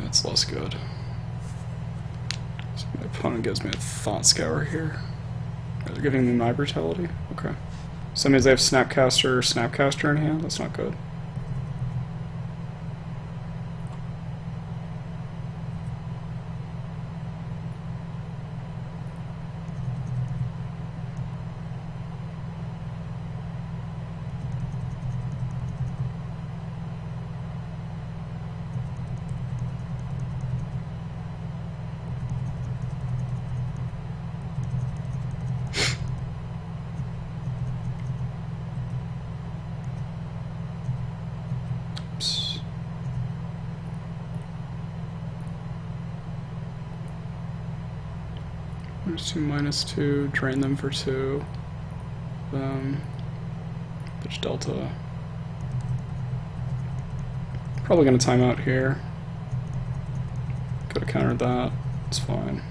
That's less good. So my opponent gives me a Thought Scour here. They're giving me my Brutality? Okay. So that means they have Snapcaster in hand? That's not good. -2, drain them for 2. Pitch Delta. Probably gonna time out here. Could have countered that. It's fine.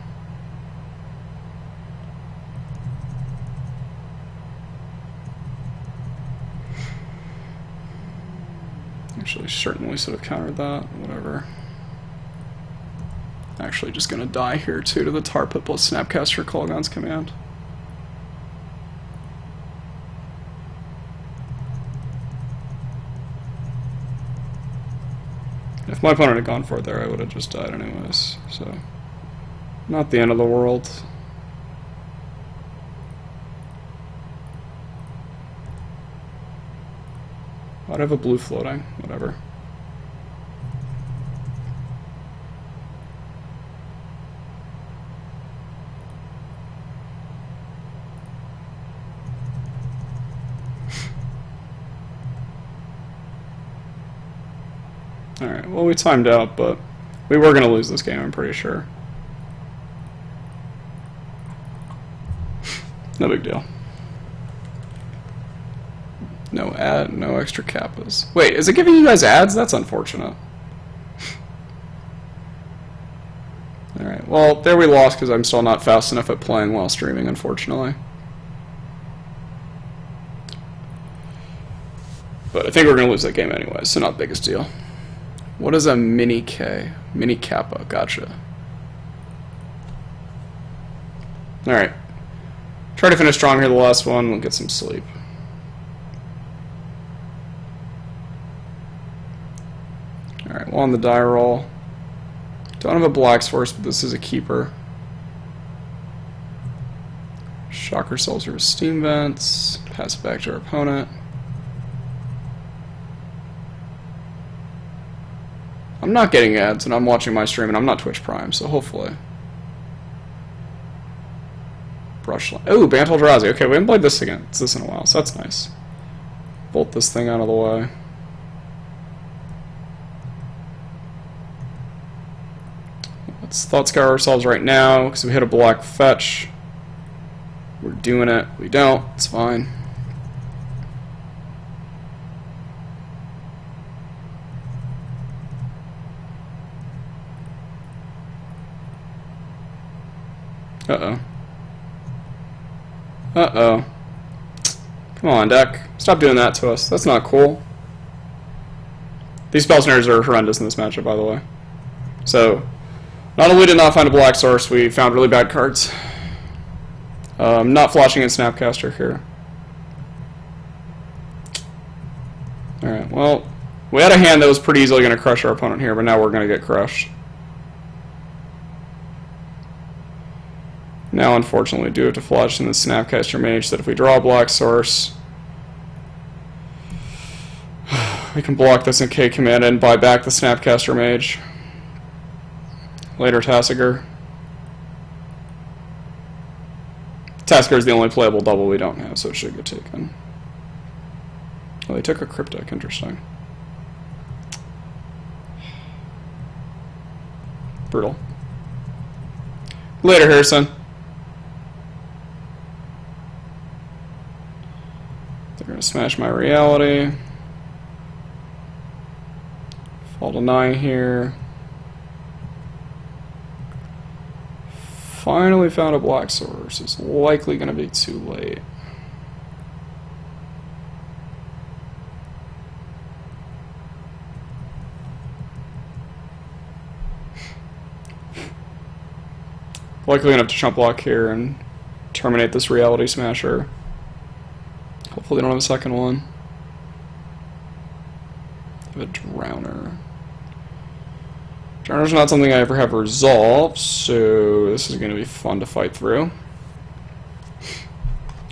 Actually, certainly should have countered that. Whatever. Actually just gonna die here too to the Tar Pit plus Snapcaster Kolaghan's command. If my opponent had gone for it there, I would have just died anyways, so not the end of the world. I'd have a blue floating, whatever. Alright, well we timed out, but we were going to lose this game, I'm pretty sure. No big deal. No no extra kappas. Wait, is it giving you guys ads? That's unfortunate. Alright, well, there we lost because I'm still not fast enough at playing while streaming, unfortunately. But I think we're going to lose that game anyway, so not the biggest deal. What is a mini K? Mini Kappa, gotcha. Alright. Try to finish strong here the last one, we'll get some sleep. Alright, well on the die roll. Don't have a Black's Force, but this is a keeper. Shock ourselves with Steam Vents. Pass it back to our opponent. I'm not getting ads, and I'm watching my stream, and I'm not Twitch Prime, so hopefully. Brushline. Oh, Bantal Eldrazi. Okay, we haven't played this in a while, so that's nice. bolt this thing out of the way. Let's thought scour ourselves right now because we hit a black fetch. We're doing it. We don't. It's fine. Uh-oh. Uh-oh. Come on, deck. Stop doing that to us. That's not cool. These spell snares are horrendous in this matchup, by the way. So, not only did not find a black source, we found really bad cards. Not flashing in Snapcaster here. Alright, well, we had a hand that was pretty easily going to crush our opponent here, but now we're going to get crushed. Now, unfortunately, we do have to flash in the Snapcaster Mage, that if we draw a black source, we can block this in K command and buy back the Snapcaster Mage. Later, Tasigur. Tasigur is the only playable double we don't have, so it should get taken. Oh, they took a Cryptic. Interesting. Brutal. Later, Harrison. They're going to smash my reality. Fall to 9 here. Finally found a black source. It's likely going to be too late. Likely going to have to chump block here and terminate this reality smasher. Hopefully they don't have a second one. I have a Drowner. Drowner's not something I ever have resolved, so this is going to be fun to fight through.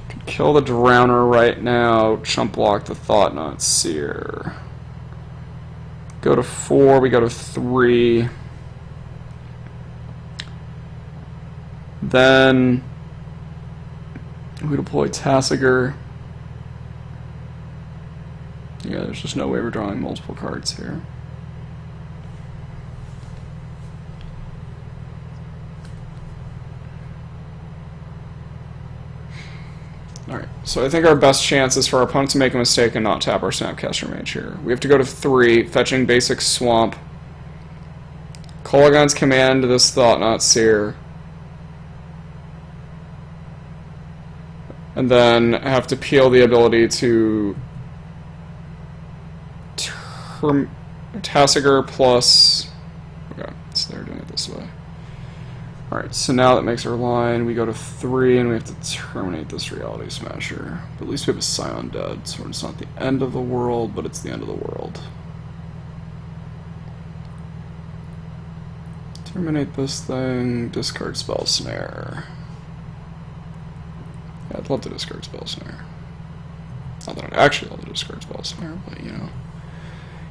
Could kill the Drowner right now, chump block the Thought-Knot Seer. Go to 4, we go to 3. Then we deploy Tasigur. Yeah, there's just no way we're drawing multiple cards here. Alright, so I think our best chance is for our opponent to make a mistake and not tap our Snapcaster Mage here. We have to go to 3, fetching basic Swamp. Kolaghan's command to this Thought-Knot Seer. And then have to peel the ability to Tasigur plus... Okay, so they're doing it this way. Alright, so now that makes our line. We go to 3 and we have to terminate this Reality Smasher. But at least we have a Scion Dead, so it's not the end of the world, but it's the end of the world. Terminate this thing, discard Spell Snare. Yeah, I'd love to discard Spell Snare. Not that I'd actually love to discard Spell Snare, but you know.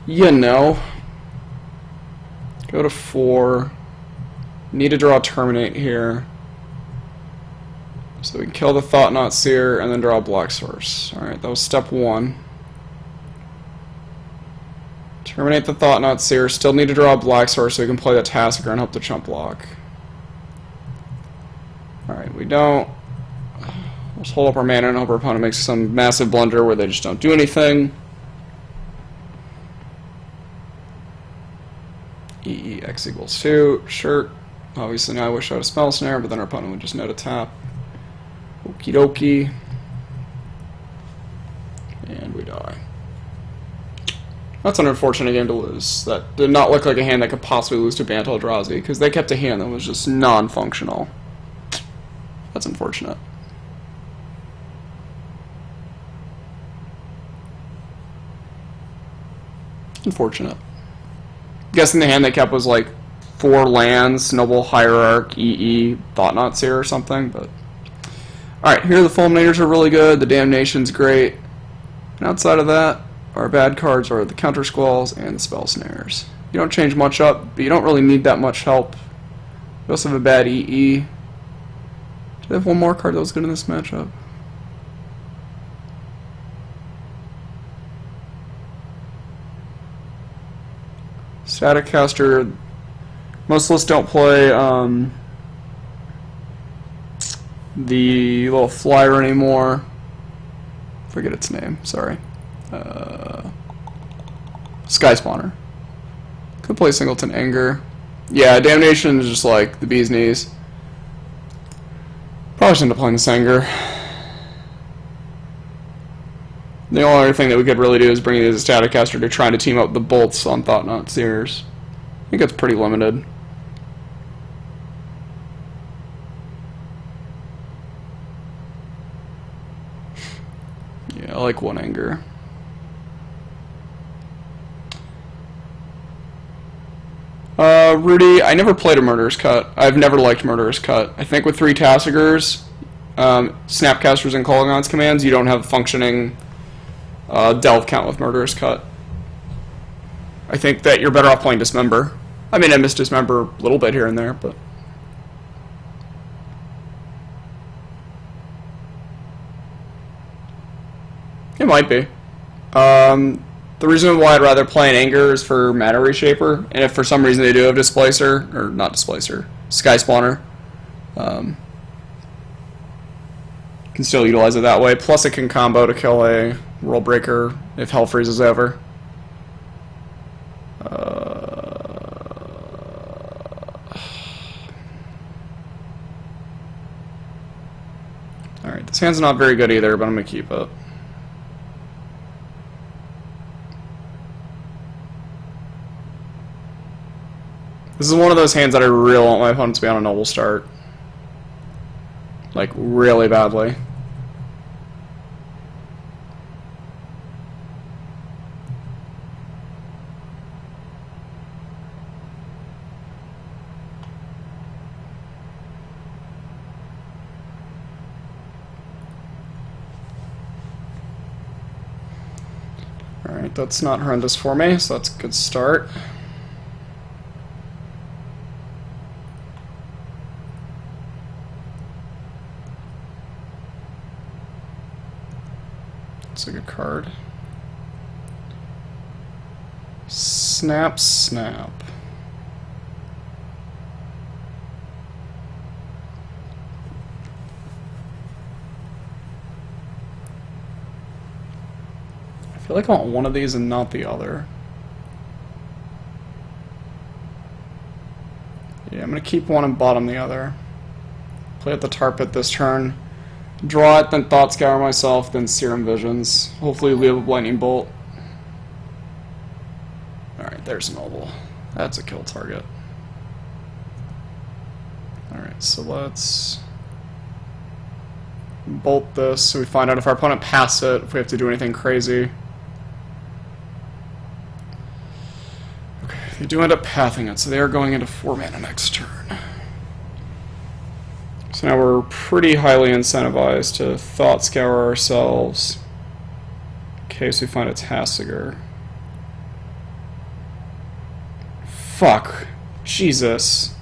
You know. Go to 4. Need to draw Terminate here. So we can kill the Thought-Knot Seer and then draw a black source. Alright, that was step 1. Terminate the Thought-Knot Seer. Still need to draw a black source so we can play the Tasigur and hope to chump block. Alright, we don't. Let's hold up our mana and hope our opponent makes some massive blunder where they just don't do anything. X equals 2, sure. Obviously now I wish I had a Spell Snare, but then our opponent would just know to tap. Okie dokie. And we die. That's an unfortunate game to lose. That did not look like a hand that could possibly lose to Bant Eldrazi, because they kept a hand that was just non-functional. That's unfortunate. Unfortunate. I'm guessing the hand they kept was like 4 lands, Noble Hierarch, EE, Thought-Knot Seer or something, but... Alright, here the Fulminators are really good, the Damnation's great. And outside of that, our bad cards are the Counter Squalls and the Spell Snares. You don't change much up, but you don't really need that much help. We also have a bad EE. Did I have one more card that was good in this matchup? Static Caster. Most lists don't play the little flyer anymore. Forget its name, sorry. Sky Spawner. Could play Singleton Anger. Yeah, Damnation is just like the bee's knees. Probably shouldn't have played this Anger. The only other thing that we could really do is bring in a Static Caster to try to team up the bolts on Thought-Knot Seers. I think it's pretty limited. Yeah, I like one Anger. Rudy, I never played a Murderous Cut. I've never liked Murderous Cut. I think with 3 Tassigers, Snapcasters, and Kolaghan's commands, you don't have functioning delve count with Murderous Cut. I think that you're better off playing Dismember. I mean, I miss Dismember a little bit here and there, but... It might be. The reason why I'd rather play an Anger is for Mana Reshaper, and if for some reason they do have Displacer, or not Displacer, Sky Spawner, you can still utilize it that way. Plus it can combo to kill a World Breaker if Hell Freeze is over. Alright, this hand's not very good either, but I'm going to keep it. This is one of those hands that I really want my opponent to be on a Noble start. Like, really badly. Alright, that's not horrendous for me, so that's a good start. That's a good card. Snap, snap. I feel like I want one of these and not the other. Yeah, I'm going to keep one and bottom the other. Play at the Tar Pit this turn. Draw it, then Thought Scour myself, then Serum Visions. Hopefully leave a Lightning Bolt. Alright, there's a Noble. That's a kill target. Alright, so let's bolt this so we find out if our opponent passes it, if we have to do anything crazy. Okay, they do end up pathing it, so they are going into 4 mana next turn. So now we're pretty highly incentivized to Thought Scour ourselves in case we find a Tassiger. Fuck. Jesus.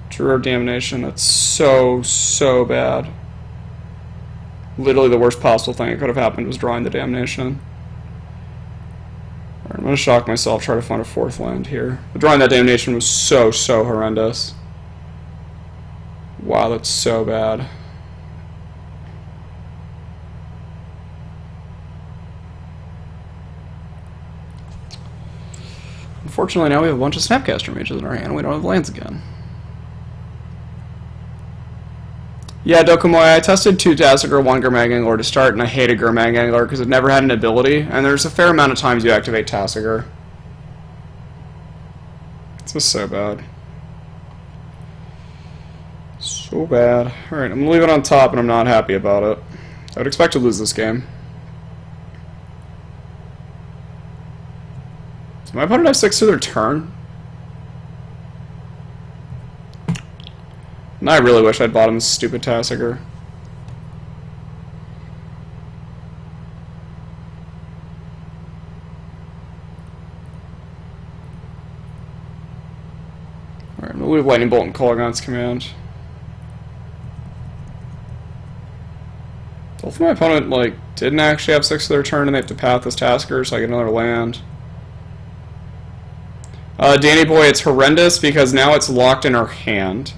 Drew Damnation, that's so bad. Literally the worst possible thing that could have happened was drawing the Damnation. Alright, I'm gonna shock myself, try to find a 4th land here. But drawing that Damnation was so horrendous. Wow, that's so bad. Unfortunately, now we have a bunch of Snapcaster Mages in our hand, and we don't have lands again. Yeah, Dokumoy, I tested 2 Tassiger, 1 Gurmag Angler to start, and I hated Gurmag Angler because it never had an ability, and there's a fair amount of times you activate Tassiger. It's just so bad. So bad. Alright, I'm gonna leave it on top, and I'm not happy about it. I would expect to lose this game. Does my opponent have 6 to their turn? And I really wish I'd bought him this stupid Tassiger. Alright, I'm gonna leave Lightning Bolt and Kolaghan's command. Hopefully my opponent, like, didn't actually have 6 to their turn and they have to path this Tasker so I get another land. Danny Boy, it's horrendous because now it's locked in her hand.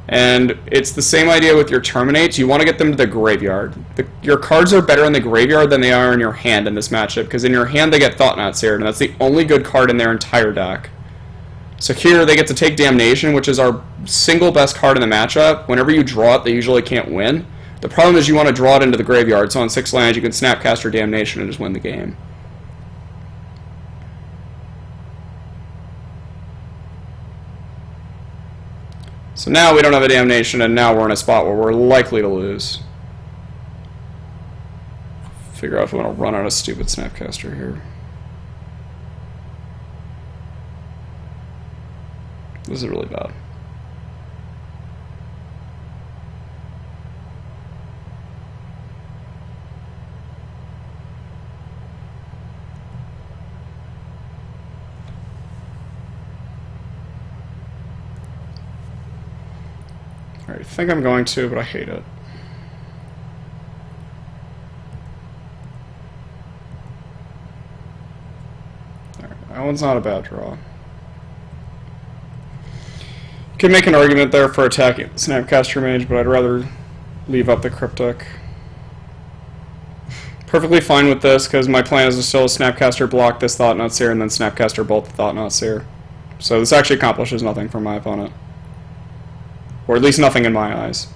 And it's the same idea with your Terminates. You want to get them to the graveyard. Your cards are better in the graveyard than they are in your hand in this matchup, because in your hand they get Thought-Knot Seared, and that's the only good card in their entire deck. So here they get to take Damnation, which is our single best card in the matchup. Whenever you draw it, they usually can't win. The problem is you want to draw it into the graveyard, so on 6 lands you can Snapcaster Damnation and just win the game. So now we don't have a Damnation, and now we're in a spot where we're likely to lose. Figure out if we want to run out a stupid Snapcaster here. This is really bad. I think I'm going to, but I hate it. Alright, that one's not a bad draw. You could make an argument there for attacking Snapcaster Mage, but I'd rather leave up the Cryptic. Perfectly fine with this, because my plan is to still Snapcaster block this Thought-Knot Seer and then Snapcaster bolt the Thought-Knot Seer. So this actually accomplishes nothing for my opponent. Or at least nothing in my eyes.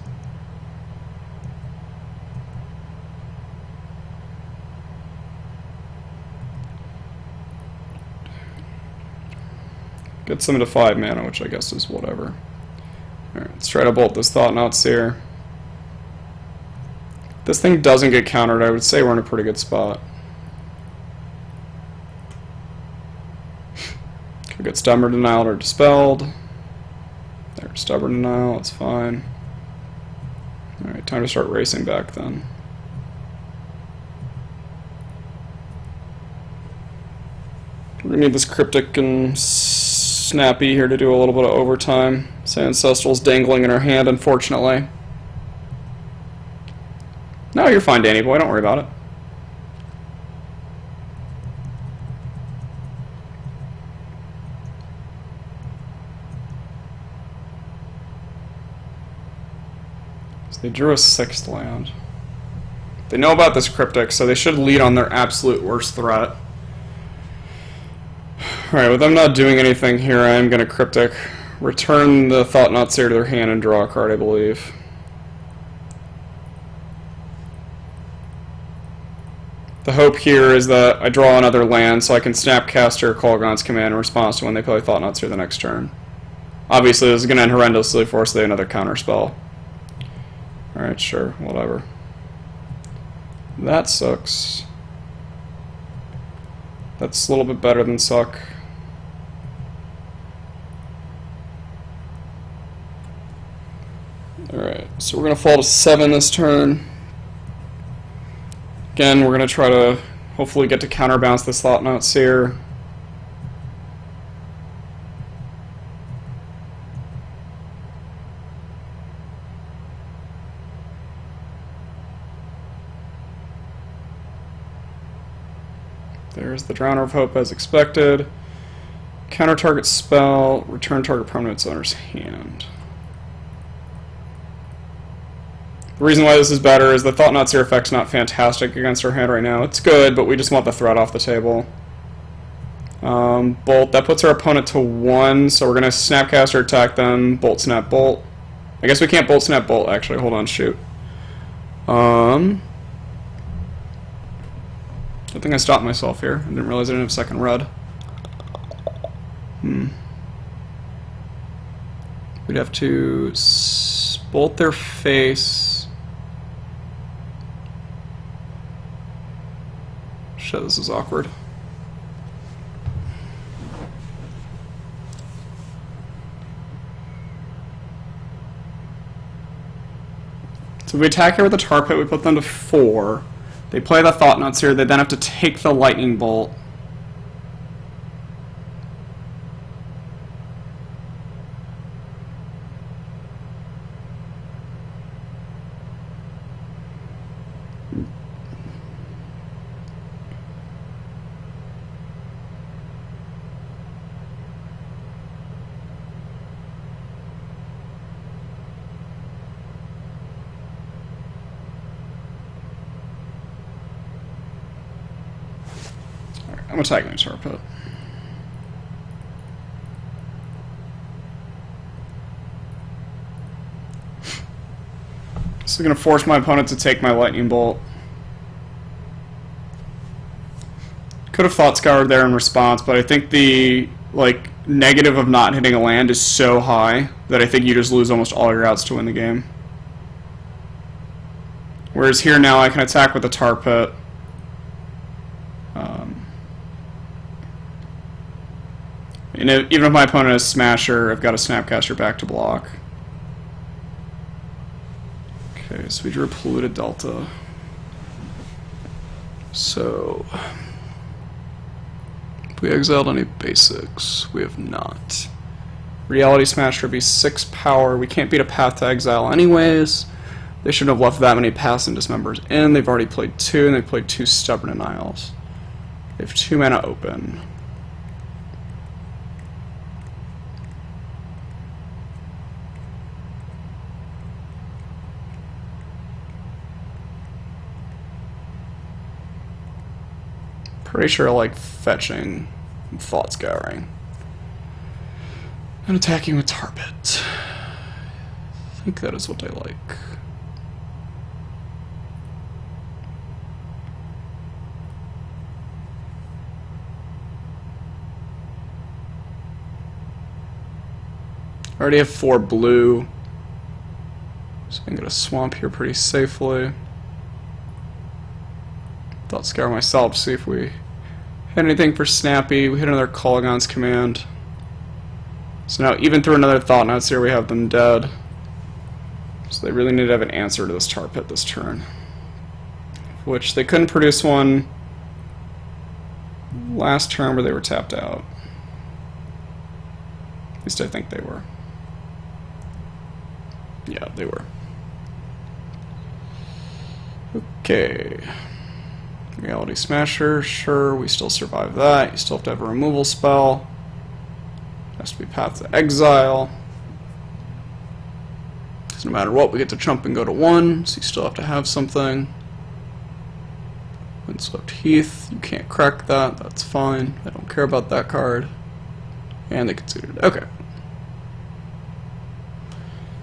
Gets them to 5 mana, which I guess is whatever. Alright, let's try to bolt this Thought-Knot Seer. If this thing doesn't get countered, I would say we're in a pretty good spot. Could get Stubborn Denial or Dispelled. There, Stubborn Denial, that's fine. Alright, time to start racing back then. We're gonna need this Cryptic and Snappy here to do a little bit of overtime. Say Ancestral's dangling in her hand, unfortunately. No, you're fine, Danny Boy, don't worry about it. They drew a 6th land. They know about this Cryptic, so they should lead on their absolute worst threat. Alright, with them not doing anything here, I am going to Cryptic. Return the Thought-Knot Seer to their hand and draw a card, I believe. The hope here is that I draw another land so I can Snapcaster Kolaghan's Command in response to when they play Thought-Knot Seer the next turn. Obviously, this is going to end horrendously for us, so they have another counterspell. Alright, sure, whatever. That sucks. That's a little bit better than suck. Alright, so we're going to fall to 7 this turn. Again, we're going to try to hopefully get to counterbounce this Thought-Knot Seer. There's the Drowner of Hope as expected. Counter target spell, return target permanent to owner's hand. The reason why this is better is the Thought-Knot Seer effect's not fantastic against our hand right now. It's good, but we just want the threat off the table. Bolt, that puts our opponent to 1, so we're going to Snapcaster attack them, Bolt, Snap, Bolt. I guess we can't Bolt, Snap, Bolt, actually. Hold on, shoot. I think I stopped myself here. I didn't realize I didn't have second red. We'd have to bolt their face. Shit, this is awkward. So we attack here with the Tar Pit, we put them to 4. They play the Thought-Knot Seer, they then have to take the Lightning Bolt. I'm attacking the tar pit. So I'm going to force my opponent to take my lightning bolt. Could have thought scoured there in response, but I think the negative of not hitting a land is so high that I think you just lose almost all your outs to win the game. Whereas here now I can attack with the tar pit. Even if my opponent has Smasher, I've got a Snapcaster back to block. Okay, so we drew a Polluted Delta. So, have we exiled any basics? We have not. Reality Smasher would be 6 power. We can't beat a Path to Exile anyways. They shouldn't have left that many Paths and Dismembers in. They've already played 2, and they've played 2 Stubborn Denials. They have 2 mana open. Pretty sure I like fetching and thought scouring. And attacking with tar pit. I think that is what I like. I already have 4 blue, so I can get a swamp here pretty safely. Thought scour myself, see if we hit anything for Snappy. We hit another Kolaghan's Command. So now even through another Thought Knots here we have them dead. So they really need to have an answer to this tar pit this turn. Which they couldn't produce one last turn where they were tapped out. At least I think they were. Yeah, they were. Okay. Reality Smasher, sure, we still survive that. You still have to have a removal spell. Has to be Path to Exile. Because no matter what, we get to chump and go to 1, so you still have to have something. Windswept Heath, you can't crack that, that's fine. I don't care about that card. And they conceded it. Okay.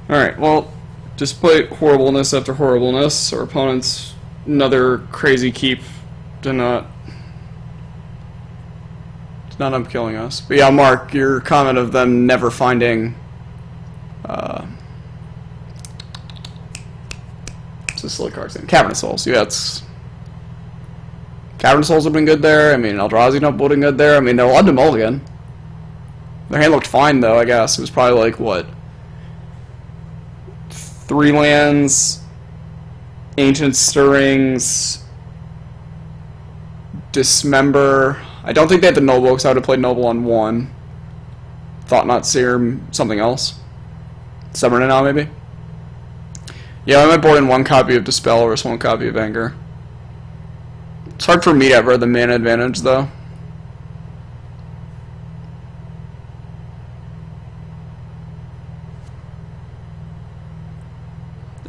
Alright, well, just play horribleness after horribleness. Our opponent's another crazy keep did not end up killing us. But yeah, Mark, your comment of them never finding it's a silly card's name. Cavern of Souls. Yeah, it's Cavern of Souls have been good there. I mean, Eldrazi have been good there. I mean, they're allowed to mulligan. Their hand looked fine though, I guess. It was probably like what? 3 lands, Ancient Stirrings, Dismember. I don't think they had the Noble, because I would have played Noble on 1. Thought Not Seer, something else. Stubborn now, maybe? Yeah, I might board in 1 copy of Dispel versus 1 copy of Anger. It's hard for me to ever the mana advantage, though.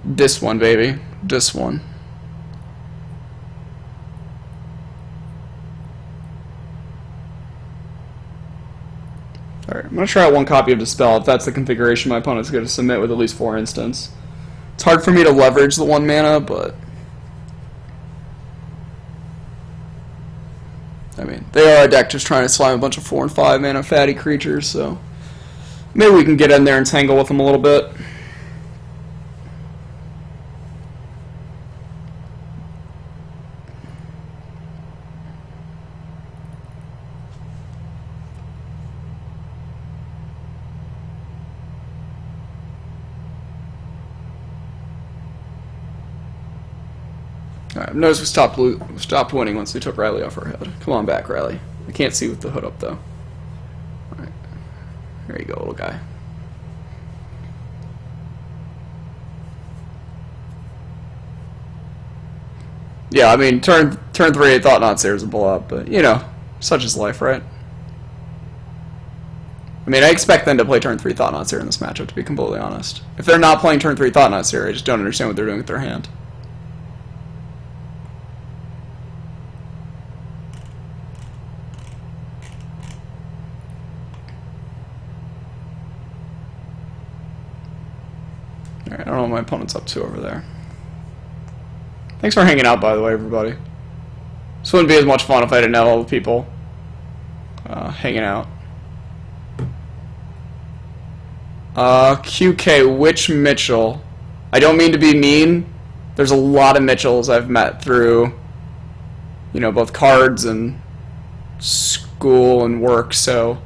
This one, baby. This one. Alright, I'm going to try out 1 copy of Dispel if that's the configuration my opponent's going to submit with at least 4 instants. It's hard for me to leverage the 1 mana, but I mean, they are a deck just trying to slime a bunch of 4 and 5 mana fatty creatures, so maybe we can get in there and tangle with them a little bit. Alright, notice we stopped winning once we took Riley off our head. Come on back, Riley. I can't see with the hood up, though. Alright. There you go, little guy. Yeah, I mean, turn 3 I thought not Seer's a blow up, but, you know, such is life, right? I mean, I expect them to play turn 3 Thought Not Seer in this matchup, to be completely honest. If they're not playing turn 3 Thought Not Seer, I just don't understand what they're doing with their hand. Alright, I don't know what my opponent's up to over there. Thanks for hanging out, by the way, everybody. This wouldn't be as much fun if I didn't know all the people hanging out. QK, which Mitchell? I don't mean to be mean. There's a lot of Mitchells I've met through, you know, both cards and school and work, so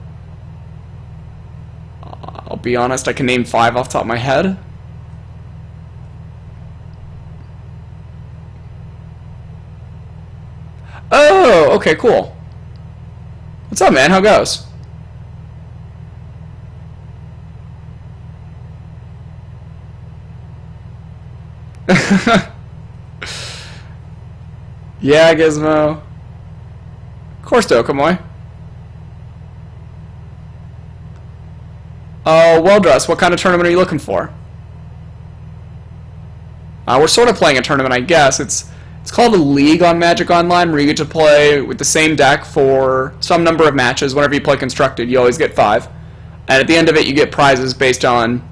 I'll be honest, I can name 5 off the top of my head. Oh, okay, cool. What's up, man? How goes? Yeah, Gizmo. Of course, Dokamoy. Well dressed. What kind of tournament are you looking for? We're sort of playing a tournament, I guess. It's called a league on Magic Online, where you get to play with the same deck for some number of matches. Whenever you play Constructed, you always get 5. And at the end of it, you get prizes based on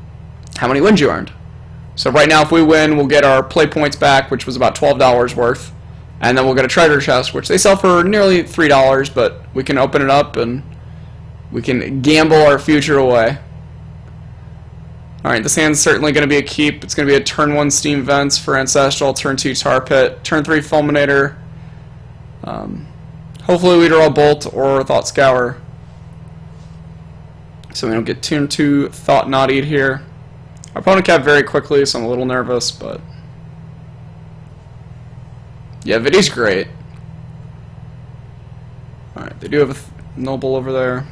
how many wins you earned. So right now, if we win, we'll get our play points back, which was about $12 worth. And then we'll get a treasure chest, which they sell for nearly $3, but we can open it up and we can gamble our future away. Alright, this hand's certainly going to be a keep. It's going to be a turn 1 Steam Vents for Ancestral, turn 2 Tar Pit, turn 3 Fulminator. Hopefully we draw Bolt or Thought Scour, so we don't get turn 2 Thought Naughtied here. Our opponent capped very quickly, so I'm a little nervous, but yeah, Vidi's great. Alright, they do have a Noble over there.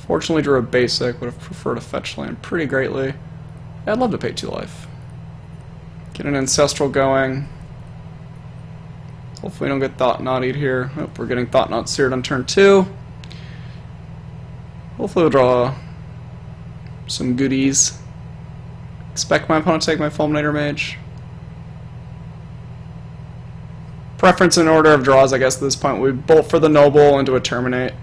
Fortunately drew a basic, would have preferred a fetch land pretty greatly. Yeah, I'd love to pay 2 life. Get an Ancestral going. Hopefully we don't get Thought Naughtied here. Oh, we're getting Thought Knot Seared on turn 2. Hopefully we'll draw some goodies. Expect my opponent to take my Fulminator Mage. Preference in order of draws, I guess, at this point. We bolt for the Noble into a Terminate.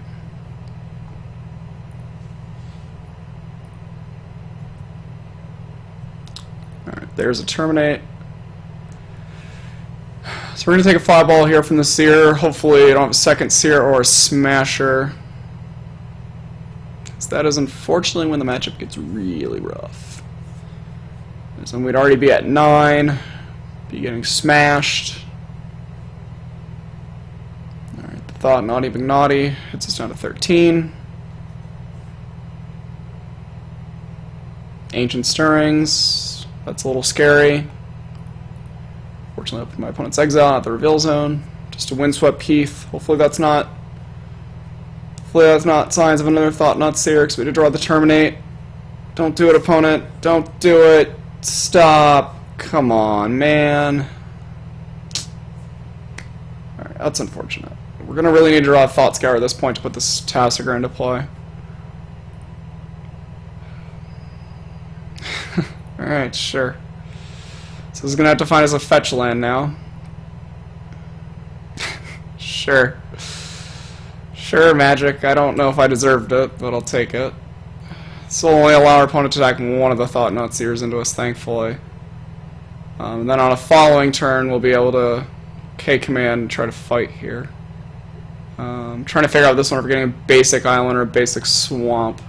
Alright, there's a Terminate. So we're going to take a Fireball here from the Seer. Hopefully I don't have a second Seer or a Smasher. So that is unfortunately when the matchup gets really rough. So we'd already be at 9. Be getting smashed. Alright, the Thought Naughty Big Naughty hits us down to 13. Ancient Stirrings. That's a little scary. Fortunately, I put my opponent's Exile at the Reveal Zone. Just a Windswept Heath. Hopefully that's not signs of another Thought Knot Seer, because we did draw the Terminate. Don't do it, opponent. Don't do it. Stop. Come on, man. Alright, that's unfortunate. We're going to really need to draw a Thought Scour at this point to put this Tassiger into play. Alright, sure. So this is going to have to find us a fetch land now. Sure. Sure, Magic. I don't know if I deserved it, but I'll take it. This will only allow our opponent to attack one of the Thought Knot Seers into us, thankfully. And then on a following turn, we'll be able to K-Command and try to fight here. Trying to figure out this one if we're getting a basic island or a basic swamp.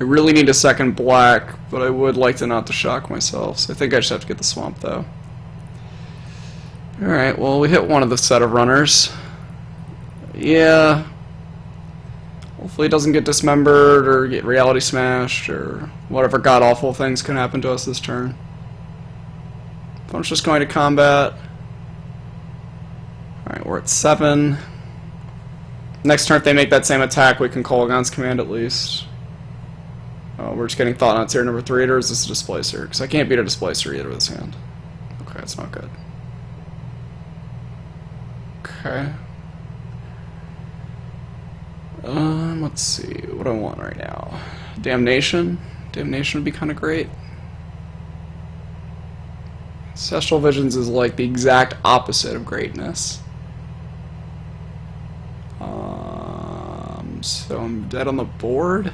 I really need a second black, but I would like to not to shock myself, so I think I just have to get the swamp, though. Alright, well, we hit one of the set of runners. Yeah. Hopefully it doesn't get dismembered or get reality smashed or whatever god-awful things can happen to us this turn. Opponent's just going to combat. Alright, we're at 7. Next turn, if they make that same attack, we can call Kolaghan's Command at least. We're just getting Thought Knot Seer number 3, or is this a Displacer? Because I can't beat a Displacer either with this hand. Okay, that's not good. Okay. Let's see. What do I want right now? Damnation? Damnation would be kind of great. Ancestral Visions is like the exact opposite of greatness. So I'm dead on the board.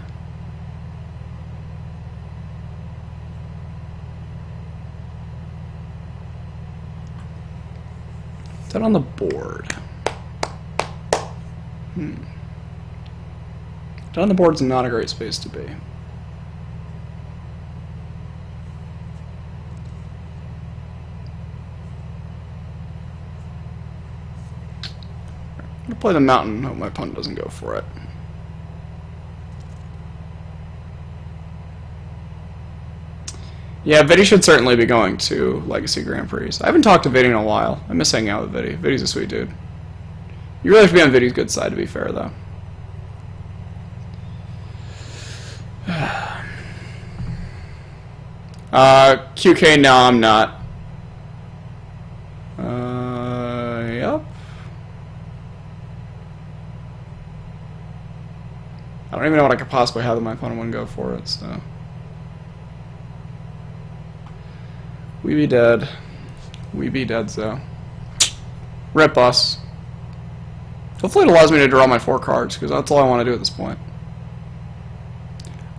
that on the board? That on the board's not a great space to be. I'm gonna play the mountain, hope my opponent doesn't go for it. Yeah, Viddy should certainly be going to Legacy Grand Prix. I haven't talked to Viddy in a while. I miss hanging out with Viddy. Viddy's a sweet dude. You really have to be on Viddy's good side, to be fair, though. QK, no, I'm not. Yep. I don't even know what I could possibly have that my opponent wouldn't go for it, so. We be dead. We be dead, so. Rip us. Hopefully it allows me to draw my 4 cards, because that's all I want to do at this point.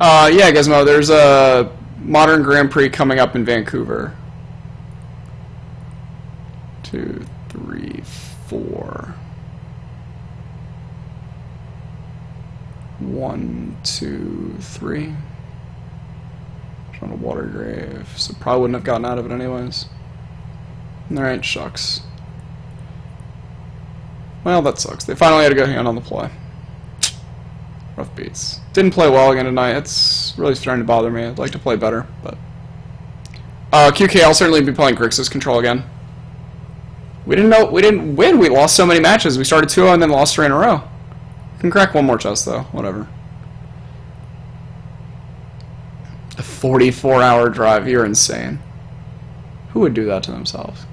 Yeah, Gizmo, there's a Modern Grand Prix coming up in Vancouver. 2, 3, 4. 1, 2, 3. On a water grave, so probably wouldn't have gotten out of it anyways. Alright, shucks. Well, that sucks. They finally had a good hand on the play. Rough beats. Didn't play well again tonight. It's really starting to bother me. I'd like to play better, but... QK, I'll certainly be playing Grixis Control again. We didn't win. We lost so many matches. We started 2-0 and then lost 3 in a row. Can crack one more chest, though. Whatever. A 44-hour drive. You're insane. Who would do that to themselves?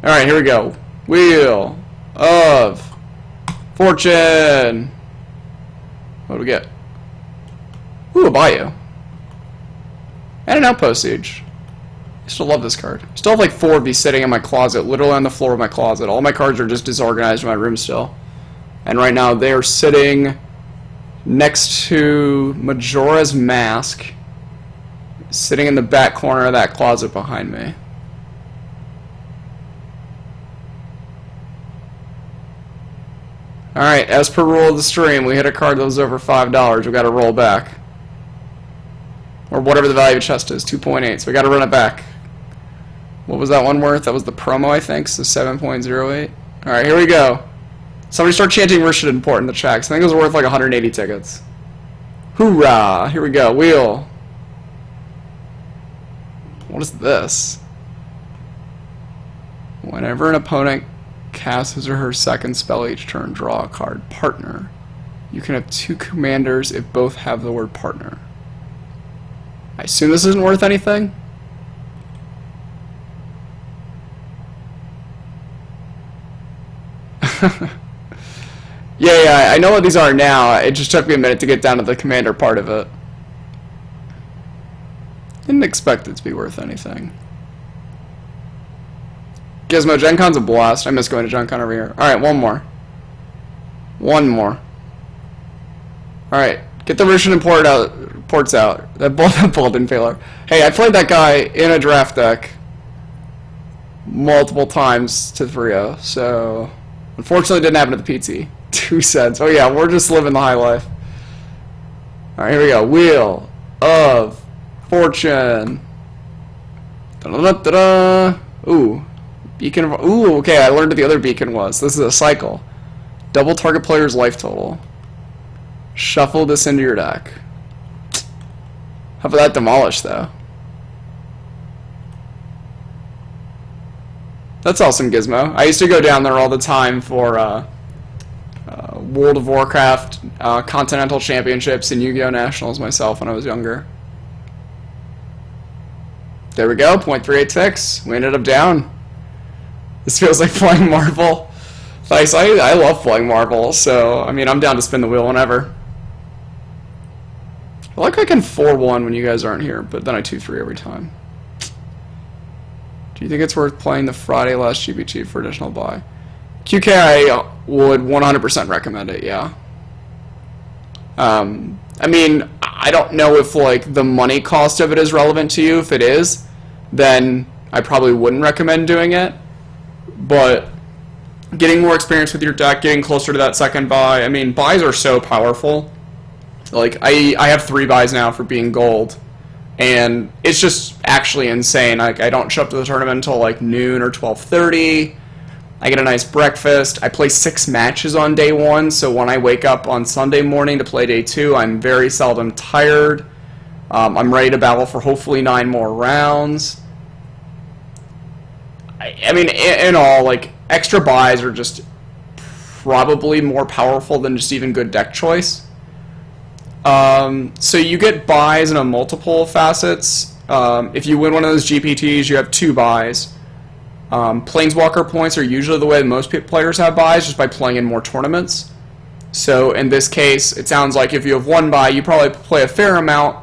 Alright, here we go. Wheel of Fortune. What do we get? Ooh, a Bayou. And an Outpost Siege. I still love this card. I still have like 4 of these sitting in my closet, literally on the floor of my closet. All my cards are just disorganized in my room still. And right now they are sitting next to Majora's Mask, sitting in the back corner of that closet behind me. Alright, as per rule of the stream, we hit a card that was over $5. We gotta roll back. Or whatever the value of the chest is, 2.8, so we gotta run it back. What was that one worth? That was the promo, I think, so 7.08. Alright, here we go. Somebody start chanting Rishid Import in the chat, 'cause I think it was worth like 180 tickets. Hoorah! Here we go, wheel. What is this? Whenever an opponent casts his or her second spell each turn, draw a card. Partner. You can have 2 commanders if both have the word partner. I assume this isn't worth anything? Yeah, I know what these are now. It just took me a minute to get down to the commander part of it. Didn't expect it to be worth anything. Gizmo, Gen Con's a blast. I miss going to Gen Con over here. Alright, one more. One more. Alright, get the Russian ports out. That ball didn't fail her. Hey, I played that guy in a draft deck multiple times to 3-0, so unfortunately it didn't happen at the PT. 2 cents. Oh yeah, we're just living the high life. Alright, here we go. Wheel of Fortune. Da-da-da-da-da. Ooh. Beacon of... Ooh, okay, I learned what the other beacon was. This is a cycle. Double target player's life total. Shuffle this into your deck. How about that demolish, though? That's awesome, Gizmo. I used to go down there all the time for World of Warcraft, Continental Championships, and Yu-Gi-Oh! Nationals myself when I was younger. There we go, 0.386. We ended up down. This feels like playing Marvel. Nice, I love playing Marvel, so, I mean, I'm down to spin the wheel whenever. I like I can 4-1 when you guys aren't here, but then I 2-3 every time. Do you think it's worth playing the Friday last GBT for additional buy? QK, I would 100% recommend it, yeah. I mean, I don't know if, like, the money cost of it is relevant to you. If it is, then I probably wouldn't recommend doing it. But getting more experience with your deck, getting closer to that second buy. I mean, buys are so powerful. Like, I have 3 buys now for being gold, and it's just actually insane. Like, I don't show up to the tournament until like noon or 12:30. I get a nice breakfast. I play 6 matches on day 1, so when I wake up on Sunday morning to play day 2, I'm very seldom tired. I'm ready to battle for hopefully 9 more rounds. I mean, in all, like, extra buys are just probably more powerful than just even good deck choice. So you get buys in a multiple facets. If you win one of those GPTs, you have 2 buys. Planeswalker points are usually the way most players have buys, just by playing in more tournaments. So in this case, it sounds like if you have 1 buy, you probably play a fair amount,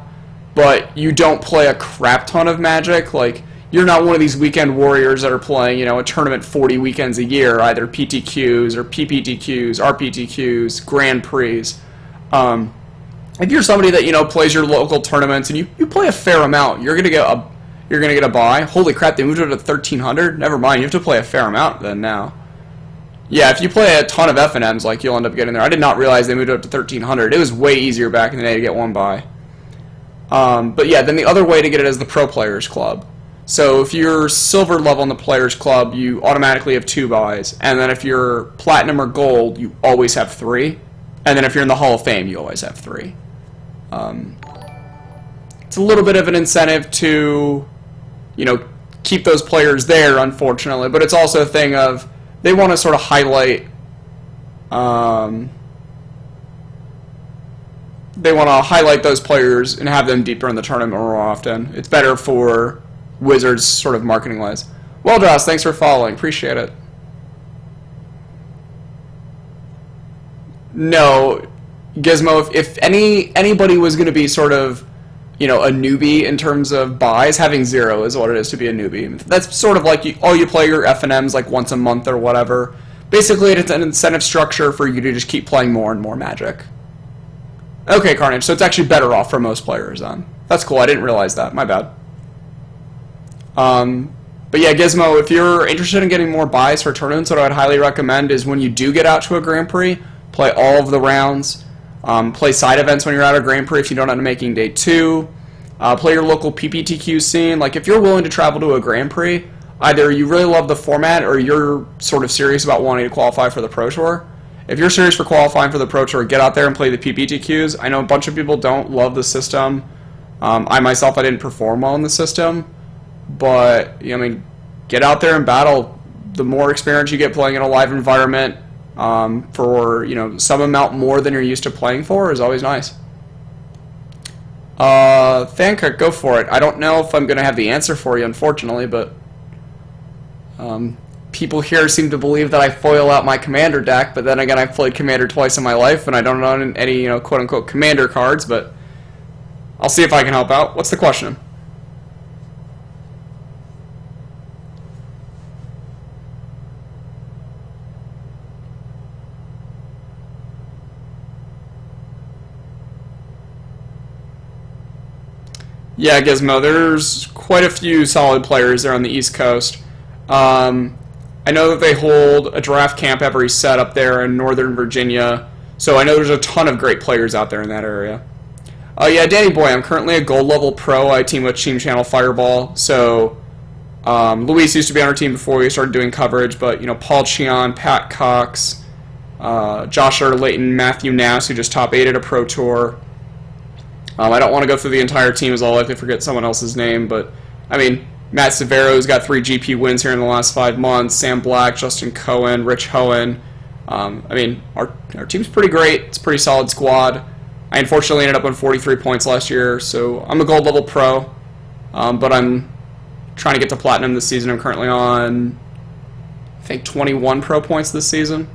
but you don't play a crap ton of Magic. Like, you're not one of these weekend warriors that are playing, you know, a tournament 40 weekends a year, either PTQs or PPTQs, RPTQs, Grand Prix. If you're somebody that, you know, plays your local tournaments and you play a fair amount, you're gonna get a buy. Holy crap, they moved it to 1,300? Never mind, you have to play a fair amount then now. Yeah, if you play a ton of FNMs, like, you'll end up getting there. I did not realize they moved it up to 1,300. It was way easier back in the day to get 1 buy. But yeah, then the other way to get it is the Pro Players Club. So if you're silver level in the Players Club, you automatically have 2 buys. And then if you're platinum or gold, you always have 3. And then if you're in the Hall of Fame, you always have 3. It's a little bit of an incentive to, you know, keep those players there, unfortunately. But it's also a thing of, they want to sort of highlight, those players and have them deeper in the tournament more often. It's better for Wizards, sort of marketing-wise. Well, Dross, thanks for following. Appreciate it. No, Gizmo, if anybody was going to be sort of, you know, a newbie in terms of buys, having 0 is what it is to be a newbie. That's sort of like, you play your FNMs like once a month or whatever. Basically, it's an incentive structure for you to just keep playing more and more Magic. Okay, Carnage, so it's actually better off for most players then. That's cool, I didn't realize that, my bad. But yeah, Gizmo, if you're interested in getting more buys for tournaments, what I would highly recommend is when you do get out to a Grand Prix, play all of the rounds. Play side events when you're out of Grand Prix if you don't end up making day 2. Play your local PPTQ scene. Like, if you're willing to travel to a Grand Prix, either you really love the format or you're sort of serious about wanting to qualify for the Pro Tour. If you're serious for qualifying for the Pro Tour, get out there and play the PPTQs. I know a bunch of people don't love the system. I myself, I didn't perform well in the system. But, I mean, get out there and battle. The more experience you get playing in a live environment, for, you know, some amount more than you're used to playing for is always nice. Thankuk, go for it. I don't know if I'm going to have the answer for you, unfortunately, but people here seem to believe that I foil out my Commander deck, but then again, I've played Commander twice in my life, and I don't own any, you know, quote-unquote Commander cards, but I'll see if I can help out. What's the question? Yeah, Gizmo, there's quite a few solid players there on the East Coast. I know that they hold a draft camp every set up there in Northern Virginia, so I know there's a ton of great players out there in that area. Yeah, Danny Boy, I'm currently a gold level pro. I team with Team Channel Fireball, so Luis used to be on our team before we started doing coverage, but, you know, Paul Cheon, Pat Cox, Joshua Layton, Matthew Nass, who just top 8'd a Pro Tour. I don't want to go through the entire team as I'll likely forget someone else's name, but, I mean, Matt Severo's got 3 GP wins here in the last 5 months, Sam Black, Justin Cohen, Rich Hohen. I mean, our team's pretty great. It's a pretty solid squad. I unfortunately ended up on 43 points last year, so I'm a gold level pro, but I'm trying to get to platinum this season. I'm currently on, I think, 21 pro points this season,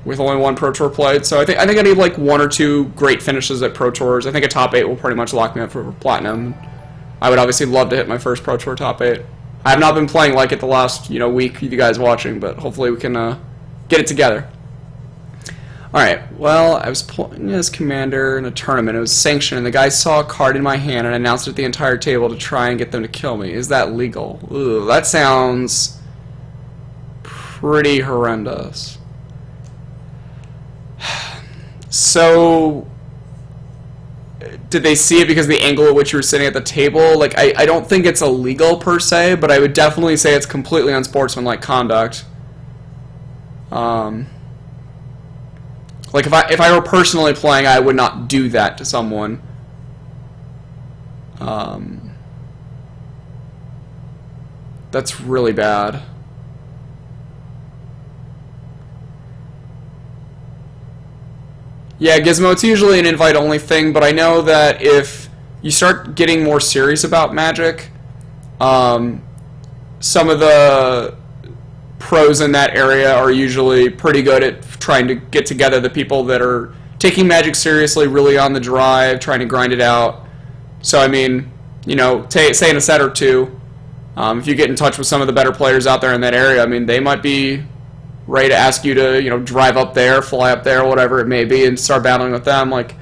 with only 1 Pro Tour played. So I think I need like 1 or 2 great finishes at Pro Tours. I think a top 8 will pretty much lock me up for platinum. I would obviously love to hit my first Pro Tour top 8. I have not been playing like it the last, you know, week, you guys watching, but hopefully we can get it together. Alright, well, I was playing as Commander in a tournament. It was sanctioned, and the guy saw a card in my hand and announced it at the entire table to try and get them to kill me. Is that legal? Ooh, that sounds pretty horrendous. So, did they see it because of the angle at which you were sitting at the table? Like, I don't think it's illegal per se, but I would definitely say it's completely unsportsmanlike conduct. Like, if I were personally playing, I would not do that to someone. That's really bad. Yeah, Gizmo, it's usually an invite-only thing, but I know that if you start getting more serious about Magic, some of the pros in that area are usually pretty good at trying to get together the people that are taking Magic seriously, really on the drive, trying to grind it out. So, I mean, you know, say in a set or two, if you get in touch with some of the better players out there in that area, I mean, they might be ready to ask you to, you know, drive up there, fly up there, whatever it may be, and start battling with them. Like,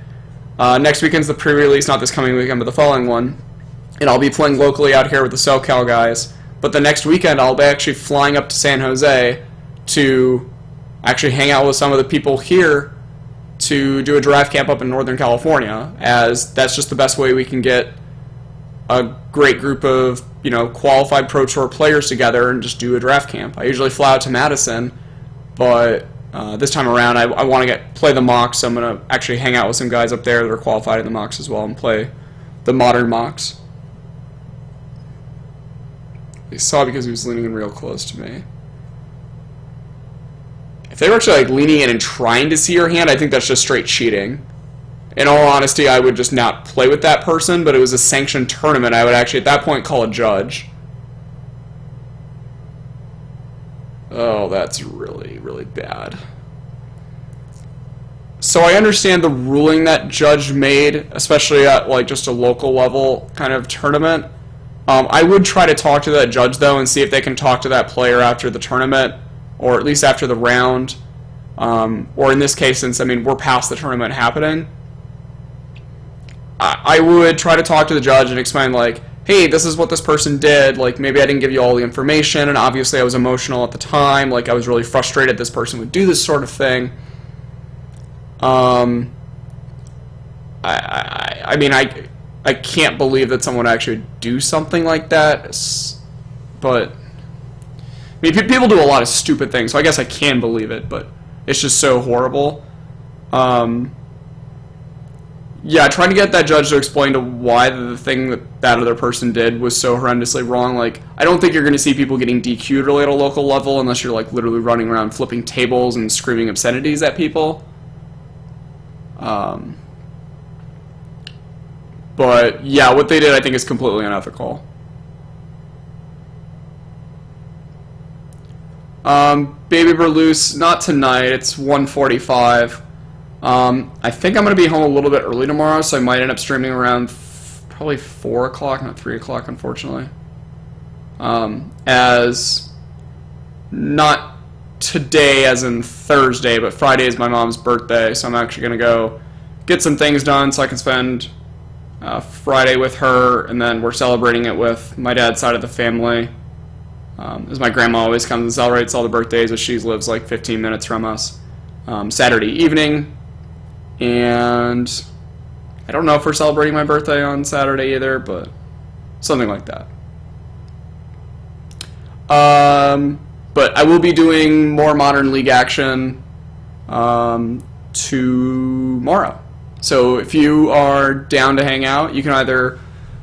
next weekend's the pre-release, not this coming weekend, but the following one. And I'll be playing locally out here with the SoCal guys. But the next weekend, I'll be actually flying up to San Jose to actually hang out with some of the people here to do a draft camp up in Northern California, as that's just the best way we can get a great group of, you know, qualified Pro Tour players together and just do a draft camp. I usually fly out to Madison, but this time around I want to play the mocks, so I'm going to actually hang out with some guys up there that are qualified in the mocks as well and play the modern mocks. They saw because he was leaning in real close to me. If they were actually like leaning in and trying to see your hand, I think that's just straight cheating. In all honesty, I would just not play with that person, but it was a sanctioned tournament. I would actually at that point call a judge. Oh, that's really, really bad. So I understand the ruling that judge made, especially at like just a local level kind of tournament. I would try to talk to that judge though and see if they can talk to that player after the tournament, or at least after the round. Or in this case, since I mean we're past the tournament happening, I would try to talk to the judge and explain like, hey, this is what this person did, like maybe I didn't give you all the information, and obviously I was emotional at the time, like I was really frustrated this person would do this sort of thing. I mean, I can't believe that someone would actually do something like that, but I mean, people do a lot of stupid things, so I guess I can believe it, but it's just so horrible. Yeah, trying to get that judge to explain to why the thing that other person did was so horrendously wrong. Like, I don't think you're going to see people getting DQ'd really at a local level unless you're like literally running around flipping tables and screaming obscenities at people. But yeah, what they did I think is completely unethical. Baby Berloose, not tonight. It's 1:45. I think I'm going to be home a little bit early tomorrow, so I might end up streaming around probably 4 o'clock, not 3 o'clock, unfortunately. As not today as in Thursday, but Friday is my mom's birthday, so I'm actually going to go get some things done so I can spend Friday with her, and then we're celebrating it with my dad's side of the family. As my grandma always comes and celebrates all the birthdays, as she lives like 15 minutes from us. Saturday evening, and I don't know if we're celebrating my birthday on Saturday either, but something like that. But I will be doing more Modern League action tomorrow. So if you are down to hang out, you can either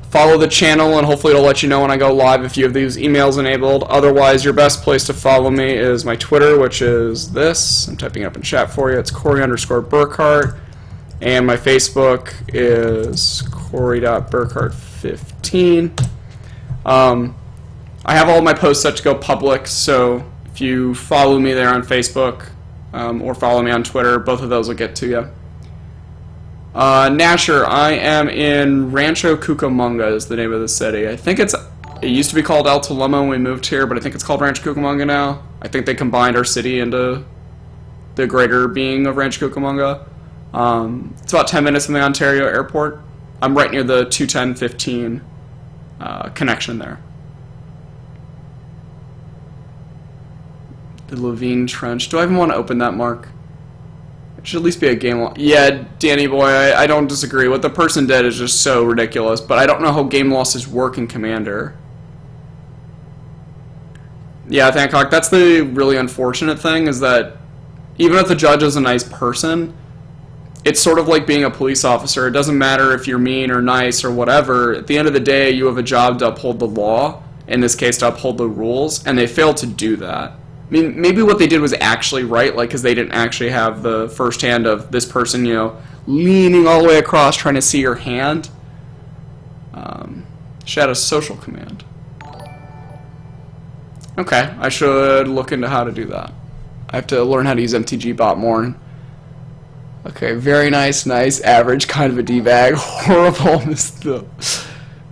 follow the channel and hopefully it'll let you know when I go live if you have these emails enabled. Otherwise, your best place to follow me is my Twitter, which is this. I'm typing it up in chat for you. It's Corey_Burkhart. And my Facebook is Corey.Burkhart15. I have all my posts set to go public, so if you follow me there on Facebook or follow me on Twitter, both of those will get to you. Nasher, I am in Rancho Cucamonga is the name of the city. I think it used to be called El Toloma when we moved here, but I think it's called Rancho Cucamonga now. I think they combined our city into the greater being of Rancho Cucamonga. It's about 10 minutes from the Ontario airport. I'm right near the 210-15 connection there. The Levine Trench. Do I even want to open that, Mark? It should at least be a game loss. Yeah, Danny boy, I don't disagree. What the person did is just so ridiculous, but I don't know how game losses work in Commander. Yeah, Thancock, that's the really unfortunate thing, is that even if the judge is a nice person, it's sort of like being a police officer. It doesn't matter if you're mean or nice or whatever. At the end of the day, you have a job to uphold the law, in this case to uphold the rules, and they failed to do that. I mean, maybe what they did was actually right, like, because they didn't actually have the first hand of this person, you know, leaning all the way across trying to see your hand. Shadow social command. Okay, I should look into how to do that. I have to learn how to use MTG bot more. Okay, very nice, average, kind of a D-bag, horrible,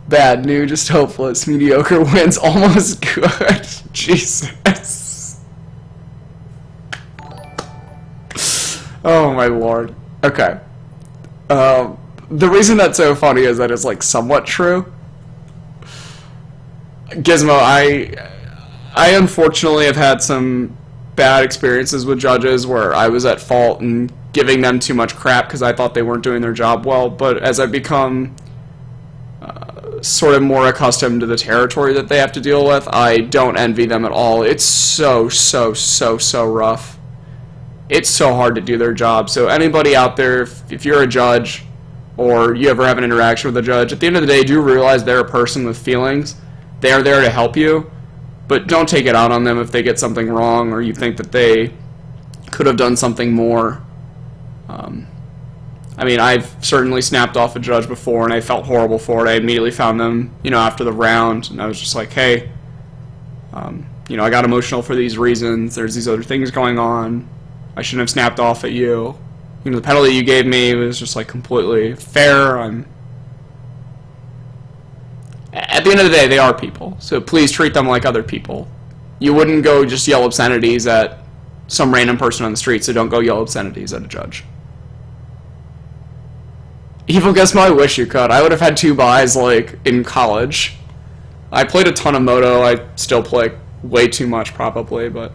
bad, new, just hopeless, mediocre, wins, almost good. Jesus. Oh my lord. Okay. The reason that's so funny is that it's like somewhat true. Gizmo, I unfortunately have had some bad experiences with judges where I was at fault and giving them too much crap because I thought they weren't doing their job well, but as I've become sort of more accustomed to the territory that they have to deal with, I don't envy them at all. It's so rough. It's so hard to do their job. So anybody out there, if you're a judge or you ever have an interaction with a judge, at the end of the day, do realize they're a person with feelings. They're there to help you, but don't take it out on them if they get something wrong or you think that they could have done something more. I mean, I've certainly snapped off a judge before and I felt horrible for it. I immediately found them, you know, after the round, and I was just like, hey, you know, I got emotional for these reasons. There's these other things going on. I shouldn't have snapped off at you. You know, the penalty you gave me was just like completely fair. At the end of the day, they are people, so please treat them like other people. You wouldn't go just yell obscenities at some random person on the street, so don't go yell obscenities at a judge. Evil Gizmo, I wish you could. I would have had 2 buys, like, in college. I played a ton of Moto. I still play way too much, probably, but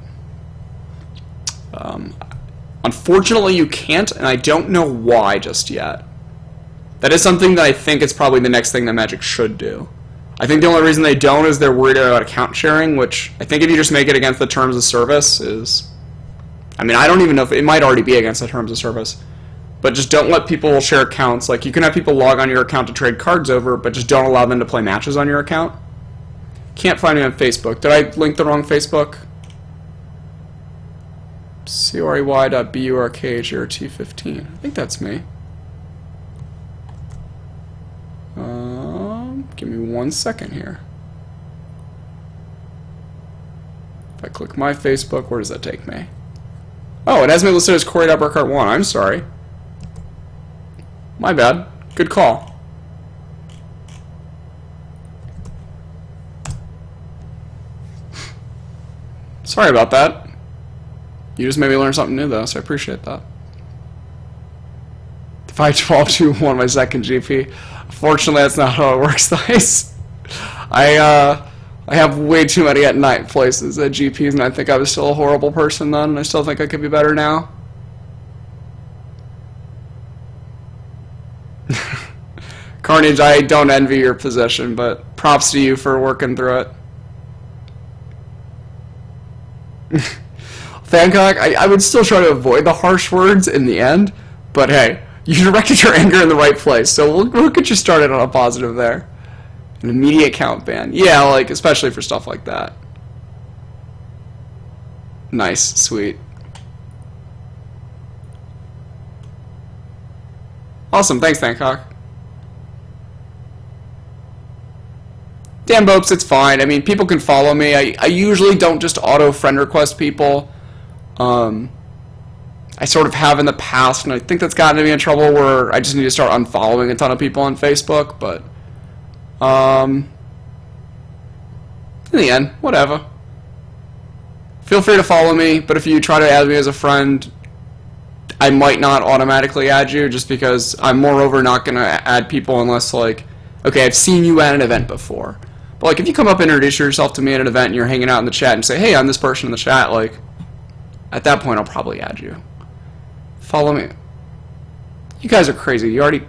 unfortunately you can't, and I don't know why just yet. That is something that I think is probably the next thing that Magic should do. I think the only reason they don't is they're worried about account sharing, which I think if you just make it against the terms of service is... I mean, I don't even know if it might already be against the terms of service. But just don't let people share accounts. Like, you can have people log on your account to trade cards over, but just don't allow them to play matches on your account. Can't find me on Facebook. Did I link the wrong Facebook? corey.burk0t15. I think that's me. Give me 1 second here. If I click my Facebook, where does that take me? Oh, it has me listed as corey.burkhart1. I'm sorry. My bad. Good call. Sorry about that. You just made me learn something new, though, so I appreciate that. If I 12-2-1 my second GP, fortunately that's not how it works, guys. I have way too many at night places at GPs, and I think I was still a horrible person then, and I still think I could be better now. Carnage, I don't envy your position, but props to you for working through it. Thancock, I would still try to avoid the harsh words in the end, but hey, you directed your anger in the right place, so we'll get you started on a positive there. An immediate count ban. Yeah, like, especially for stuff like that. Nice, sweet. Awesome, thanks, Thancock. Dan Bopes, it's fine. I mean, people can follow me. I usually don't just auto friend request people. I sort of have in the past, and I think that's gotten me in trouble where I just need to start unfollowing a ton of people on Facebook, but in the end, whatever. Feel free to follow me, but if you try to add me as a friend, I might not automatically add you, just because I'm moreover not going to add people unless, like, okay, I've seen you at an event before. But, like, if you come up and introduce yourself to me at an event and you're hanging out in the chat and say, hey, I'm this person in the chat, like, At that point, I'll probably add you. Follow me. You guys are crazy. You already...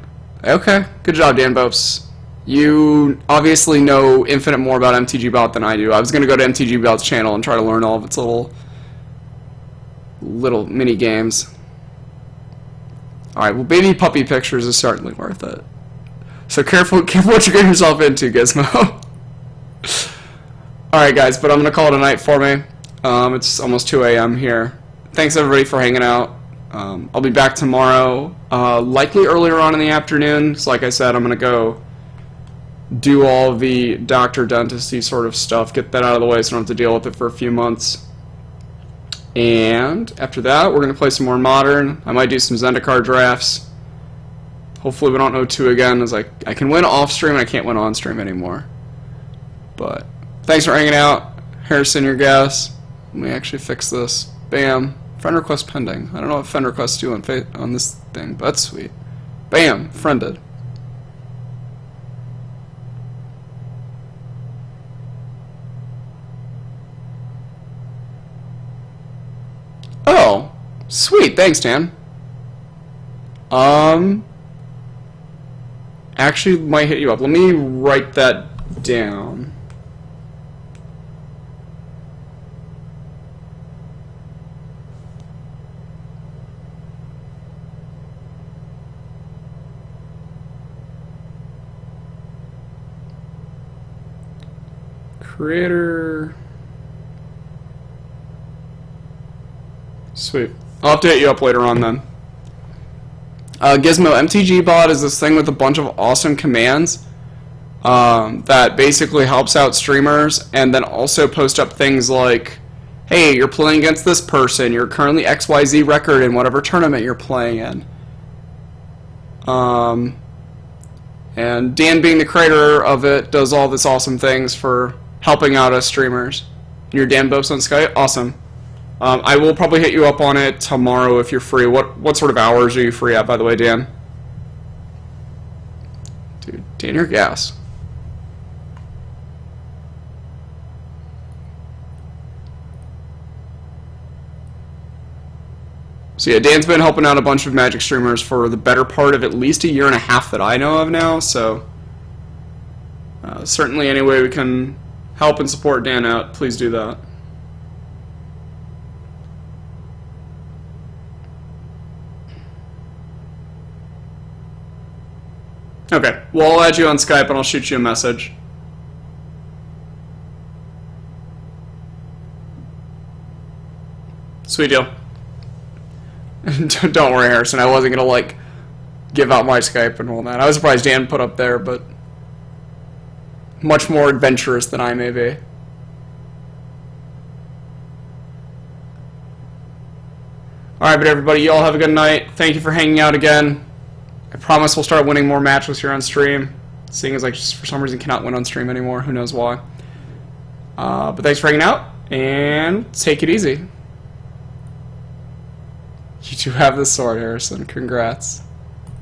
Okay. Good job, Dan Bopes. You obviously know infinite more about MTG Bot than I do. I was going to go to MTG Bot's channel and try to learn all of its little mini games. Alright, well, baby puppy pictures is certainly worth it. So careful what you're getting yourself into, Gizmo. Alright, guys, but I'm going to call it a night for me. It's almost 2 a.m. here. Thanks, everybody, for hanging out. I'll be back tomorrow, likely earlier on in the afternoon. So like I said, I'm going to go do all the doctor dentistry sort of stuff, get that out of the way so I don't have to deal with it for a few months. And after that, we're going to play some more Modern. I might do some Zendikar drafts. Hopefully we don't know 2 again, as I can win off stream and I can't win on stream anymore. But thanks for hanging out. Harrison, your guess. Let me actually fix this. Bam. Friend request pending. I don't know what friend requests do on this thing, but that's sweet. Bam. Friended. Oh. Sweet. Thanks, Dan. Actually might hit you up. Let me write that down. Creator. Sweet. I'll have to hit you up later on then. Gizmo, MTG Bot is this thing with a bunch of awesome commands that basically helps out streamers, and then also post up things like, hey, you're playing against this person, you're currently XYZ record in whatever tournament you're playing in. And Dan, being the creator of it, does all this awesome things for helping out us streamers. You're Dan Bopes on Skype? Awesome. I will probably hit you up on it tomorrow if you're free. What sort of hours are you free at, by the way, Dan? Dude, Dan, you're gas. So yeah, Dan's been helping out a bunch of Magic streamers for the better part of at least a year and a half that I know of now, so certainly any way we can help and support Dan out, please do that. Okay, well, I'll add you on Skype and I'll shoot you a message. Sweet deal. Don't worry, Harrison, I wasn't going to, give out my Skype and all that. I was surprised Dan put up there, but much more adventurous than I may be. Alright, but everybody, you all have a good night. Thank you for hanging out again. I promise we'll start winning more matches here on stream. Seeing as just for some reason cannot win on stream anymore. Who knows why. But thanks for hanging out, and take it easy. You do have the sword, Harrison. Congrats.